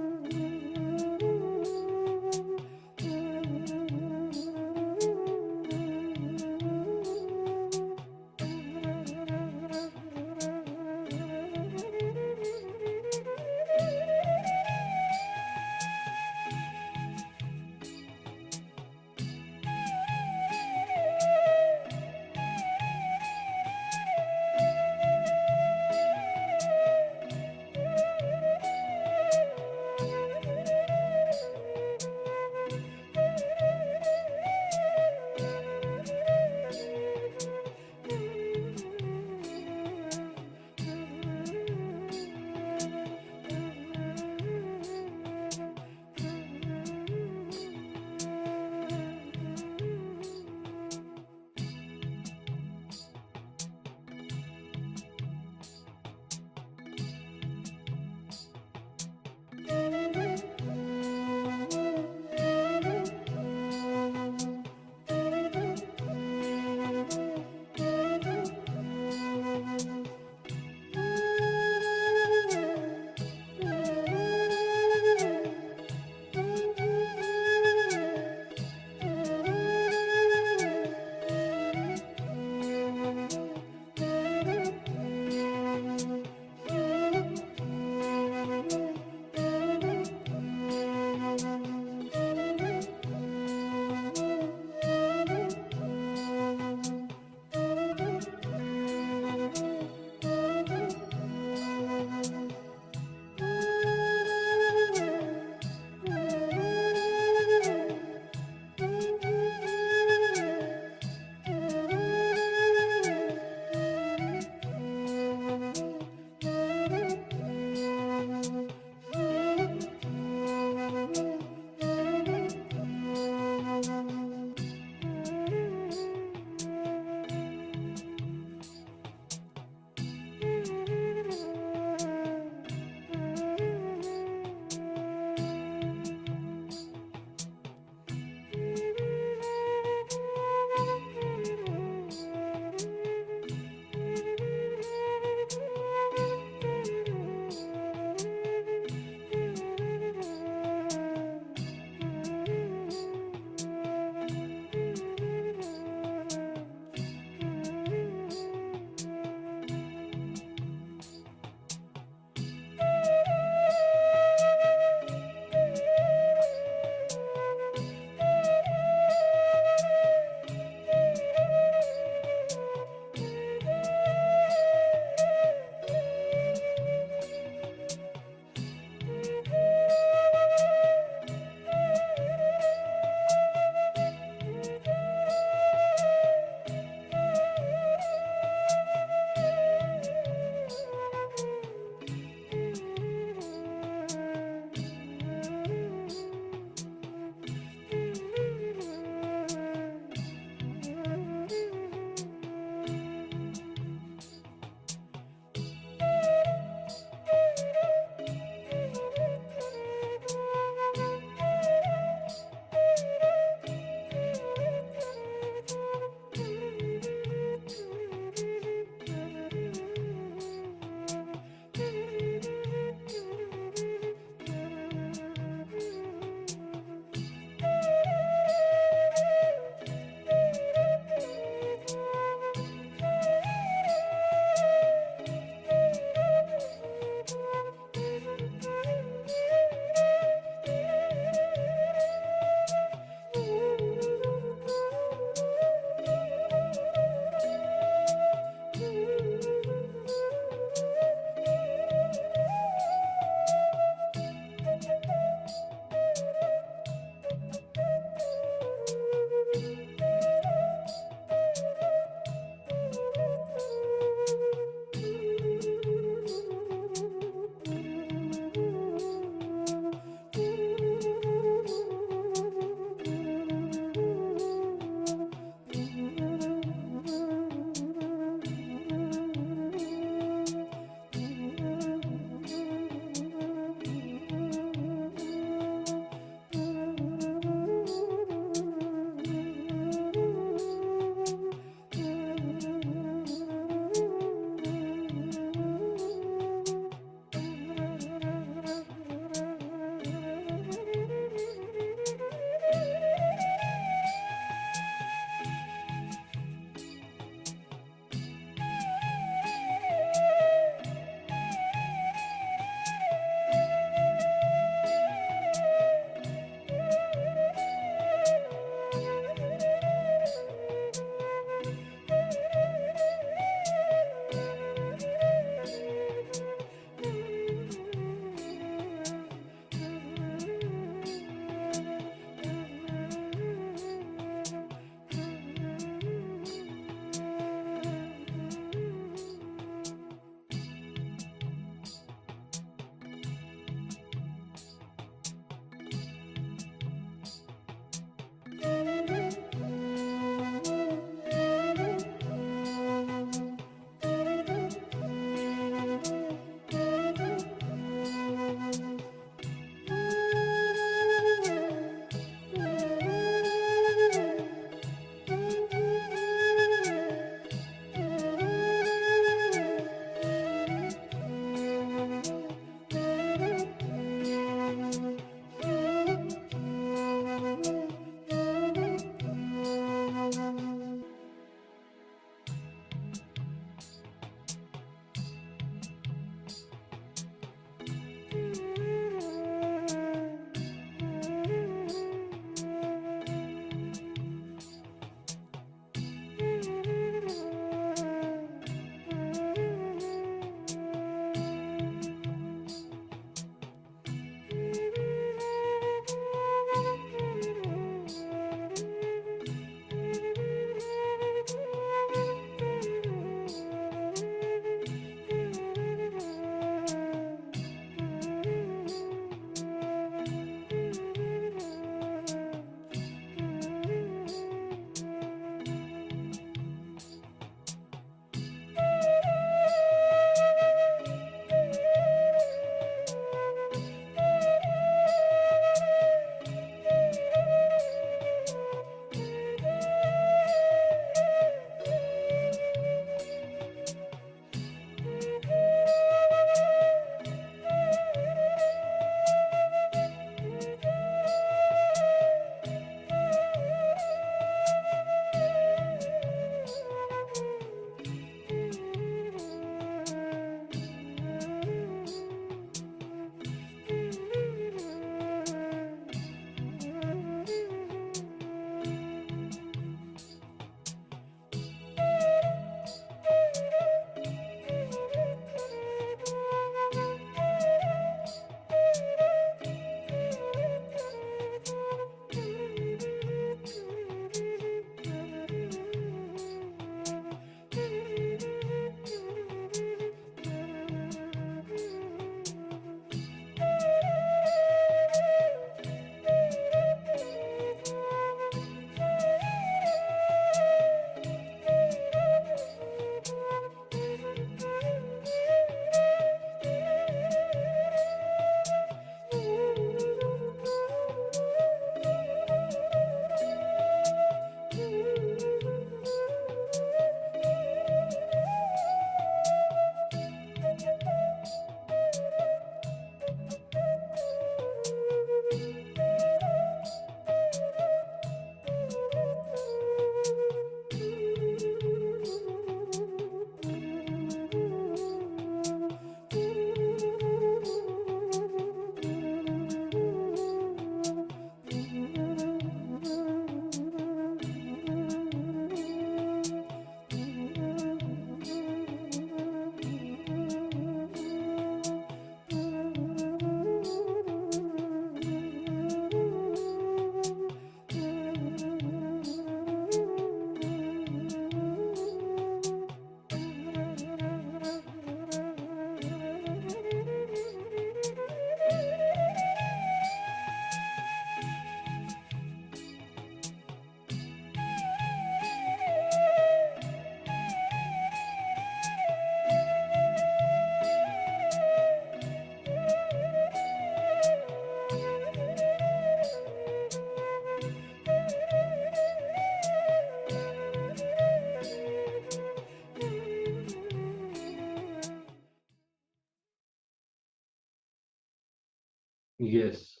Yes.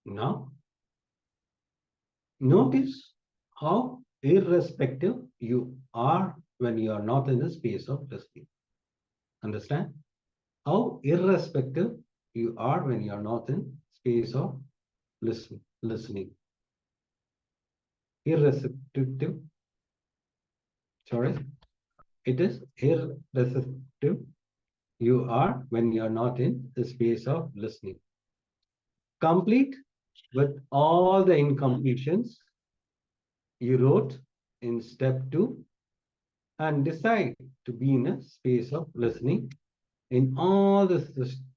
Now, notice how irrespective you are when you are not in the space of listening. Understand? How irrespective you are when you are not in space of listening. Irrespective, sorry, it is irrespective you are when you are not in the space of listening. Complete with all the incompletions you wrote in step 2 and decide to be in a space of listening in all the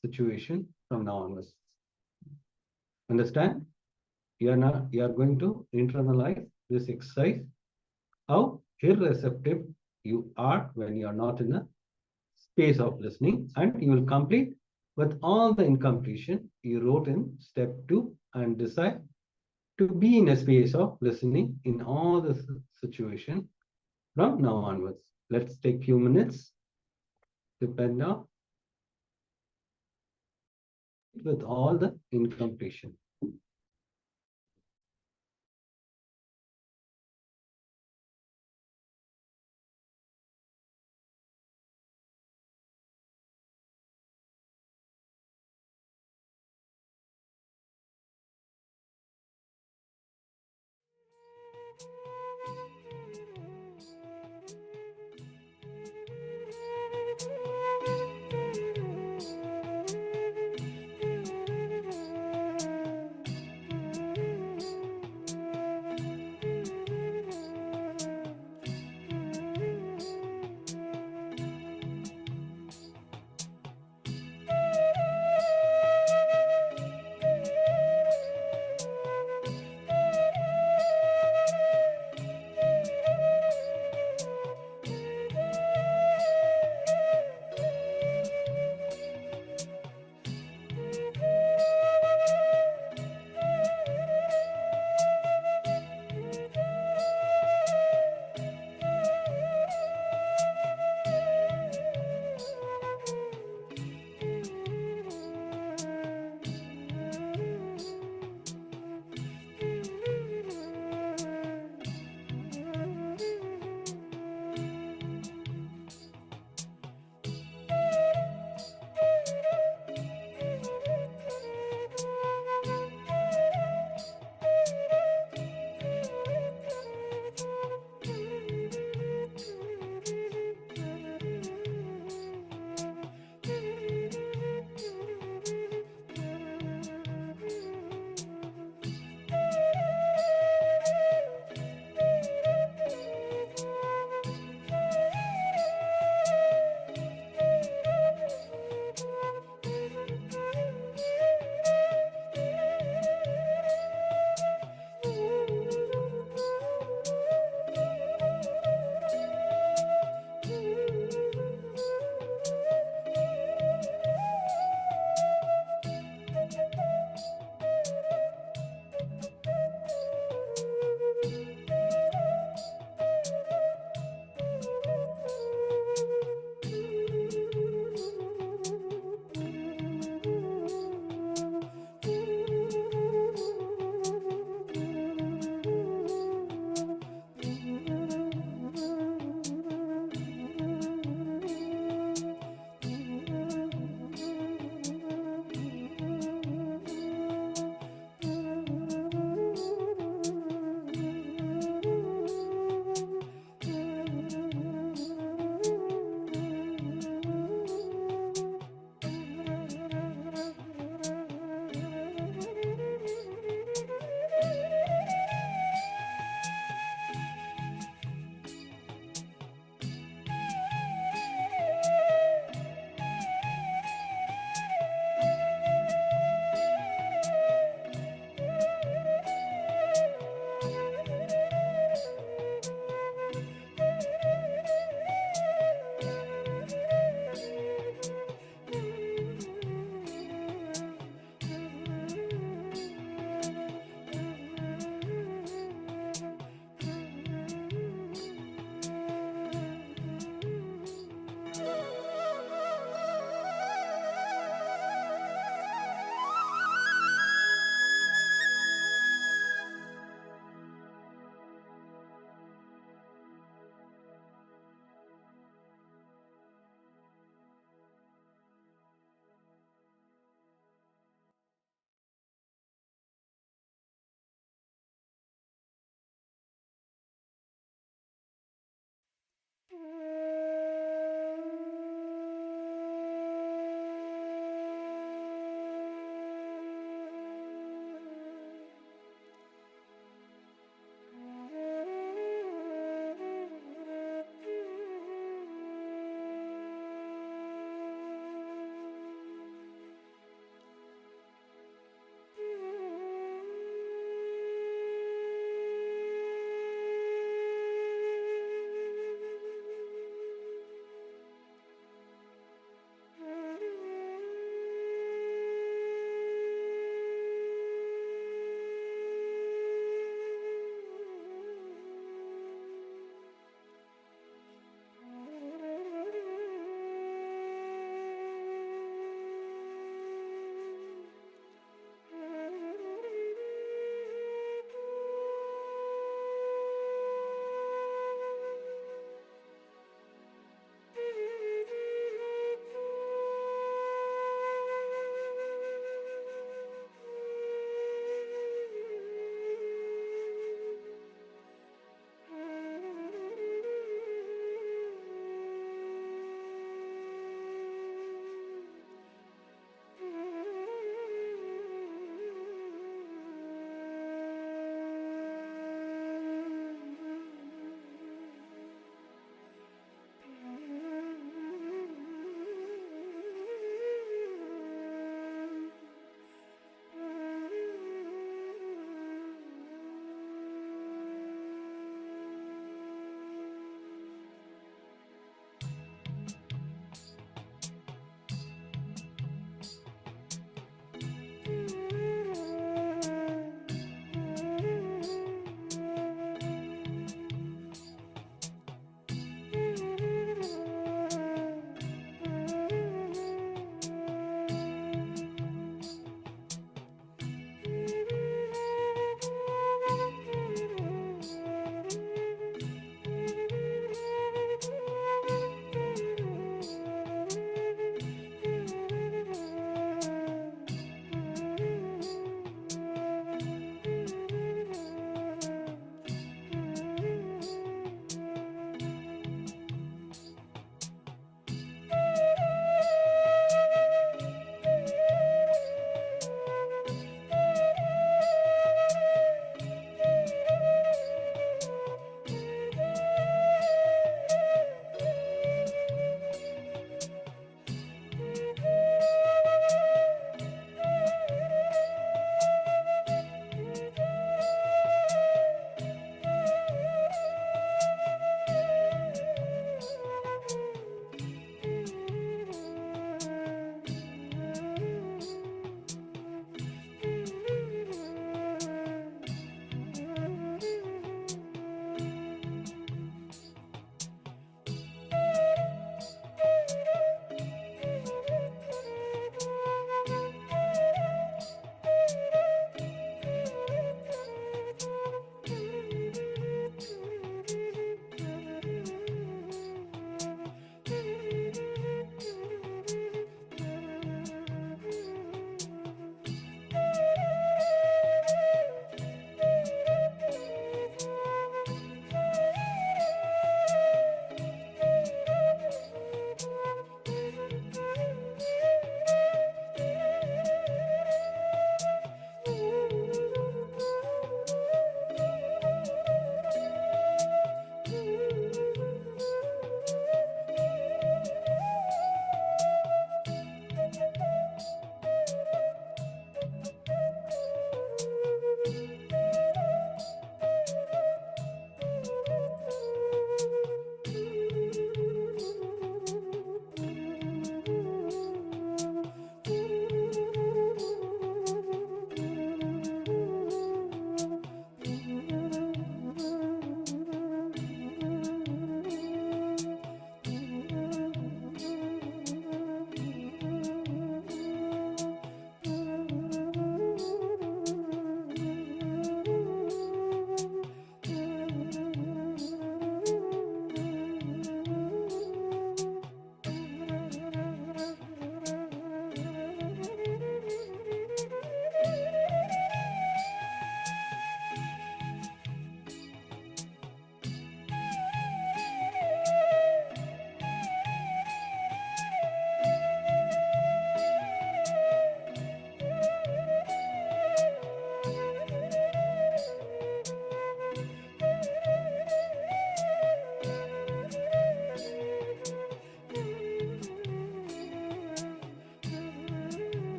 situation from now onwards. Understand? You are going to internalize this exercise, how irreceptive you are when you are not in a space of listening, and you will complete with all the incompletion you wrote in step 2 and decide to be in a space of listening in all the situation from now onwards. Let's take few minutes to pen down with all the incompletion.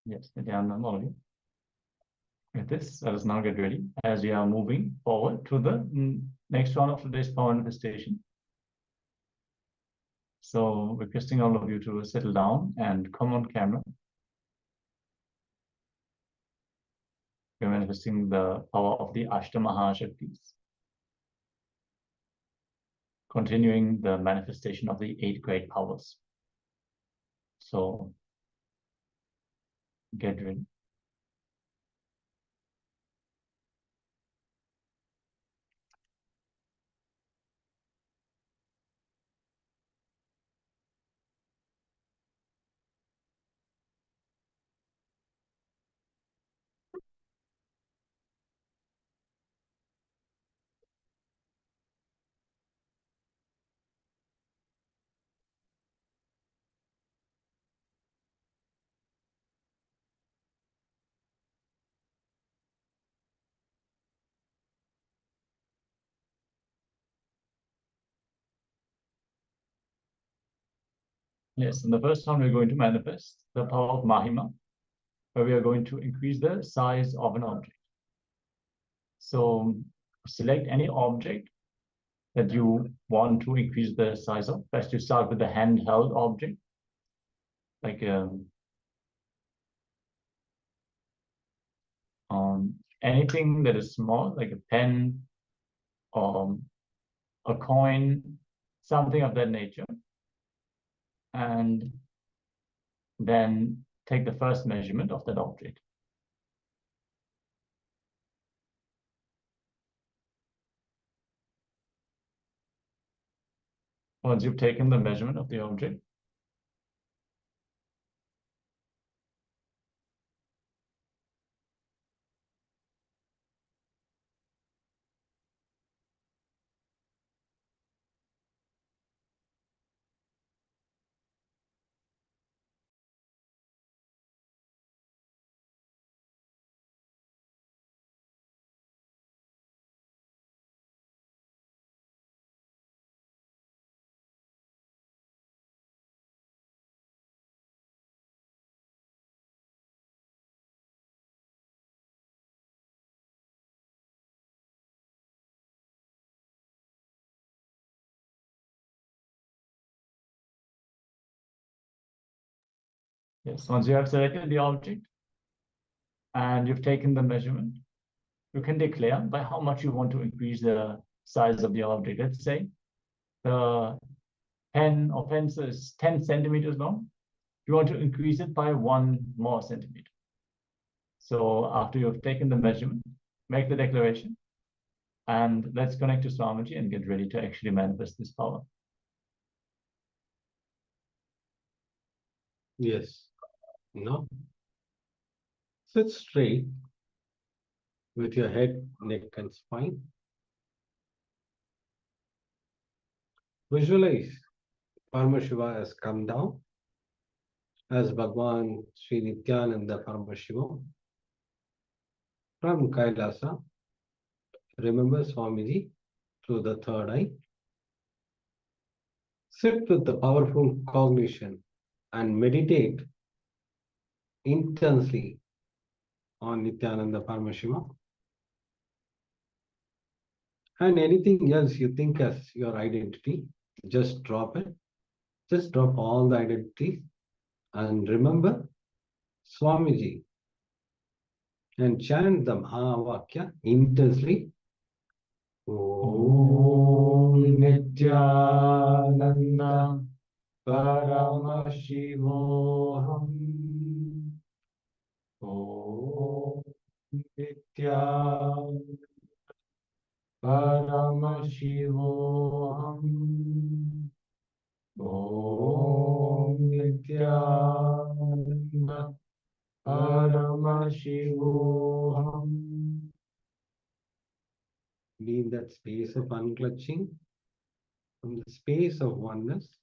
Yes, Nityananda, all of you. With this, let us now get ready as we are moving forward to the next round of today's power manifestation. So, requesting all of you to settle down and come on camera. We're manifesting the power of the Ashtamahashaktis, continuing the manifestation of the 8 great powers. So, get ready. Yes, in the first round, we're going to manifest the power of Mahima, where we are going to increase the size of an object. So, select any object that you want to increase the size of. Best to start with the handheld object, like anything that is small, like a pen or a coin, something of that nature. And then take the first measurement of that object. Once you've taken the measurement of the object, yes, once you have selected the object and you've taken the measurement, you can declare by how much you want to increase the size of the object. Let's say the pen or pencil is 10 centimeters long. You want to increase it by 1 more centimeter. So after you've taken the measurement, make the declaration, and let's connect to Swamiji and get ready to actually manifest this power. Yes. No. Sit straight with your head, neck, and spine. Visualize Paramashiva has come down as BHAGAVAN Sri Nithyānanda Paramashivām from KAILASA. Remember Swamiji through the third eye. Sit with the powerful cognition and meditate intensely on Nityananda Paramashiva. And anything else you think as your identity, just drop it. Just drop all the identities and remember Swamiji and chant the Mahavakya intensely. Om Nityananda Paramashivoham. Om Nityananda Paramashivoham. Om Nityananda Paramashivoham. Be in that space of unclutching, from the space of oneness.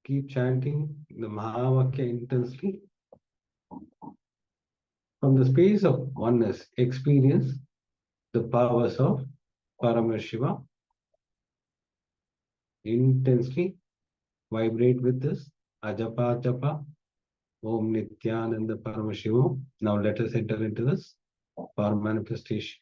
Keep chanting the Mahavakya intensely. From the space of oneness, experience the powers of Paramashiva. Intensely vibrate with this Ajapa Japa Om Nityananda Paramashivam. Now let us enter into this power manifestation.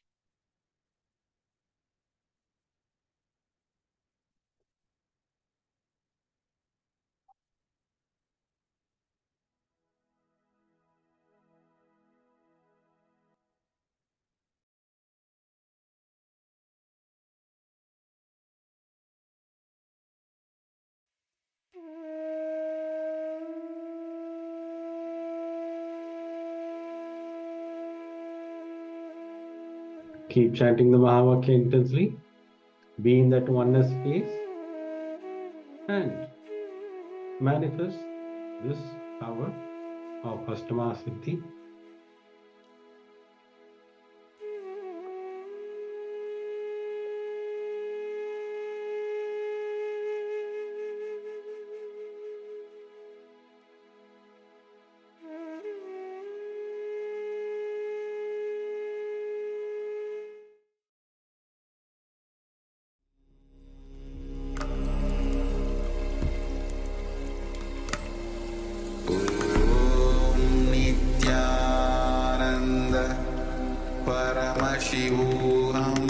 Keep chanting the Mahavakya intensely. Be in that oneness space and manifest this power of Ashtama Siddhi. Nityananda Paramashivoham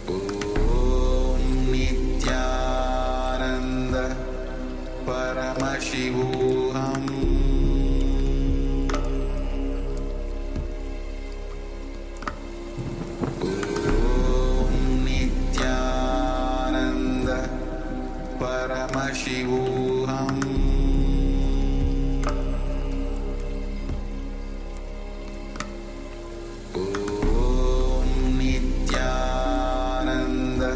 Om Nityananda Paramashivoham Paramashivoham Om Nityananda Paramashivoham Om Nityananda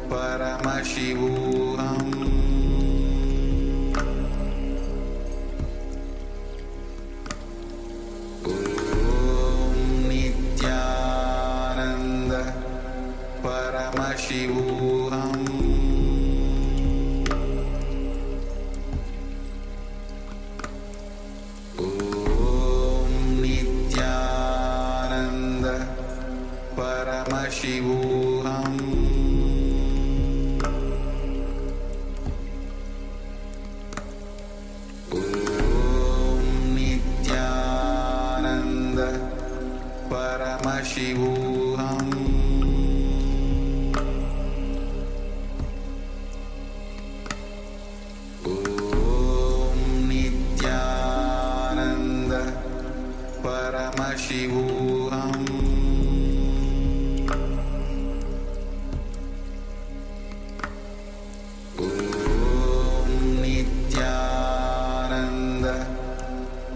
Paramashivoham Paramashivoham Om Nityananda Paramashivoham Om Nityananda Paramashivoham Paramashivoham Om Nityananda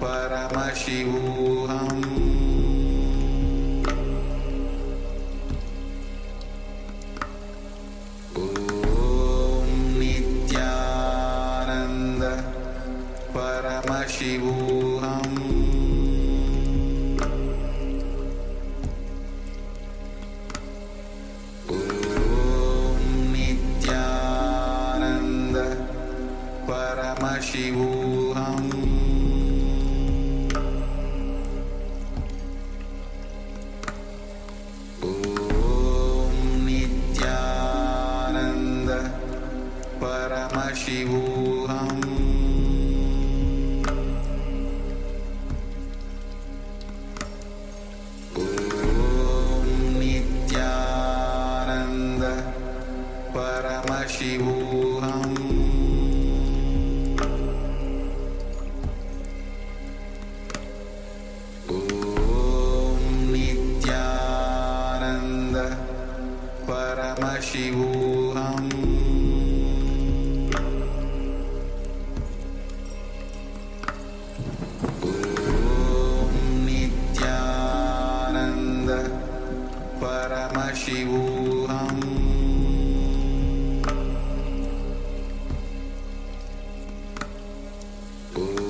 Paramashivoham Om Nityananda Paramashivoham Paramashivoham Om Nityananda Paramashivoham Om Nityananda Paramashivoham Paramashivoham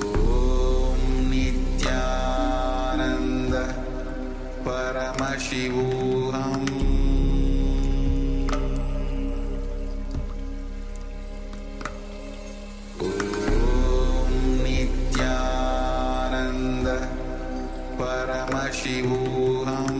Om Nityananda Paramashivoham Om Nityananda Paramashivoham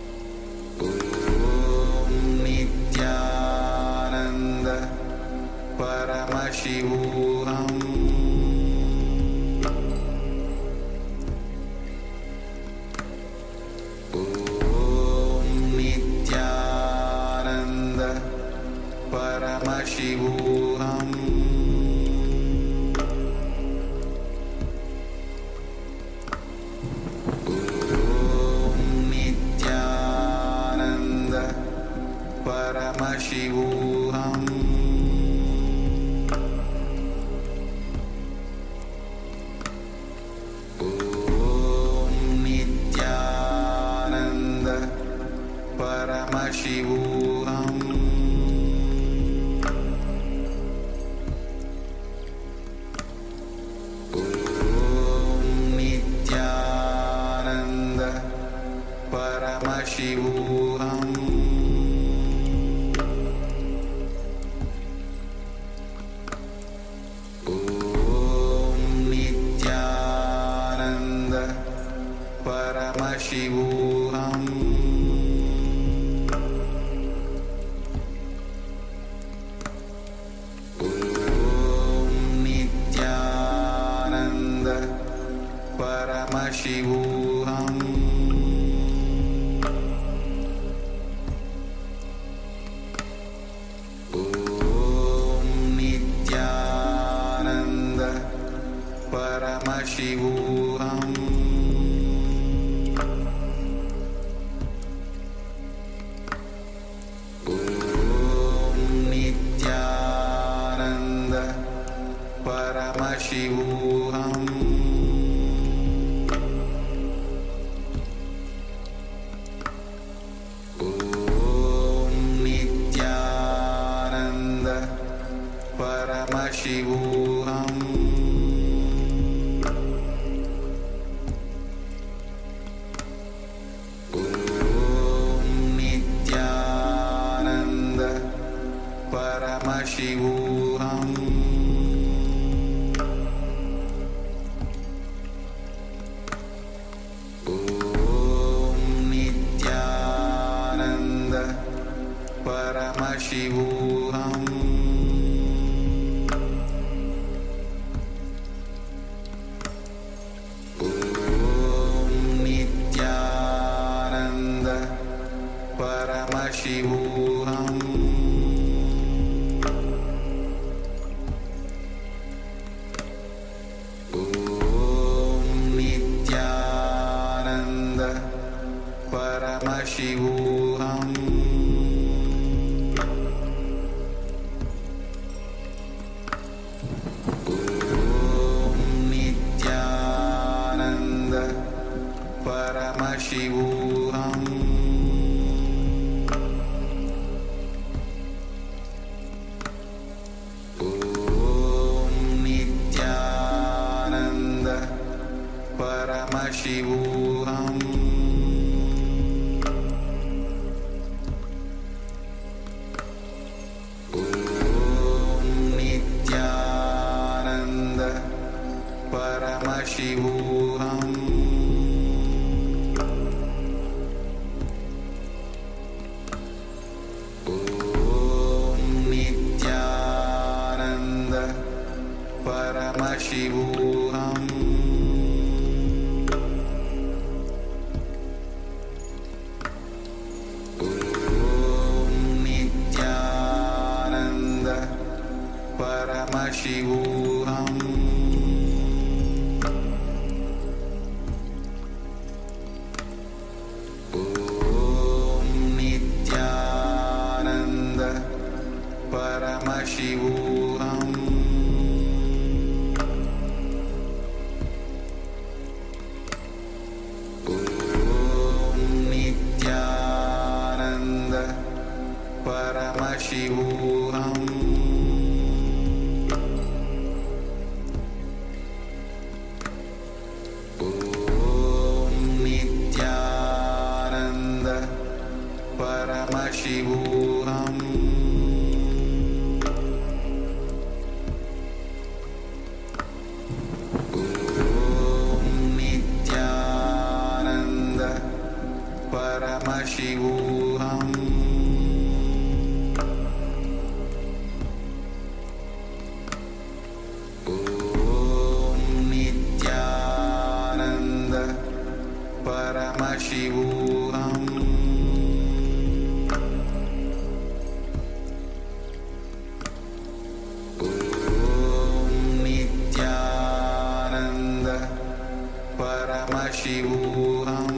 Paramashivoham Om Nityananda Paramashivoham Om Nityananda Paramashivoham Paramashivoham Om Nityananda Paramashivoham Om Nityananda Paramashivoham Paramashivoham Om Nityananda Paramashivoham Om Nityananda Paramashivoham Paramashivoham Om Nityananda Paramashivoham Om Nityananda Paramashivoham Paramashivoham Om Nityananda Paramashivoham Om Nityananda Paramashivoham Paramashivoham Om Nityananda Paramashivoham Om Nityananda Paramashivoham Paramashivoham Om Nityananda Paramashivoham Om Nityananda Paramashivoham Paramashivoham Om Nityananda Paramashivoham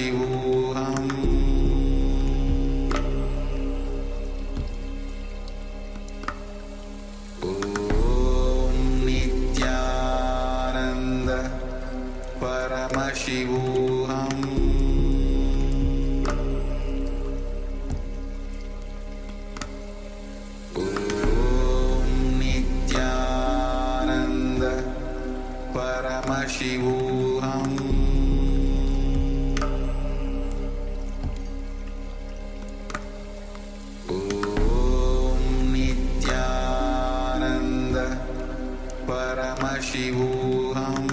Paramashivoham Om Nityananda Paramashivoham Om Nityananda Paramashivoham Om Nityananda Paramashivoham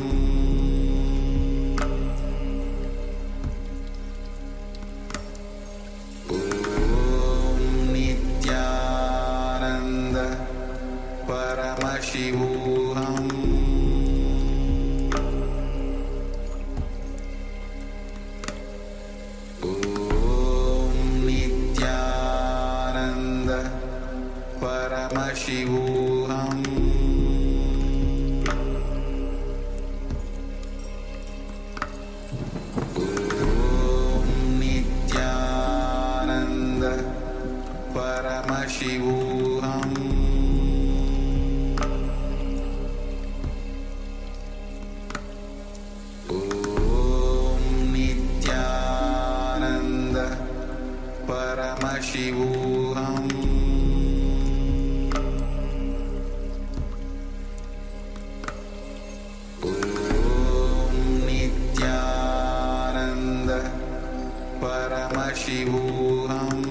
Om Nityananda Paramashivoham Om Nityananda Paramashivoham Om Nityananda Paramashivoham Om Nityananda Paramashivoham Om Nityananda Paramashivoham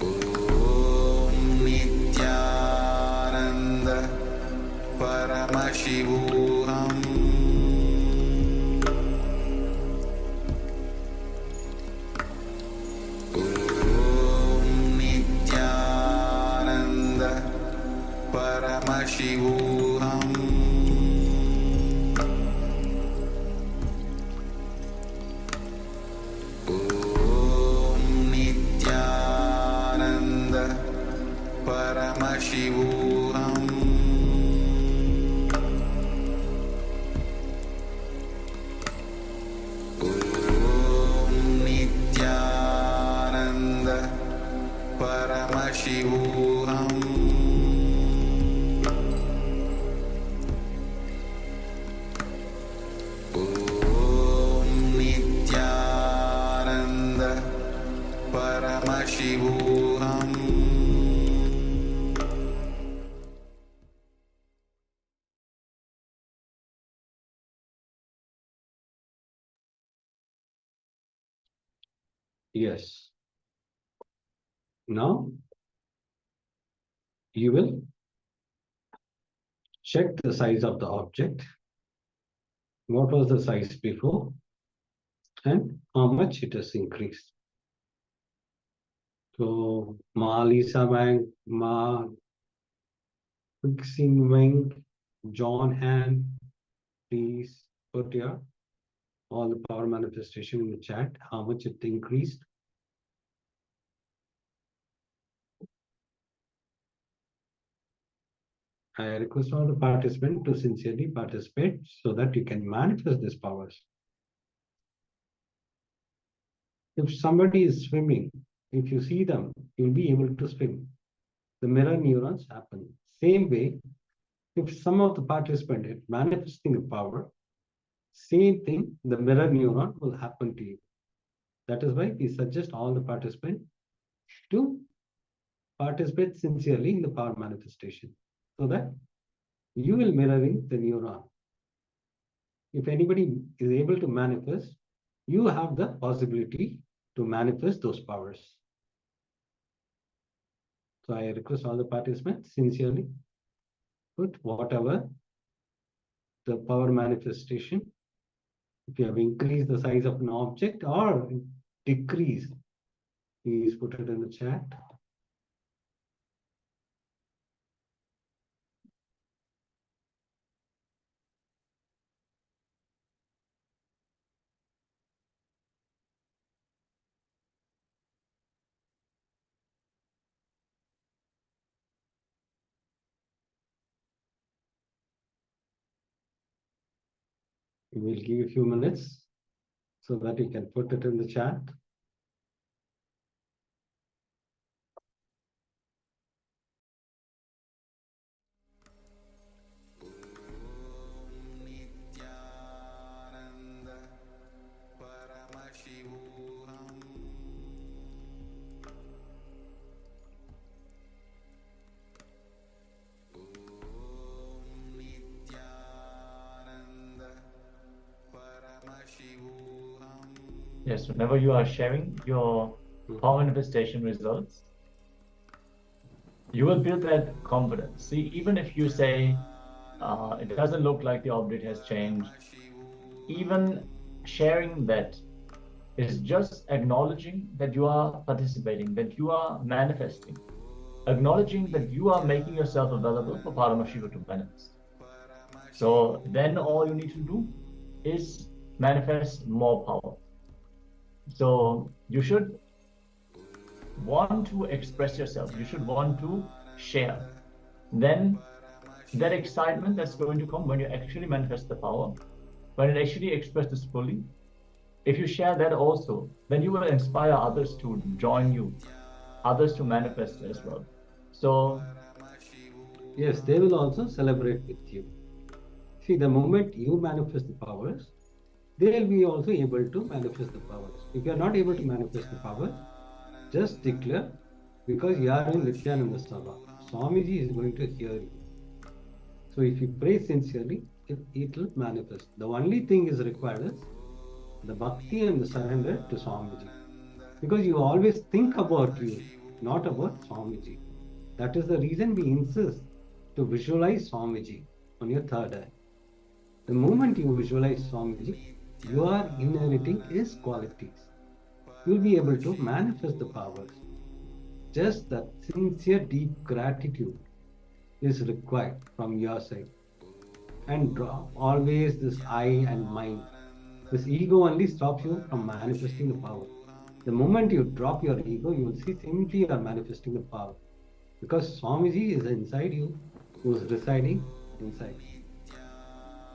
Om Nityananda Paramashivoham Om Nityananda Paramashivoham Om Nityananda Paramashivoham Om Nityananda Paramashivoham Om Nityananda Paramashivoham Yes. Now you will check the size of the object. What was the size before and how much it has increased. So Ma Lisa Wang, Ma Fixin Wang, John Han, please put your all the power manifestation in the chat, how much it increased. I request all the participants to sincerely participate so that you can manifest these powers. If somebody is swimming, if you see them, you'll be able to swim. The mirror neurons happen. Same way, if some of the participant is manifesting a power, same thing, the mirror neuron will happen to you. That is why we suggest all the participants to participate sincerely in the power manifestation so that you will mirroring the neuron. If anybody is able to manifest, you have the possibility to manifest those powers. So I request all the participants sincerely put whatever the power manifestation. If you have increased the size of an object or decreased, please put it in the chat. We will give you a few minutes so that you can put it in the chat. Nityananda Paramashivoham Nityananda Paramashivoham. Yes, whenever you are sharing your power manifestation results, you will build that confidence. See, even if you say it doesn't look like the object has changed, even sharing that is just acknowledging that you are participating, that you are manifesting, acknowledging that you are making yourself available for Paramashiva to manifest. So then all you need to do is manifest more power. So you should want to express yourself. You should want to share. Then that excitement that's going to come when you actually manifest the power, when it actually expresses fully, if you share that also, then you will inspire others to join you, others to manifest as well. So yes, they will also celebrate with you. See, the moment you manifest the powers, they'll be also able to manifest the powers. If you are not able to manifest the powers, just declare, because you are in Nityananda Sabha. Swamiji is going to hear you. So if you pray sincerely, it will manifest. The only thing is required is the bhakti and the surrender to Swamiji. Because you always think about you, not about Swamiji. That is the reason we insist to visualize Swamiji on your third eye. The moment you visualize Swamiji, you are inheriting his qualities. You will be able to manifest the powers. Just that sincere, deep gratitude is required from your side. And drop always this I and mine. This ego only stops you from manifesting the power. The moment you drop your ego, you will see simply you are manifesting the power. Because Swamiji is inside you, who is residing inside.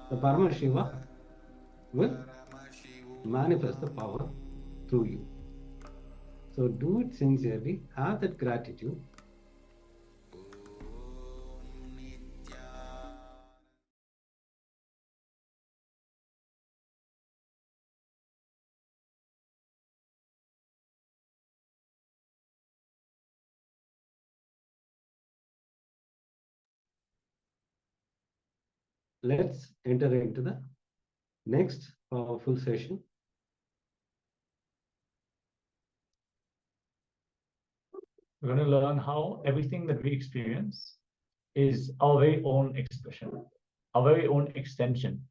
The Paramashiva will manifest the power through you. So do it sincerely, have that gratitude. Let's enter into the next powerful session. we're going to learn how everything that we experience is our very own expression, our very own extension.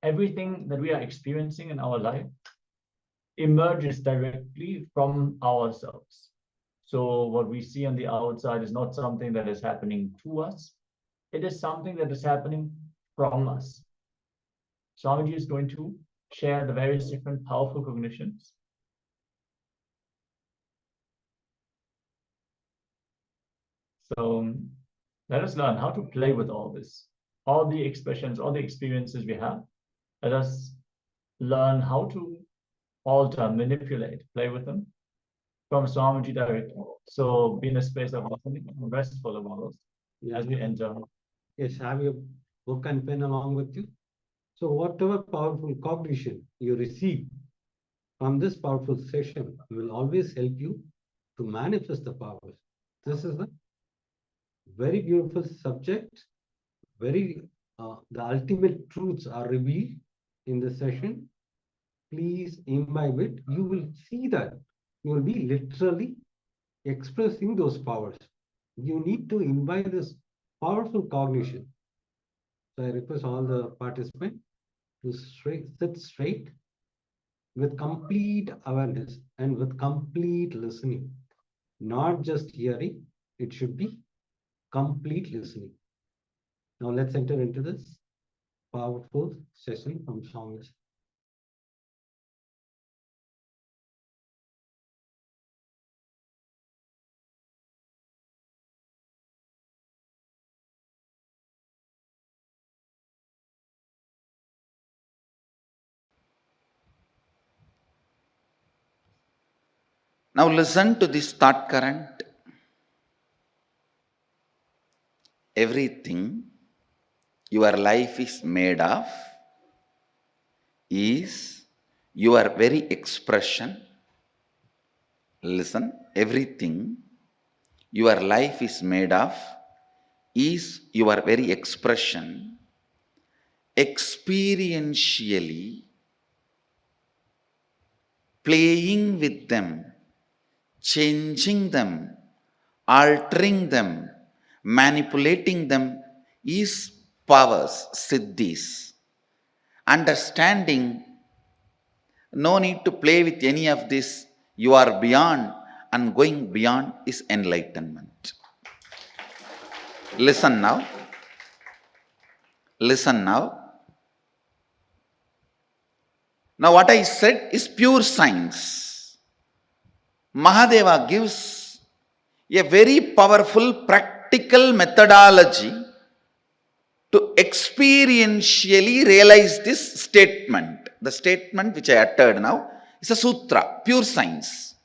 Everything that we are experiencing in our life emerges directly from ourselves. So what we see on the outside is not something that is happening to us. It is something that is happening from us. Swamiji is going to share the various different powerful cognitions. So let us learn how to play with all this, all the expressions, all the experiences we have. Let us learn how to alter, manipulate, play with them from Swamiji directly. So be in a space of listening and restful about us as we enter. Yes, have your book and pen along with you. So whatever powerful cognition you receive from this powerful session will always help you to manifest the powers. This is a very beautiful subject. The ultimate truths are revealed in the session. Please imbibe it. You will see that you will be literally expressing those powers. You need to imbibe this powerful cognition. So I request all the participants to sit straight with complete awareness and with complete listening. Not just hearing, it should be complete listening. Now let's enter into this powerful session from Swami. Now listen to this thought current. Everything your life is made of is your very expression. Listen, everything your life is made of is your very expression, experientially playing with them, changing them, altering them, manipulating them is powers, siddhis. Understanding, no need to play with any of this, you are beyond, and going beyond is enlightenment. Listen now. Listen now. Now what I said is pure science. Mahadeva gives a very powerful practical methodology to experientially realize this statement. The statement which I uttered now is a sutra, pure science.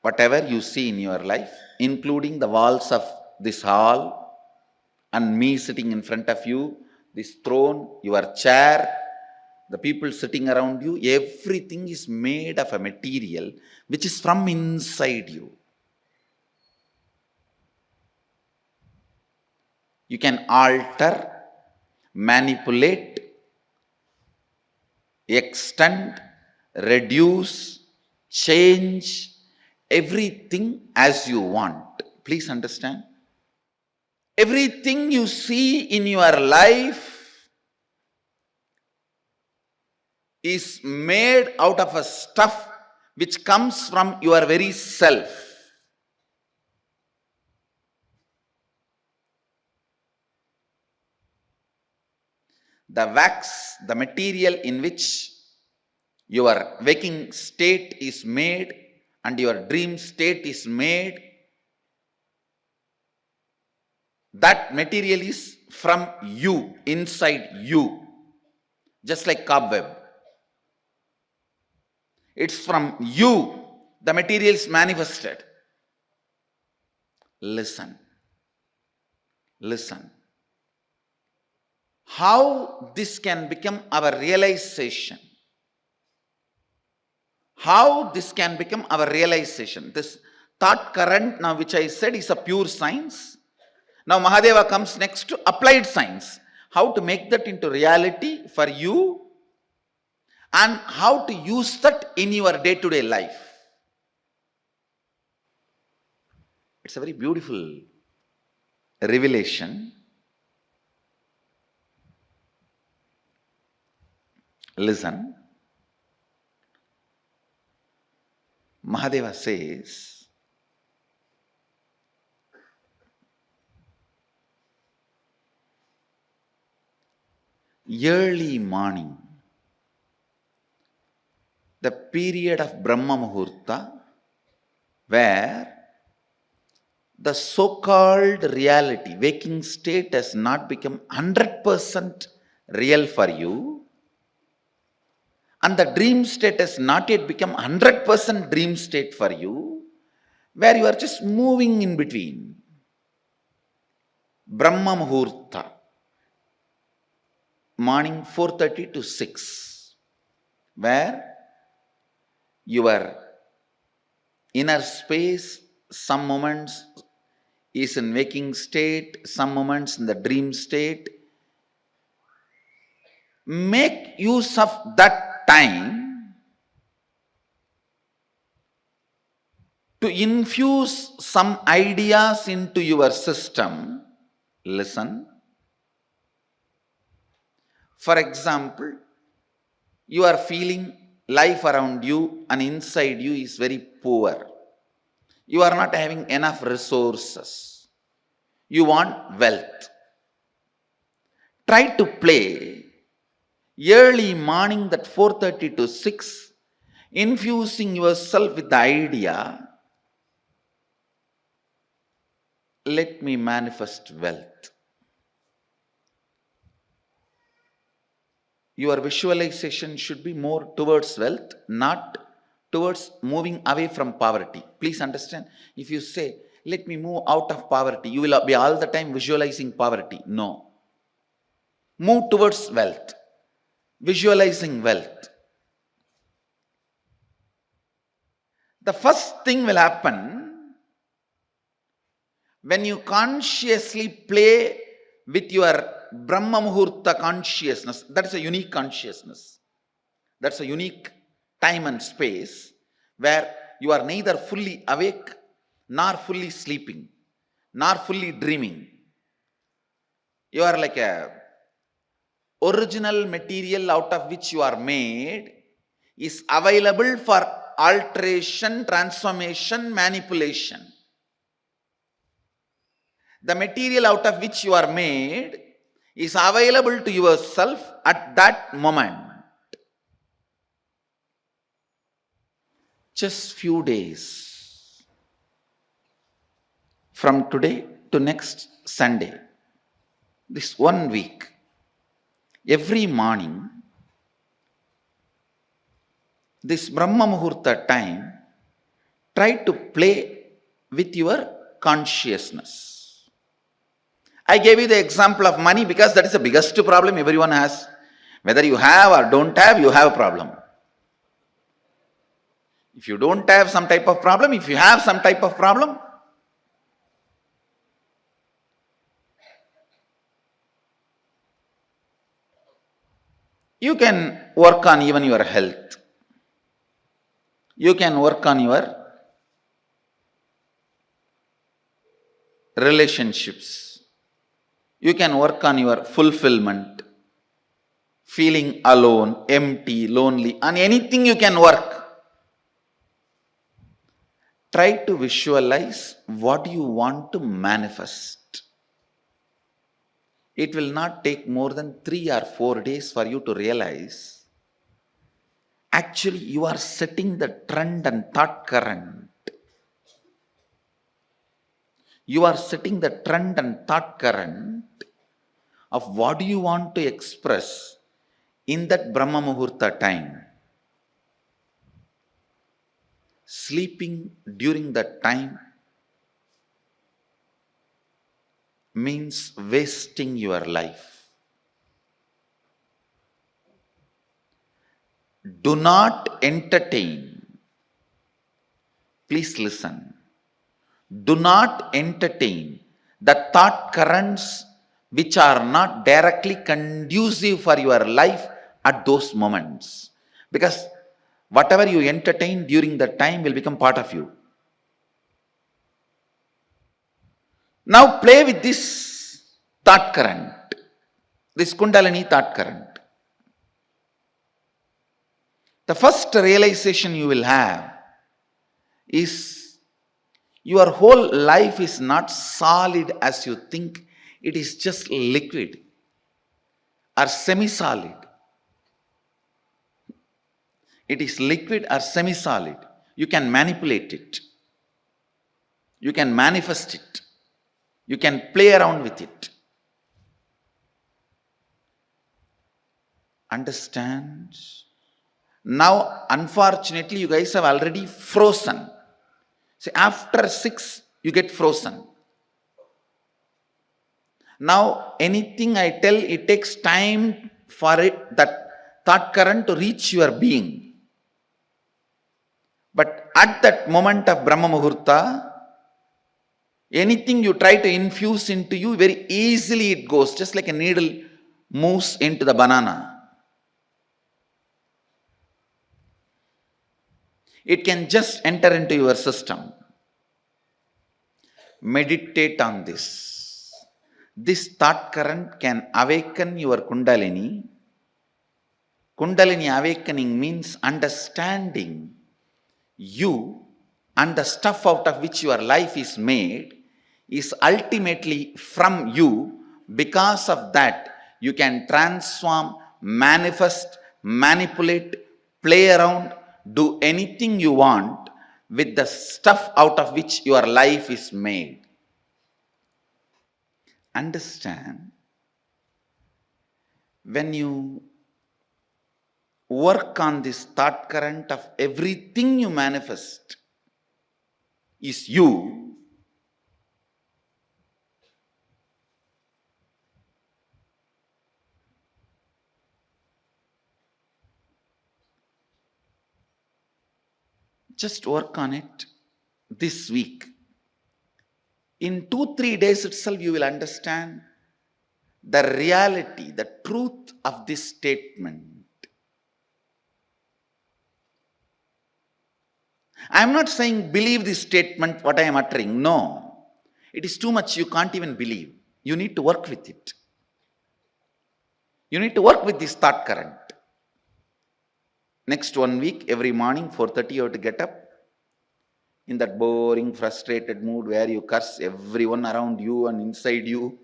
Whatever you see in your life, including the walls of this hall and me sitting in front of you, this throne, your chair, the people sitting around you, everything is made of a material which is from inside you. You can alter, manipulate, extend, reduce, change everything as you want. Please understand. Everything you see in your life is made out of a stuff which comes from your very self. The wax, the material in which your waking state is made and your dream state is made, that material is from you, inside you, just like cobweb. It's from you, the material is manifested. Listen. Listen. How this can become our realization? How this can become our realization? This thought current now which I said is a pure science. Now Mahadeva comes next to applied science. How to make that into reality for you and how to use that in your day-to-day life. It's a very beautiful revelation. Listen. Mahadeva says, early morning, the period of Brahma Muhurta, where the so-called reality, waking state has not become 100% real for you, and the dream state has not yet become 100% dream state for you, where you are just moving in between. Brahma Muhurta, morning 4:30 to 6, where your inner space, some moments is in waking state, some moments in the dream state. Make use of that time to infuse some ideas into your system. Listen. For example, you are feeling life around you and inside you is very poor. You are not having enough resources. You want wealth. Try to play early morning, that 4:30 to 6, infusing yourself with the idea, let me manifest wealth. Your visualization should be more towards wealth, not towards moving away from poverty. Please understand, if you say, let me move out of poverty, you will be all the time visualizing poverty. No. Move towards wealth, visualizing wealth. The first thing will happen when you consciously play with your Brahma Muhurta consciousness. That is a unique consciousness. That's a unique time and space where you are neither fully awake, nor fully sleeping, nor fully dreaming. You are like a original material out of which you are made is available for alteration, transformation, manipulation. The material out of which you are made is available to yourself at that moment. Just few days from today to next Sunday, this 1 week, every morning, this Brahma Muhurta time, try to play with your consciousness. I gave you the example of money because that is the biggest problem everyone has. Whether you have or don't have, you have a problem. If you don't have some type of problem, if you have some type of problem, you can work on even your health. You can work on your relationships. You can work on your fulfillment, feeling alone, empty, lonely, on anything you can work. Try to visualize what you want to manifest. It will not take more than 3 or 4 days for you to realize actually you are setting the trend and thought current. You are setting the trend and thought current of what you want to express in that Brahma Muhurta time. Sleeping during that time means wasting your life. Do not entertain. Please listen. Do not entertain the thought currents which are not directly conducive for your life at those moments. Because whatever you entertain during that time will become part of you. Now play with this thought current, this Kundalini thought current. The first realization you will have is your whole life is not solid as you think. It is just liquid or semi-solid. It is liquid or semi-solid. You can manipulate it. You can manifest it. You can play around with it. Understand? Now, unfortunately, you guys have already frozen. See, after 6, you get frozen. Now, anything I tell, it takes time for it, that thought current to reach your being. But at that moment of Brahma Muhurta, anything you try to infuse into you, very easily it goes, just like a needle moves into the banana. It can just enter into your system. Meditate on this. This thought current can awaken your Kundalini. Kundalini awakening means understanding you and the stuff out of which your life is made is ultimately from you. Because of that, you can transform, manifest, manipulate, play around, do anything you want with the stuff out of which your life is made. Understand? When you work on this thought current of everything you manifest is you, just work on it this week. In 2-3 days itself, you will understand the reality, the truth of this statement. I am not saying believe this statement, what I am uttering. No. It is too much, you can't even believe. You need to work with it. You need to work with this thought current. Next 1 week, every morning, 4:30, you have to get up in that boring, frustrated mood where you curse everyone around you and inside you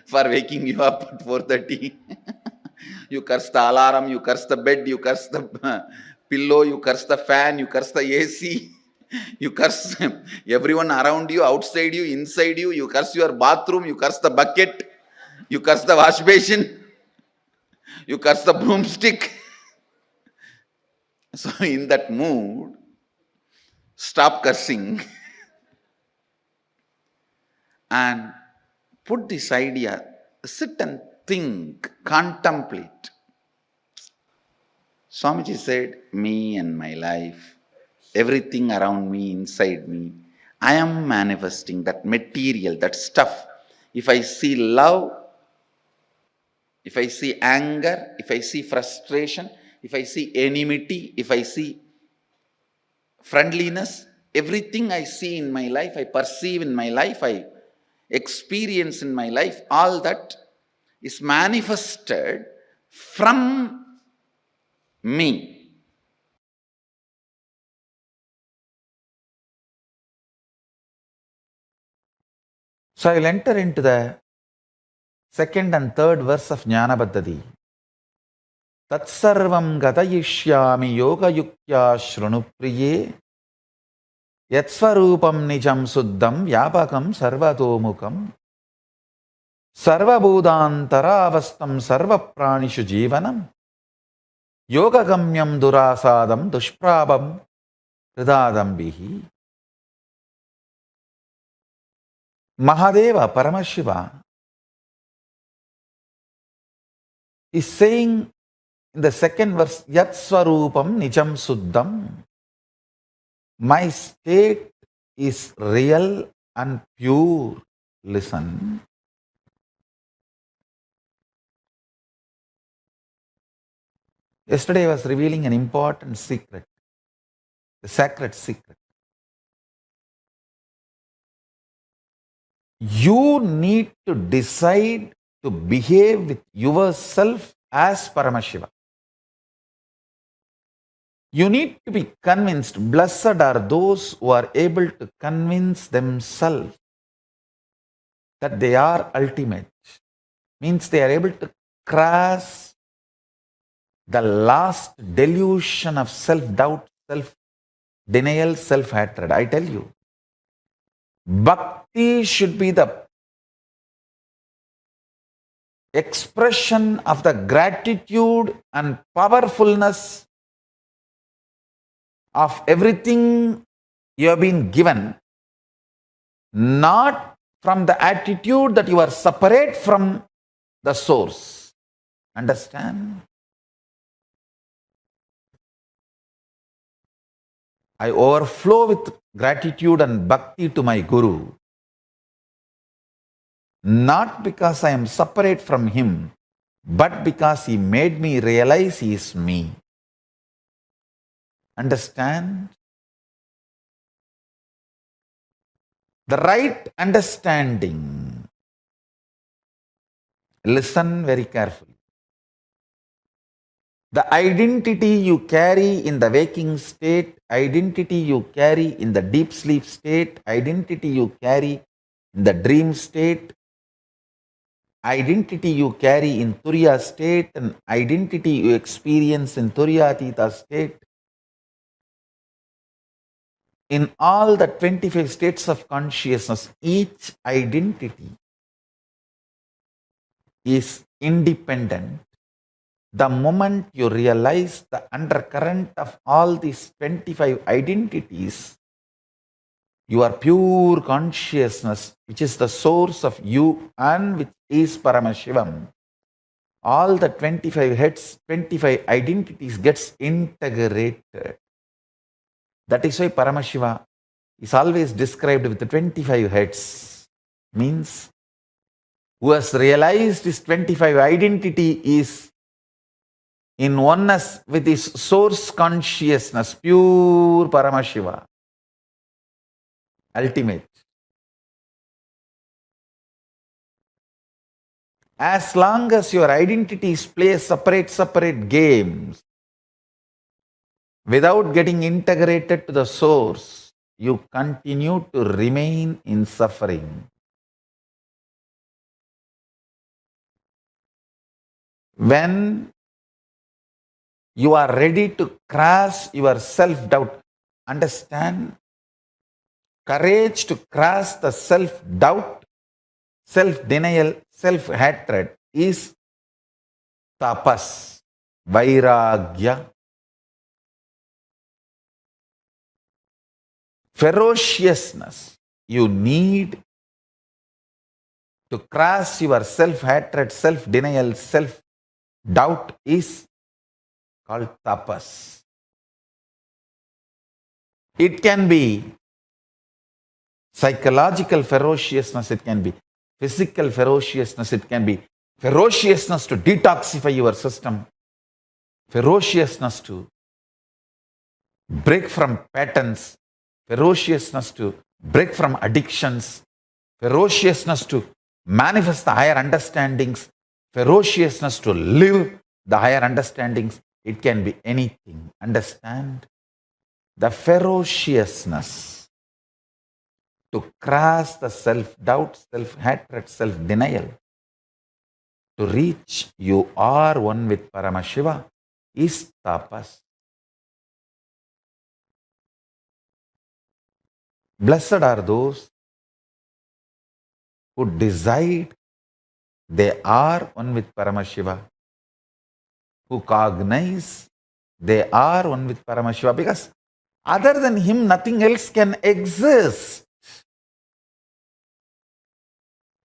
for waking you up at 4:30. You curse the alarm, you curse the bed, you curse the pillow, you curse the fan, you curse the AC, you curse everyone around you, outside you, inside you, you curse your bathroom, you curse the bucket, you curse the wash basin, you curse the broomstick. So in that mood, stop cursing and put this idea, sit and think, contemplate. Swamiji said, me and my life, everything around me, inside me, I am manifesting that material, that stuff. If I see love, if I see anger, if I see frustration, if I see enmity, if I see friendliness, everything I see in my life, I perceive in my life, I experience in my life, all that is manifested from me. So I will enter into the second and third verse of Jnana Paddhati. Tatsarvam gatayishyami yoga yuktya shrunupriye yatsvarupam nijam suddham vyapakam sarvatomukam sarvabhudantaravastam sarvapranishu jivanam yogagamyam durasadam dushprabam hridadambihi. Mahadeva Paramashiva is saying in the second verse, Yat Swarupam Nijam Suddham, my state is real and pure. Listen. Yesterday I was revealing an important secret, the sacred secret. You need to decide to behave with yourself as Paramashiva. You need to be convinced. Blessed are those who are able to convince themselves that they are ultimate. Means they are able to cross the last delusion of self-doubt, self-denial, self-hatred. I tell you, bhakti should be the expression of the gratitude and powerfulness of everything you have been given, not from the attitude that you are separate from the source. Understand? I overflow with gratitude and bhakti to my Guru, not because I am separate from him, but because he made me realize he is me. Understand? The right understanding. Listen very carefully. The identity you carry in the waking state, identity you carry in the deep sleep state, identity you carry in the dream state, identity you carry in Turiya state, and identity you experience in Turiyatita state, in all the 25 states of consciousness, each identity is independent The moment you realize the undercurrent of all these 25 identities, your pure consciousness, which is the source of you and which is Paramashivam, all the 25 heads, 25 identities gets integrated. That is why Paramashiva is always described with the 25 heads. Means who has realized his 25 identity is in oneness with his source consciousness, pure Paramashiva, ultimate. As long as your identities play separate games, without getting integrated to the source, you continue to remain in suffering. When you are ready to cross your self-doubt, understand, courage to cross the self-doubt, self-denial, self-hatred is tapas, vairagya. Ferociousness you need to cross your self-hatred, self-denial, self-doubt is called tapas. It can be psychological ferociousness, it can be physical ferociousness, it can be ferociousness to detoxify your system, ferociousness to break from patterns, ferociousness to break from addictions, ferociousness to manifest the higher understandings, ferociousness to live the higher understandings. It can be anything. Understand? The ferociousness to cross the self-doubt, self-hatred, self-denial, to reach you are one with Paramashiva is tapas. Blessed are those who decide they are one with Paramashiva, who cognize they are one with Paramashiva, because other than him, nothing else can exist.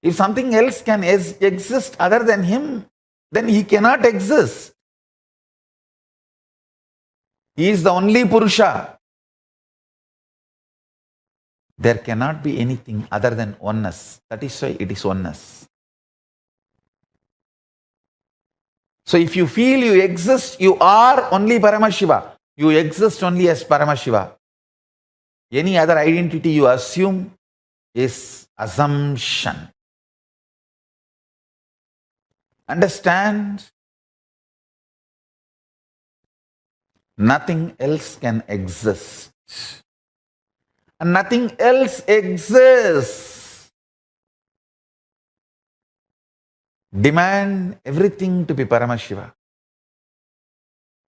If something else can exist other than him, then he cannot exist. He is the only Purusha. There cannot be anything other than oneness. That is why it is oneness. So if you feel you exist, you are only Paramashiva. You exist only as Paramashiva. Any other identity you assume is assumption. Understand? Nothing else can exist. And nothing else exists. Demand everything to be Paramashiva.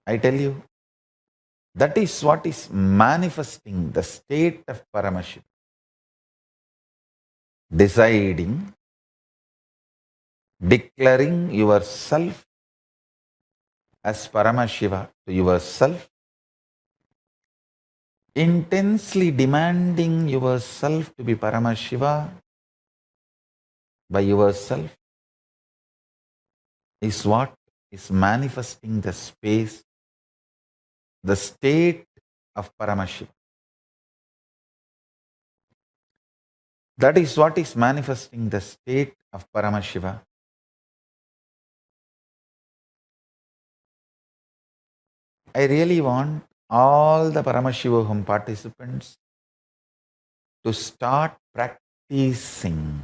I tell you, that is what is manifesting the state of Paramashiva. Deciding, declaring yourself as Paramashiva to yourself, intensely demanding yourself to be Paramashiva by yourself is what is manifesting the space, the state of Paramashiva. That is what is manifesting the state of Paramashiva. I really want all the Paramashivoham participants to start practicing.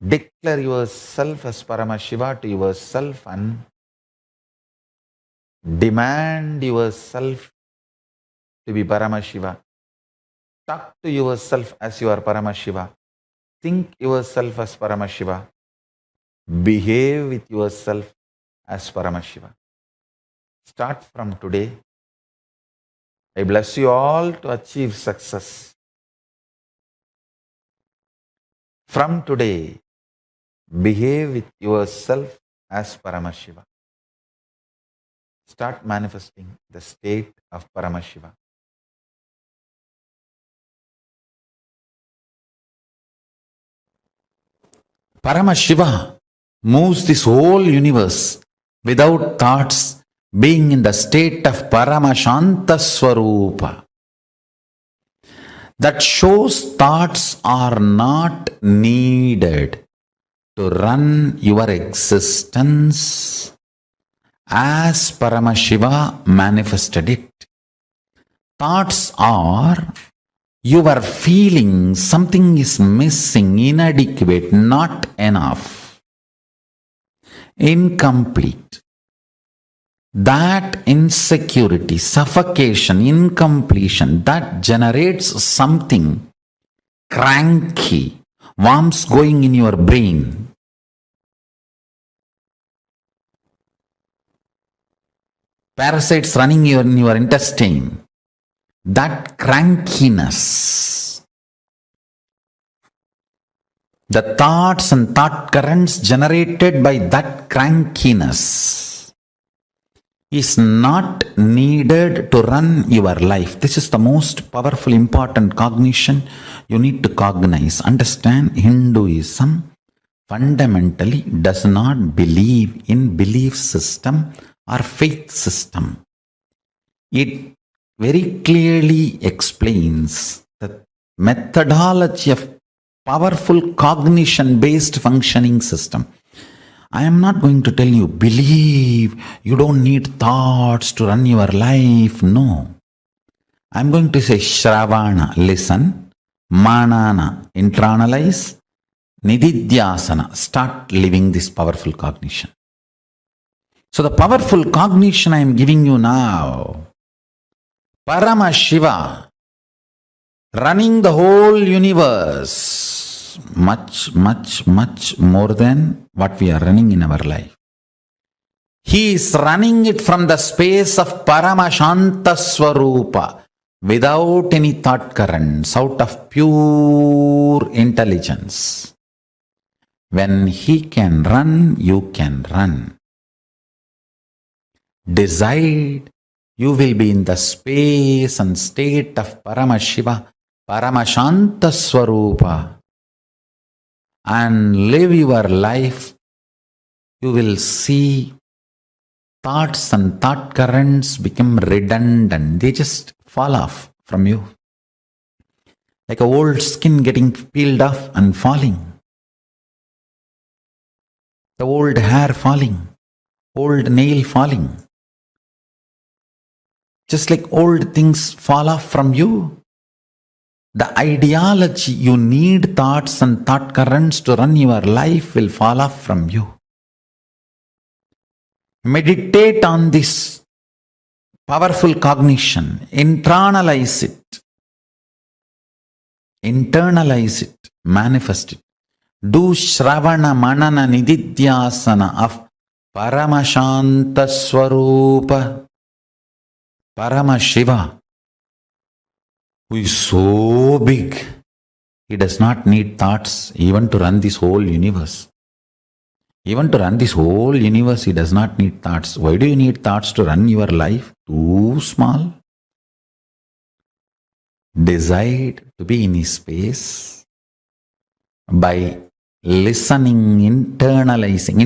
Declare yourself as Paramashiva to yourself and demand yourself to be Paramashiva. Talk to yourself as you are Paramashiva. Think yourself as Paramashiva. Behave with yourself as Paramashiva. Start from today. I bless you all to achieve success. From today, behave with yourself as Paramashiva. Start manifesting the state of Paramashiva. Paramashiva moves this whole universe without thoughts, being in the state of Paramashanta Swarupa. That shows thoughts are not needed to run your existence as Paramashiva manifested it. Thoughts are your feeling something is missing, inadequate, not enough, incomplete. That insecurity, suffocation, incompletion, that generates something cranky, worms going in your brain. Parasites running in your intestine. That crankiness, the thoughts and thought currents generated by that crankiness is not needed to run your life. This is the most powerful, important cognition you need to cognize. Understand, Hinduism fundamentally does not believe in belief system or faith system. It very clearly explains the methodology of powerful cognition-based functioning system. I am not going to tell you, believe, you don't need thoughts to run your life. No. I am going to say, Shravana, listen, Manana, internalize, Nididhyasana, start living this powerful cognition. So the powerful cognition I am giving you now, Paramashiva, running the whole universe, much, much, much more than what we are running in our life. He is running it from the space of Paramashanta Swarupa, without any thought currents, out of pure intelligence. When he can run, you can run. Decide. You will be in the space and state of Paramashiva, Paramashanta Swarupa, and live your life. You will see thoughts and thought currents become redundant. They just fall off from you. Like a old skin getting peeled off and falling. The old hair falling. Old nail falling. Just like old things fall off from you, the ideology you need thoughts and thought currents to run your life will fall off from you. Meditate on this powerful cognition. Internalize it, manifest it. Do Shravana Manana Nididhyasana of Paramashanta Swarupa. Paramashiva, who is so big, he does not need thoughts even to run this whole universe. Even to run this whole universe, he does not need thoughts. Why do you need thoughts to run your life? Too small. Decide to be in his space by listening, internalizing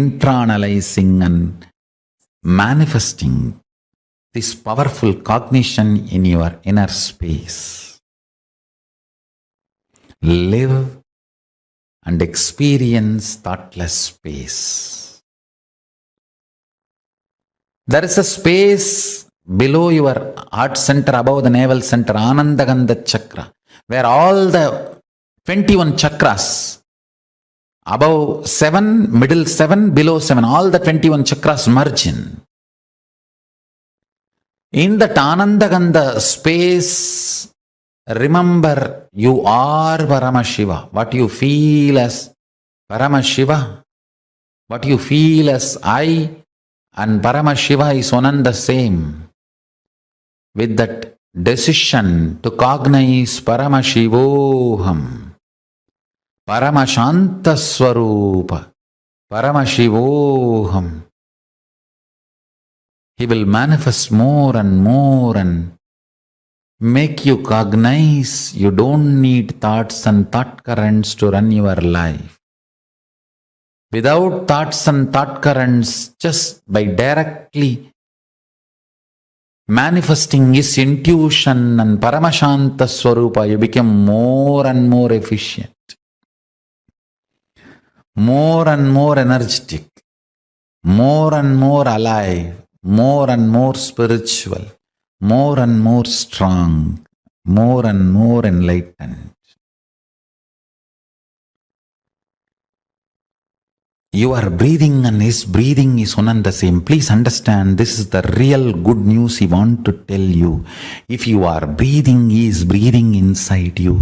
and manifesting this powerful cognition in your inner space. Live and experience thoughtless space. There is a space below your heart center, above the navel center, Anandagandha chakra, where all the 21 chakras, above 7, middle 7, below 7, all the 21 chakras merge in. In that Anandagandha space, remember you are Paramashiva. What you feel as Paramashiva, what you feel as I and Paramashiva is one and the same. With that decision to cognize Paramashivoham, Paramashanta Swarupa, Paramashivoham, He will manifest more and make you cognize you don't need thoughts and thought currents to run your life. Without thoughts and thought currents, just by directly manifesting his intuition and Paramashanta Swarupa, you become more and more efficient, more and more energetic, more and more alive, more and more spiritual, more and more strong, more and more enlightened. Your breathing and his breathing is one and the same. Please understand, this is the real good news he wants to tell you. If you are breathing, he is breathing inside you.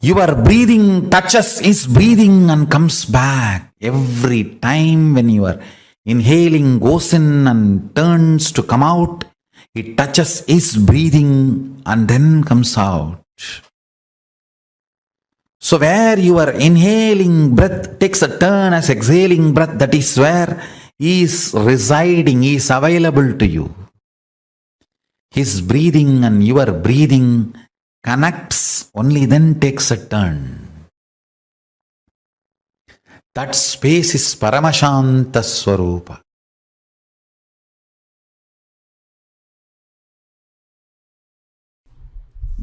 Your breathing touches his breathing and comes back. Every time when you are inhaling, goes in and turns to come out, it touches his breathing and then comes out. So where your inhaling breath takes a turn as exhaling breath, that is where he is residing, he is available to you. His breathing and your breathing connects, only then takes a turn. That space is Paramashanta Swarupa.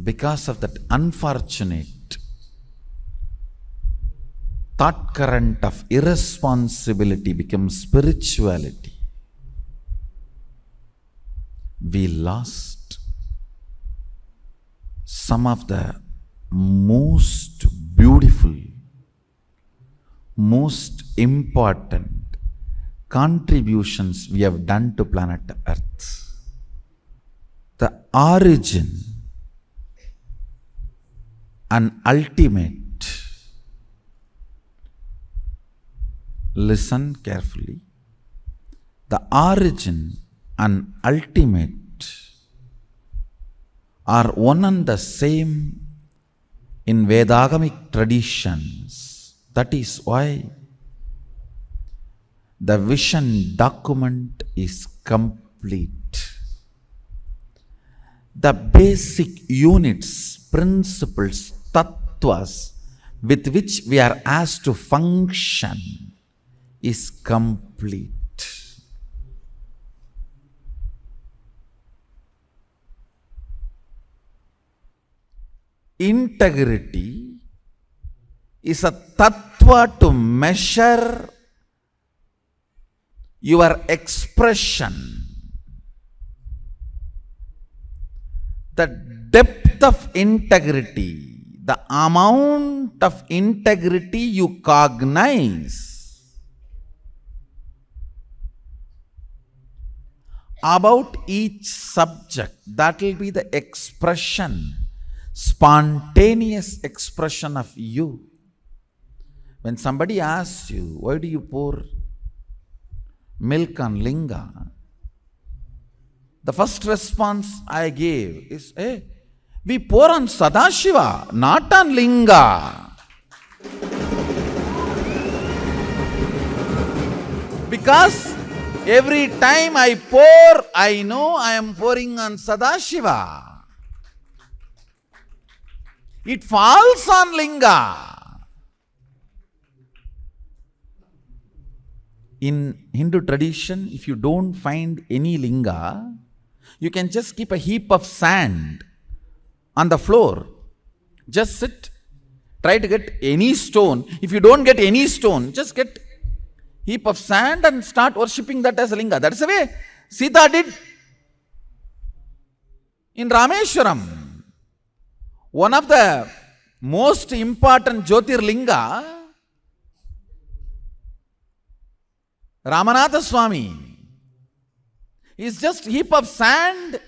Because of that unfortunate thought current of irresponsibility becomes spirituality. We lost some of the most beautiful, most important contributions we have done to planet Earth. The origin and ultimate. Listen carefully. The origin and ultimate are one and the same in Vedagamic traditions. That is why the vision document is complete. The basic units, principles, tattvas with which we are asked to function is complete. Integrity is a tattva to measure your expression. The depth of integrity, the amount of integrity you cognize about each subject, that will be the expression, spontaneous expression of you. When somebody asks you, why do you pour milk on linga? The first response I gave is, hey, we pour on Sadashiva, not on linga. Because every time I pour, I know I am pouring on Sadashiva. It falls on linga. In Hindu tradition, if you don't find any linga, you can just keep a heap of sand on the floor. Just sit, try to get any stone. If you don't get any stone, just get heap of sand and start worshipping that as a linga. That's the way Sita did in Rameshwaram. One of the most important Jyotirlinga, Ramanatha Swami, is just heap of sand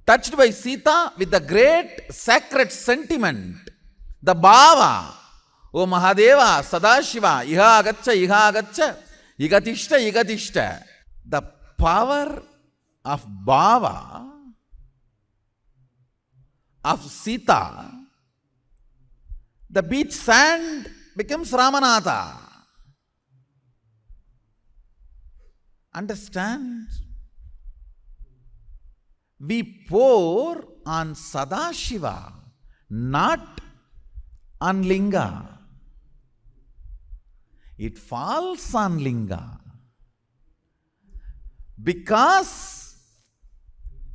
touched by Sita with the great sacred sentiment, the bhava. O Mahadeva, Sadashiva, iha agaccha, igatishta. The power of bhava of Sita, the beach sand becomes Ramanatha. Understand? We pour on Sadashiva, not on Linga. It falls on Linga. Because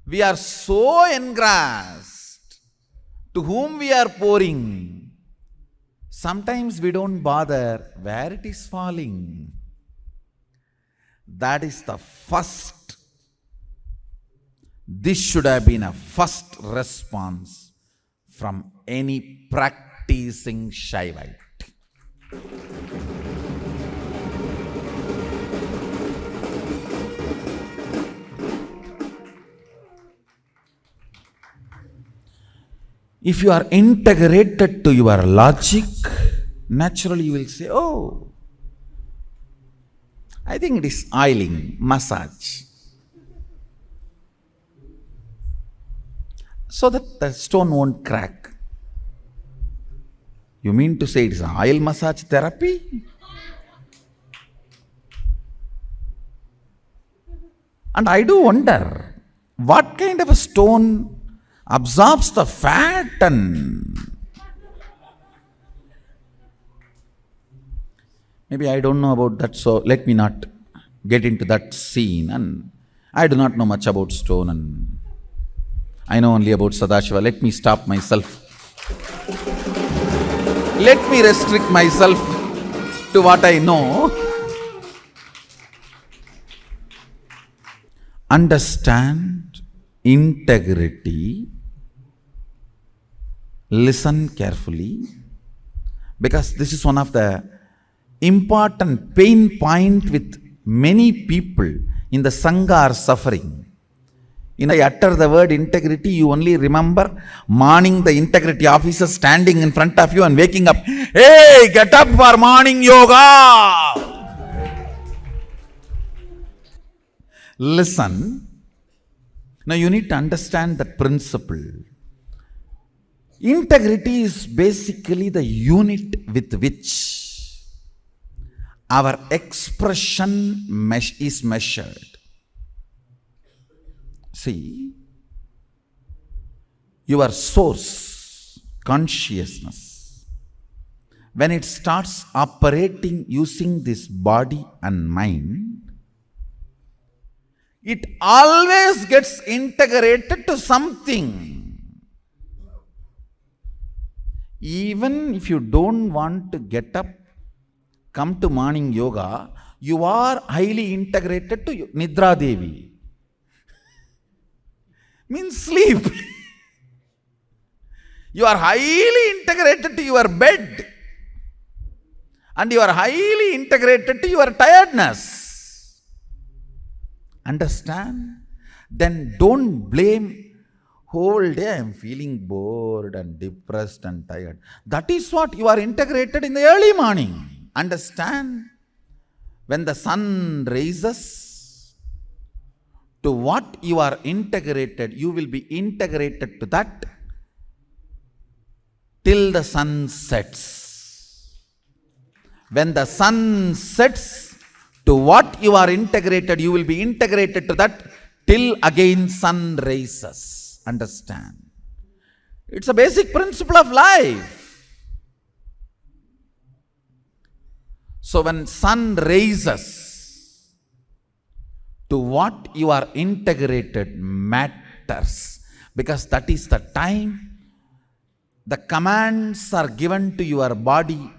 we are so engrossed to whom we are pouring, sometimes we don't bother where it is falling. That is the first. This should have been a first response from any practicing Shaivite. If you are integrated to your logic, naturally you will say, oh, I think it is oiling, massage. So that the stone won't crack. You mean to say it is oil massage therapy? And I do wonder, what kind of a stone absorbs the fat and maybe I don't know about that, so let me not get into that scene. And I do not know much about stone and I know only about Sadashiva. Let me stop myself. Let me restrict myself to what I know. Understand integrity. Listen carefully, because this is one of the important pain point with many people in the Sangha are suffering. I utter the word integrity, you only remember morning the integrity officer standing in front of you and waking up. Hey, get up for morning yoga. Listen. Now you need to understand that principle. Integrity is basically the unit with which our expression is measured. See, your source, consciousness, when it starts operating using this body and mind, it always gets integrated to something. Even if you don't want to get up, come to morning yoga, you are highly integrated to Nidra Devi. Means sleep. You are highly integrated to your bed. And you are highly integrated to your tiredness. Understand? Then don't blame. Whole day I am feeling bored and depressed and tired. That is what you are integrated in the early morning. Understand? When the sun rises, to what you are integrated, you will be integrated to that till the sun sets. When the sun sets, to what you are integrated, you will be integrated to that till again sun rises. Understand? It's a basic principle of life. So when sun rises, to what you are integrated matters, because that is the time the commands are given to your body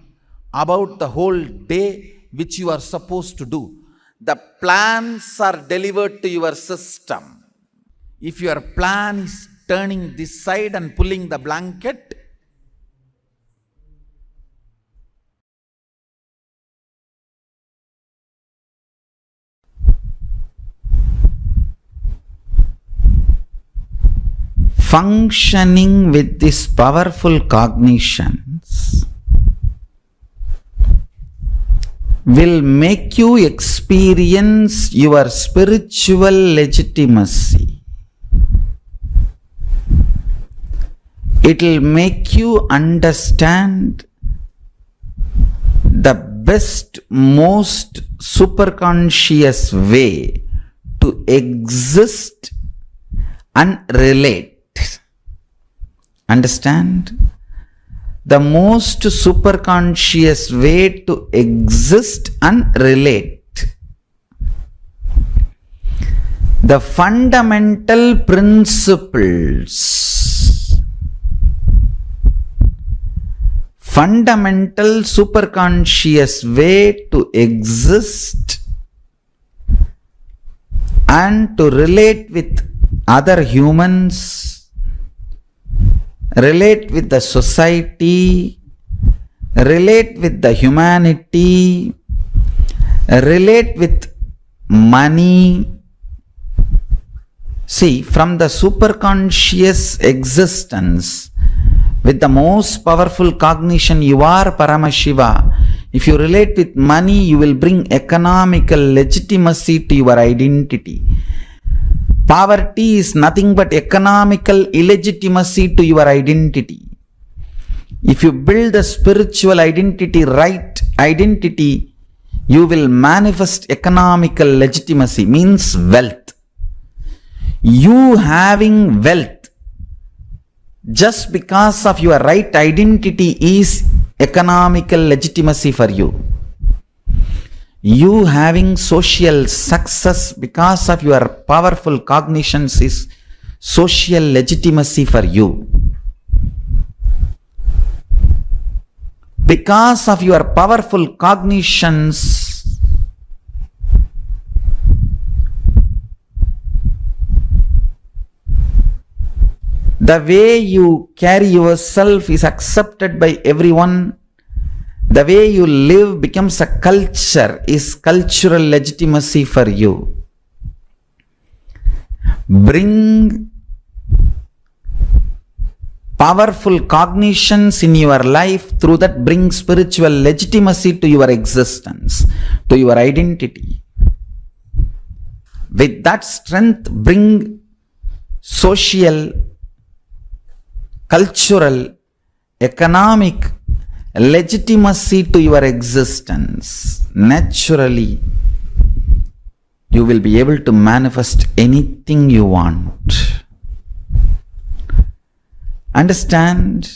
about the whole day which you are supposed to do. The plans are delivered to your system. If your plan is turning this side and pulling the blanket, functioning with these powerful cognitions will make you experience your spiritual legitimacy. It will make you understand the best, most superconscious way to exist and relate. Understand? The most superconscious way to exist and relate. The fundamental principles, fundamental superconscious way to exist and to relate with other humans, relate with the society, relate with the humanity, relate with money. See, from the superconscious existence, with the most powerful cognition, you are Paramashiva. If you relate with money, you will bring economical legitimacy to your identity. Poverty is nothing but economical illegitimacy to your identity. If you build the spiritual identity, right identity, you will manifest economical legitimacy, means wealth. You having wealth just because of your right identity is economical legitimacy for you. You having social success because of your powerful cognitions is social legitimacy for you. Because of your powerful cognitions, the way you carry yourself is accepted by everyone. The way you live becomes a culture, is cultural legitimacy for you. Bring powerful cognitions in your life, through that bring spiritual legitimacy to your existence, to your identity. With that strength, bring social, cultural, economic legitimacy to your existence. Naturally, you will be able to manifest anything you want. Understand?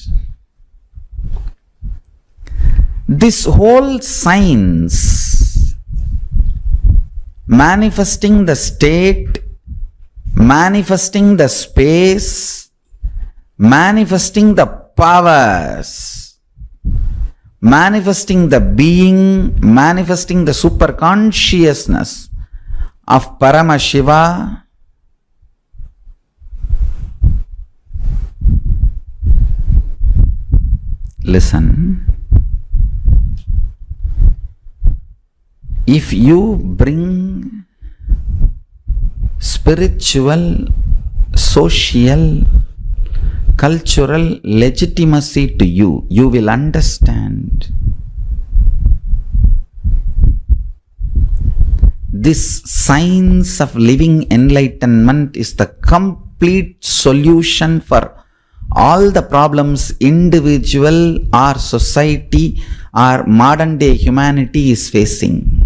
This whole science, manifesting the state, manifesting the space, manifesting the powers, manifesting the being, manifesting the superconsciousness of Paramashiva, listen. If you bring spiritual, social, cultural legitimacy to you, you will understand this science of living enlightenment is the complete solution for all the problems individual or society or modern day humanity is facing.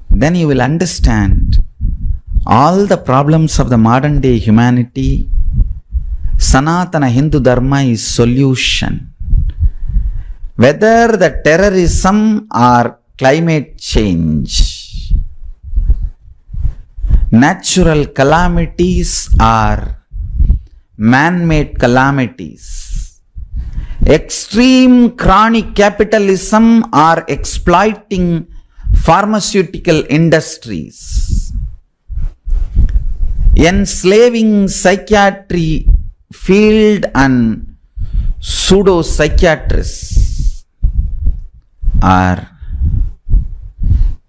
Then you will understand all the problems of the modern day humanity. Sanatana Hindu Dharma is solution. Whether the terrorism or climate change, natural calamities or man-made calamities, extreme chronic capitalism or exploiting pharmaceutical industries, enslaving psychiatry field and pseudo-psychiatrists, are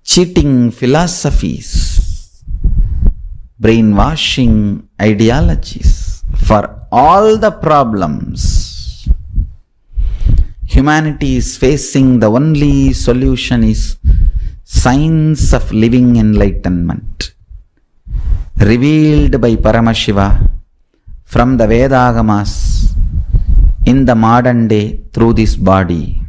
cheating philosophies, brainwashing ideologies. For all the problems humanity is facing, the only solution is science of living enlightenment, revealed by Paramashiva from the Vedagamas in the modern day through this body.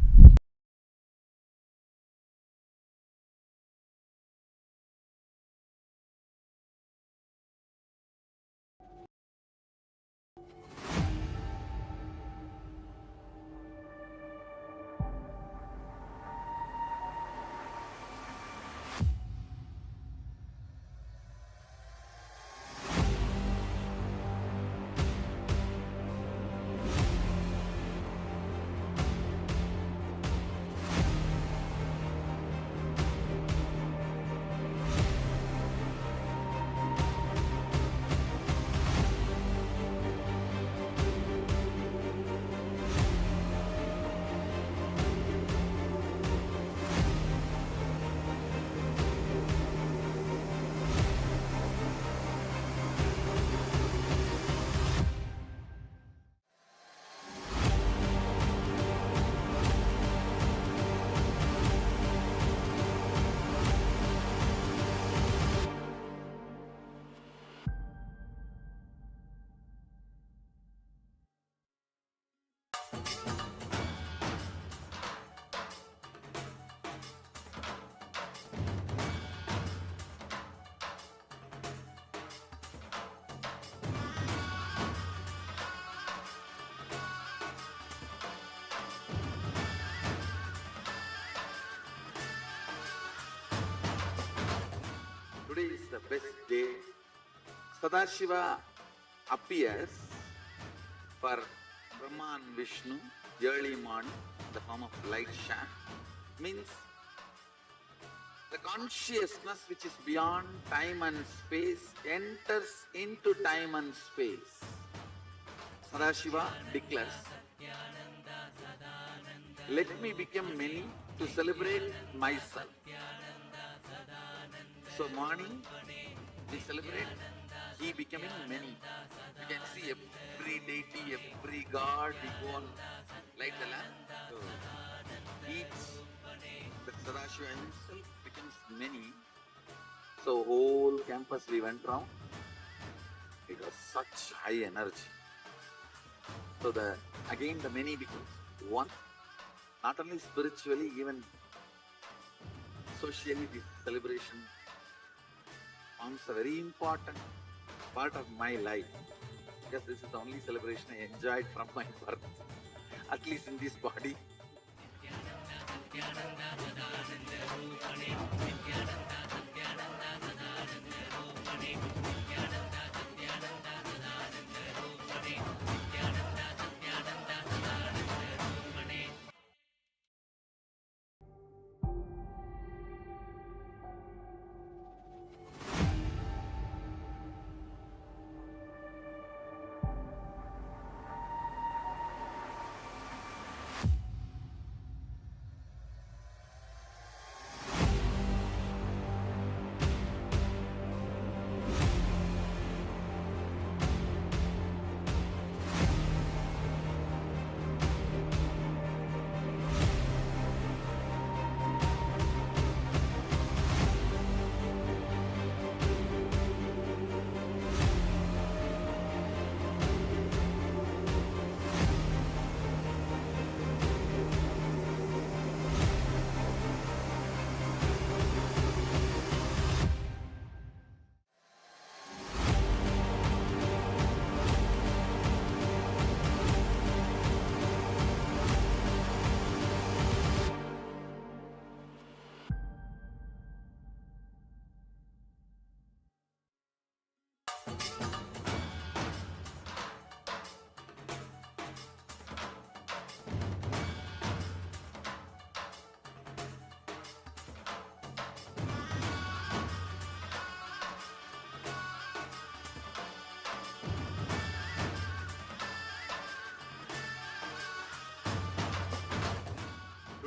best day. Sadashiva appears for Brahma and Vishnu early morning in the form of light shaft. Means the consciousness which is beyond time and space enters into time and space. Sadashiva declares, let me become many to celebrate myself. So morning we celebrate he becoming many. You can see every deity, every god, we go and light the lamp. So each, the Sadashiva himself becomes many. So whole campus we went round. It was such high energy. So again the many becomes one. Not only spiritually, even socially, this celebration forms a very important part of my life, because this is the only celebration I enjoyed from my birth, at least in this body.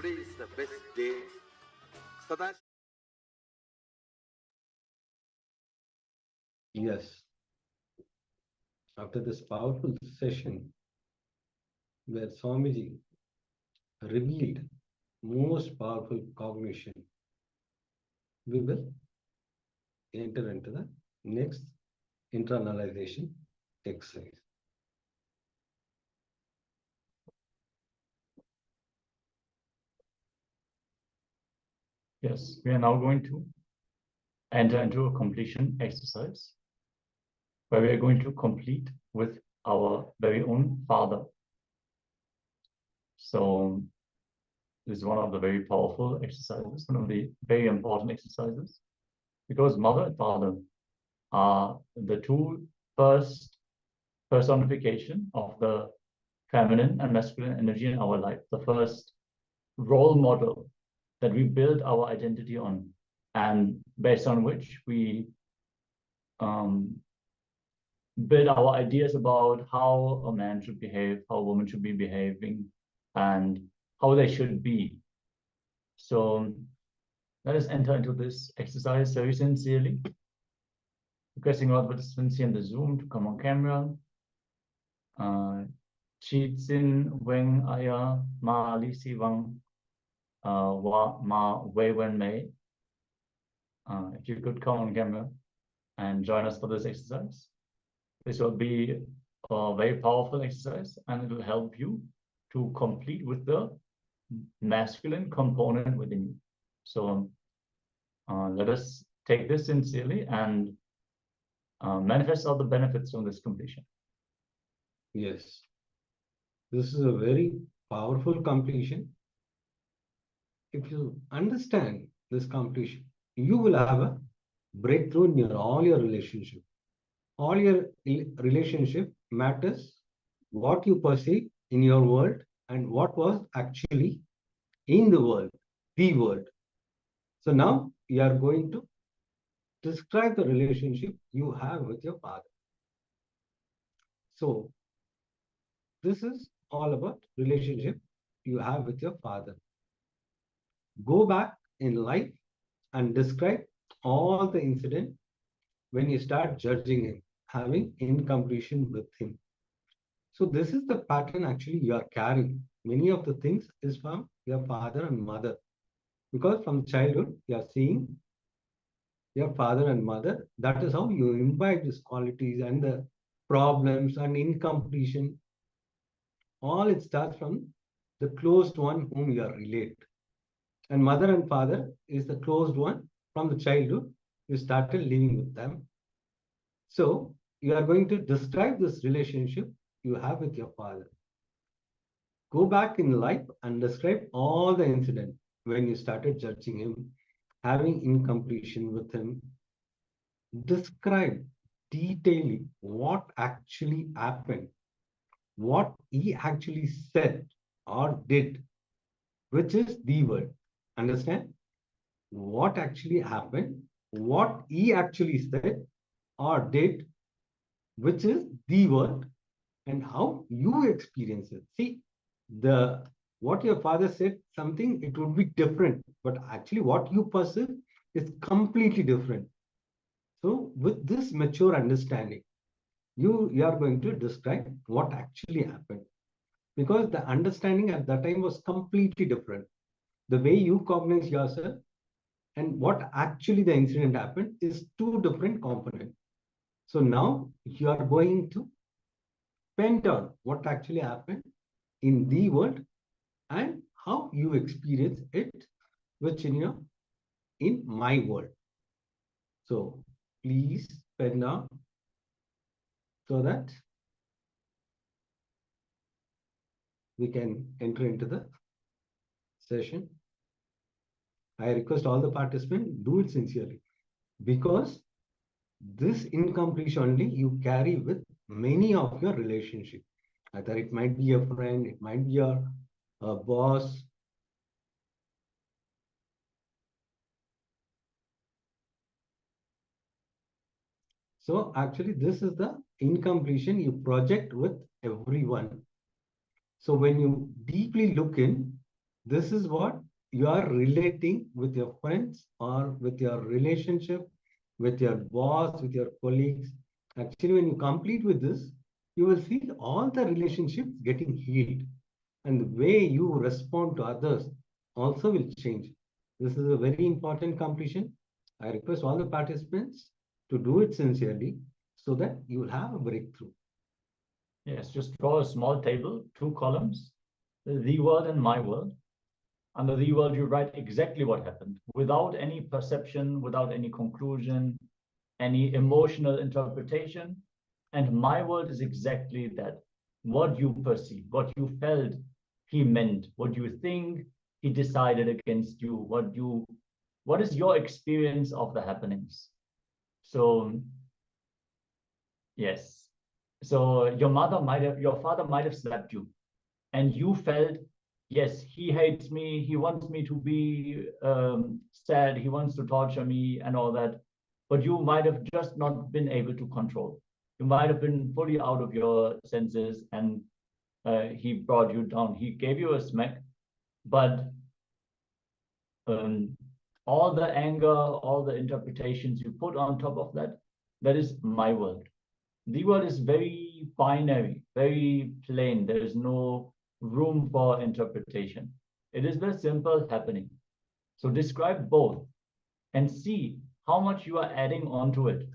Today is the best day. Sadashiva. Yes. After this powerful session, where Swamiji revealed most powerful cognition, we will enter into the next internalization exercise. Yes, we are now going to enter into a completion exercise where we are going to complete with our very own father. So this is one of the very powerful exercises, one of the very important exercises, because mother and father are the two first personification of the feminine and masculine energy in our life, the first role model that we build our identity on, and based on which we build our ideas about how a man should behave, how a woman should be behaving, and how they should be. So let us enter into this exercise very sincerely, requesting all participants here in the Zoom to come on camera. Chitsin Weng Aya Ma Li Si Wang Wa Ma Wei Wen Mei. If you could come on camera and join us for this exercise. This will be a very powerful exercise, and it will help you to complete with the masculine component within you. So let us take this sincerely and manifest all the benefits from this completion. Yes. This is a very powerful completion. If you understand this completion, you will have a breakthrough in all your relationship. All your relationship matters what you perceive in your world and what was actually in the world, the world. So now you are going to describe the relationship you have with your father. So this is all about relationship you have with your father. Go back in life and describe all the incident when you start judging him, having incompletion with him. So this is the pattern actually you are carrying. Many of the things is from your father and mother. Because from childhood, you are seeing your father and mother. That is how you imbibe these qualities and the problems and incompletion. All it starts from the closed one whom you are related. And mother and father is the closed one from the childhood. You started living with them. So you are going to describe this relationship you have with your father. Go back in life and describe all the incident when you started judging him, having incompletion with him. Describe detailing what actually happened, what he actually said or did, which is the word. Understand? What actually happened, what he actually said or did, which is the word, and how you experience it. See, the what your father said something, it would be different, but actually what you perceive is completely different. So with this mature understanding, you are going to describe what actually happened, because the understanding at that time was completely different. The way you cognize yourself and what actually the incident happened is two different components. So now you are going to pen down what actually happened in the world and how you experience it, which in my world. So please pen down so that we can enter into the session. I request all the participants do it sincerely, because this incompletion only you carry with many of your relationship. Either it might be a friend, it might be your boss. So actually, this is the incompletion you project with everyone. So when you deeply look in, this is what you are relating with your friends or with your relationship, with your boss, with your colleagues. Actually, when you complete with this, you will see all the relationships getting healed. And the way you respond to others also will change. This is a very important completion. I request all the participants to do it sincerely so that you will have a breakthrough. Yes, just draw a small table, 2 columns, the world and my world. Under the world, you write exactly what happened without any perception, without any conclusion, any emotional interpretation. And my world is exactly that. What you perceive, what you felt he meant, what you think he decided against you, what is your experience of the happenings? So, yes. So your father might have slapped you, and you felt, yes, he hates me, he wants me to be sad, he wants to torture me and all that, but you might have just not been able to control. You might have been fully out of your senses, and he brought you down, he gave you a smack, but all the anger, all the interpretations you put on top of that, that is my world. The world is very binary, very plain. There is no room for interpretation. It is the simple happening. So describe both and see how much you are adding onto it,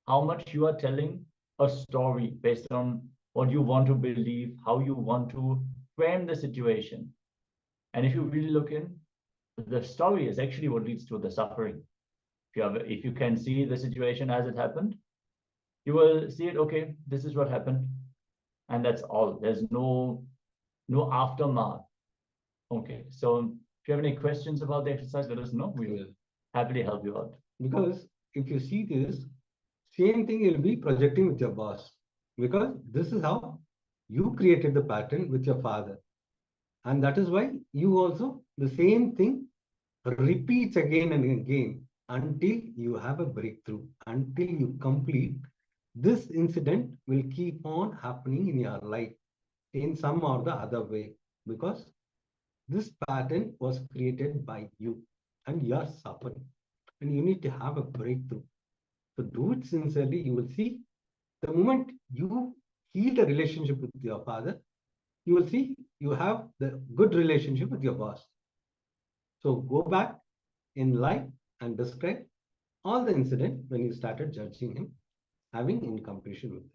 how much you are telling a story based on what you want to believe, how you want to frame the situation. And if you really look in, the story is actually what leads to the suffering. If you can see the situation as it happened, you will see it, okay, this is what happened, and that's all. There's no aftermath. Okay, so if you have any questions about the exercise, let us know. We will happily help you out. Because if you see this, same thing you'll be projecting with your boss, because this is how you created the pattern with your father. And that is why you also, the same thing repeats again and again until you have a breakthrough, until you complete. This incident will keep on happening in your life in some or the other way, because this pattern was created by you and you are suffering and you need to have a breakthrough. So do it sincerely. You will see the moment you heal the relationship with your father, you will see you have the good relationship with your boss. So go back in life and describe all the incident when you started judging him, having incompletion with him.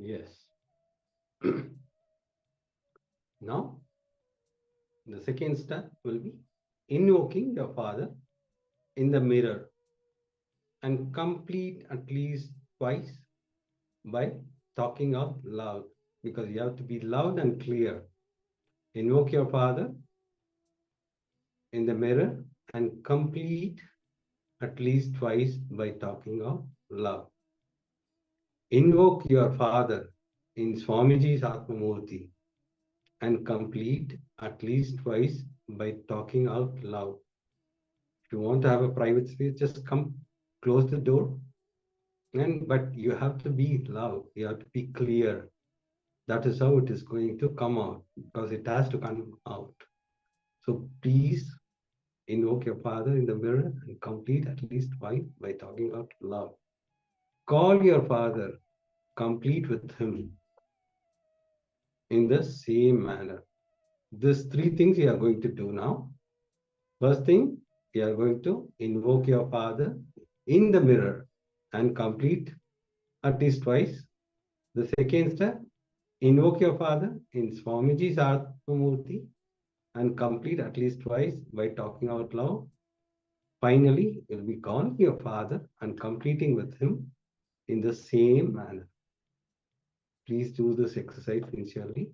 Yes. Now, the second step will be invoking your Father in the mirror and complete at least twice by talking out loud, because you have to be loud and clear. Invoke your Father in the mirror and complete at least twice by talking out loud. Invoke your Father in Swamiji's Atmamurti and complete at least twice by talking out loud. If you want to have a private space, just come close the door. But you have to be loud, you have to be clear. That is how it is going to come out, because it has to come out. So please invoke your Father in the mirror and complete at least twice by talking out loud. Call your Father, complete with him in the same manner. These three things you are going to do now. First thing, you are going to invoke your Father in the mirror and complete at least twice. The second step, invoke your Father in Swamiji's Atmamurti and complete at least twice by talking out loud. Finally, you'll be calling your Father and completing with him in the same manner. Please do this exercise sincerely.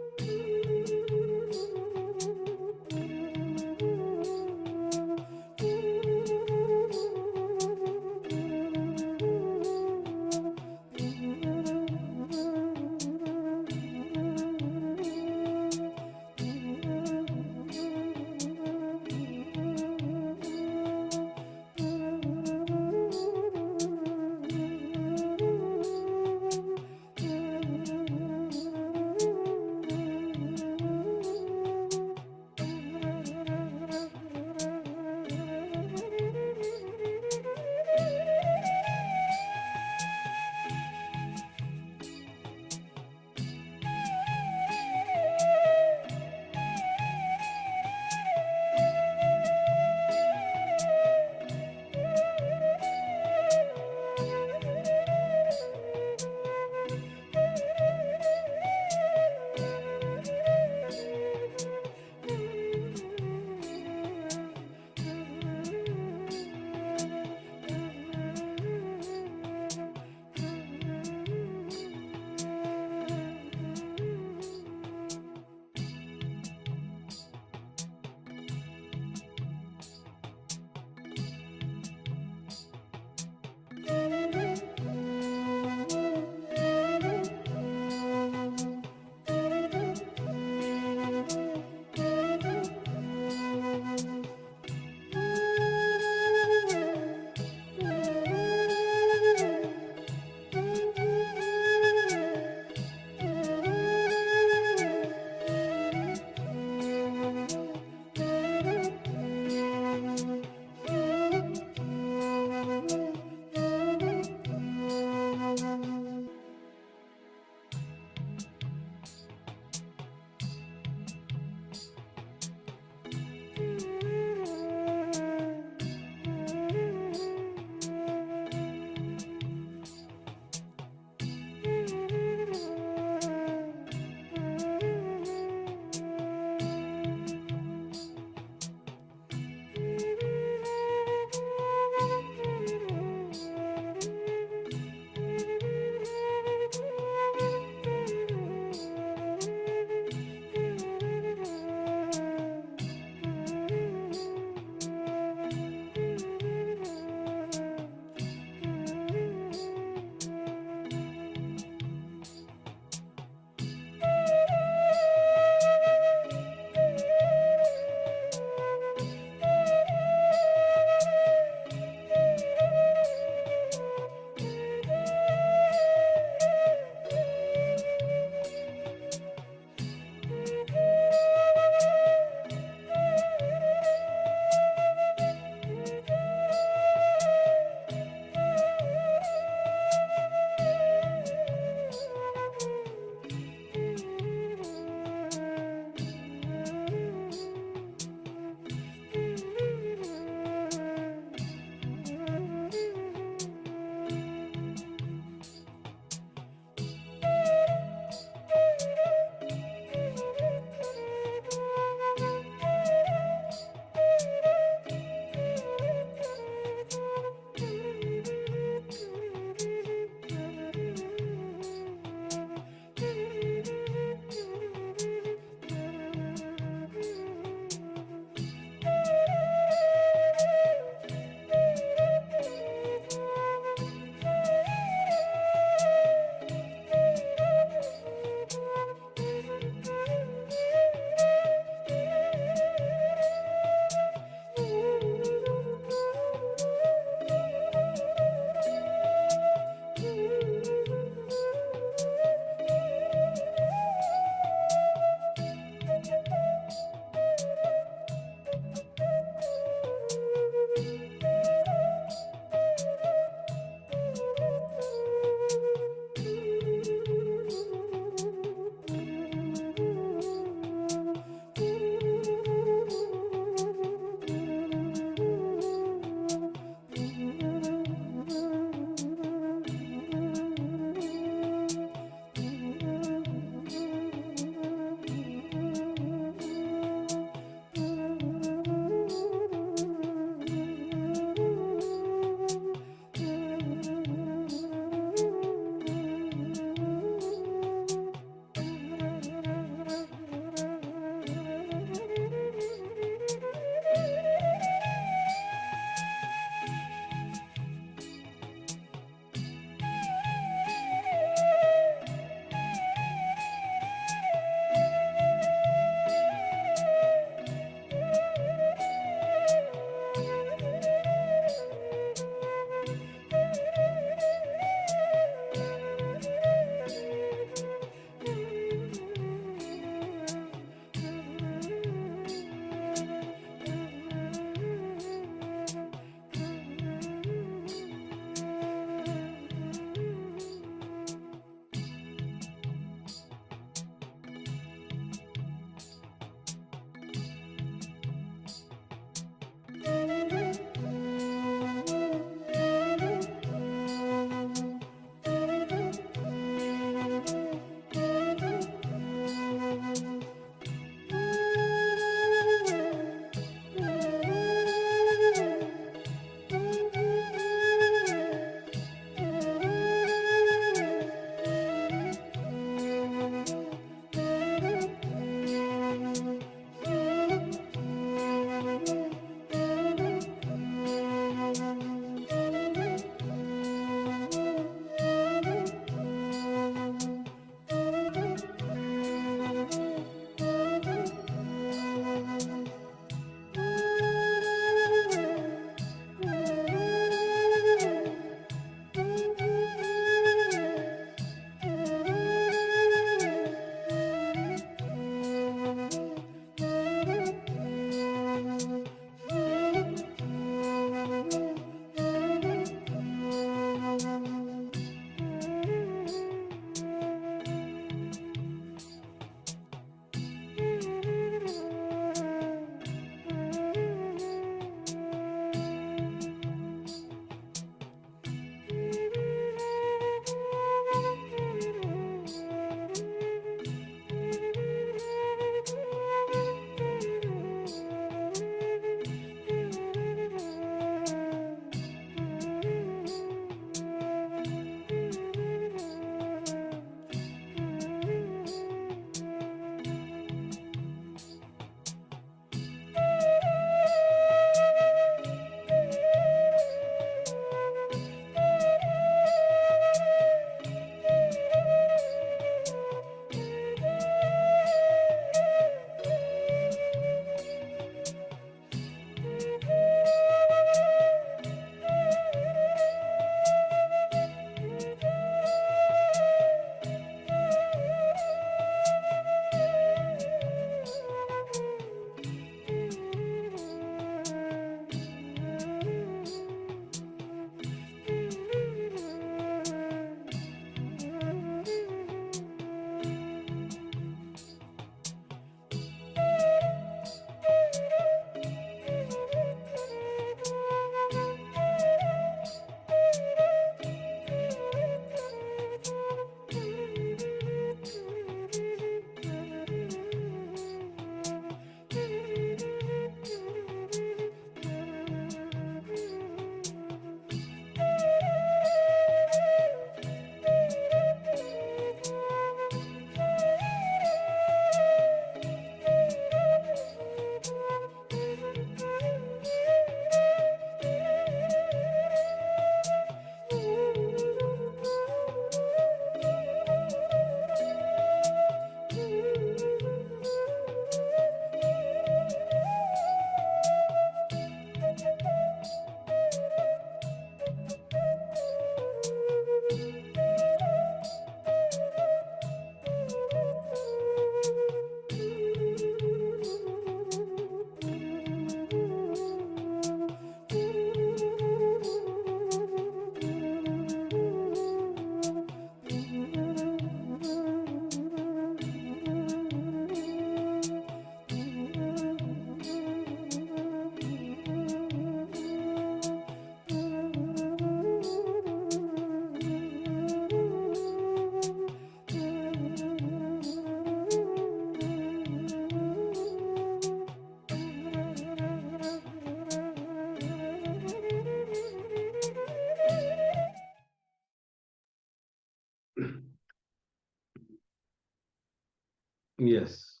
Yes.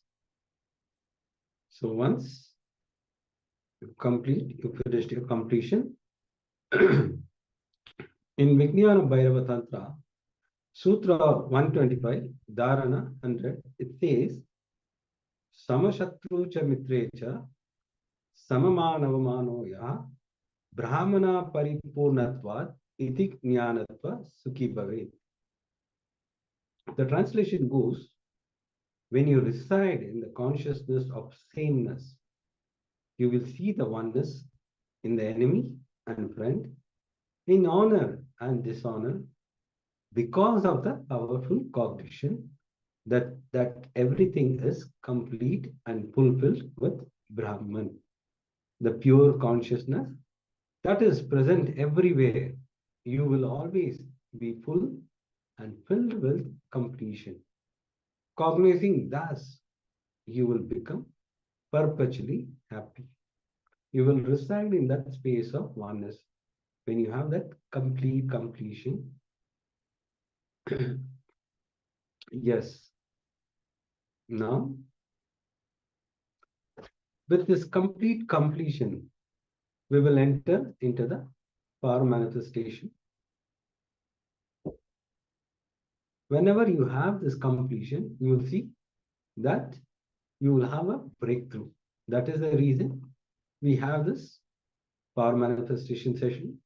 So once you complete, you finished your completion. In Vijnana Bhairava Tantra, Sutra 125, Dharana 100, it says, Samashatru cha mitre cha samamanavamano ya brahmana paripurnatvat iti jnanatva sukhi bhavet. The translation goes, when you reside in the consciousness of sameness, you will see the oneness in the enemy and friend, in honor and dishonor, because of the powerful cognition that everything is complete and fulfilled with Brahman, the pure consciousness that is present everywhere. You will always be full and filled with completion. Cognizing thus, you will become perpetually happy. You will reside in that space of oneness when you have that complete completion. Yes. Now, with this complete completion, we will enter into the power manifestation. Whenever you have this completion, you will see that you will have a breakthrough. That is the reason we have this power manifestation session.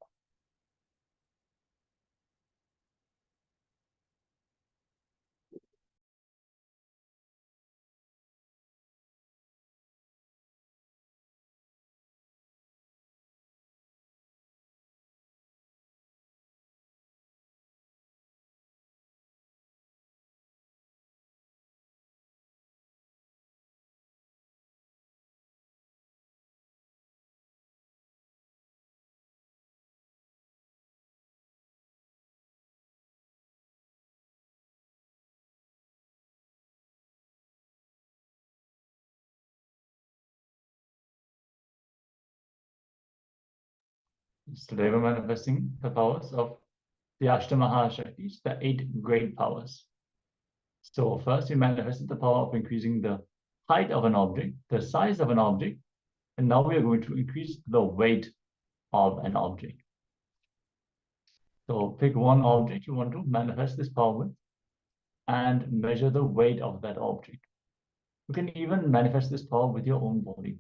Today we're manifesting the powers of the Ashtamaha Shaktis, the 8 great powers. So first we manifested the power of increasing the height of an object, the size of an object, and now we are going to increase the weight of an object. So pick one object you want to manifest this power with and measure the weight of that object. You can even manifest this power with your own body.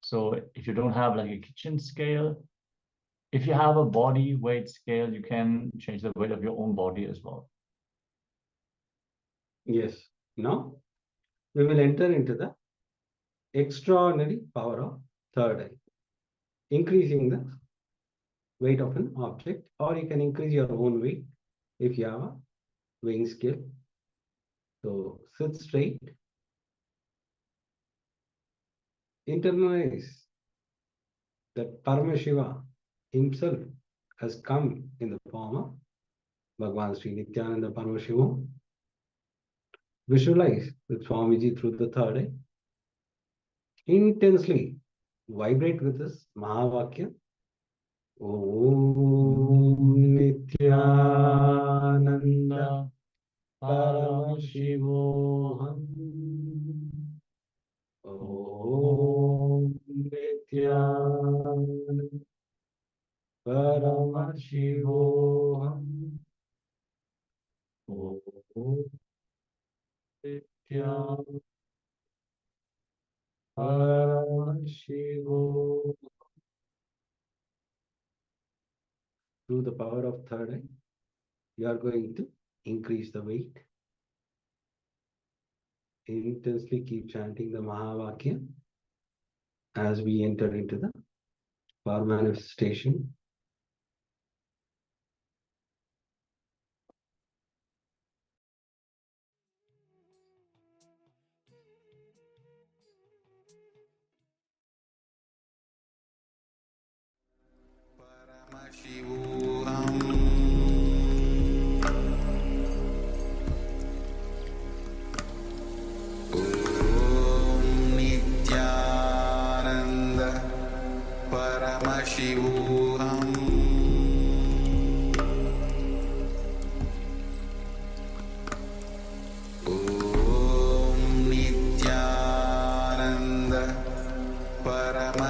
So if you don't have like a kitchen scale, if you have a body weight scale, you can change the weight of your own body as well. Yes. Now, we will enter into the extraordinary power of third eye, increasing the weight of an object, or you can increase your own weight if you have a weighing scale. So sit straight, internalize that Paramashiva himself has come in the form of Bhagavan Sri Nithyananda Paramashivam. Visualize with Swamiji through the third eye. Intensely vibrate with this Mahavakya. Om Nithyananda Paramashivoham. Om Nithyananda Paramashivoham. Om Nithyananda Paramashivoham. Through the power of third eye, you are going to increase the weight. Intensely keep chanting the Mahavakya as we enter into the power manifestation. Paramashivoham. Om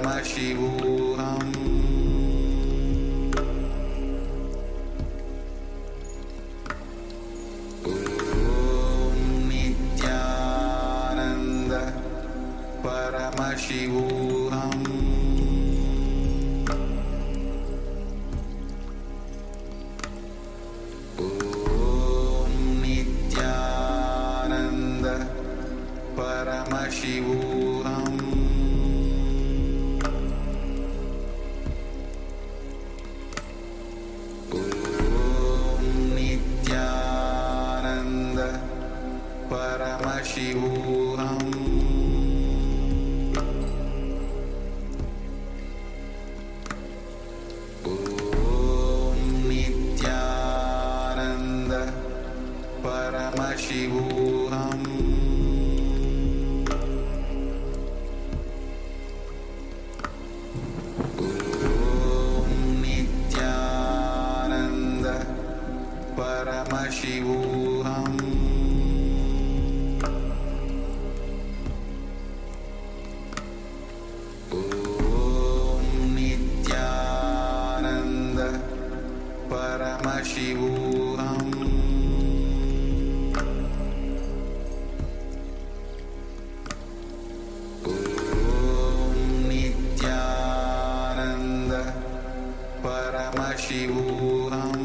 Paramashivoham Om Nityananda Paramashivoham Om Nityananda Paramashivoham Om Nityananda Paramashivoham Om Nityananda Paramashivoham Om Nityananda Paramashivoham Om Nityananda Paramashivoham Om Nityananda Paramashivoham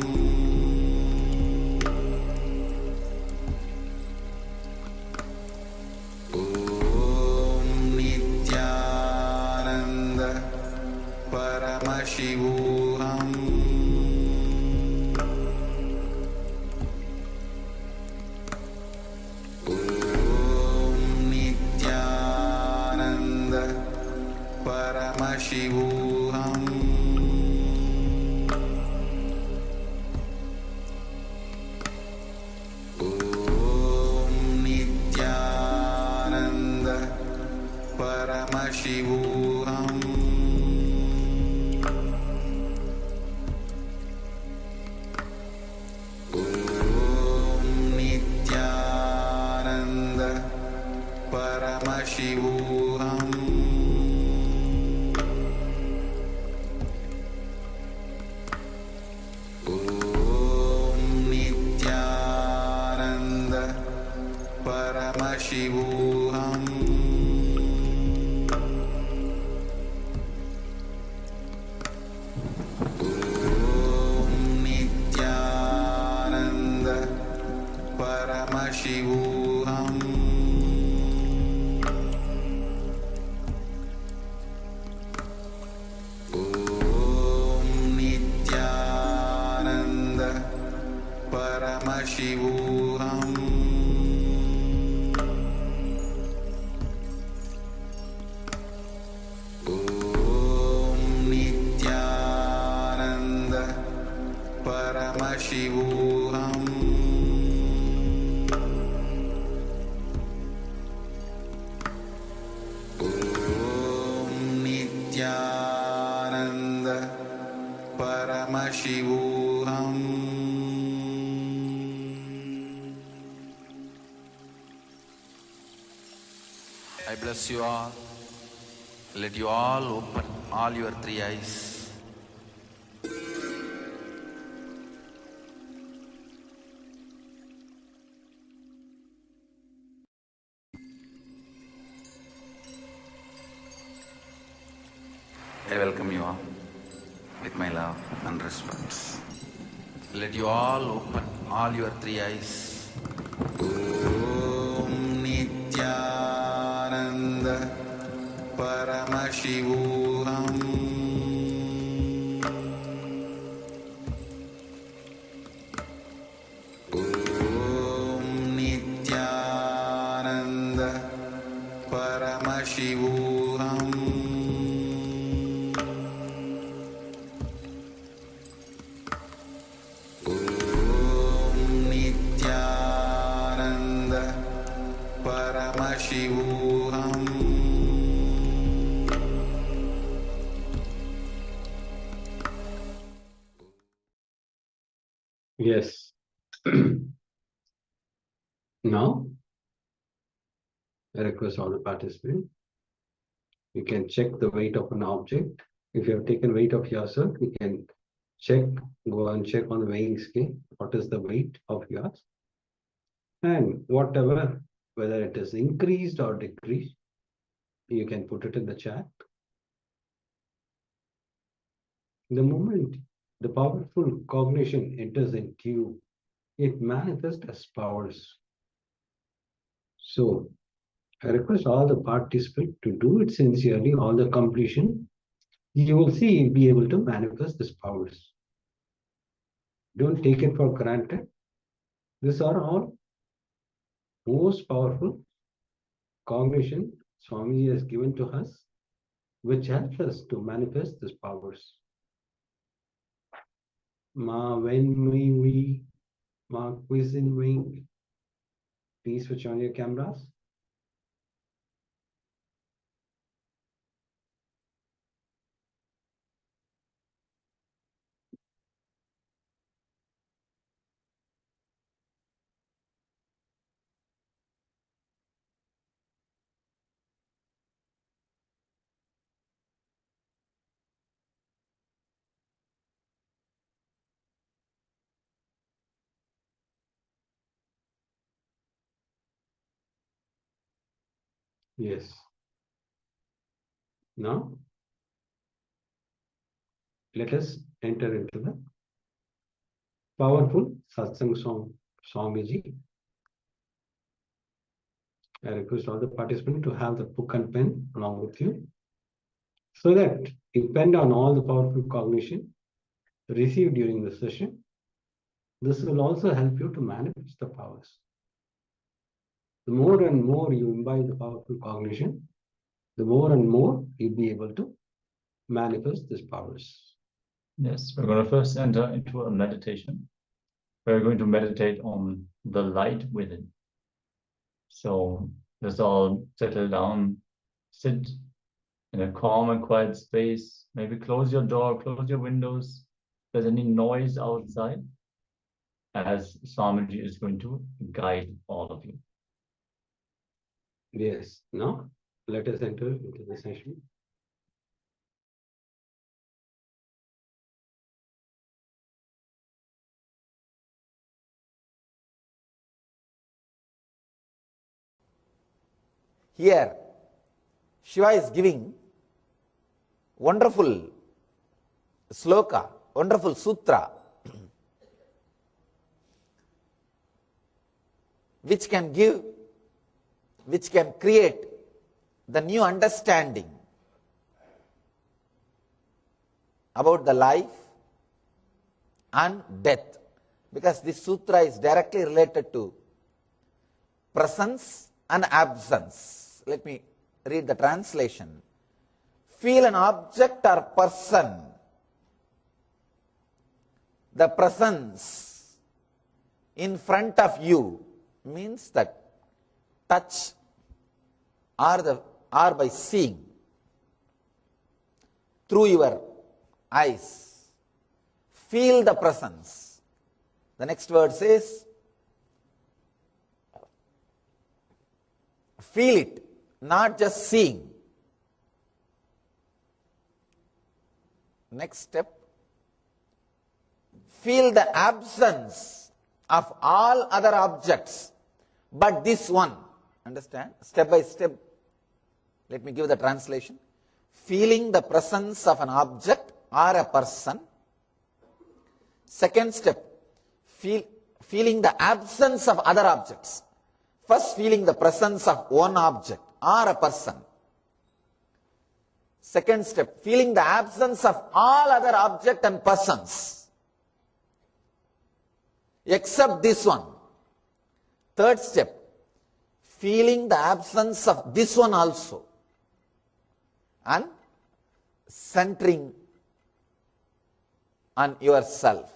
Om Nityananda Paramashivoham Om Nityananda Paramashivoham Om Nityananda Paramashivoham Om Nityananda Paramashivoham Om Nityananda Paramashivoham Om Nityananda Paramashivoham Om Nityananda Paramashivoham Om Nityananda Paramashivoham Om Nityananda Paramashivoham I bless you all. Let you all open all your three eyes. I welcome you all with my love and respect. Let you all open all your three eyes. Om Nityananda Paramashivoham Om Nityananda Paramashivoham Om Nityananda Paramashivoham Yes. Now, I request all the participants You can check the weight of an object. If you have taken weight of yourself, you can go and check on the weighing scale, what is the weight of yours. And whatever, whether it is increased or decreased, you can put it in the chat. The moment the powerful cognition enters into you, it manifests as powers. So I request all the participants to do it sincerely, all the completion. You will see you'll be able to manifest these powers. Don't take it for granted. These are all most powerful cognition Swamiji has given to us, which helps us to manifest these powers. Ma when we ma quizzing wing. Please switch on your cameras. Yes. Now, let us enter into the powerful satsang song, Swamiji. I request all the participants to have the book and pen along with you, so that depend on all the powerful cognition received during the session. This will also help you to manifest the powers. The more and more you imbibe the powerful cognition, the more and more you'll be able to manifest these powers. Yes, we're going to first enter into a meditation. We're going to meditate on the light within. So let's all settle down, sit in a calm and quiet space. Maybe close your door, close your windows. If there's any noise outside, as Swamiji is going to guide all of you. Yes. Now, let us enter into the session. Here, Shiva is giving wonderful sloka, wonderful sutra, which can create the new understanding about the life and death, because this sutra is directly related to presence and absence. Let me read the translation. Feel an object or person. The presence in front of you means that touch or by seeing through your eyes. Feel the presence. The next word says, feel it, not just seeing. Next step, feel the absence of all other objects but this one. Understand? Step by step. Let me give the translation. Feeling the presence of an object or a person. Second step, feeling the absence of other objects. First, feeling the presence of one object or a person. Second step, feeling the absence of all other objects and persons, except this one. Third step, feeling the absence of this one also, and centering on yourself.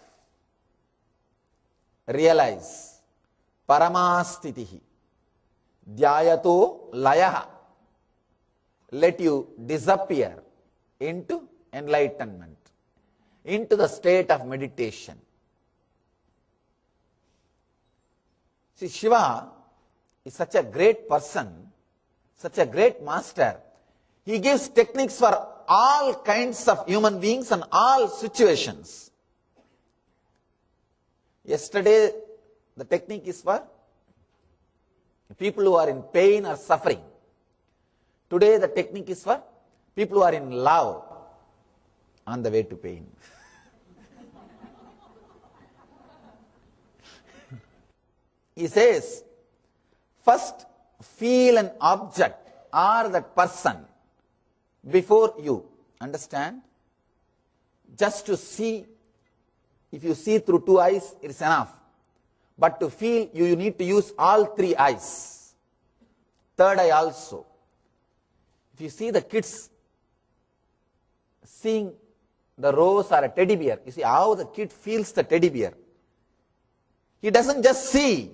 Realize, paramastitihi, dhyayato layaha. Let you disappear into enlightenment, into the state of meditation. See, Shiva is such a great person, such a great master. He gives techniques for all kinds of human beings and all situations. Yesterday, the technique is for people who are in pain or suffering. Today, the technique is for people who are in love on the way to pain. He says, first feel an object or that person before you. Understand? Just to see, if you see through two eyes, it is enough. But to feel, you need to use all three eyes. Third eye also. If you see the kids seeing the rose or a teddy bear, you see how the kid feels the teddy bear. He doesn't just see,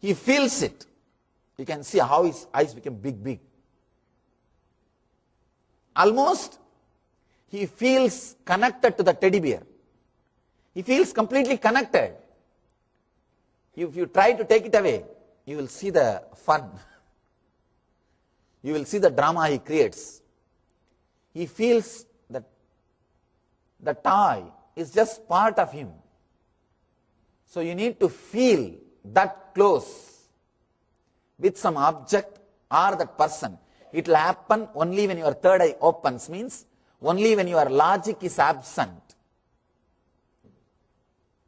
he feels it. You can see how his eyes become big. Almost he feels connected to the teddy bear. He feels completely connected. If you try to take it away, you will see the fun. You will see the drama he creates. He feels that the toy is just part of him. So you need to feel that close with some object or that person. It will happen only when your third eye opens, means only when your logic is absent.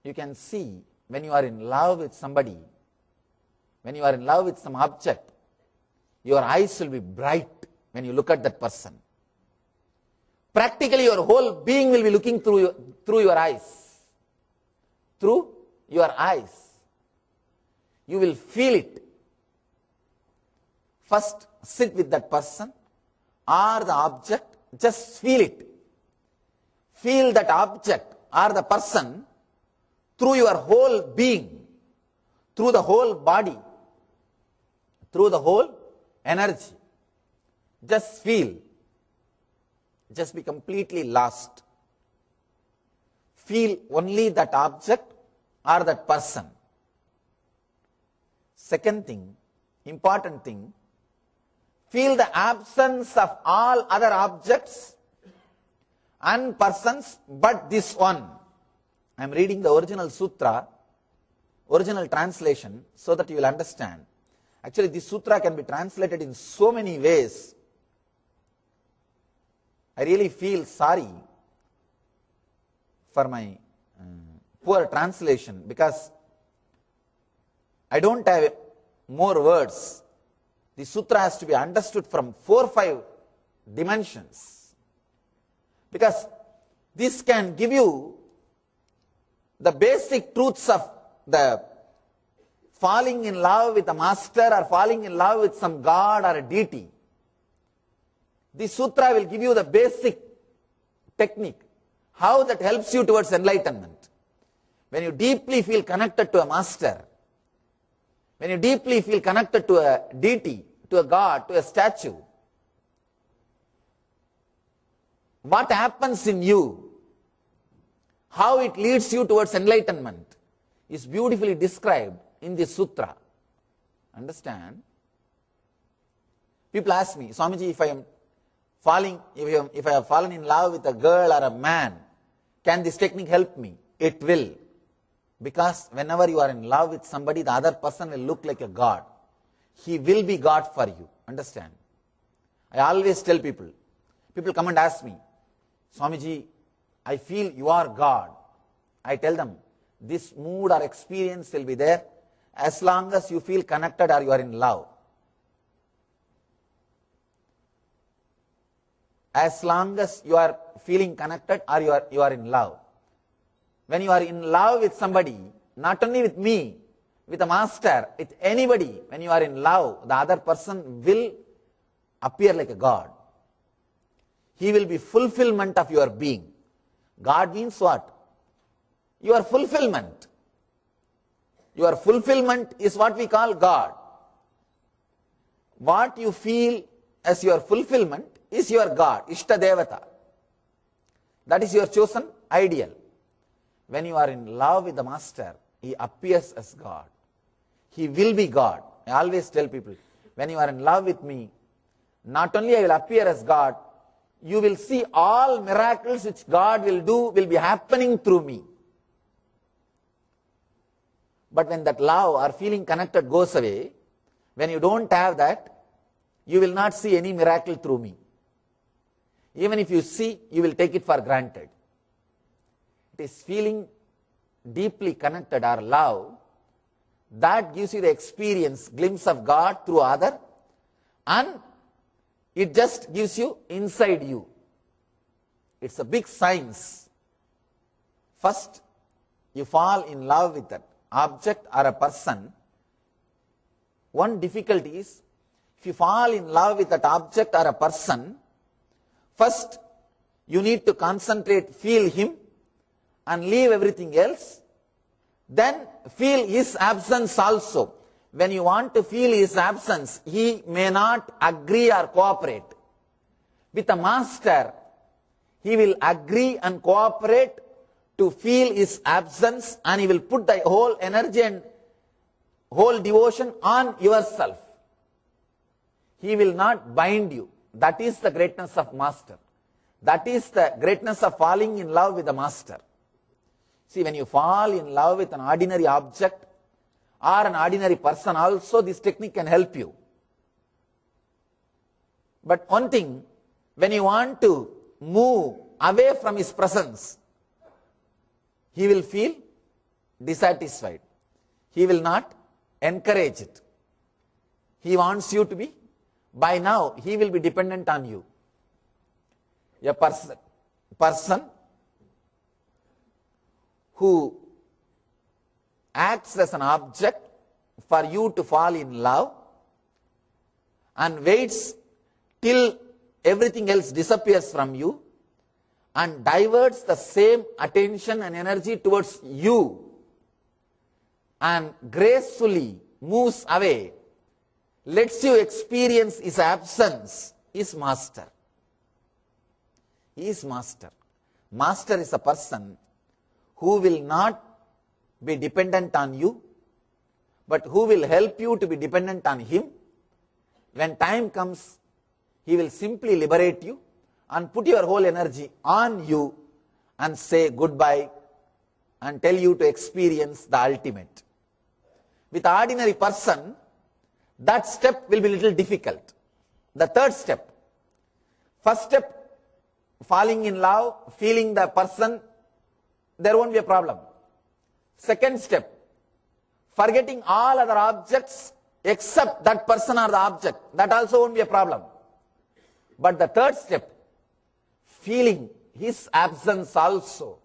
You can see when you are in love with somebody, when you are in love with some object, your eyes will be bright when you look at that person. Practically your whole being will be looking through your eyes. Through your eyes. You will feel it. First, sit with that person or the object, just feel it. Feel that object or the person through your whole being, through the whole body, through the whole energy. Just feel. Just be completely lost. Feel only that object or that person. Second thing, important thing, feel the absence of all other objects and persons but this one. I am reading the original sutra, original translation, so that you will understand. Actually, this sutra can be translated in so many ways. I really feel sorry for my poor translation because I don't have more words. The sutra has to be understood from 4 or 5 dimensions. Because this can give you the basic truths of the falling in love with a master or falling in love with some god or a deity. This sutra will give you the basic technique, how that helps you towards enlightenment. When you deeply feel connected to a master, when you deeply feel connected to a deity, to a god, to a statue, what happens in you, how it leads you towards enlightenment, is beautifully described in this sutra. Understand? People ask me, Swamiji, if I have fallen in love with a girl or a man, can this technique help me? It will. Because whenever you are in love with somebody, the other person will look like a god. He will be God for you. Understand? I always tell people come and ask me, Swamiji, I feel you are God. I tell them, this mood or experience will be there as long as you feel connected or you are in love. As long as you are feeling connected or you are in love. When you are in love with somebody, not only with me, with a master, with anybody, when you are in love, the other person will appear like a god. He will be fulfillment of your being. God means what? Your fulfillment. Your fulfillment is what we call God. What you feel as your fulfillment is your God, Ishta Devata. That is your chosen ideal. When you are in love with the master, he appears as God. He will be God. I always tell people, when you are in love with me, not only I will appear as God, you will see all miracles which God will do will be happening through me. But when that love or feeling connected goes away, when you don't have that, you will not see any miracle through me. Even if you see, you will take it for granted. It is feeling deeply connected or love that gives you the experience, glimpse of God through other, and it just gives you inside you. It's a big science. First, you fall in love with an object or a person. One difficulty is, if you fall in love with that object or a person, first you need to concentrate, feel him, and leave everything else. Then feel his absence also. When you want to feel his absence, he may not agree or cooperate. With a master, he will agree and cooperate to feel his absence, and he will put the whole energy and whole devotion on yourself. He will not bind you. That is the greatness of master. That is the greatness of falling in love with the master. See, when you fall in love with an ordinary object or an ordinary person also, this technique can help you. But one thing, when you want to move away from his presence, he will feel dissatisfied. He will not encourage it. He wants you to be, by now, he will be dependent on you. A person who acts as an object for you to fall in love and waits till everything else disappears from you and diverts the same attention and energy towards you and gracefully moves away, lets you experience his absence, is master. He is master. Master is a person who will not be dependent on you, but who will help you to be dependent on him. When time comes, he will simply liberate you and put your whole energy on you and say goodbye and tell you to experience the ultimate. With an ordinary person, that step will be a little difficult. The third step, first step, falling in love, feeling the person, there won't be a problem. Second step, forgetting all other objects except that person or the object, that also won't be a problem. But the third step, feeling his absence also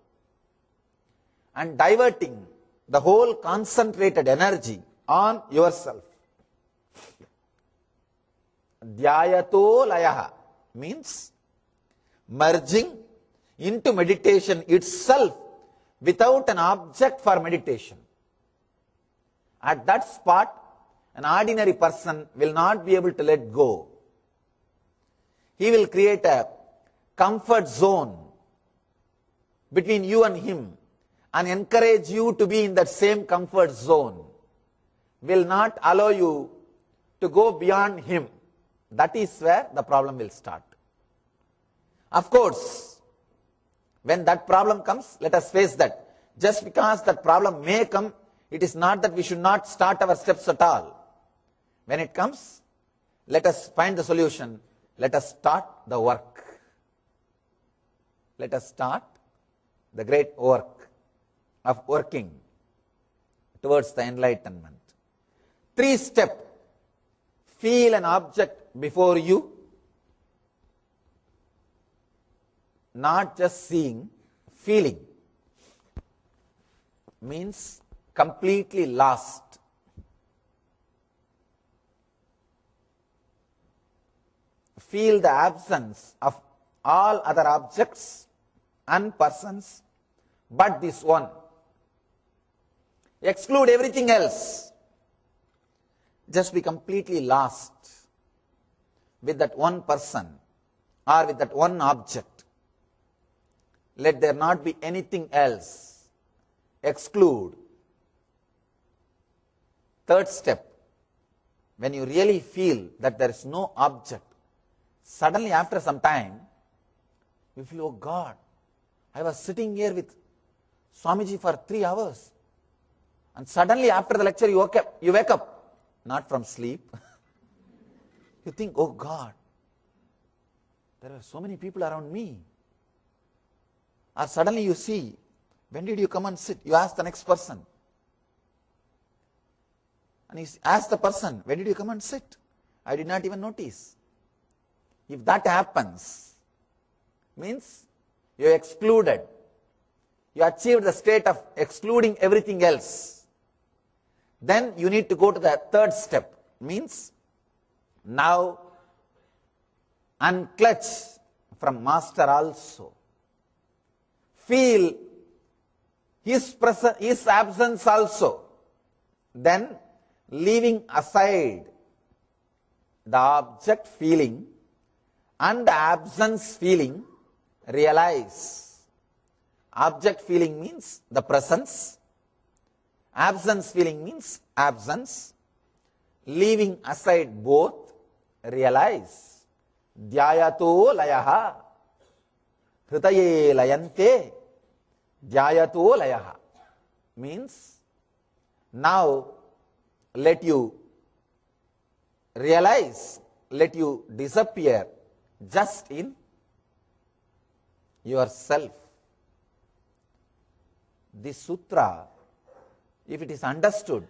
and diverting the whole concentrated energy on yourself. Dhyayato layaha means merging into meditation itself without an object for meditation. At that spot, an ordinary person will not be able to let go. He will create a comfort zone between you and him and encourage you to be in that same comfort zone. Will not allow you to go beyond him. That is where the problem will start. Of course, when that problem comes, let us face that. Just because that problem may come, it is not that we should not start our steps at all. When it comes, let us find the solution. Let us start the work. Let us start the great work of working towards the enlightenment. 3 steps. Feel an object before you, not just seeing, feeling. Means completely lost. Feel the absence of all other objects and persons but this one. Exclude everything else. Just be completely lost with that one person or with that one object. Let there not be anything else. Exclude. Third step, when you really feel that there is no object, Suddenly after some time, you feel, oh God, I was sitting here with Swamiji for 3 hours. And suddenly after the lecture you wake up, not from sleep. You think, oh God, there are so many people around me. Or suddenly you see, when did you come and sit? You ask the next person. And you ask the person, when did you come and sit? I did not even notice. If that happens, means you are excluded. You achieved the state of excluding everything else. Then you need to go to the third step. Means now unclutch from master also. Feel his absence also. Then leaving aside the object feeling and the absence feeling, realize. Object feeling means the presence. Absence feeling means absence. Leaving aside both, realize. Dhyayato layaha. Hritaye layante. Dhyayato layaha. Means, now let you realize, let you disappear just in yourself. This sutra, if it is understood,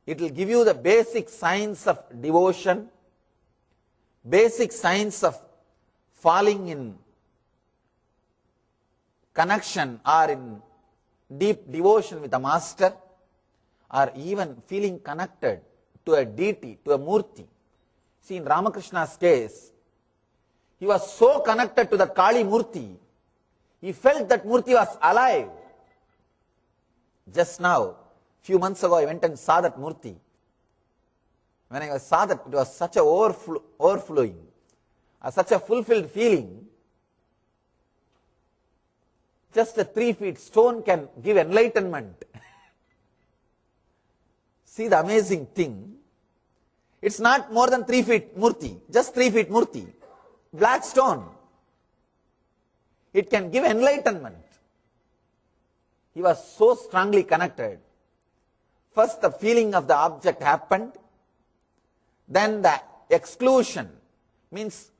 it will give you the basic signs of devotion, basic signs of falling in connection or in deep devotion with a master, or even feeling connected to a deity, to a murti. See, in Ramakrishna's case, he was so connected to the Kali Murti, he felt that Murti was alive. Just now, few months ago, I went and saw that Murti. When I saw that, it was such a overflowing, such a fulfilled feeling. Just a 3 feet stone can give enlightenment. See the amazing thing. It's not more than 3 feet Murti, just 3 feet Murti. Black stone. It can give enlightenment. He was so strongly connected. First the feeling of the object happened, then the exclusion, means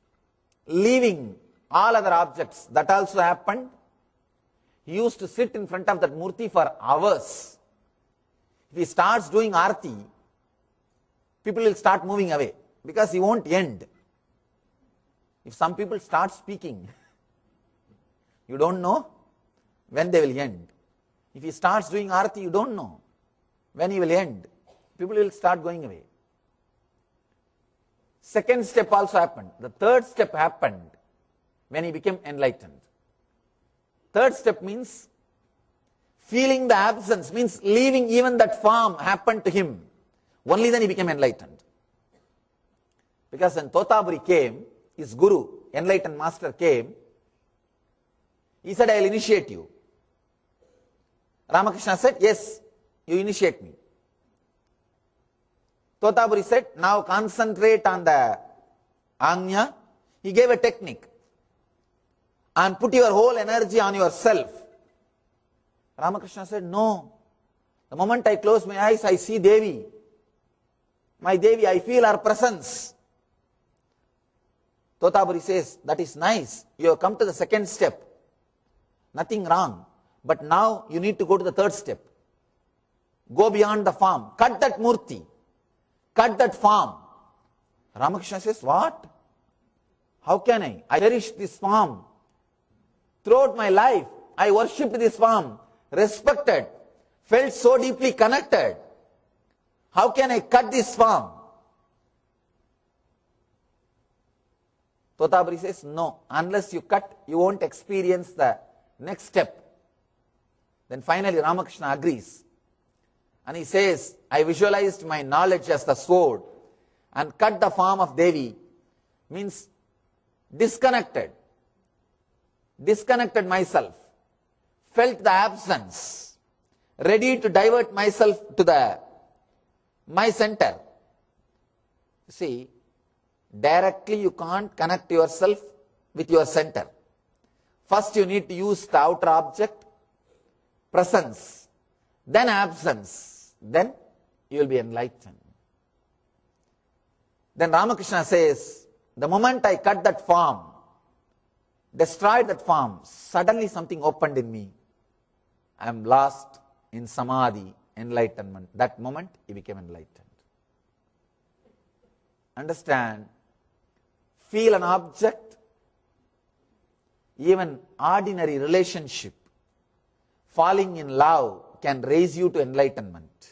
leaving all other objects, that also happened. He used to sit in front of that Murti for hours. If he starts doing arti, people will start moving away because he won't end. If some people start speaking, you don't know when they will end. If he starts doing arati, you don't know when he will end. People will start going away. Second step also happened. The third step happened when he became enlightened. Third step means feeling the absence, means leaving even that form happened to him. Only then he became enlightened. Because when Totaburi came, his guru, enlightened master came, he said, I will initiate you. Ramakrishna said, yes, you initiate me. Totaburi said, now concentrate on the Anya. He gave a technique. And put your whole energy on yourself. Ramakrishna said, no. The moment I close my eyes, I see Devi. My Devi, I feel her presence. Totaburi says, that is nice. You have come to the second step. Nothing wrong. But now you need to go to the third step. Go beyond the form. Cut that murti. Cut that form. Ramakrishna says, what? How can I? I cherish this form. Throughout my life, I worshipped this form, respected, felt so deeply connected. How can I cut this form? Totaburi says, no, unless you cut, you won't experience the next step. Then finally Ramakrishna agrees. And he says, I visualized my knowledge as the sword and cut the form of Devi, means disconnected myself, felt the absence, ready to divert myself to my center. See, Directly you can't connect yourself with your center. First you need to use the outer object, presence, then absence, then you will be enlightened. Then Ramakrishna says, the moment I cut that form, destroyed that form, suddenly something opened in me. I am lost in samadhi, enlightenment. That moment he became enlightened. Understand, feel an object, even ordinary relationship, falling in love can raise you to enlightenment.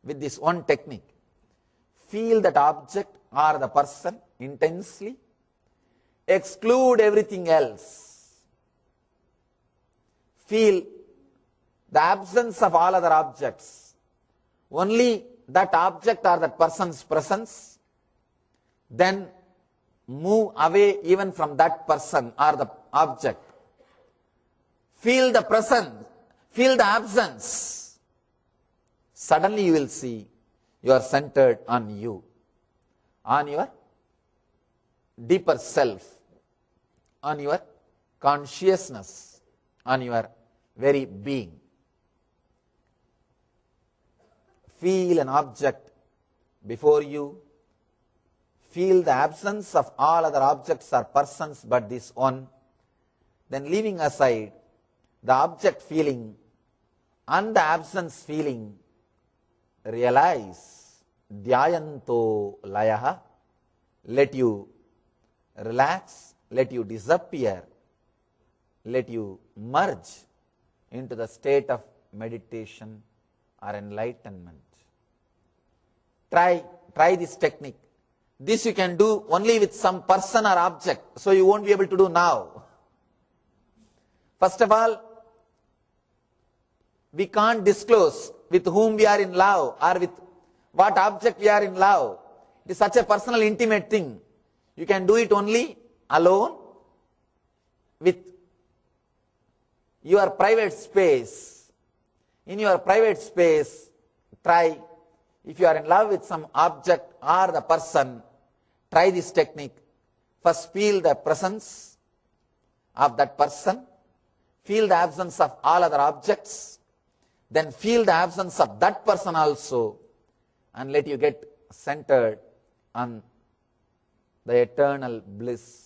With this one technique, feel that object or the person intensely, exclude everything else. Feel the absence of all other objects, only that object or that person's presence, then move away even from that person or the object. Feel the presence, feel the absence. Suddenly you will see you are centered on you, on your deeper self, on your consciousness, on your very being. Feel an object before you. Feel the absence of all other objects or persons but this one. Then leaving aside the object feeling and the absence feeling, realize dhyayanto layaha, let you relax, let you disappear, let you merge into the state of meditation or enlightenment. Try this technique. This you can do only with some person or object, so you won't be able to do now. First of all, we can't disclose with whom we are in love or with what object we are in love. It is such a personal, intimate thing. You can do it only alone with your private space. In your private space, try, if you are in love with some object or the person, try this technique. First feel the presence of that person, feel the absence of all other objects, then feel the absence of that person also, and let you get centered on the eternal bliss.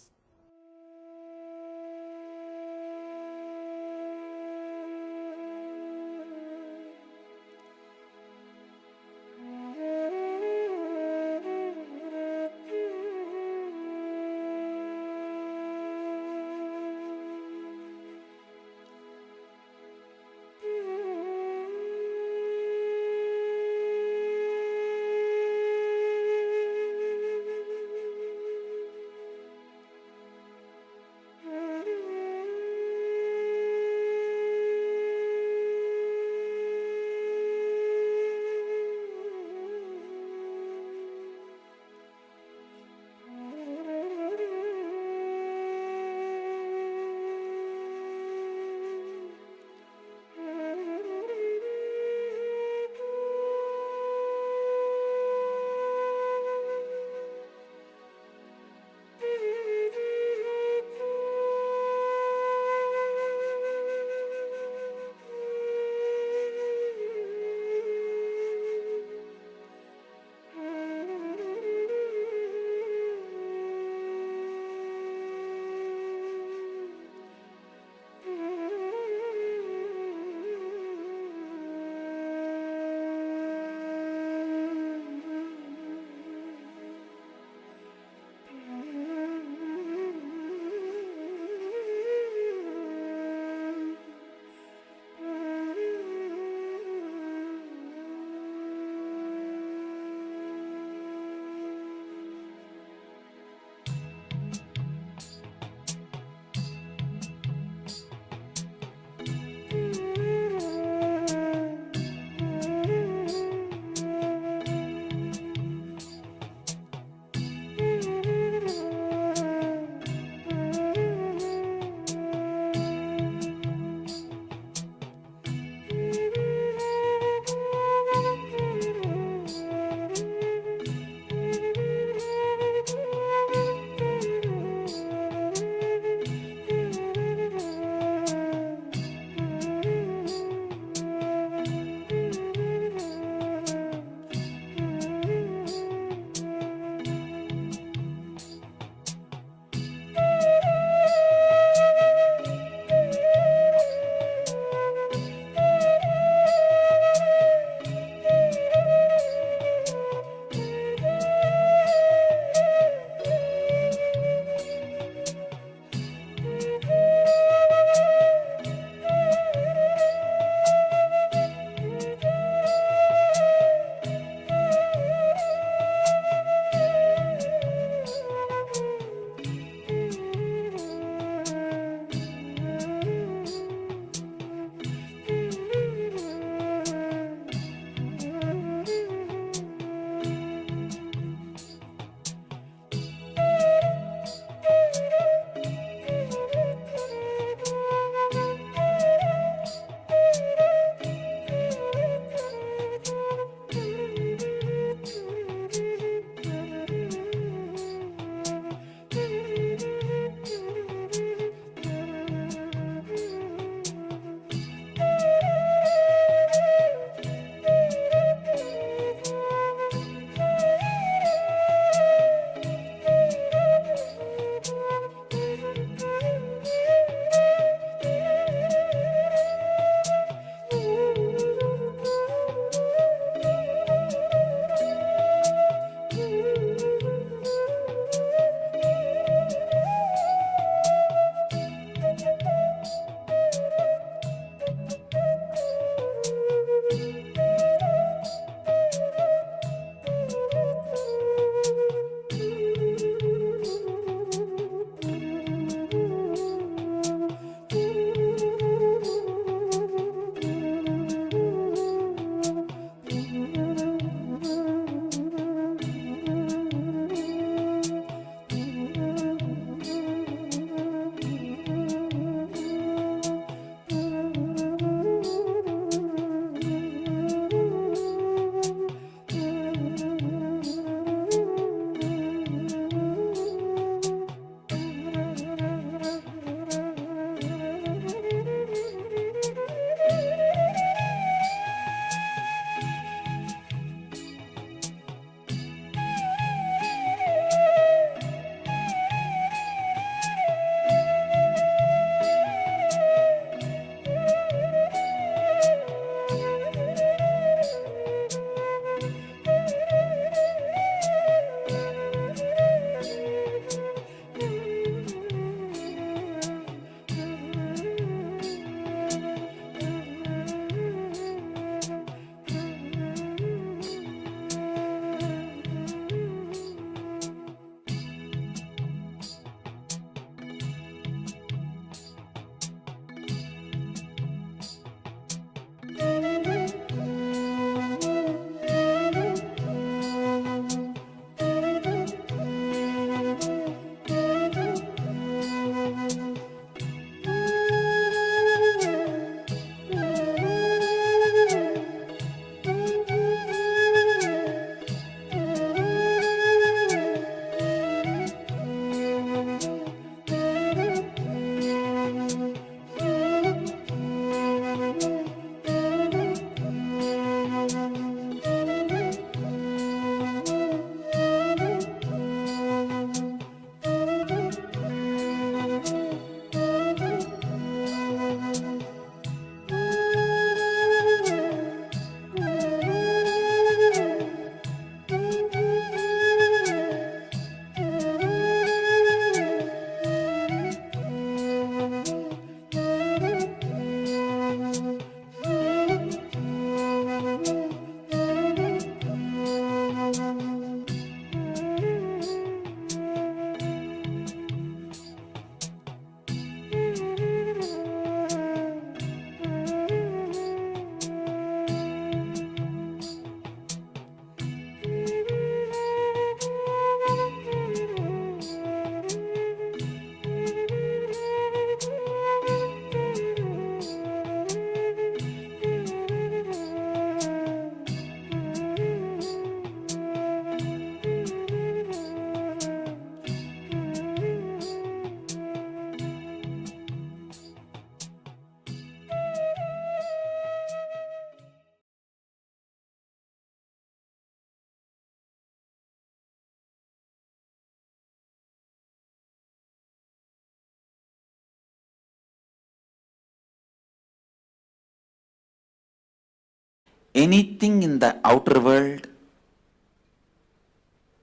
anything in the outer world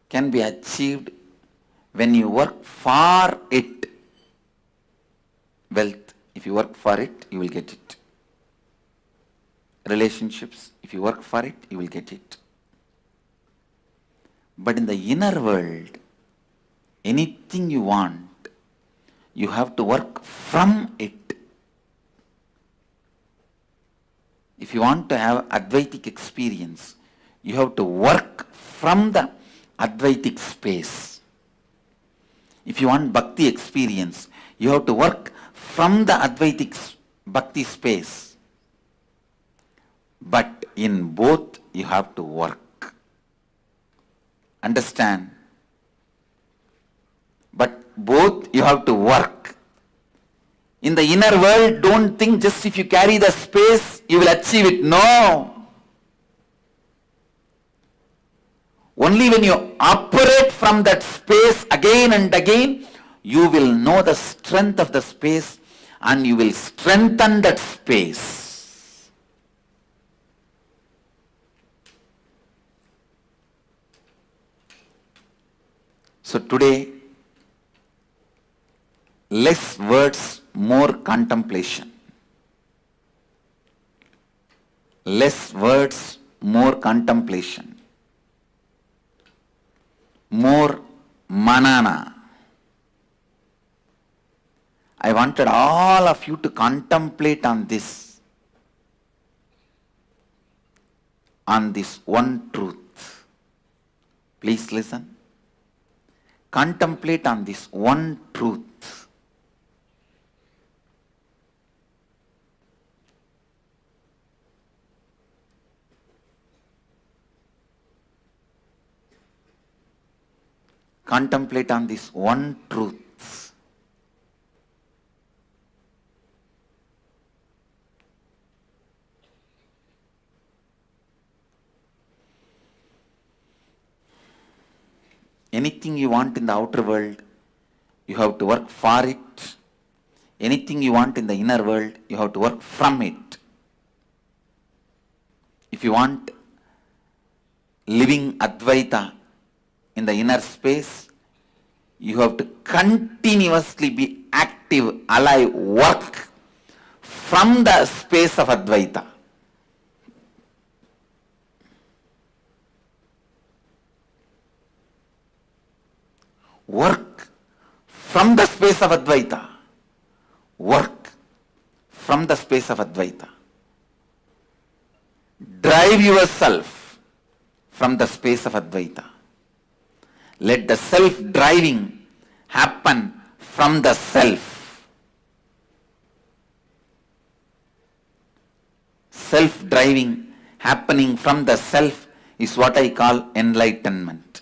can be achieved when you work for it. Wealth, if you work for it, you will get it. Relationships, if you work for it, you will get it. But in the inner world, anything you want, you have to work from it. If you want to have Advaitic experience, you have to work from the Advaitic space. If you want Bhakti experience, you have to work from the Advaitic Bhakti space. But in both, you have to work. Understand? But both you have to work. In the inner world, don't think just if you carry the space, you will achieve it. No. Only when you operate from that space again and again, you will know the strength of the space and you will strengthen that space. So today, less words, more contemplation. Less words, more contemplation. More manana. I wanted all of you to contemplate on this one truth. Please listen. Contemplate on this one truth. Contemplate on this one truth. Anything you want in the outer world, you have to work for it. Anything you want in the inner world, you have to work from it. If you want living Advaita in the inner space, you have to continuously be active, alive, work from the space of Advaita. Work from the space of Advaita. Work from the space of Advaita. Drive yourself from the space of Advaita. Let the self-driving happen from the self. Self-driving happening from the self is what I call enlightenment.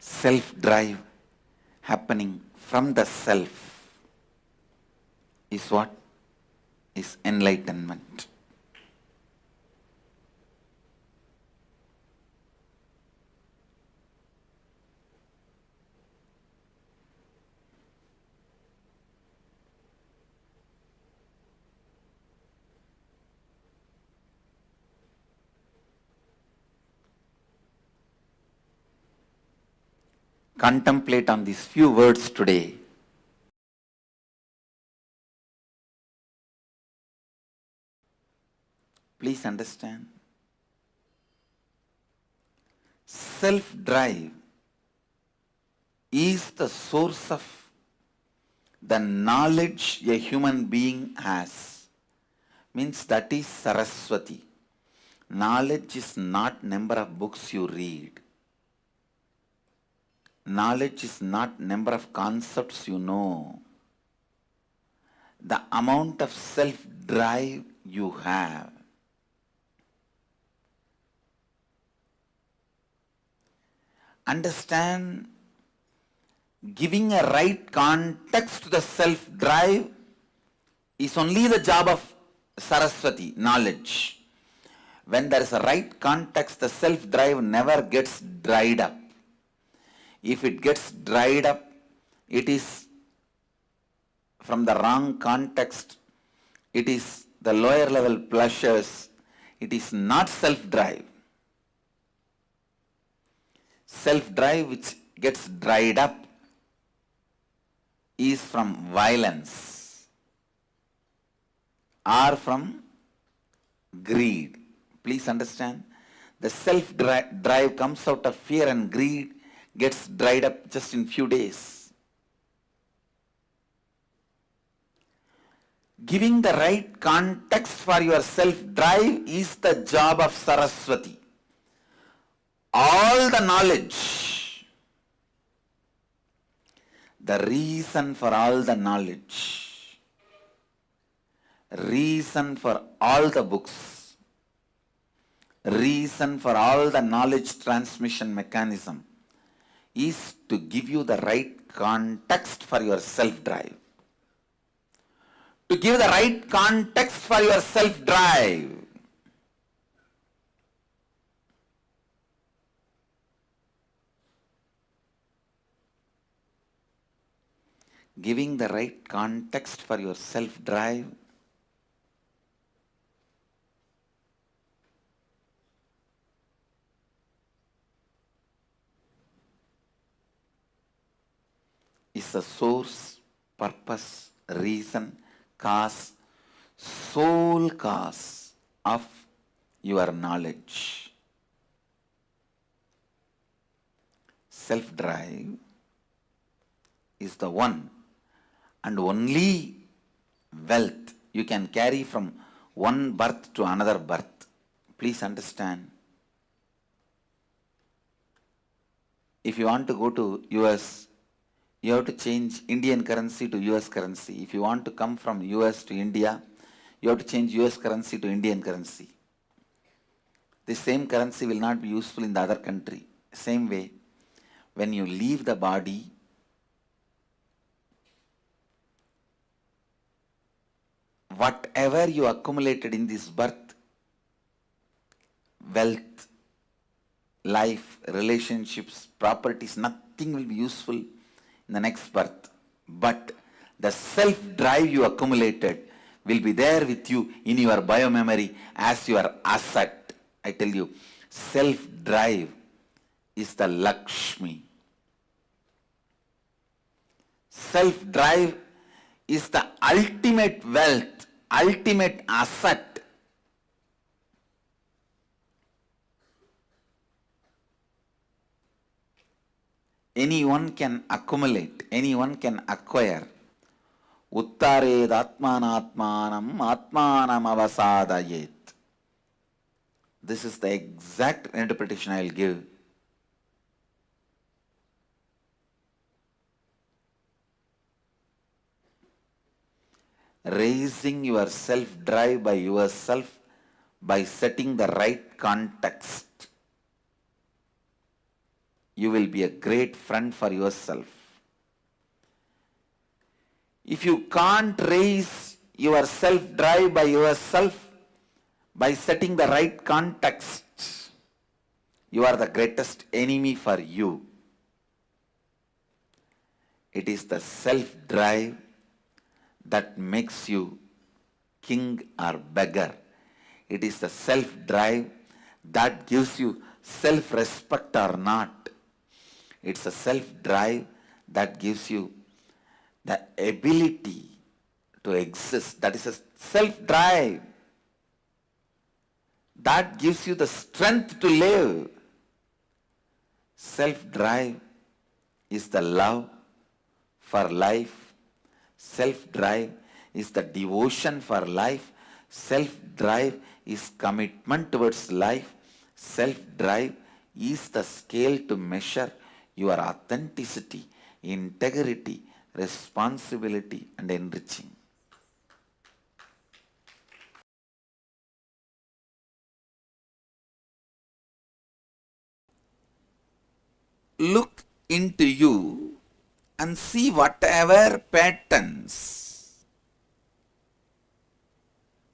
Self-drive happening from the self is what is enlightenment. Contemplate on these few words today. Please understand. Self-drive is the source of the knowledge a human being has. Means that is Saraswati. Knowledge is not number of books you read. Knowledge is not number of concepts you know. The amount of self-drive you have. Understand, giving a right context to the self-drive is only the job of Saraswati, knowledge. When there is a right context, the self-drive never gets dried up. If it gets dried up, it is from the wrong context. It is the lower level pleasures. It is not self-drive. Self-drive which gets dried up is from violence or from greed. Please understand, the self-drive comes out of fear and greed, gets dried up just in few days. Giving the right context for your self-drive is the job of Saraswati. All the knowledge, the reason for all the knowledge, reason for all the books, reason for all the knowledge transmission mechanism is to give you the right context for your self-drive. To give the right context for your self-drive. Giving the right context for your self-drive is the source, purpose, reason, cause, sole cause of your knowledge. Self-drive is the one and only wealth you can carry from one birth to another birth. Please understand. If you want to go to US, you have to change Indian currency to US currency. If you want to come from US to India, you have to change US currency to Indian currency. The same currency will not be useful in the other country. Same way, when you leave the body, whatever you accumulated in this birth, wealth, life, relationships, properties, nothing will be useful in the next birth. But the self-drive you accumulated will be there with you in your biomemory as your asset. I tell you, self-drive is the Lakshmi. Self-drive is the ultimate wealth, ultimate asset. Anyone can accumulate, anyone can acquire. Uttared atmanatmanam atmanam avasadayet. This is the exact interpretation I will give. Raising your self-drive by yourself by setting the right context. You will be a great friend for yourself. If you can't raise your self-drive by yourself by setting the right context, you are the greatest enemy for you. It is the self-drive that makes you king or beggar. It is the self-drive that gives you self-respect or not. It's a self-drive that gives you the ability to exist. That is a self-drive that gives you the strength to live. Self-drive is the love for life. Self-drive is the devotion for life. Self-drive is commitment towards life. Self-drive is the scale to measure your authenticity, integrity, responsibility, and enriching. Look into you and see whatever patterns,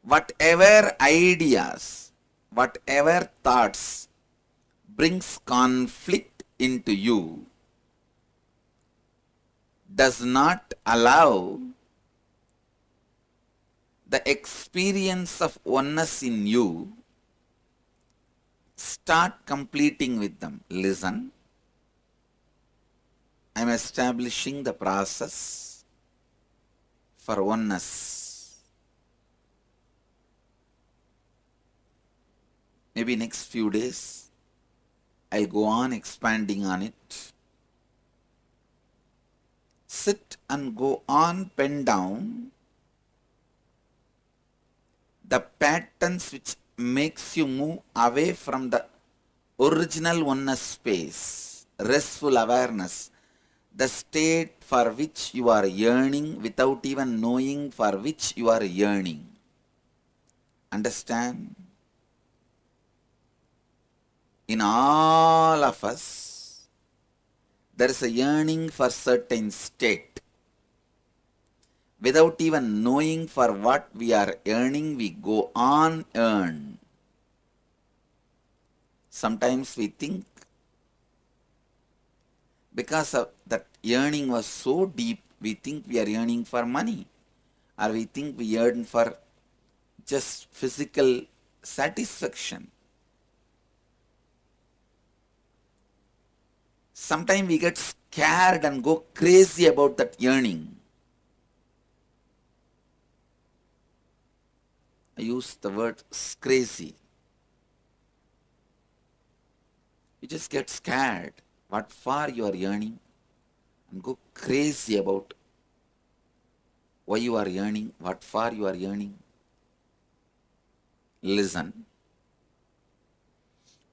whatever ideas, whatever thoughts brings conflict into you does not allow the experience of oneness in you. Start completing with them. Listen, I am establishing the process for oneness. Maybe next few days, I'll go on expanding on it. Sit and go on, pen down the patterns which makes you move away from the original oneness space, restful awareness, the state for which you are yearning without even knowing for which you are yearning. Understand? In all of us, there is a yearning for certain state. Without even knowing for what we are yearning, we go on yearn. Sometimes we think because of that yearning was so deep, we think we are yearning for money, or we think we yearn for just physical satisfaction. Sometimes we get scared and go crazy about that yearning. I use the word crazy. You just get scared what for you are yearning and go crazy about why you are yearning, what for you are yearning. Listen.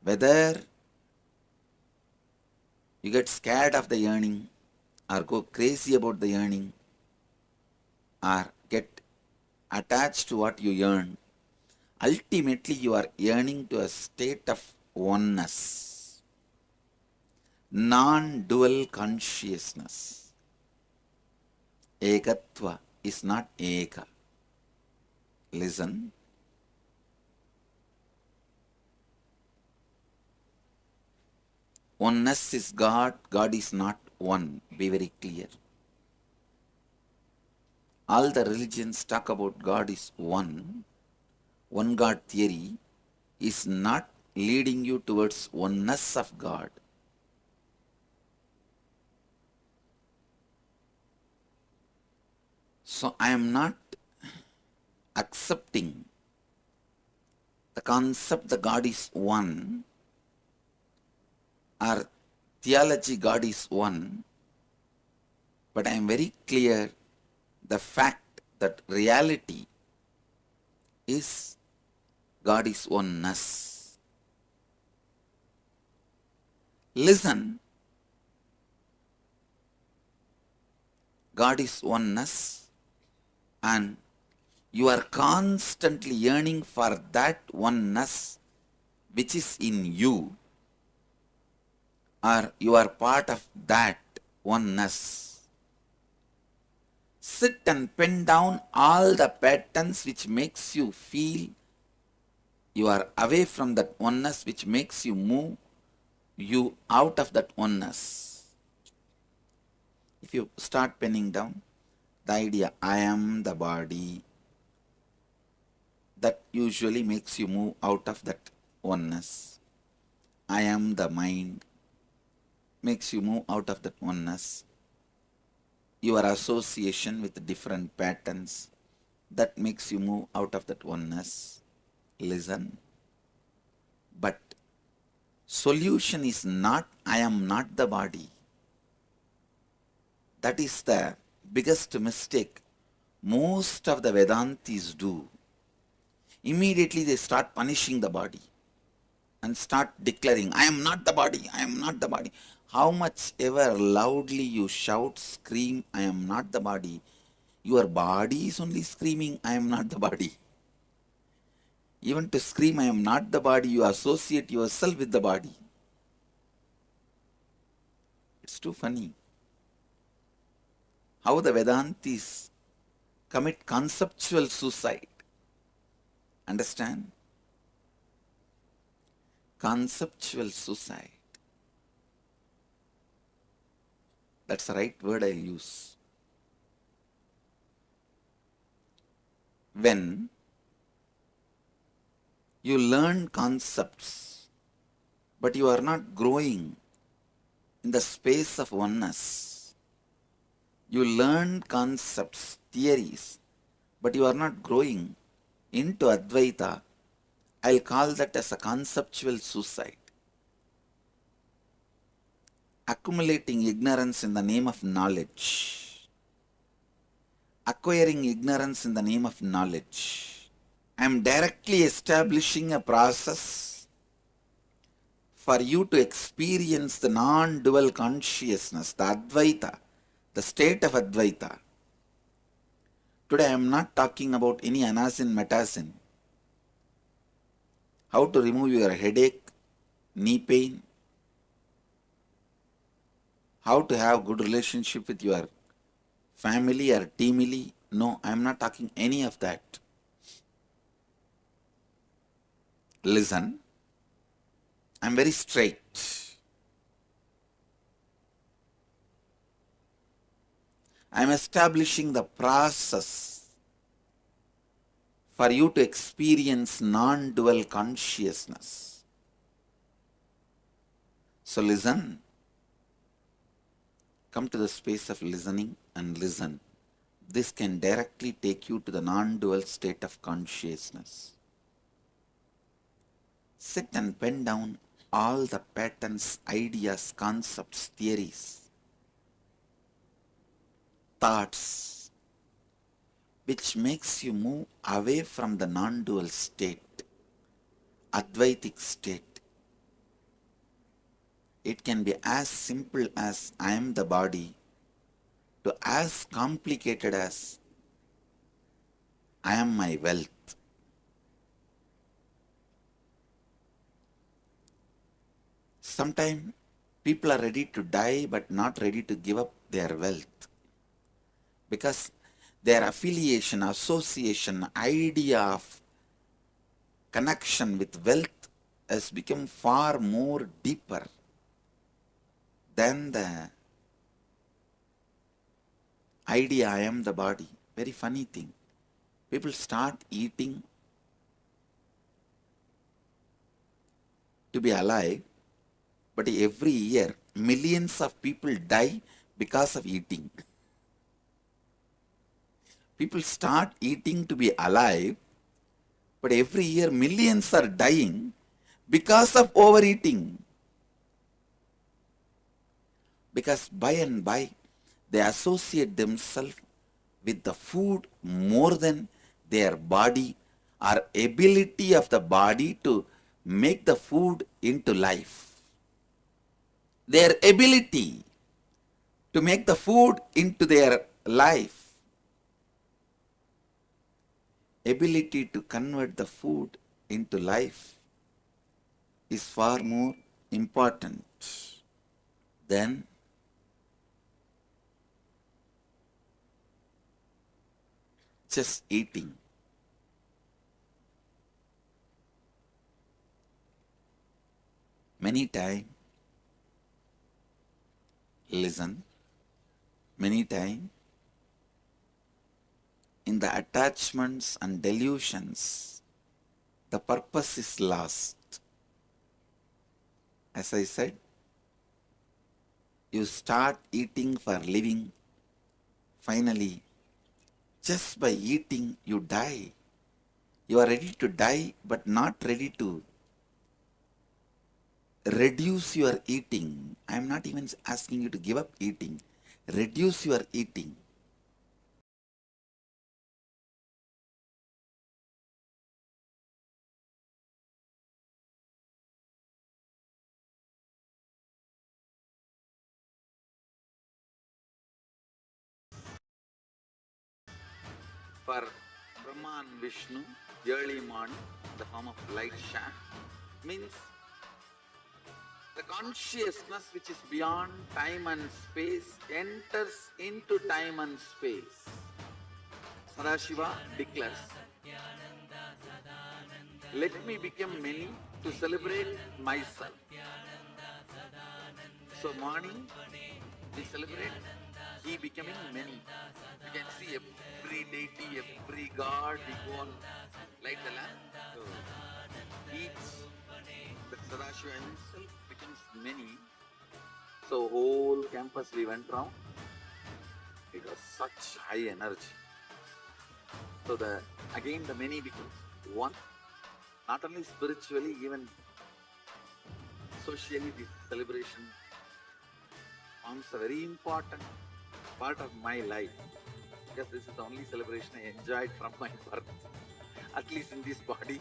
Whether you get scared of the yearning or go crazy about the yearning or get attached to what you yearn, ultimately you are yearning to a state of oneness, non-dual consciousness. Ekatva is not eka. Listen. Oneness is God, God is not one. Be very clear. All the religions talk about God is one. One God theory is not leading you towards oneness of God. So I am not accepting the concept that God is one, or theology God is one, but I am very clear the fact that reality is God is oneness. Listen, God is oneness, and you are constantly yearning for that oneness which is in you, or you are part of that oneness. Sit and pen down all the patterns which makes you feel you are away from that oneness, which makes you move you out of that oneness. If you start penning down the idea, I am the body, that usually makes you move out of that oneness. I am the mind, makes you move out of that oneness. Your association with different patterns, that makes you move out of that oneness. Listen. But solution is not, I am not the body. That is the biggest mistake most of the Vedantis do. Immediately they start punishing the body and start declaring, I am not the body, I am not the body. How much ever loudly you shout, scream, I am not the body, your body is only screaming, I am not the body. Even to scream, I am not the body, you associate yourself with the body. It's too funny how the Vedantis commit conceptual suicide. Understand? Conceptual suicide. That's the right word I use. When you learn concepts, but you are not growing in the space of oneness. You learn concepts, theories, but you are not growing into Advaita. I'll call that as a conceptual suicide. Accumulating ignorance in the name of knowledge. Acquiring ignorance in the name of knowledge. I am directly establishing a process for you to experience the non-dual consciousness, the Advaita, the state of Advaita. Today I am not talking about any anasin, metasin. How to remove your headache, knee pain, how to have good relationship with your family or teamily. No, I am not talking any of that. Listen, I am very straight. I am establishing the process for you to experience non-dual consciousness. So listen. Come to the space of listening and listen. This can directly take you to the non-dual state of consciousness. Sit and pen down all the patterns, ideas, concepts, theories, thoughts, which makes you move away from the non-dual state, Advaitic state. It can be as simple as I am the body to as complicated as I am my wealth. Sometimes people are ready to die but not ready to give up their wealth because their affiliation, association, idea of connection with wealth has become far more deeper than the idea I am the body. Very funny thing. People start eating to be alive, but every year millions of people die because of eating. People start eating to be alive, but every year millions are dying because of overeating. Because by and by they associate themselves with the food more than their body or ability of the body to make the food into life. Their ability to make the food into their life, ability to convert the food into life is far more important than just eating. Many times, listen, many times in the attachments and delusions, the purpose is lost. As I said, you start eating for living. Finally, just by eating, you die. You are ready to die, but not ready to reduce your eating. I am not even asking you to give up eating. Reduce your eating. For Brahma and Vishnu, early morning, the form of light shaft, means the consciousness which is beyond time and space enters into time and space. Sadashiva declares, Let me become many to celebrate myself. So morning, we celebrate he becoming many. You can see every deity, every god, we go on light the lamp. So each, the Sadashiva himself becomes many. So whole campus we went round. It was such high energy. So again the many becomes one. Not only spiritually, even socially, this celebration forms a very important part of my life. Because this is the only celebration I enjoyed from my birth, at least in this body.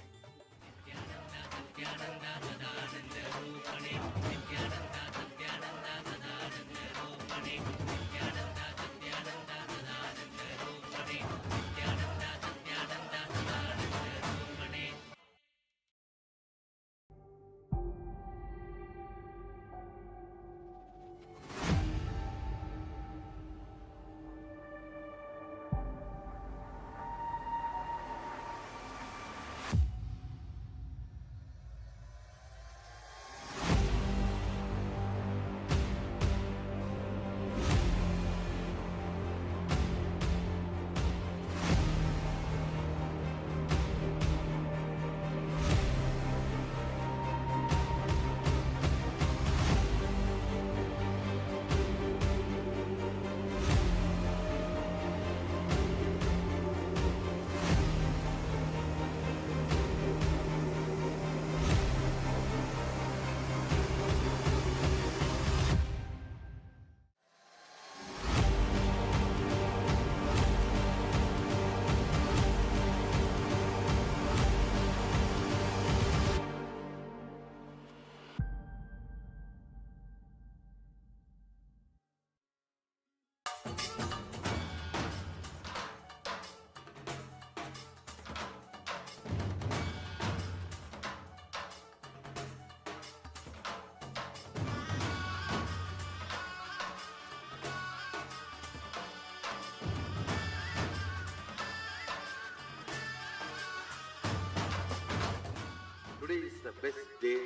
Today is the best day.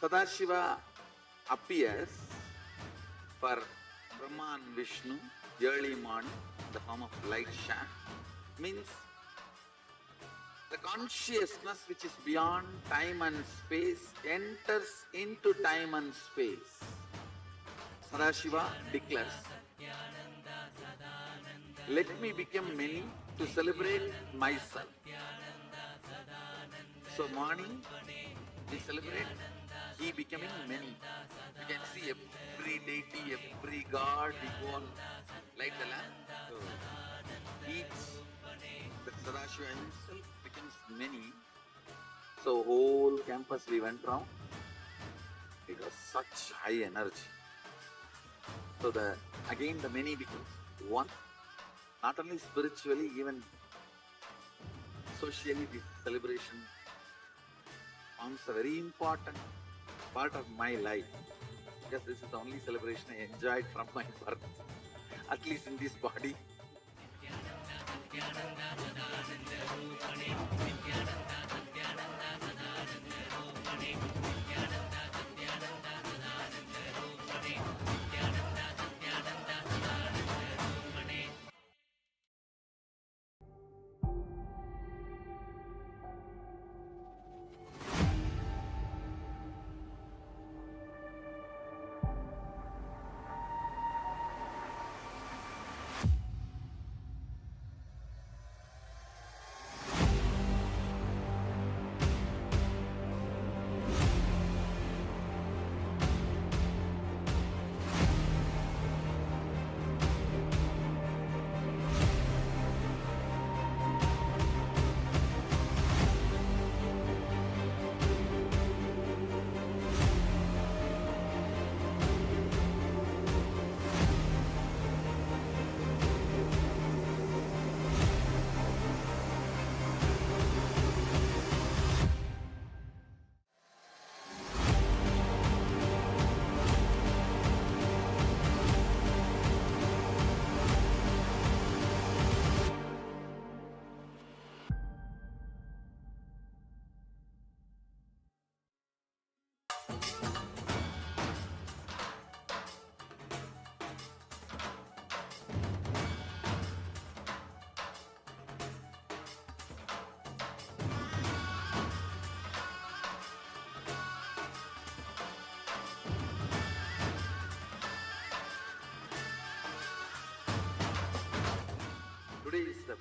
Sadashiva appears for Brahma and Vishnu early morning in the form of light shaft. Means the consciousness which is beyond time and space enters into time and space. Sadashiva declares, let me become many to celebrate myself. So morning, we celebrate he becoming many. You can see every deity, every god, we go on light the lamp. So each, the Sadashiva himself becomes many. So whole campus we went round. It was such high energy. So again the many becomes one. Not only spiritually, even socially, this celebration forms a very important part of my life. Because this is the only celebration I enjoyed from my birth, at least in this body.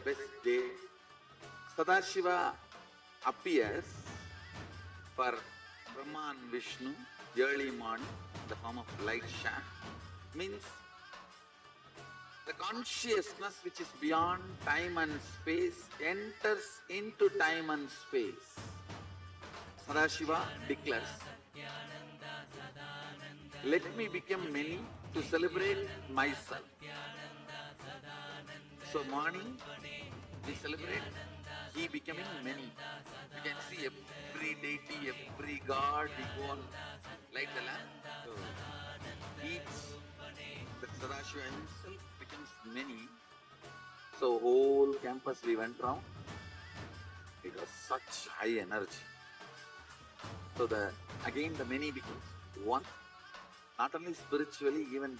best day. Sadashiva appears for Brahma and Vishnu early morning in the form of light shaft. Means the consciousness which is beyond time and space enters into time and space. Sadashiva declares, let me become many to celebrate myself. So morning we celebrate he becoming many. You can see every deity, every god, we go and light the lamp. So each, the Sadashiva himself becomes many. So whole campus we went round. It was such high energy. So again the many becomes one. Not only spiritually, even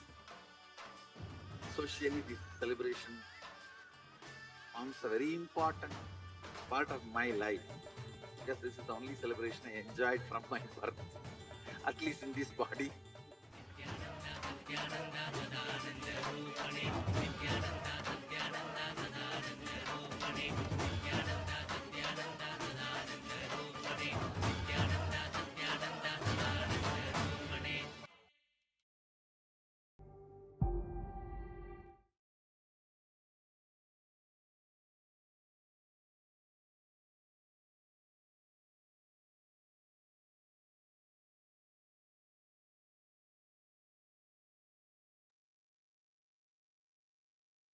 socially, this celebration forms a very important part of my life, because this is the only celebration I enjoyed from my birth, at least in this body.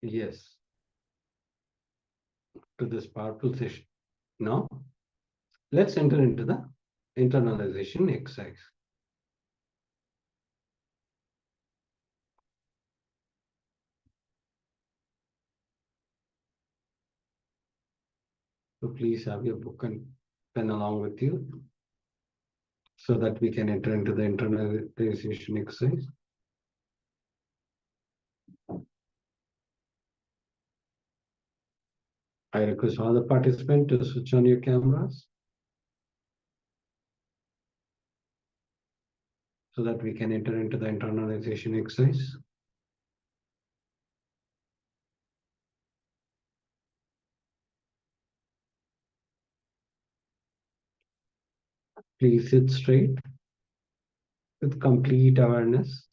Yes, to this powerful session. Now, let's enter into the internalization exercise. So please have your book and pen along with you so that we can enter into the internalization exercise. I request all the participants to switch on your cameras so that we can enter into the internalization exercise. Please sit straight with complete awareness.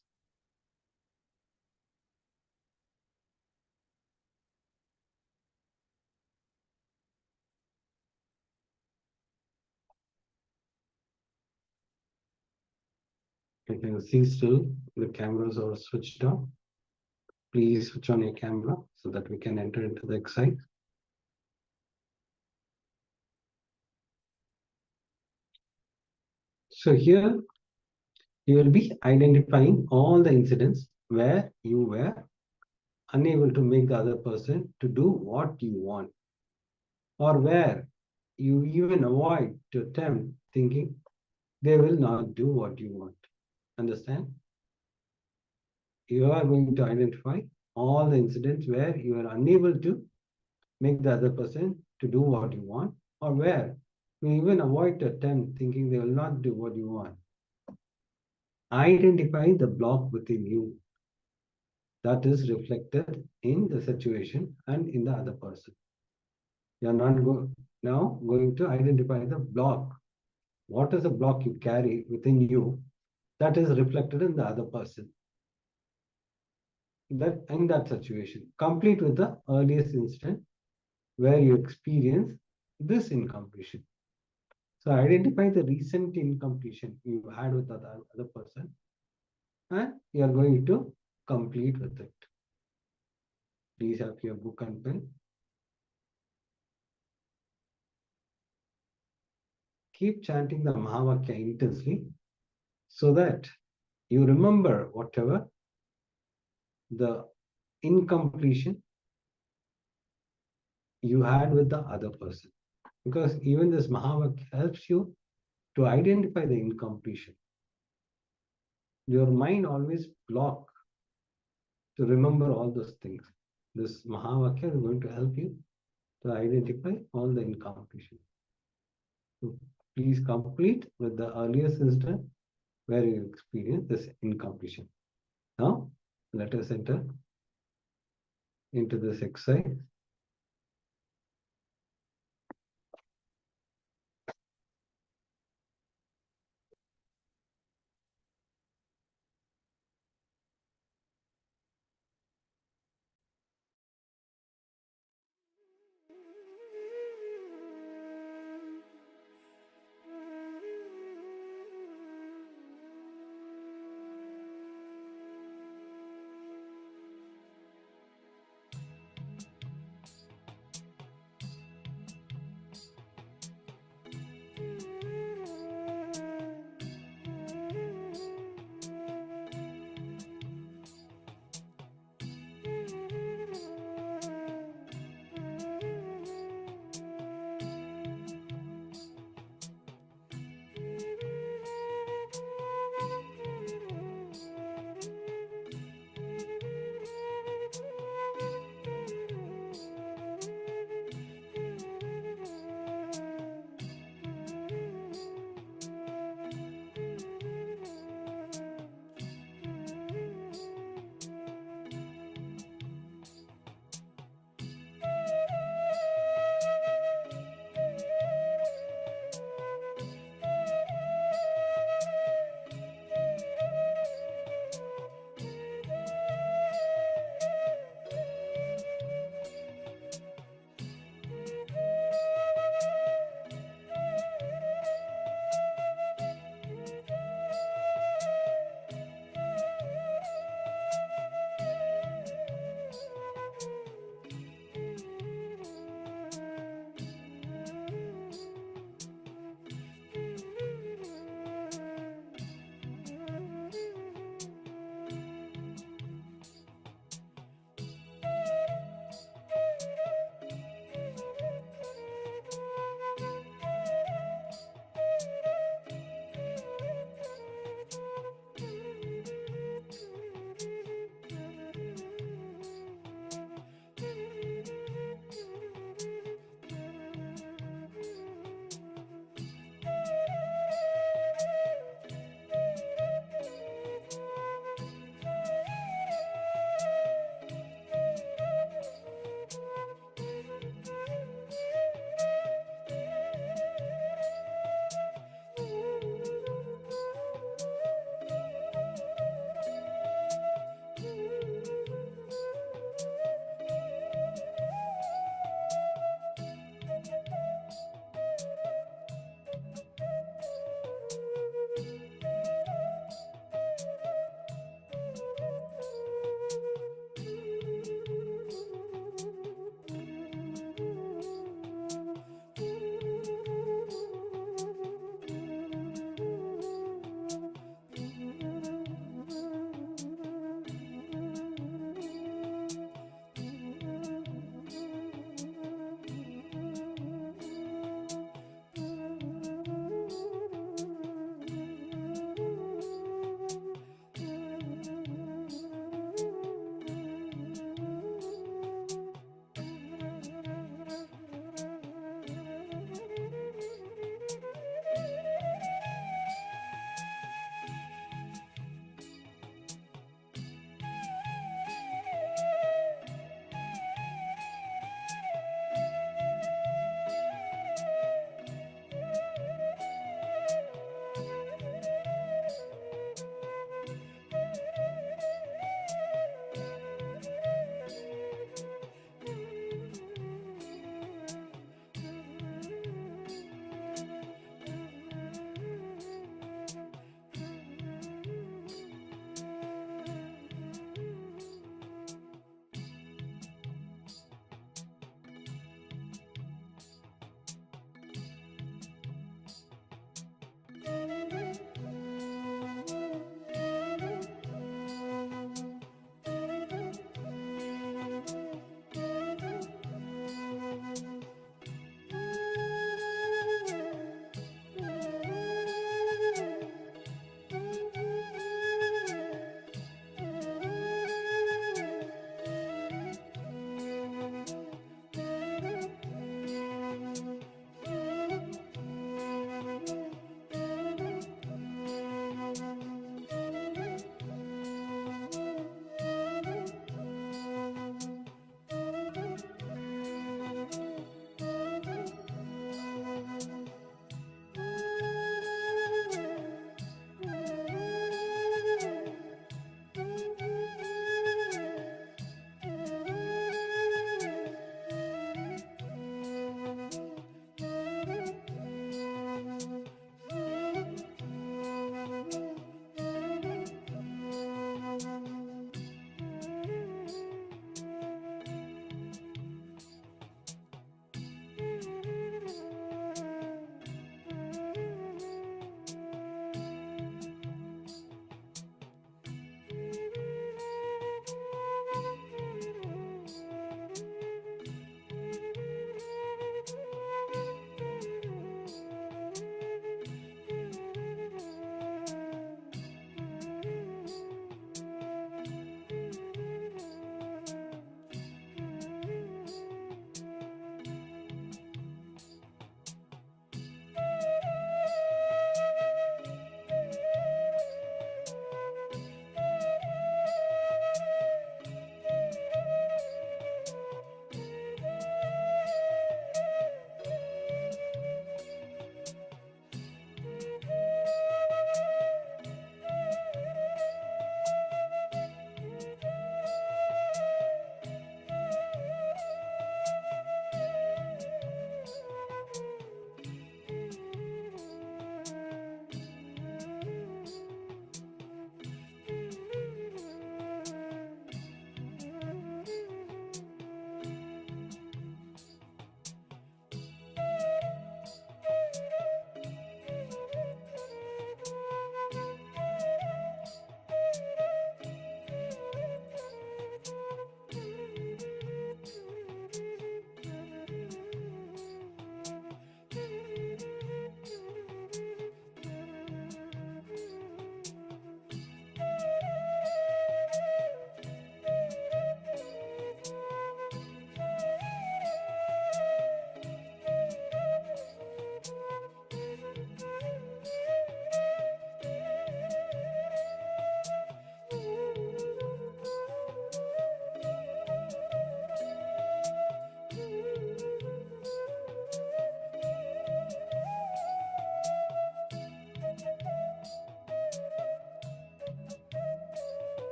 You can see still the cameras are switched on. Please switch on your camera so that we can enter into the exercise. So here you will be identifying all the incidents where you were unable to make the other person to do what you want, or where you even avoid to attempt thinking they will not do what you want. Understand? You are going to identify all the incidents where you are unable to make the other person to do what you want, or where you even avoid to attempt thinking they will not do what you want. Identify the block within you that is reflected in the situation and in the other person. You are not now going to identify the block. What is the block you carry within you that is reflected in the other person? That in that situation, complete with the earliest instant where you experience this incompletion. So identify the recent incompletion you had with the other person, and you are going to complete with it. Please have your book and pen. Keep chanting the Mahavakya intensely so that you remember whatever the incompletion you had with the other person. Because even this Mahavakya helps you to identify the incompletion. Your mind always block to remember all those things. This Mahavakya is going to help you to identify all the incompletion. So please complete with the earliest instant where you experience this incompletion. Now, let us enter into this exercise.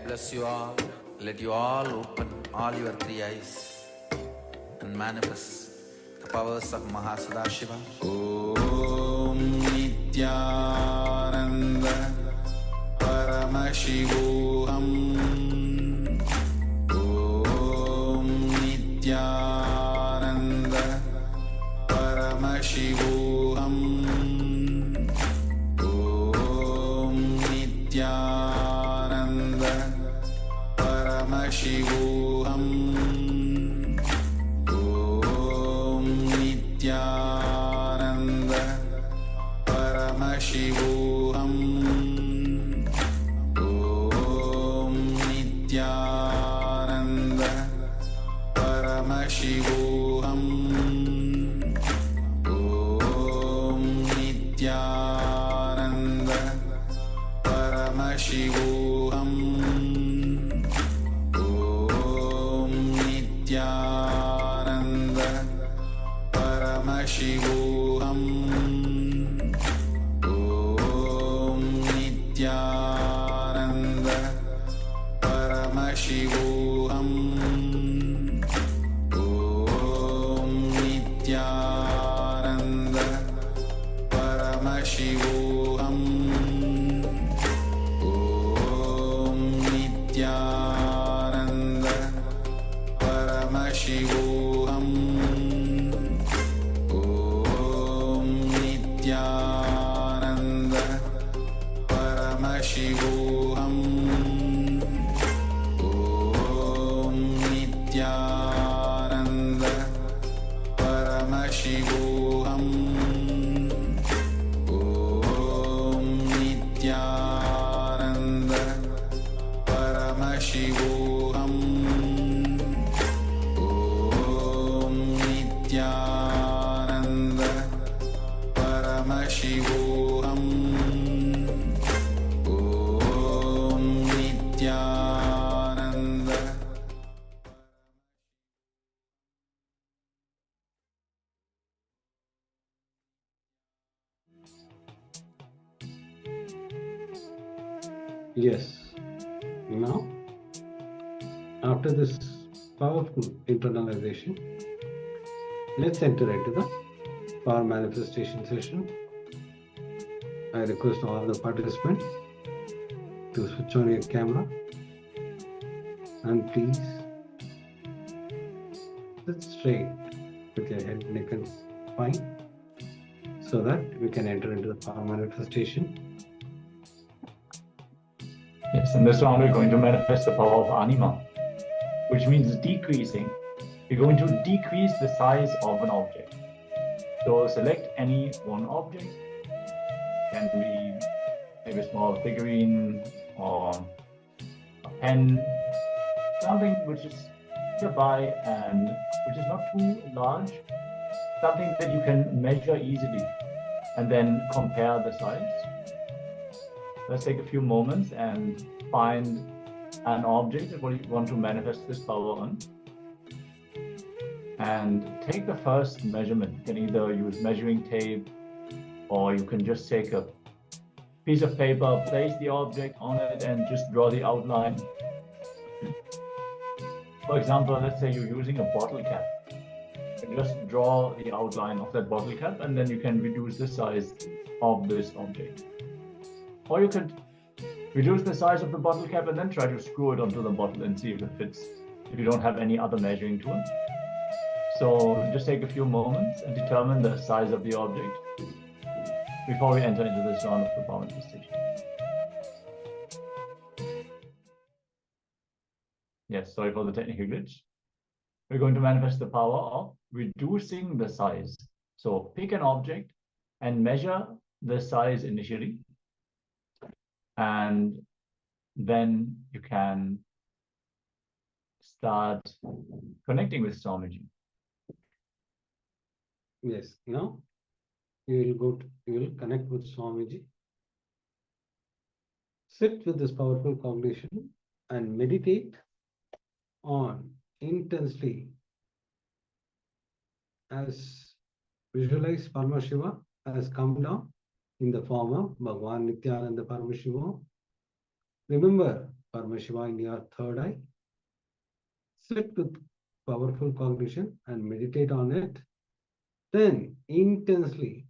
bless you all. Let you all open all your three eyes and manifest the powers of Mahasadashiva. Om Nityananda Paramashivoham. Om Nityananda Paramashivoham. Om Nityananda Paramashivoham. Om Nityananda Paramashivoham. Om Nityananda Paramashivoham. Om Nityananda Paramashivoham. Om Nityananda Paramashivoham. Om Nityananda Paramashivoham. Om Nityananda Paramashivoham. Om Nityananda Paramashivoham. Om Nityananda Paramashivoham. Om Nityananda Paramashivoham. Om Nityananda Paramashivoham. Om Nityananda Paramashivoham. Om Nityananda. Yes. Now, after this powerful internalization, let's enter into the power manifestation session. I request all the participants to switch on your camera and please sit straight with your head, neck and spine so that we can enter into the power manifestation. Yes, in this round we're going to manifest the power of anima, which means decreasing. We're going to decrease the size of an object. So select any one object. Can be maybe a small figurine or a pen, something which is nearby and which is not too large, something that you can measure easily and then compare the size. Let's take a few moments and find an object that you want to manifest this power on. And take the first measurement. You can either use measuring tape or you can just take a piece of paper, place the object on it and just draw the outline. For example, let's say you're using a bottle cap. You can just draw the outline of that bottle cap and then you can reduce the size of this object. Or you could reduce the size of the bottle cap and then try to screw it onto the bottle and see if it fits, if you don't have any other measuring tool. So just take a few moments and determine the size of the object before we enter into this round of the power manifestation. Yes, sorry for the technical glitch. We're going to manifest the power of reducing the size. So pick an object and measure the size initially. And then you can start connecting with Swamiji. Yes, now you will connect with Swamiji. Sit with this powerful cognition and meditate on intensely as visualize Paramashiva has come down in the form of Bhagavan Nityananda Paramashivam. Remember Paramashiva in your third eye. Sit with powerful cognition and meditate on it. Then intensely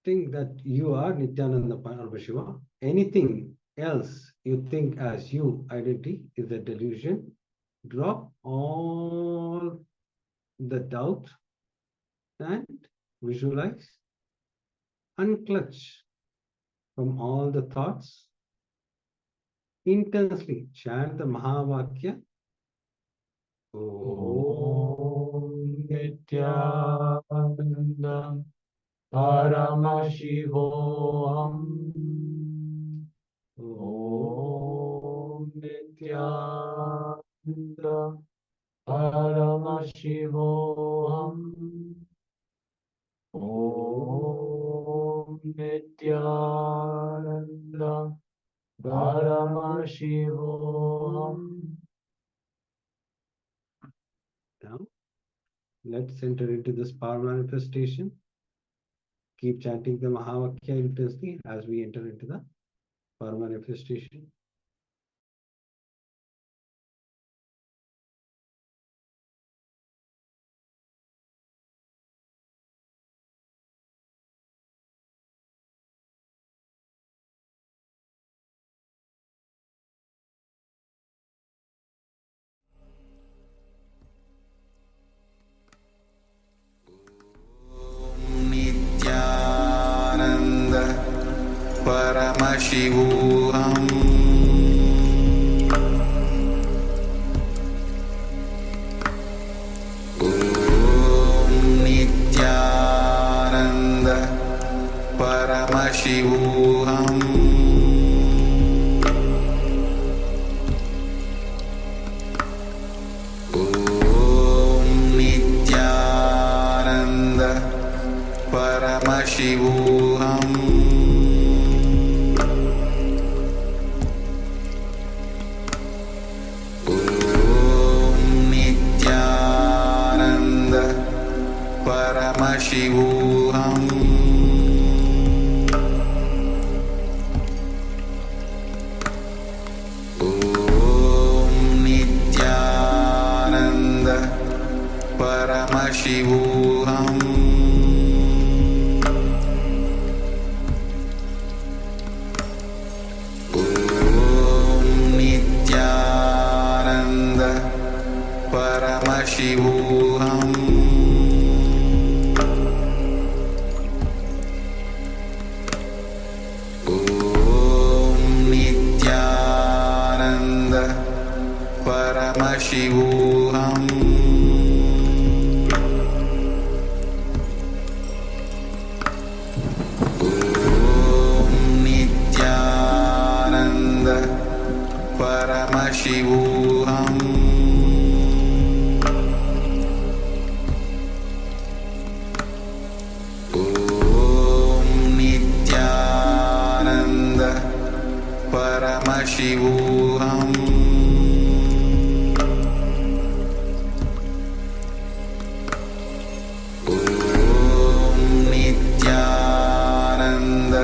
think that you are Nityananda Paramashiva. Anything else you think as you identity is a delusion. Drop all the doubt and visualize, unclutch from all the thoughts. Intensely chant the Mahavakya. Om Nityananda Paramashivoham. Om Nityananda Paramashivoham. Om Nityananda Paramashivoham. Now, let's enter into this power manifestation. Keep chanting the Mahavakya intensely as we enter into the power manifestation. Nityananda Paramashivoham. Om Nityananda Paramashivoham. Om Nityananda Paramashivoham. Om Nityananda Paramashivoham. Om Nityananda Paramashivoham. Om Nityananda Paramashivoham. Om Nityananda Paramashivoham. Om Nityananda Paramashivoham. Om Nityananda Paramashivoham. Om Nityananda Paramashivoham. Om Nityananda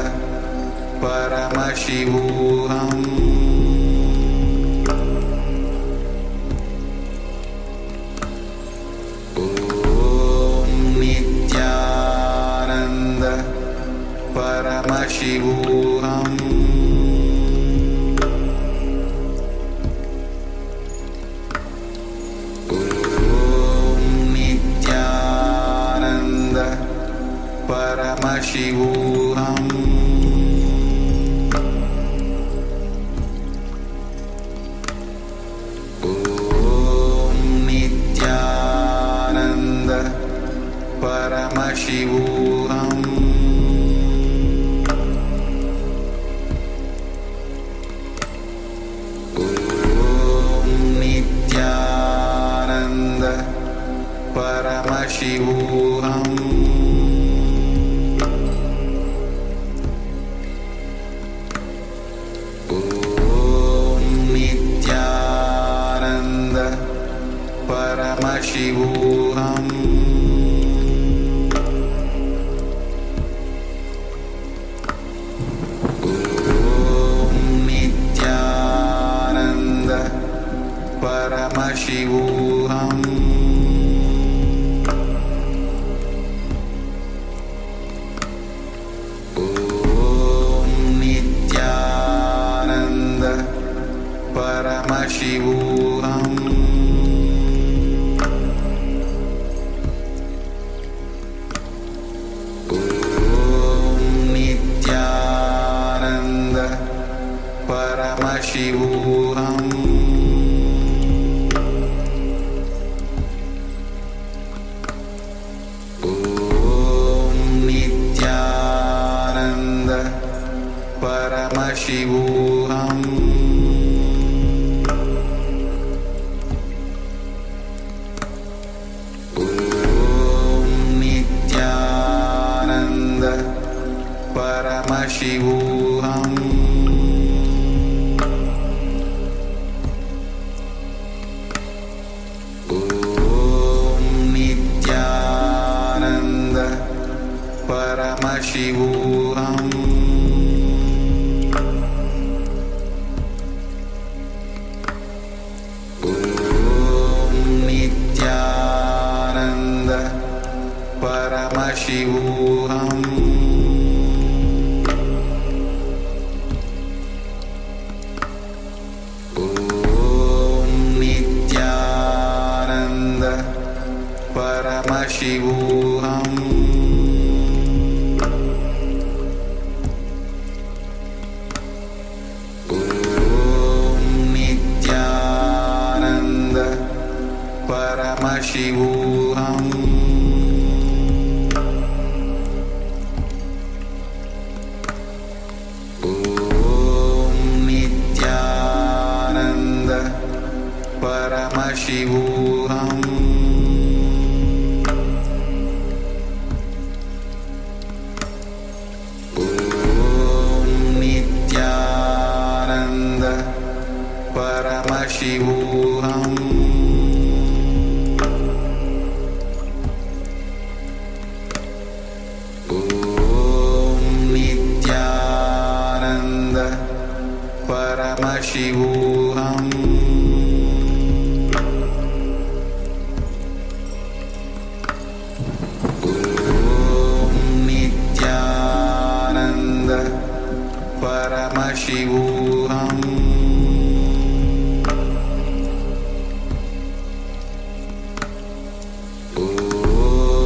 Paramashivoham. Om Nityananda Paramashivoham. Om Nityananda Paramashivoham. Om Nityananda Paramashivoham. Om Nityananda Paramashivoham. Om Paramashivoham Om Nityananda Paramashivoham Om Nityananda Paramashivoham Paramashivoham Om Nityananda Paramashivoham Om Nityananda Paramashivoham Paramashivoham Om Nityananda Paramashivoham Om Nityananda Paramashivoham Paramashivoham Om Nityananda Paramashivoham Om Nityananda Paramashivoham Paramashivoham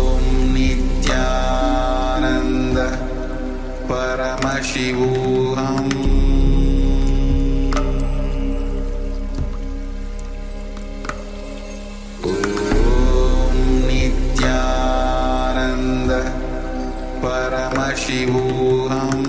Om Nityananda Paramashivoham Om Nityananda Paramashivoham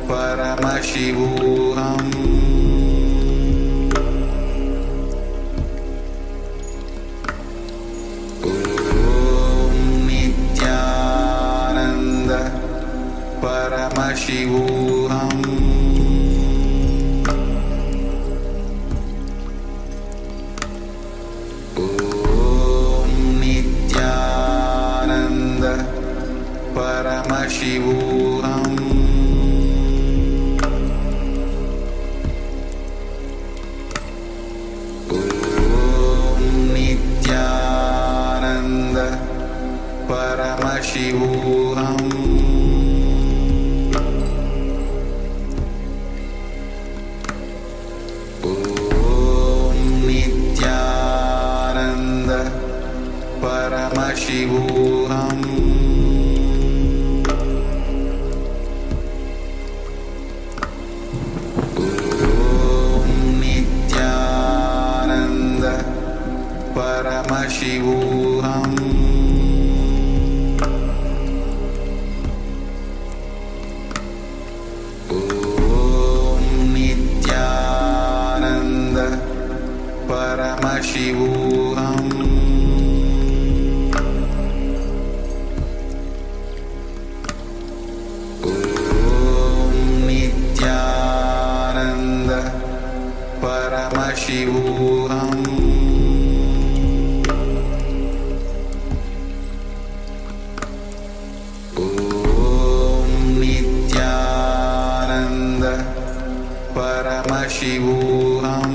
Paramashivoham Om Nityananda Paramashivoham Om Nityananda Paramashivoham Paramashivoham Om Nityananda Paramashivoham Om Nityananda Paramashivoham Paramashivoham Om Nityananda Paramashivoham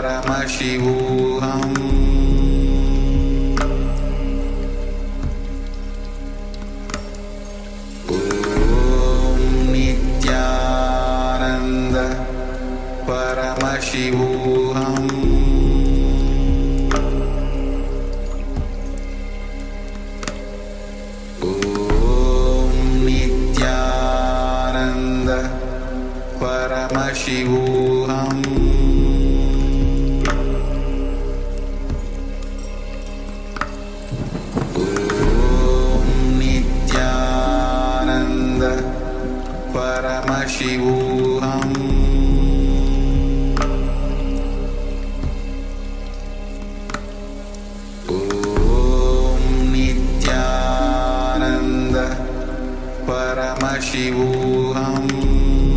Paramashivoham Om Nityananda Paramashivoham Om Nityananda Paramashivoham Om Nityananda Paramashivoham Om Nityananda Paramashivoham Om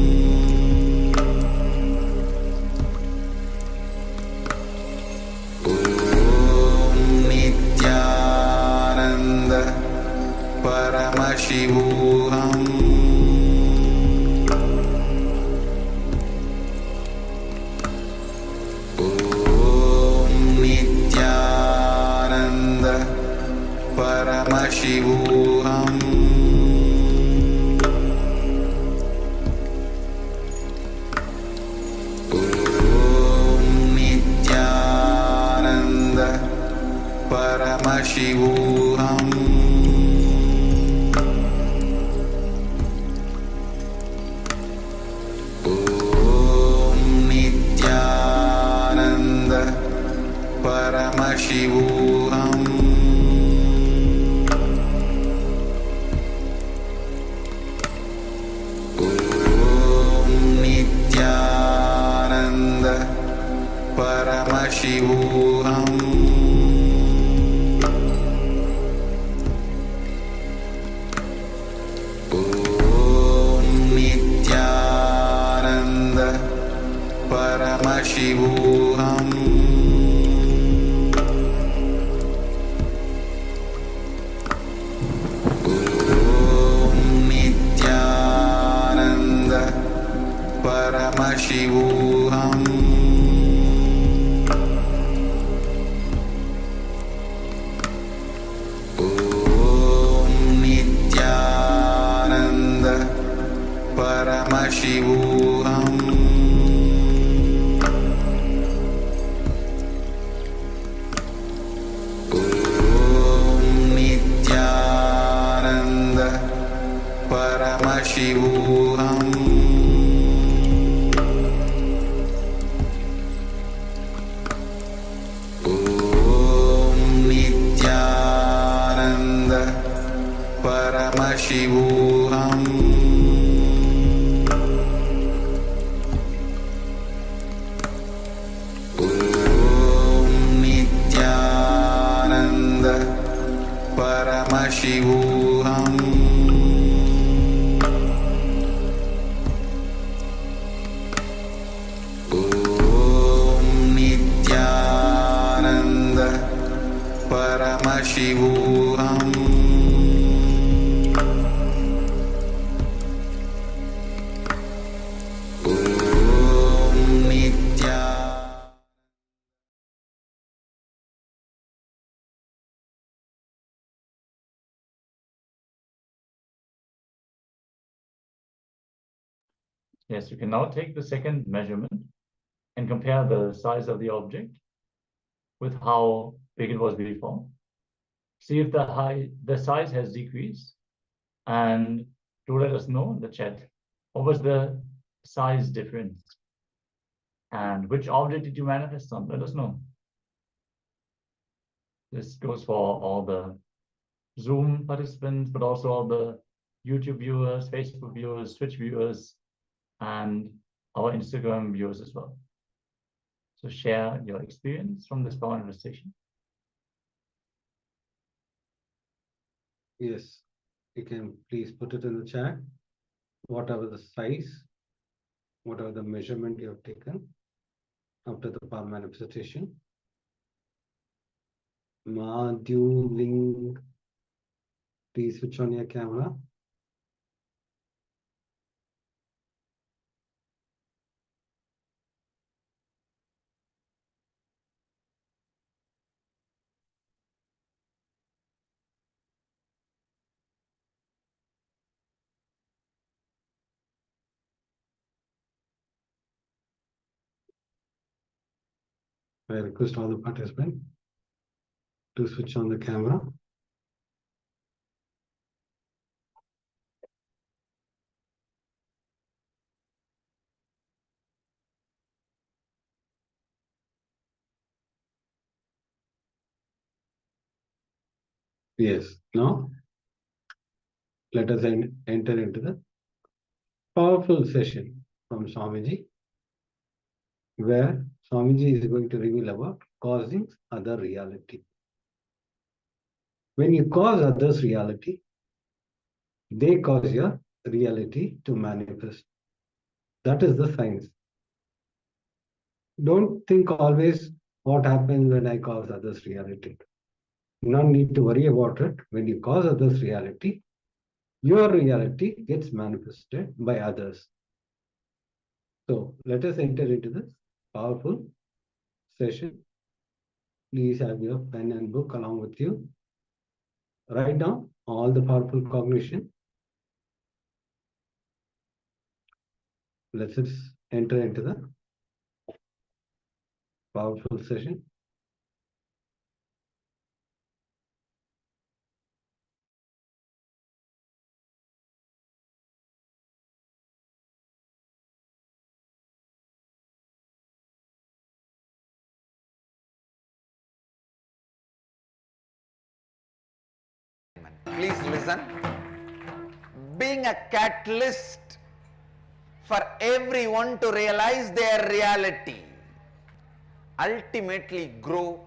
Nityananda Paramashivoham Om Nityananda Paramashivoham Om Nityananda Paramashivoham Om Nityananda Paramashivoham Om Nityananda Paramashivoham Om Nityananda Paramashivoham Om Nityananda Paramashivoham Om Nityananda Paramashivoham Om Nityananda Paramashivoham Om Nityananda Paramashivoham Om Nityananda Paramashivoham Om Nityananda Paramashivoham Om Nityananda Yes, you can now take the second measurement and compare the size of the object with how big it was before. See if the size has decreased, and do let us know in the chat what was the size difference and which object did you manifest on. Let us know. This goes for all the Zoom participants, but also all the YouTube viewers, Facebook viewers, Twitch viewers, and our Instagram viewers as well. So share your experience from this power manifestation. Yes, you can please put it in the chat. Whatever the size, whatever the measurement you have taken after the power manifestation. Madhu Ling, please switch on your camera. I request all the participants to switch on the camera. Yes, now let us enter into the powerful session from Swamiji, where Swamiji is going to reveal about causing other reality. When you cause others reality, they cause your reality to manifest. That is the science. Don't think always what happens when I cause others reality. No need to worry about it. When you cause others reality, your reality gets manifested by others. So let us enter into this powerful session. Please have your pen and book along with you. Write down all the powerful cognition. Let's just enter into the powerful session. Please listen. Being a catalyst for everyone to realize their reality, ultimately grow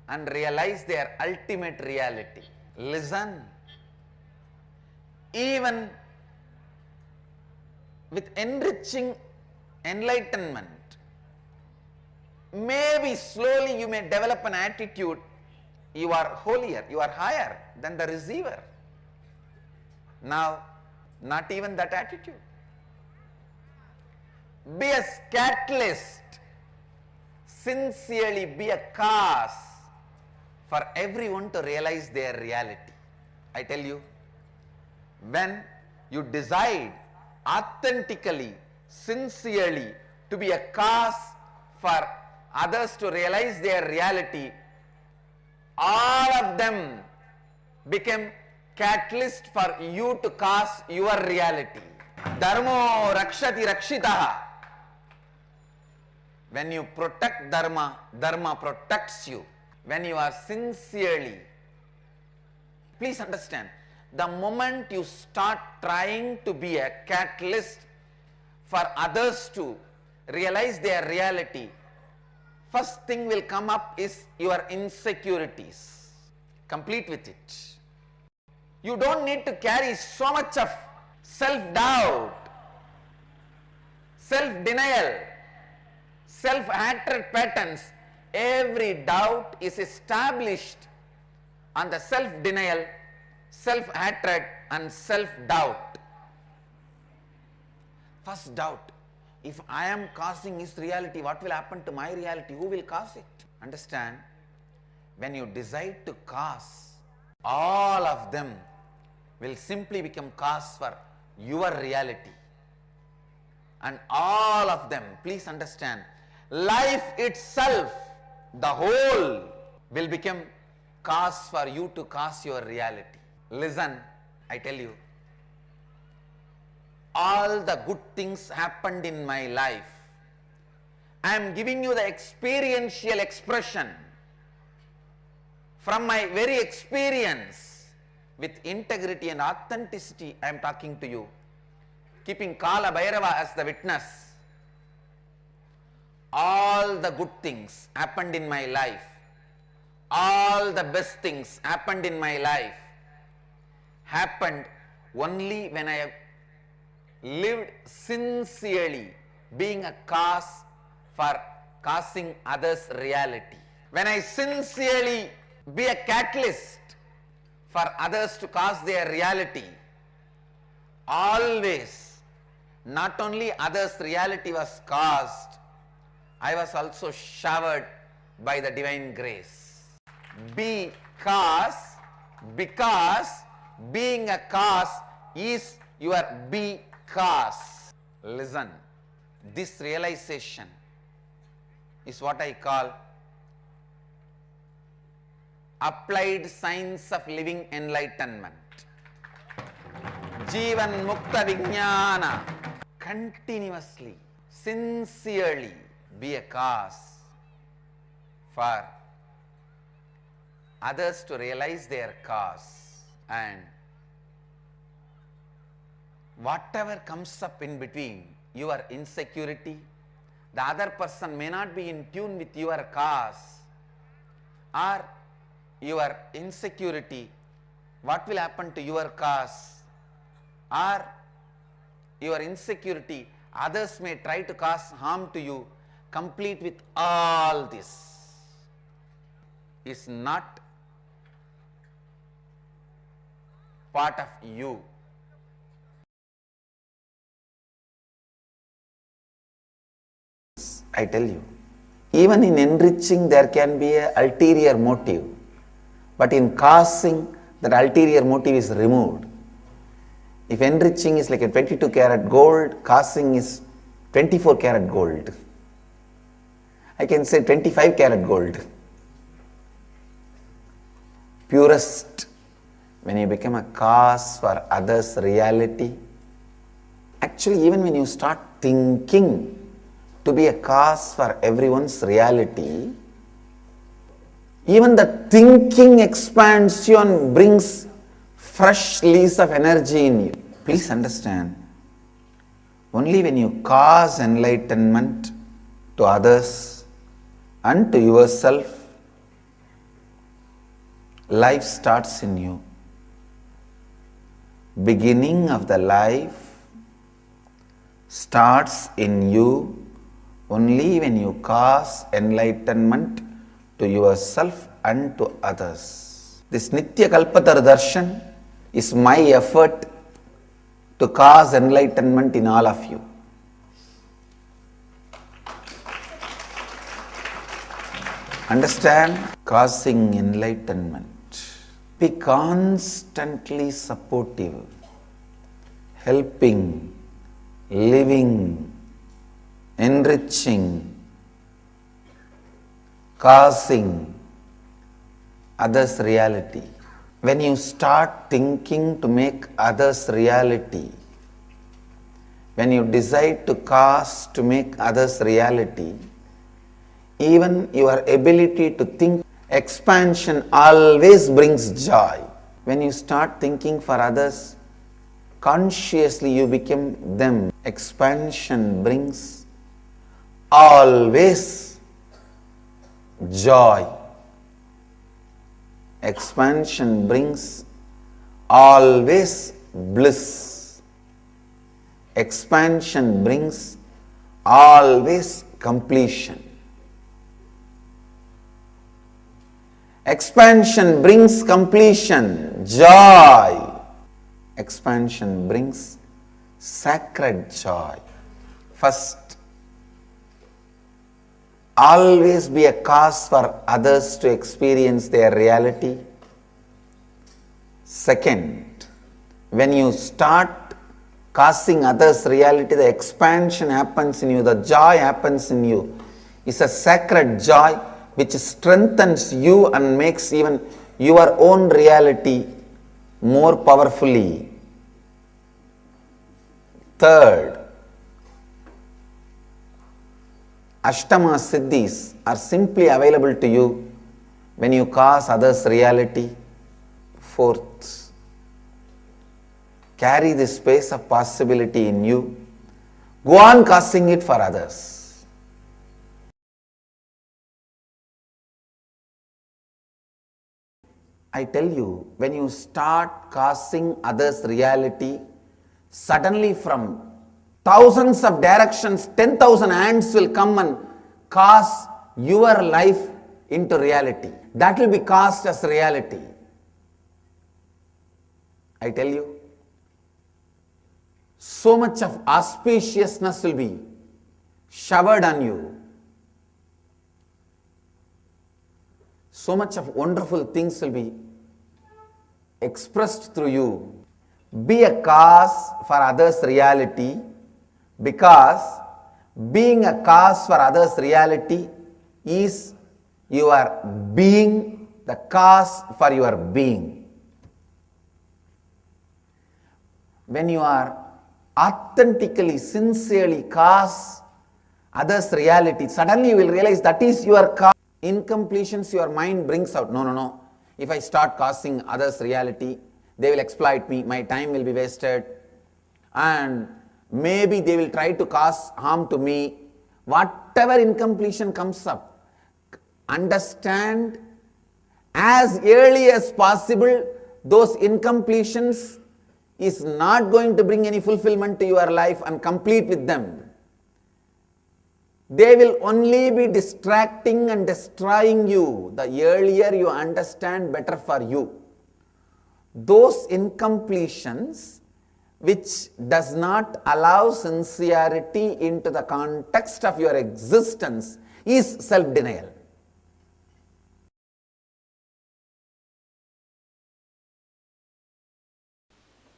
and realize their ultimate reality. Listen. Even with enriching enlightenment, maybe slowly you may develop an attitude you are holier, you are higher than the receiver. Now, not even that attitude. Be a catalyst, sincerely be a cause for everyone to realize their reality. I tell you, when you decide authentically, sincerely to be a cause for others to realize their reality, all of them become catalyst for you to cause your reality. Dharmo rakshati rakshitaha. When you protect dharma, dharma protects you. When you are sincerely, please understand, the moment you start trying to be a catalyst for others to realize their reality, first thing will come up is your insecurities. Complete with it. You don't need to carry so much of self-doubt, self-denial, self-hatred patterns. Every doubt is established on the self-denial, self-hatred and self-doubt. First doubt, if I am causing his reality, what will happen to my reality? Who will cause it? Understand? When you decide to cause, all of them will simply become cause for your reality. And all of them, please understand, life itself, the whole, will become cause for you to cause your reality. Listen, I tell you, all the good things happened in my life. I am giving you the experiential expression from my very experience. With integrity and authenticity, I am talking to you, keeping Kala Bhairava as the witness. All the good things happened in my life. All the best things happened in my life. Happened only when I have lived sincerely, being a cause for causing others' reality. When I sincerely be a catalyst for others to cause their reality, always, not only others' reality was caused, I was also showered by the divine grace. Because being a cause is your because. Listen, this realization is what I call applied science of living enlightenment. Jivan Mukta Vijnana. Continuously, sincerely be a cause for others to realize their cause, and whatever comes up in between, your insecurity, the other person may not be in tune with your cause, or your insecurity, what will happen to your cause, or your insecurity, others may try to cause harm to you. Complete with all this is not part of you. I tell you, even in enriching there can be an ulterior motive, but in causing that ulterior motive is removed. If enriching is like a 22 karat gold, causing is 24 karat gold. I can say 25 karat gold. Purest, when you become a cause for others' reality, actually even when you start thinking to be a cause for everyone's reality, even the thinking expands you and brings fresh lease of energy in you. Please understand, only when you cause enlightenment to others and to yourself, life starts in you. Beginning of the life starts in you only when you cause enlightenment to yourself and to others. This Nitya Kalpatar Darshan is my effort to cause enlightenment in all of you. Understand? Causing enlightenment. Be constantly supportive, helping, living, enriching, causing others' reality. When you start thinking to make others' reality, when you decide to cause to make others' reality, even your ability to think expansion always brings joy. When you start thinking for others, consciously you become them. Expansion brings always joy. Expansion brings always bliss. Expansion brings always completion. Expansion brings completion, joy. Expansion brings sacred joy. First, always be a cause for others to experience their reality. Second, when you start causing others' reality, the expansion happens in you, the joy happens in you. It's a sacred joy which strengthens you and makes even your own reality more powerfully. Third, Ashtama Siddhis are simply available to you when you cause others' reality. Fourth, carry this space of possibility in you. Go on causing it for others. I tell you, when you start causing others' reality, suddenly from thousands of directions, 10,000 hands will come and cause your life into reality. That will be cast as reality. I tell you, so much of auspiciousness will be showered on you. So much of wonderful things will be expressed through you. Be a cause for others' reality, because being a cause for others' reality is your being the cause for your being. When you are authentically, sincerely cause others' reality, suddenly you will realize that is your cause. Incompletions your mind brings out. No. If I start causing others' reality, they will exploit me, my time will be wasted, and maybe they will try to cause harm to me. Whatever incompletion comes up, understand as early as possible those incompletions is not going to bring any fulfillment to your life, and complete with them. They will only be distracting and destroying you. The earlier you understand, better for you. Those incompletions which does not allow sincerity into the context of your existence is self-denial.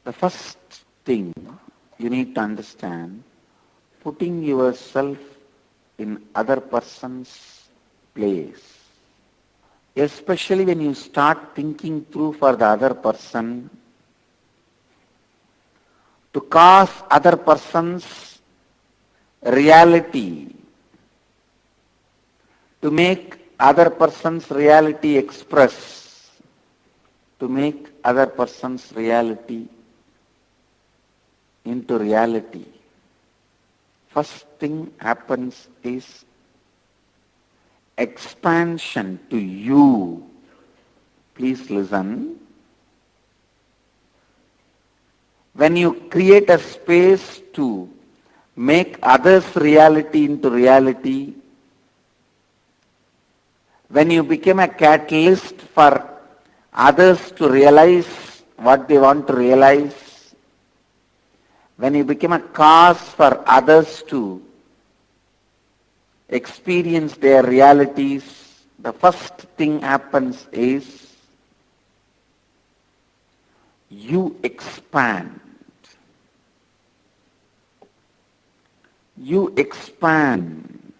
The first thing you need to understand, putting yourself in other person's place. Especially when you start thinking through for the other person, to cause other person's reality, to make other person's reality express, to make other person's reality into reality. First thing happens is expansion to you. Please listen. When you create a space to make others' reality into reality, when you become a catalyst for others to realize what they want to realize, when you become a cause for others to experience their realities, the first thing happens is you expand. You expand.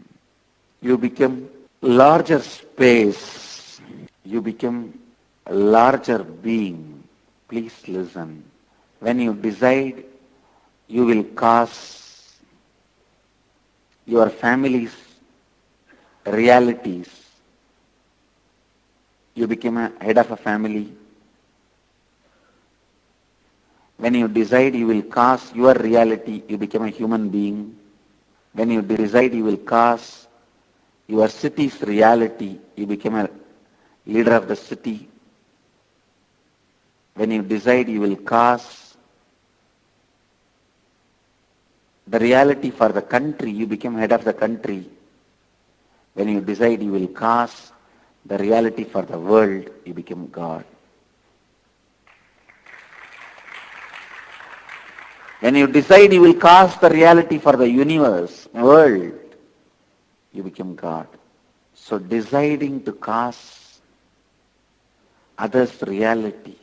You become larger space. You become a larger being. Please listen. When you decide, you will cause your family's realities. You become a head of a family. When you decide you will cause your reality, you become a human being. When you decide you will cause your city's reality, you become a leader of the city. When you decide you will cause the reality for the country, you become head of the country. When you decide you will cause the reality for the world, you become God. When you decide you will cause the reality for the universe, world, you become God. So deciding to cause others' reality,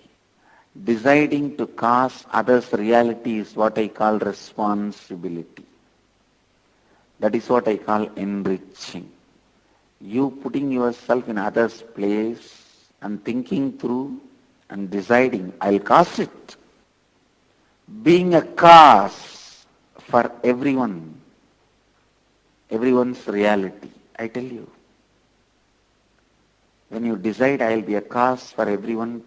deciding to cause others' reality is what I call responsibility. That is what I call enriching. You putting yourself in others' place and thinking through and deciding, I'll cause it. Being a cause for everyone's reality. I tell you, when you decide I'll be a cause for everyone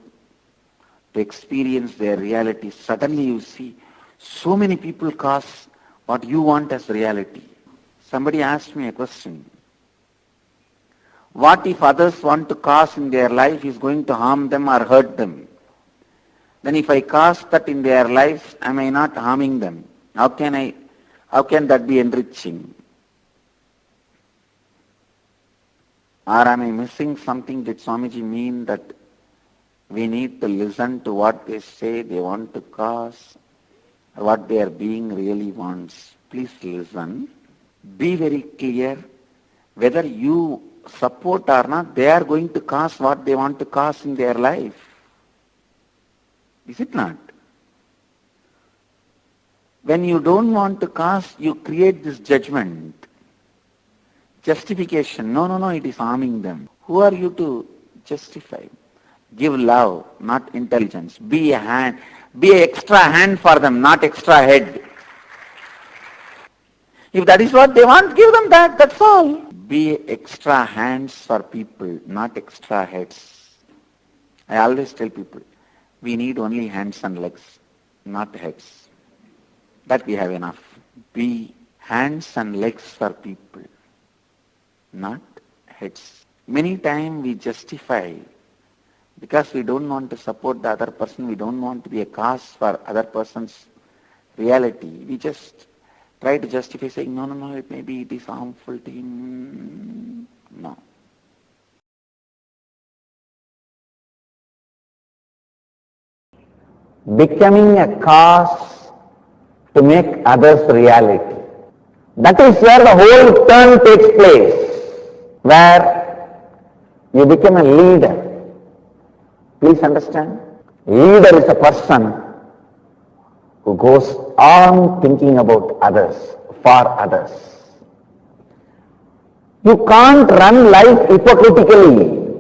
to experience their reality, suddenly you see so many people cause what you want as reality. Somebody asked me a question. What if others want to cause in their life is going to harm them or hurt them? Then if I cause that in their lives, am I not harming them? How can that be enriching? Or am I missing something? Did Swamiji mean that we need to listen to what they say they want to cause, what their being really wants? Please listen. Be very clear. Whether you support or not, they are going to cause what they want to cause in their life. Is it not? When you don't want to cause, you create this judgment, justification. No, it is harming them. Who are you to justify. Give love, not intelligence. Be a hand, be an extra hand for them, not extra head. If that is what they want, give them that, that's all. Be extra hands for people, not extra heads. I always tell people, we need only hands and legs, not heads. That we have enough. Be hands and legs for people, not heads. Many times we justify because we don't want to support the other person, we don't want to be a cause for other person's reality. We just try to justify saying, no, maybe it is harmful to him. No. Becoming a cause to make others reality. That is where the whole turn takes place, where you become a leader. Please understand. Leader is a person who goes on thinking about others, for others. You can't run life hypocritically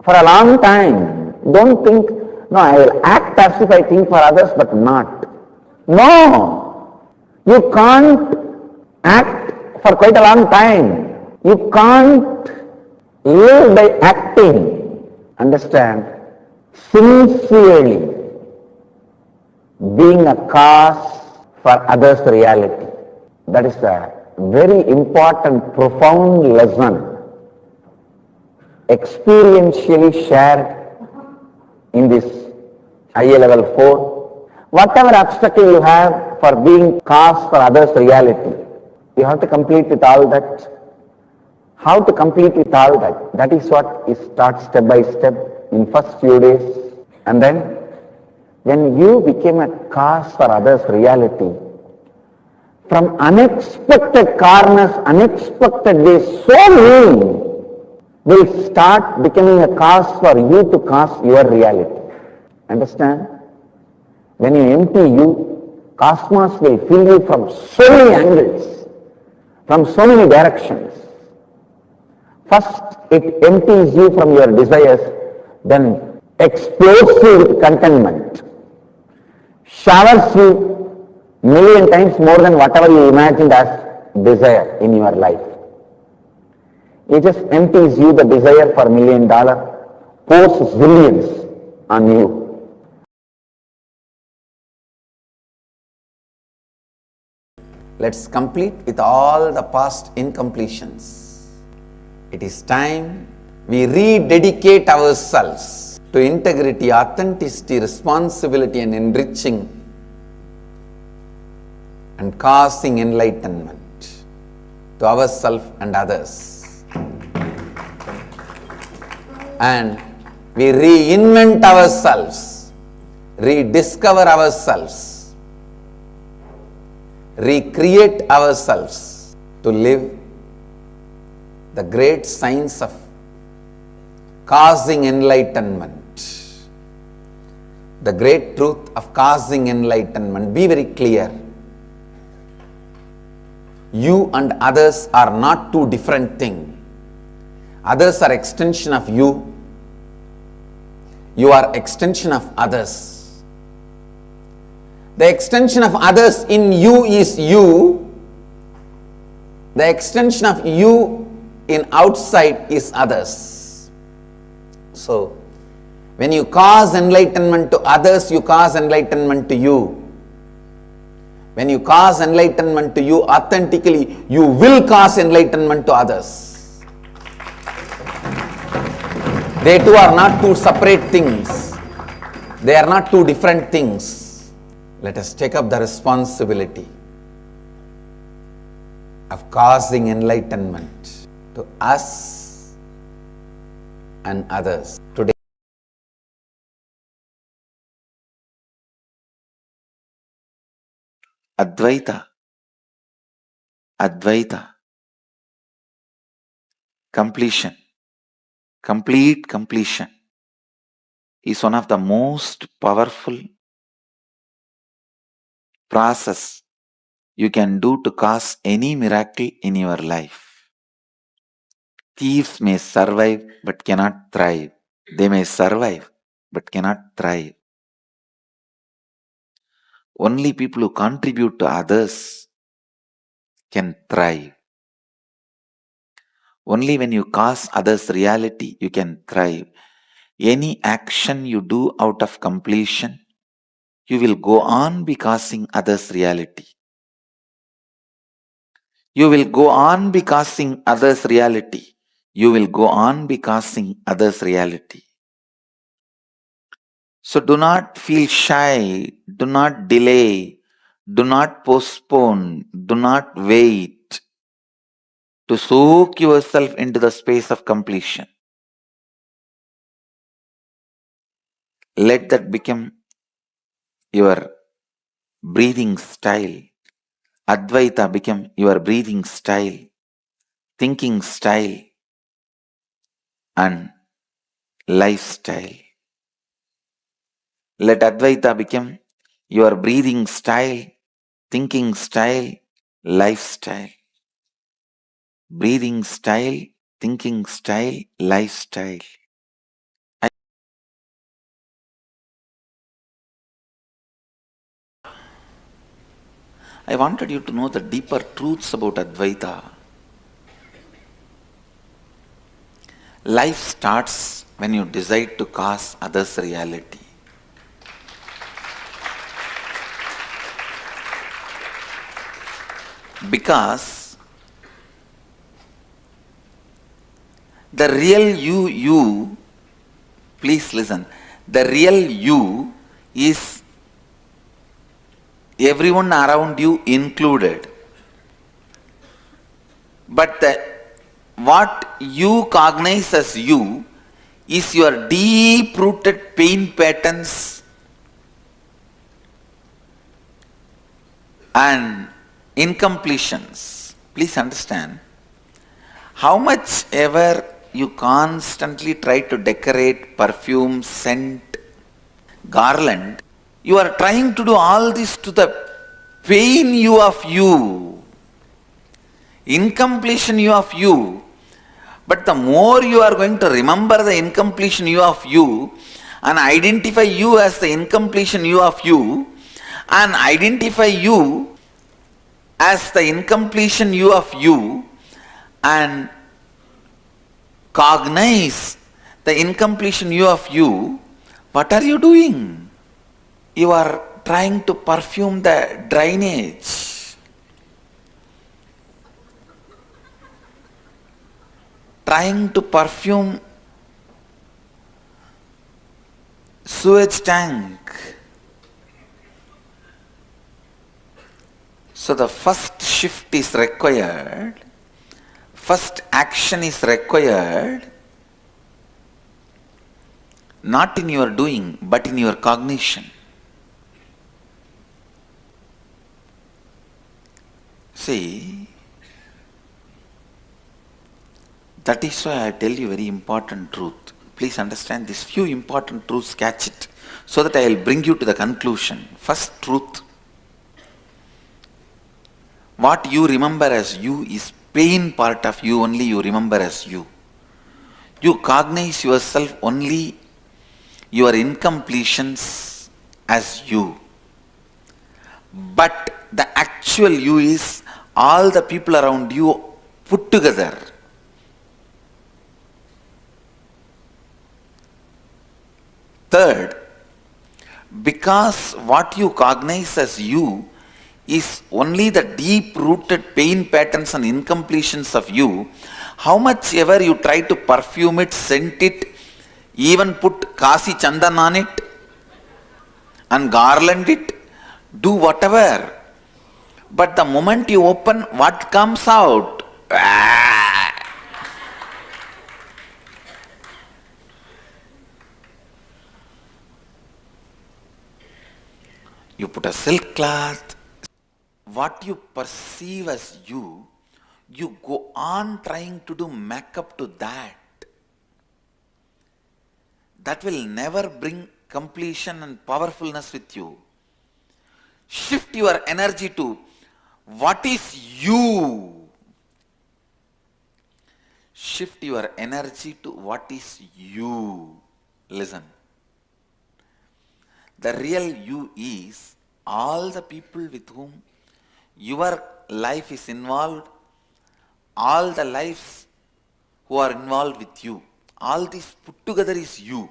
for a long time. Don't think, no, I will act as if I think for others, but not. No! You can't act for quite a long time. You can't live by acting. Understand? Sincerely being a cause for others' reality. That is a very important, profound lesson experientially shared in this IA level 4. Whatever obstacle you have for being cause for others' reality, you have to complete with all that. How to complete with all that? That is what is taught step by step in first few days. And then when you became a cause for others' reality, from unexpected corners, unexpected ways, so many will start becoming a cause for you to cause your reality. Understand? When you empty you, cosmos will fill you from so many angles, from so many directions. First, it empties you from your desires, then explodes you with contentment, showers you million times more than whatever you imagined as desire in your life. It just empties you the desire for $1 million, pours zillions on you. Let's complete with all the past incompletions. It is time we rededicate ourselves to integrity, authenticity, responsibility and enriching and causing enlightenment to ourselves and others. And we reinvent ourselves, rediscover ourselves, recreate ourselves to live the great science of causing enlightenment. The great truth of causing enlightenment. Be very clear. You and others are not two different things. Others are extension of you. You are extension of others. The extension of others in you is you. The extension of you in outside is others. So, when you cause enlightenment to others, you cause enlightenment to you. When you cause enlightenment to you authentically, you will cause enlightenment to others. They too are not two separate things. They are not two different things. Let us take up the responsibility of causing enlightenment to us and others today. Advaita, completion, complete completion is one of the most powerful process you can do to cause any miracle in your life. Thieves may survive but cannot thrive. They may survive, but cannot thrive. Only people who contribute to others can thrive. Only when you cause others reality, you can thrive. Any action you do out of completion, you will go on be causing others reality. You will go on be causing others reality. You will go on be causing others reality. So do not feel shy, do not delay, do not postpone, do not wait to soak yourself into the space of completion. Let that become your breathing style. Advaita become your breathing style, thinking style, and lifestyle. Let Advaita become your breathing style, thinking style, lifestyle. Breathing style, thinking style, lifestyle. I wanted you to know the deeper truths about Advaita. Life starts when you decide to cause others reality. Because the real you, please listen, the real you is everyone around you included. But what you cognize as you is your deep-rooted pain patterns and incompletions. Please understand, how much ever you constantly try to decorate, perfume, scent, garland, you are trying to do all this to the pain you of you, incompletion you of you. But the more you are going to remember the incompletion you of you and identify you as the incompletion you of you and identify you as the incompletion you of you and cognize the incompletion you of you, what are you doing? You are trying to perfume the drainage, trying to perfume sewage tank. So the first shift is required, first action is required, not in your doing, but in your cognition. See, that is why I tell you very important truth. Please understand these few important truths, catch it, so that I will bring you to the conclusion. First truth, what you remember as you is pain part of you, only you remember as you. You cognize yourself only your incompletions as you. But the actual you is all the people around you put together. Third, because what you cognize as you is only the deep-rooted pain patterns and incompletions of you, how much ever you try to perfume it, scent it, even put Kasi Chandan on it and garland it, do whatever. But the moment you open, what comes out? You put a silk cloth. What you perceive as you go on trying to do makeup to that. That will never bring completion and powerfulness with you. Shift your energy to what is you. Shift your energy to what is you. Listen. The real you is all the people with whom your life is involved, all the lives who are involved with you. All this put together is you.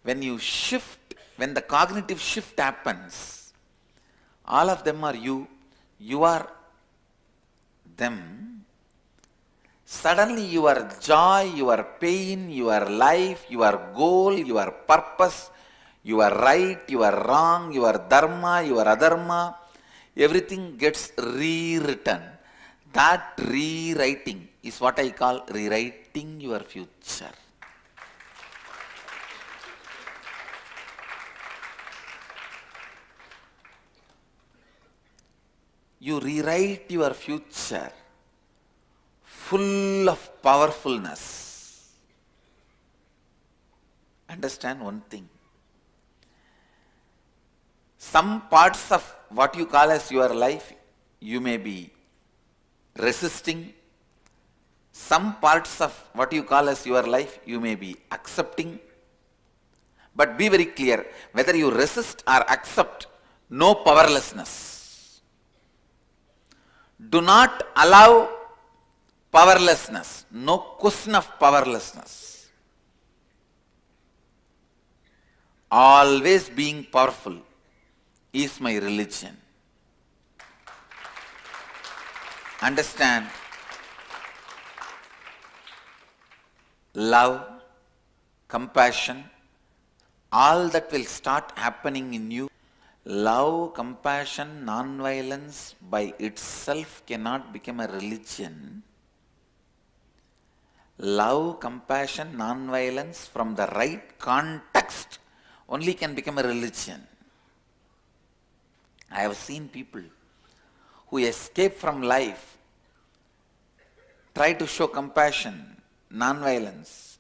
When you shift, when the cognitive shift happens, all of them are you, you are them. Suddenly your joy, your pain, your life, your goal, your purpose, your right, your wrong, your dharma, your adharma, everything gets rewritten. That rewriting is what I call rewriting your future. You rewrite your future full of powerfulness. Understand one thing. Some parts of what you call as your life, you may be resisting. Some parts of what you call as your life, you may be accepting. But be very clear, whether you resist or accept, no powerlessness. Do not allow powerlessness. No question of powerlessness. Always being powerful is my religion. Understand? Love, compassion, all that will start happening in you. Love, compassion, non-violence by itself cannot become a religion. Love, compassion, non-violence from the right context only can become a religion. I have seen people who escape from life try to show compassion, non-violence,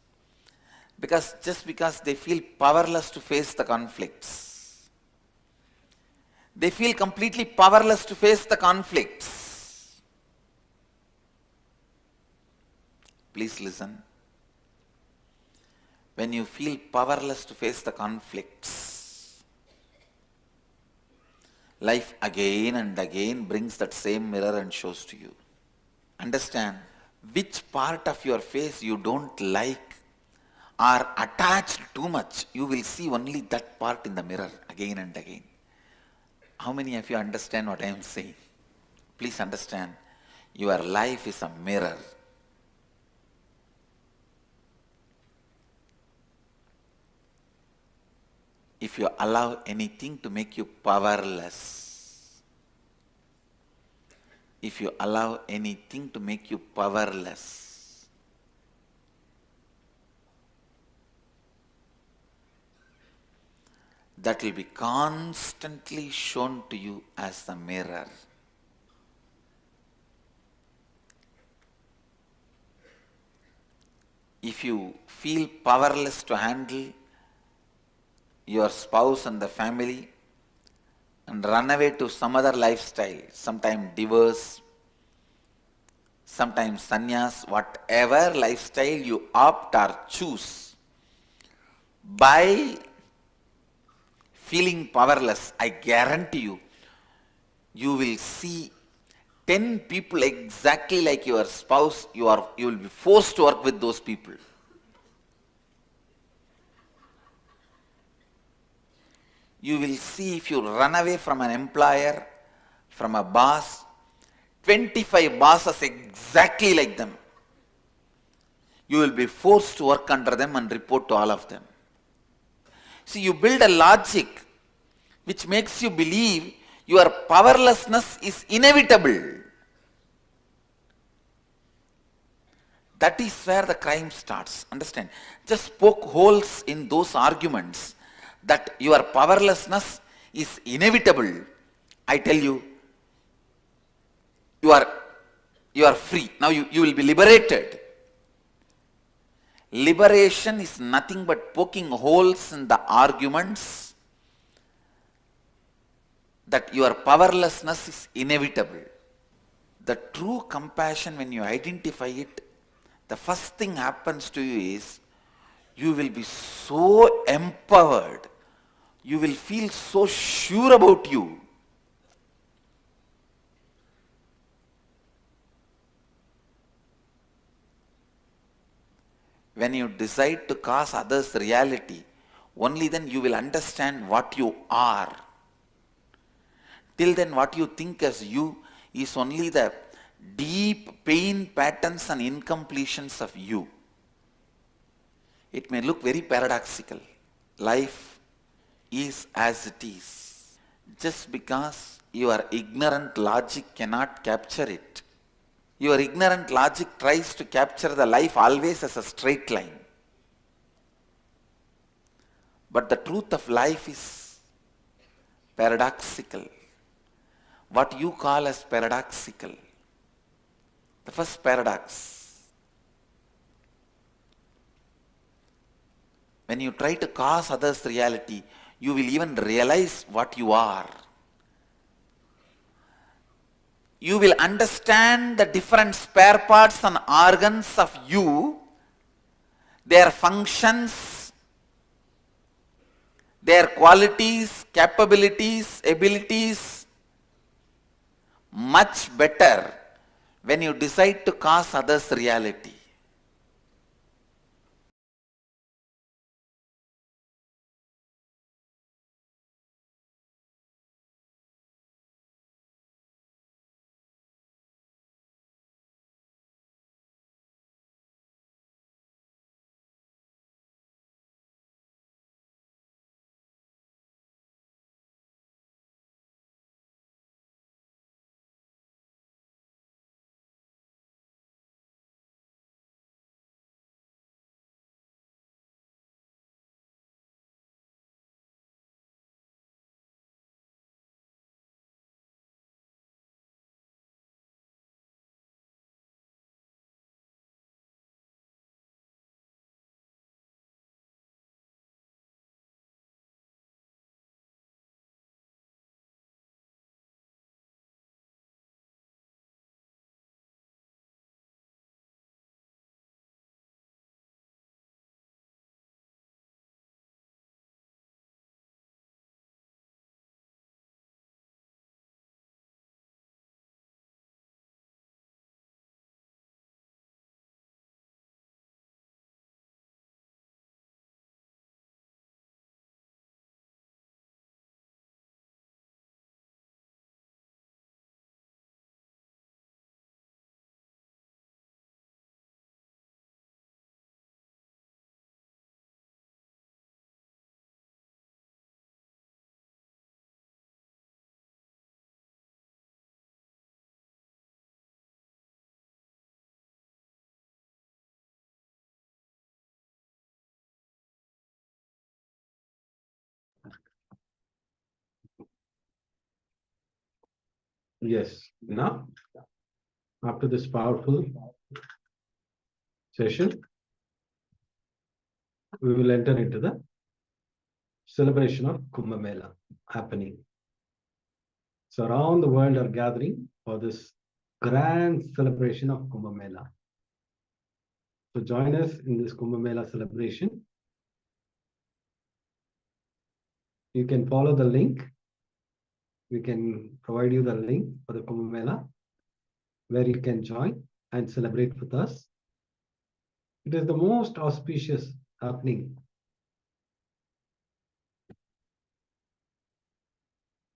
just because they feel powerless to face the conflicts. They feel completely powerless to face the conflicts. Please listen. When you feel powerless to face the conflicts, life again and again brings that same mirror and shows to you. Understand, which part of your face you don't like or attached too much, you will see only that part in the mirror again and again. How many of you understand what I am saying? Please understand, your life is a mirror. If you allow anything to make you powerless, if you allow anything to make you powerless, that will be constantly shown to you as a mirror. If you feel powerless to handle your spouse and the family and run away to some other lifestyle, sometimes divorce, sometimes sannyas, whatever lifestyle you opt or choose, by feeling powerless, I guarantee you, you will see 10 people exactly like your spouse. You will be forced to work with those people. You will see, if you run away from an employer, from a boss, 25 bosses exactly like them. You will be forced to work under them and report to all of them. See, you build a logic which makes you believe your powerlessness is inevitable. That is where the crime starts. Understand? Just poke holes in those arguments that your powerlessness is inevitable. I tell you, you are free. Now you will be liberated. Liberation is nothing but poking holes in the arguments that your powerlessness is inevitable. The true compassion, when you identify it, the first thing happens to you is you will be so empowered. You will feel so sure about you. When you decide to cause others reality, only then you will understand what you are. Till then, what you think as you is only the deep pain patterns and incompletions of you. It may look very paradoxical. Life is as it is. Just because your ignorant logic cannot capture it. Your ignorant logic tries to capture the life always as a straight line. But the truth of life is paradoxical. What you call as paradoxical. The first paradox. When you try to cause others reality, you will even realize what you are. You will understand the different spare parts and organs of you, their functions, their qualities, capabilities, abilities, much better when you decide to cause others reality. Yes. Now, after this powerful session, we will enter into the celebration of Kumbh Mela happening. So around the world are gathering for this grand celebration of Kumbh Mela. So join us in this Kumbh Mela celebration. You can follow the link. We can provide you the link for the Kumbh Mela where you can join and celebrate with us. It is the most auspicious happening.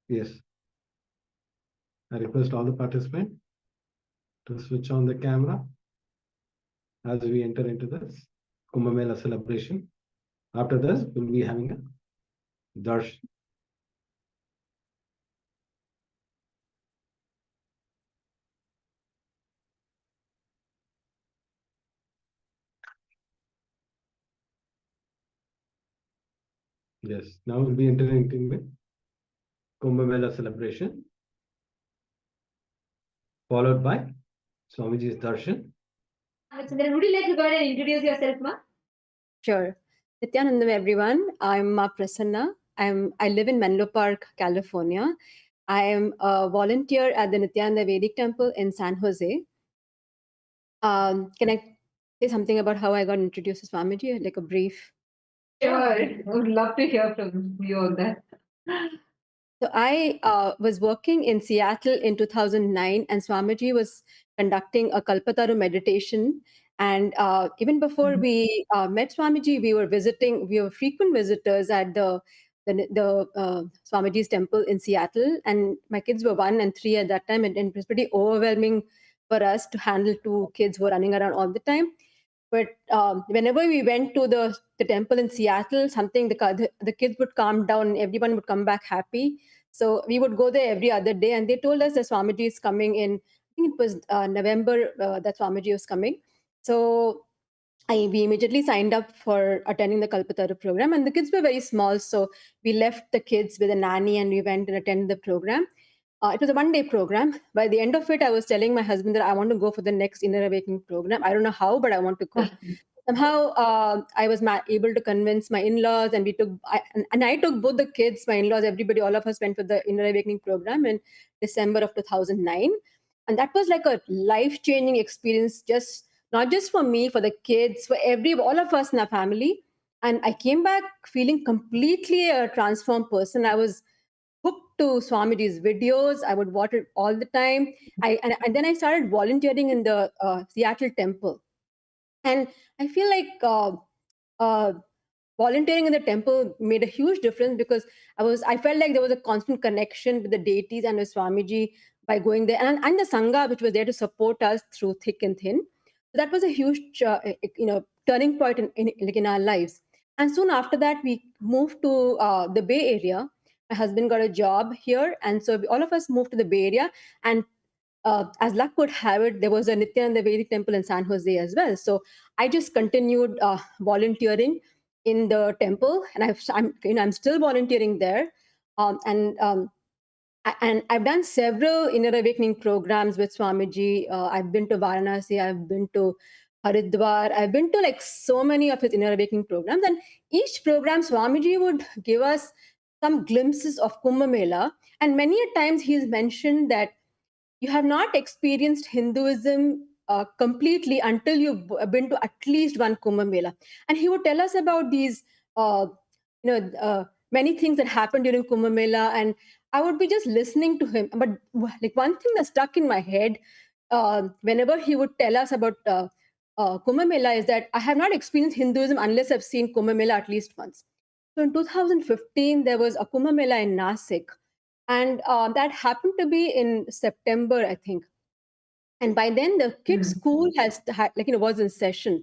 Yes. I request all the participants to switch on the camera as we enter into this Kumbh Mela celebration. After this, we'll be having a darshan. Yes, now we'll be entering into the Kumbh Mela celebration, followed by Swamiji's darshan. Chandran, would you like to go ahead and introduce yourself, ma? Sure. Nithyanandam, everyone. I'm Ma Prasanna. I live in Menlo Park, California. I am a volunteer at the Nityananda Vedic Temple in San Jose. Can say something about how I got introduced to Swamiji, like a brief? Sure, I would love to hear from you on that. So I was working in Seattle in 2009, and Swamiji was conducting a Kalpataru meditation. And even before we met Swamiji, we were frequent visitors at the Swamiji's temple in Seattle. And my kids were 1 and 3 at that time, and it was pretty overwhelming for us to handle 2 kids who were running around all the time. But whenever we went to the temple in Seattle, the kids would calm down and everyone would come back happy. So we would go there every other day, and they told us that Swamiji is coming in. I think it was November that Swamiji was coming. So we immediately signed up for attending the Kalpataru program, and the kids were very small. So we left the kids with a nanny and we went and attended the program. It was a 1-day program. By the end of it, I was telling my husband that I want to go for the next Inner Awakening program. I don't know how, but I want to go. Somehow I was able to convince my in-laws, and I took both the kids, my in-laws, everybody, all of us went for the Inner Awakening program in December of 2009. And that was like a life-changing experience, just not just for me, for the kids, for all of us in our family. And I came back feeling completely a transformed person. I was hooked to Swamiji's videos. I would watch it all the time. And then I started volunteering in the Seattle temple. And I feel like volunteering in the temple made a huge difference, because I felt like there was a constant connection with the deities and with Swamiji by going there, and the Sangha, which was there to support us through thick and thin. So that was a huge turning point in our lives. And soon after that, we moved to the Bay Area. My husband got a job here, and so all of us moved to the Bay Area. And as luck would have it, there was a Nityananda Vedic temple in San Jose as well. So I just continued volunteering in the temple, and I'm still volunteering there. And I've done several Inner Awakening programs with Swamiji. I've been to Varanasi, I've been to Haridwar, I've been to like so many of his Inner Awakening programs. And each program, Swamiji would give us some glimpses of Kumbh Mela. And many a times he's mentioned that you have not experienced Hinduism completely until you've been to at least one Kumbh Mela. And he would tell us about these, many things that happened during Kumbh Mela, and I would be just listening to him. But like one thing that stuck in my head whenever he would tell us about Kumbh Mela is that I have not experienced Hinduism unless I've seen Kumbh Mela at least once. So in 2015, there was a Kumbh Mela in Nasik, and that happened to be in September, I think. And by then, the kids' school was in session.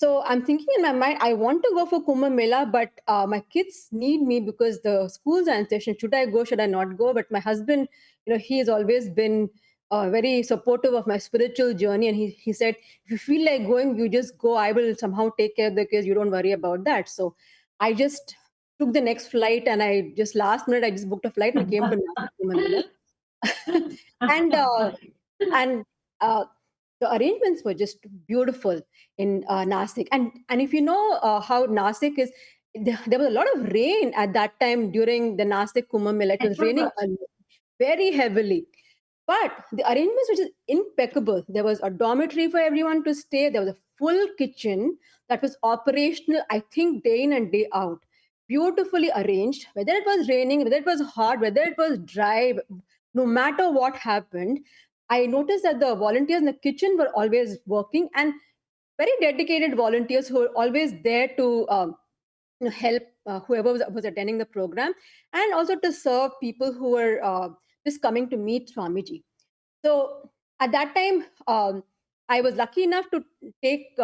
So I'm thinking in my mind, I want to go for Kumbh Mela, but my kids need me because the schools are in session. Should I go? Should I not go? But my husband, he has always been very supportive of my spiritual journey, and he said, if you feel like going, you just go. I will somehow take care of the kids. You don't worry about that. So I just took the next flight, and last minute I just booked a flight and I came to Kumbh Mela. and the arrangements were just beautiful in Nasik. And if you know how Nasik is, there was a lot of rain at that time during the Nasik Kumbh Mela. It was raining very heavily. But the arrangements were just impeccable. There was a dormitory for everyone to stay. There was a full kitchen that was operational, I think, day in and day out. Beautifully arranged. Whether it was raining, whether it was hot, whether it was dry, no matter what happened, I noticed that the volunteers in the kitchen were always working, and very dedicated volunteers who were always there to help whoever was attending the program, and also to serve people who were just coming to meet Swamiji. So at that time, I was lucky enough to take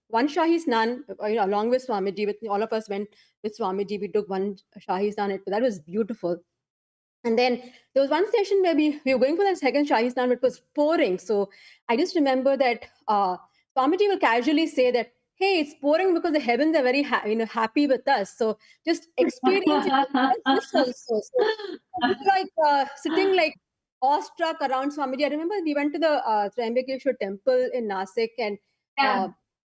one Shahi Snan, along with Swamiji. All of us went with Swamiji. We took one Shahi Snan. That was beautiful. And then there was one session where we were going for the second Shahi Snan, it was pouring. So I just remember that Swamiji will casually say that, hey, it's pouring because the heavens are very happy with us. So just experience this also. So we were like sitting like awestruck around Swamiji. I remember we went to the Triambakeshwar temple in Nasik, and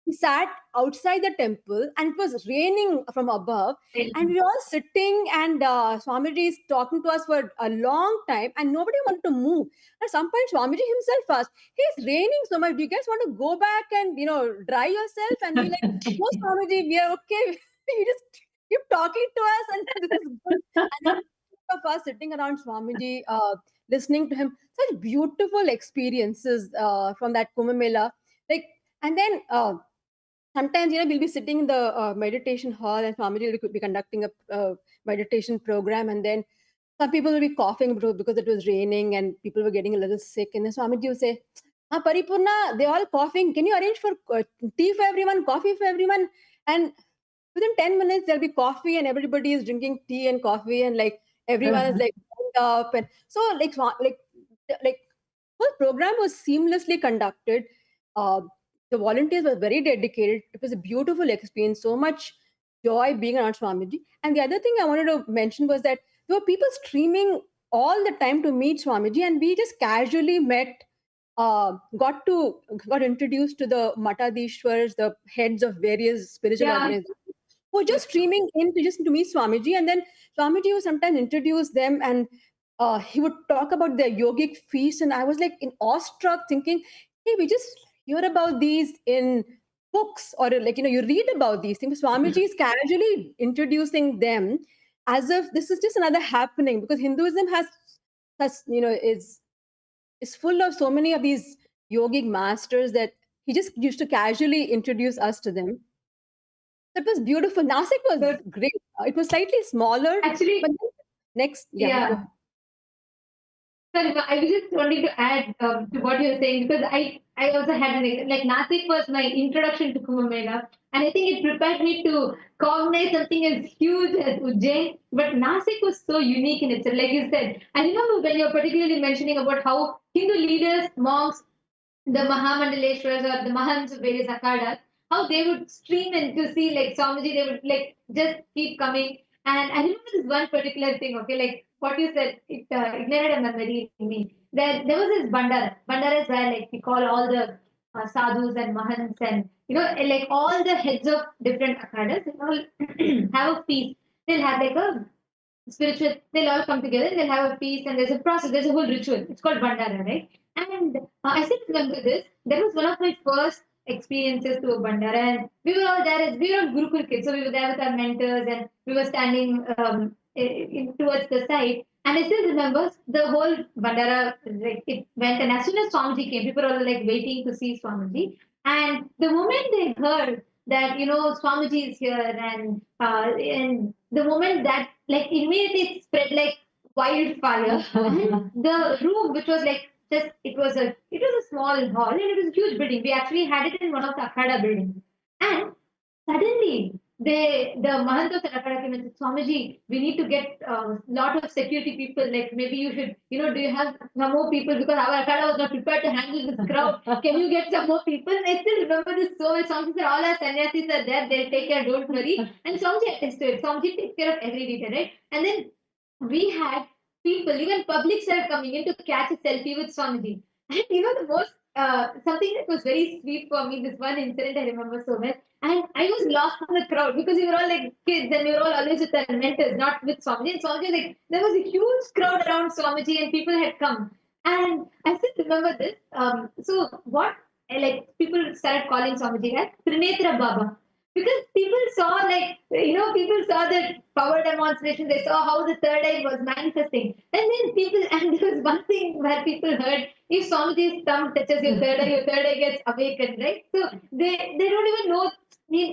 we sat outside the temple and it was raining from above, and we were all sitting, and Swamiji is talking to us for a long time and nobody wanted to move. At some point Swamiji himself asked, "Hey, it's raining so much, do you guys want to go back and dry yourself?" And we like, "No, Swamiji, we are okay." You just keep talking to us and this is good. And then of us sitting around Swamiji, listening to him, such beautiful experiences from that Kumbh Mela. Like, and then sometimes we'll be sitting in the meditation hall and Swamiji will be conducting a meditation program, and then some people will be coughing because it was raining and people were getting a little sick, and then Swamiji will say, Paripurna, they're all coughing, can you arrange for tea for everyone, coffee for everyone? And within 10 minutes there'll be coffee and everybody is drinking tea and coffee, and like everyone is like warmed up, and so like whole program was seamlessly conducted. The volunteers were very dedicated. It was a beautiful experience, so much joy being around Swamiji. And the other thing I wanted to mention was that there were people streaming all the time to meet Swamiji, and we just casually met, got introduced to the Matadishwars, the heads of various spiritual organizations, who were just streaming in to meet Swamiji. And then Swamiji would sometimes introduce them, and he would talk about their yogic feasts, and I was like in awestruck, thinking, hey, we just hear about these in books, or like you read about these things. Swamiji is casually introducing them as if this is just another happening, because Hinduism has is full of so many of these yogic masters that he just used to casually introduce us to them. That was beautiful. Nasik was great. It was slightly smaller. Actually, but next, go ahead. Sorry, I was just wanting to add to what you're saying, because I also had like Nasik was my introduction to Kumbh Mela, and I think it prepared me to cognize something as huge as Ujjain. But Nasik was so unique in itself, like you said. I remember when you're particularly mentioning about how Hindu leaders, monks, the Mahamandaleshwaras or the Mahants of various akhadas, how they would stream in to see like Swamiji, they would like just keep coming. And I remember this one particular thing, okay, like what you said, it ignited a memory in me. There was this bandara. Bandara is where like we call all the sadhus and mahants and like all the heads of different akhadas, they all have a feast. They'll have like a spiritual, they'll all come together, they'll have a feast, and there's a process, there's a whole ritual. It's called Bandara, right? And I still remember this. That was one of my first experiences to a Bandara, and we were all there as we were Gurukul kids, so we were there with our mentors, and we were standing towards the side. And I still remember the whole Bandara, like it went, and as soon as Swamiji came, people were like waiting to see Swamiji. And the moment they heard that Swamiji is here, and the moment that like immediately it spread like wildfire. And the room, which was like just it was a small hall and it was a huge building. We actually had it in one of the akhada buildings, and suddenly the Mahant of the akhada came and said, Swamiji, we need to get a lot of security people. Like maybe you should, do you have some more people, because our akhada was not prepared to handle this crowd. Can you get some more people? And I still remember this so well. Swamiji said, all our sannyasis are there. They'll take care. Don't worry. And Swamiji attested to it. Swamiji takes care of every detail, right? And then we had people, even public, started coming in to catch a selfie with Swamiji. And the most something that was very sweet for me, this one incident I remember so well. And I was lost in the crowd because we were all like kids and we were all always with our mentors, not with Swamiji. And Swamiji, like, there was a huge crowd around Swamiji and people had come. And I still remember this. So what, like, people started calling Swamiji as Trinetra Baba. Because people saw, like, people saw the power demonstration, they saw how the third eye was manifesting. And then and there was one thing where people heard, if Swamiji's thumb touches your third eye gets awakened, right? So they don't even know,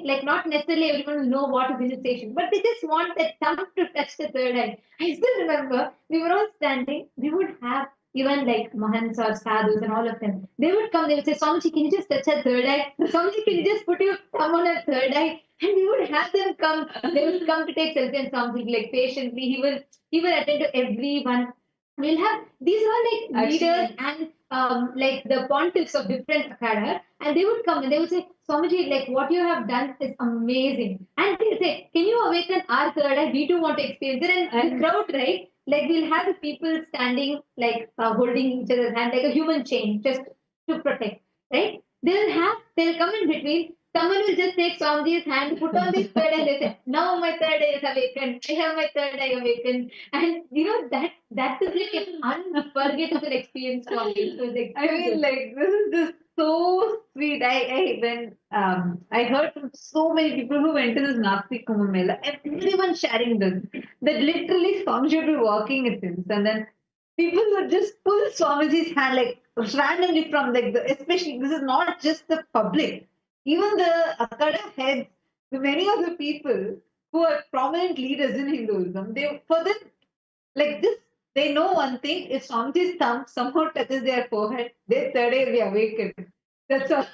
like, not necessarily everyone will know what is initiation, but they just want that thumb to touch the third eye. I still remember, we were all standing, we would have even like Mahants or Sadhus and all of them, they would come, they would say, Swamiji, can you just touch that third eye? Swamiji, can you just put your thumb on that third eye? And we would have them come, they would come to take selfie, and Swamiji, like, patiently, he will attend to everyone. We'll have, these are like leaders and like the pontiffs of different akhadas, and they would come and they would say, Swamiji, like, what you have done is amazing. And they say, can you awaken our third eye? We too want to experience it. And the crowd, right? Like, we'll have the people standing, like, holding each other's hand, like a human chain, just to protect, right? They'll come in between. someone will just take Swamiji's hand, put on this third eye, and they say, now my third eye is awakened. I have my third eye awakened. And that is like an unforgettable experience for me. It was like, I mean, like, this is just so sweet. When I heard from so many people who went to this Nasti Kumbh Mela, everyone sharing this, that literally Swamiji would be walking at this, and then people would just pull Swamiji's hand like randomly from like especially this is not just the public, even the Akada heads, the many of the people who are prominent leaders in Hinduism, they for them like this, they know one thing: if Swamiji's thumb somehow touches their forehead, their third eye will be awakened. That's all.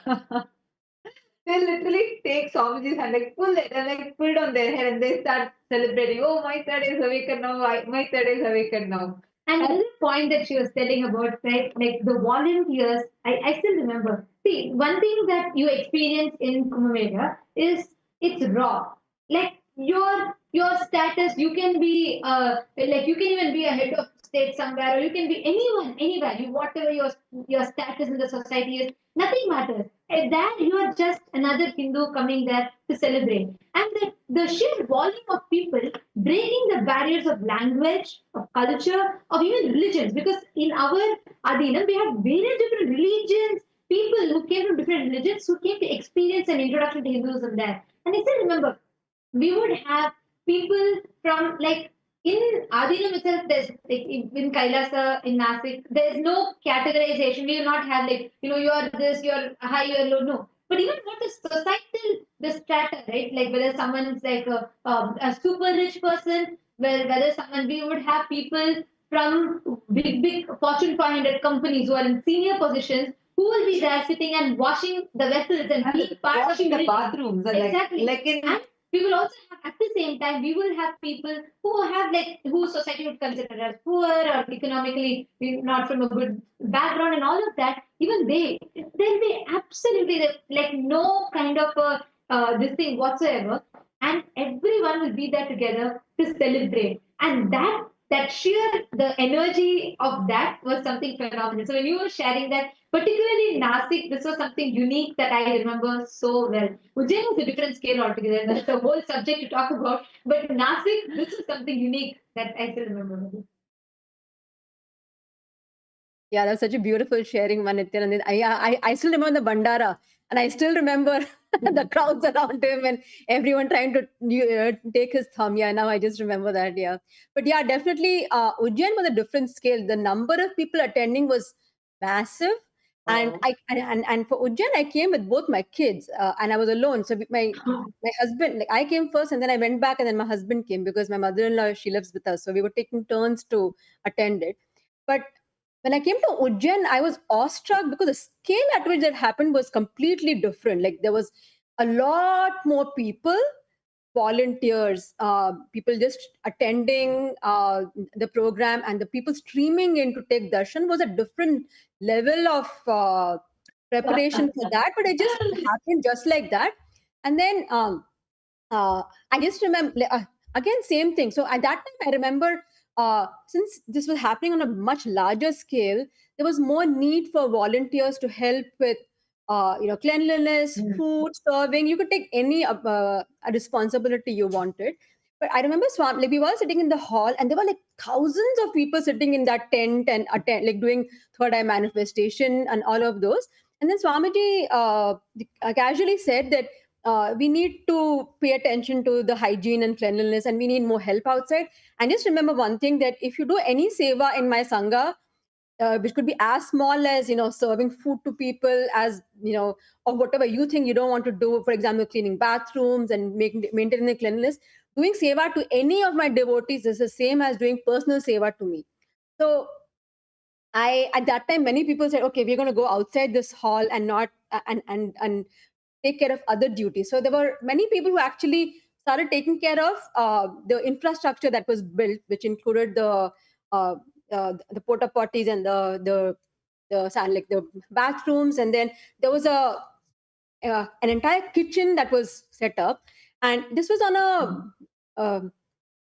They literally take Swamiji's hand, like pull it and like put it on their head, and they start celebrating. Oh, my third eye is awakened now. My third eye is awakened now. And another point that she was telling about, right, like the volunteers, I still remember. See, one thing that you experience in Kumbh Mela is it's raw. Like your status, you can be like you can even be a head of state somewhere, or you can be anyone, anywhere. You whatever your status in the society is, nothing matters. At that you are just another Hindu coming there to celebrate. And the sheer volume of people breaking the barriers of language, of culture, of even religions. Because in our Adinam, we have various different religions, people who came from different religions who came to experience an introduction to Hinduism there. And I still remember, we would have people from like in Adinam itself, there's like in Kailasa, in Nasik, there's no categorization. We will not have like, you are this, you're high, you're low. No. But even what the societal, the strata, right? Like whether someone's like a super rich person, whether someone, we would have people from big Fortune 500 companies who are in senior positions who will be there sitting and washing the vessels and being part Washing of the bathrooms. And exactly. Like in And we will also have at the same time we will have people who have like who society would consider as poor or economically not from a good background and all of that. Even there'll be absolutely like no kind of this thing whatsoever, and everyone will be there together to celebrate. And that sheer the energy of that was something phenomenal. So when you were sharing that, particularly in Nasik, this was something unique that I remember so well. Ujjain was a different scale altogether. That's a whole subject to talk about. But Nasik, this is something unique that I still remember. Yeah, that's such a beautiful sharing, Nithyananda. I still remember the Bandara, and I still remember the crowds around him and everyone trying to take his thumb. Yeah, now I just remember that. Yeah, but yeah, definitely, Ujjain was a different scale. The number of people attending was massive, and and for Ujjain, I came with both my kids, and I was alone. So my husband, like I came first, and then I went back, and then my husband came because my mother-in-law, she lives with us, so we were taking turns to attend it. But when I came to Ujjain, I was awestruck because the scale at which that happened was completely different. Like there was a lot more people, volunteers, people just attending the program, and the people streaming in to take darshan was a different level of preparation for that. But it just happened just like that. And then I just remember again same thing. So at that time, I remember since this was happening on a much larger scale, there was more need for volunteers to help with cleanliness, food serving. You could take any a responsibility you wanted. But I remember like we were sitting in the hall, and there were like thousands of people sitting in that tent and like doing third eye manifestation and all of those. And then Swamiji casually said that we need to pay attention to the hygiene and cleanliness, and we need more help outside. And just remember one thing, that if you do any seva in my sangha, which could be as small as serving food to people, as or whatever you think you don't want to do, for example cleaning bathrooms and maintaining the cleanliness, doing seva to any of my devotees is the same as doing personal seva to me. So at that time, many people said, okay, we're going to go outside this hall and not and take care of other duties. So there were many people who actually started taking care of the infrastructure that was built, which included the porta potties and the bathrooms, and then there was an entire kitchen that was set up, and this was on a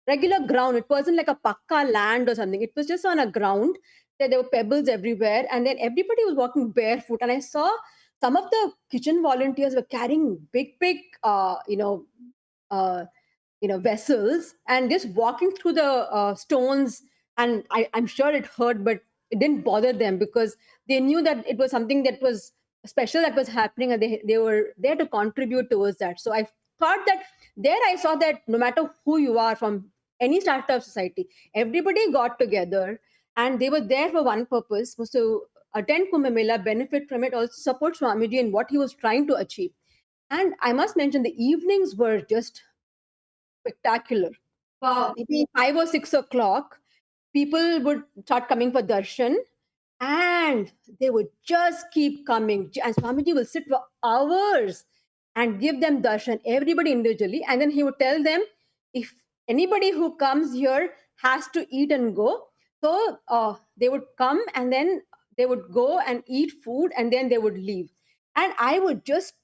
regular ground. It wasn't like a pakka land or something. It was just on a ground. There were pebbles everywhere, and then everybody was walking barefoot. And I saw some of the kitchen volunteers were carrying big, vessels and just walking through the stones. And I'm sure it hurt, but it didn't bother them because they knew that it was something that was special that was happening, and they were there to contribute towards that. So I thought that there I saw that no matter who you are from any strata of society, everybody got together and they were there for one purpose, was to attend Kumbh Mela, benefit from it, also support Swamiji in what he was trying to achieve. And I must mention the evenings were just spectacular. Wow. Maybe 5 or 6 o'clock, people would start coming for darshan, and they would just keep coming. And Swamiji will sit for hours and give them darshan, everybody individually. And then he would tell them, if anybody who comes here has to eat and go. So they would come and then they would go and eat food and then they would leave. And I would just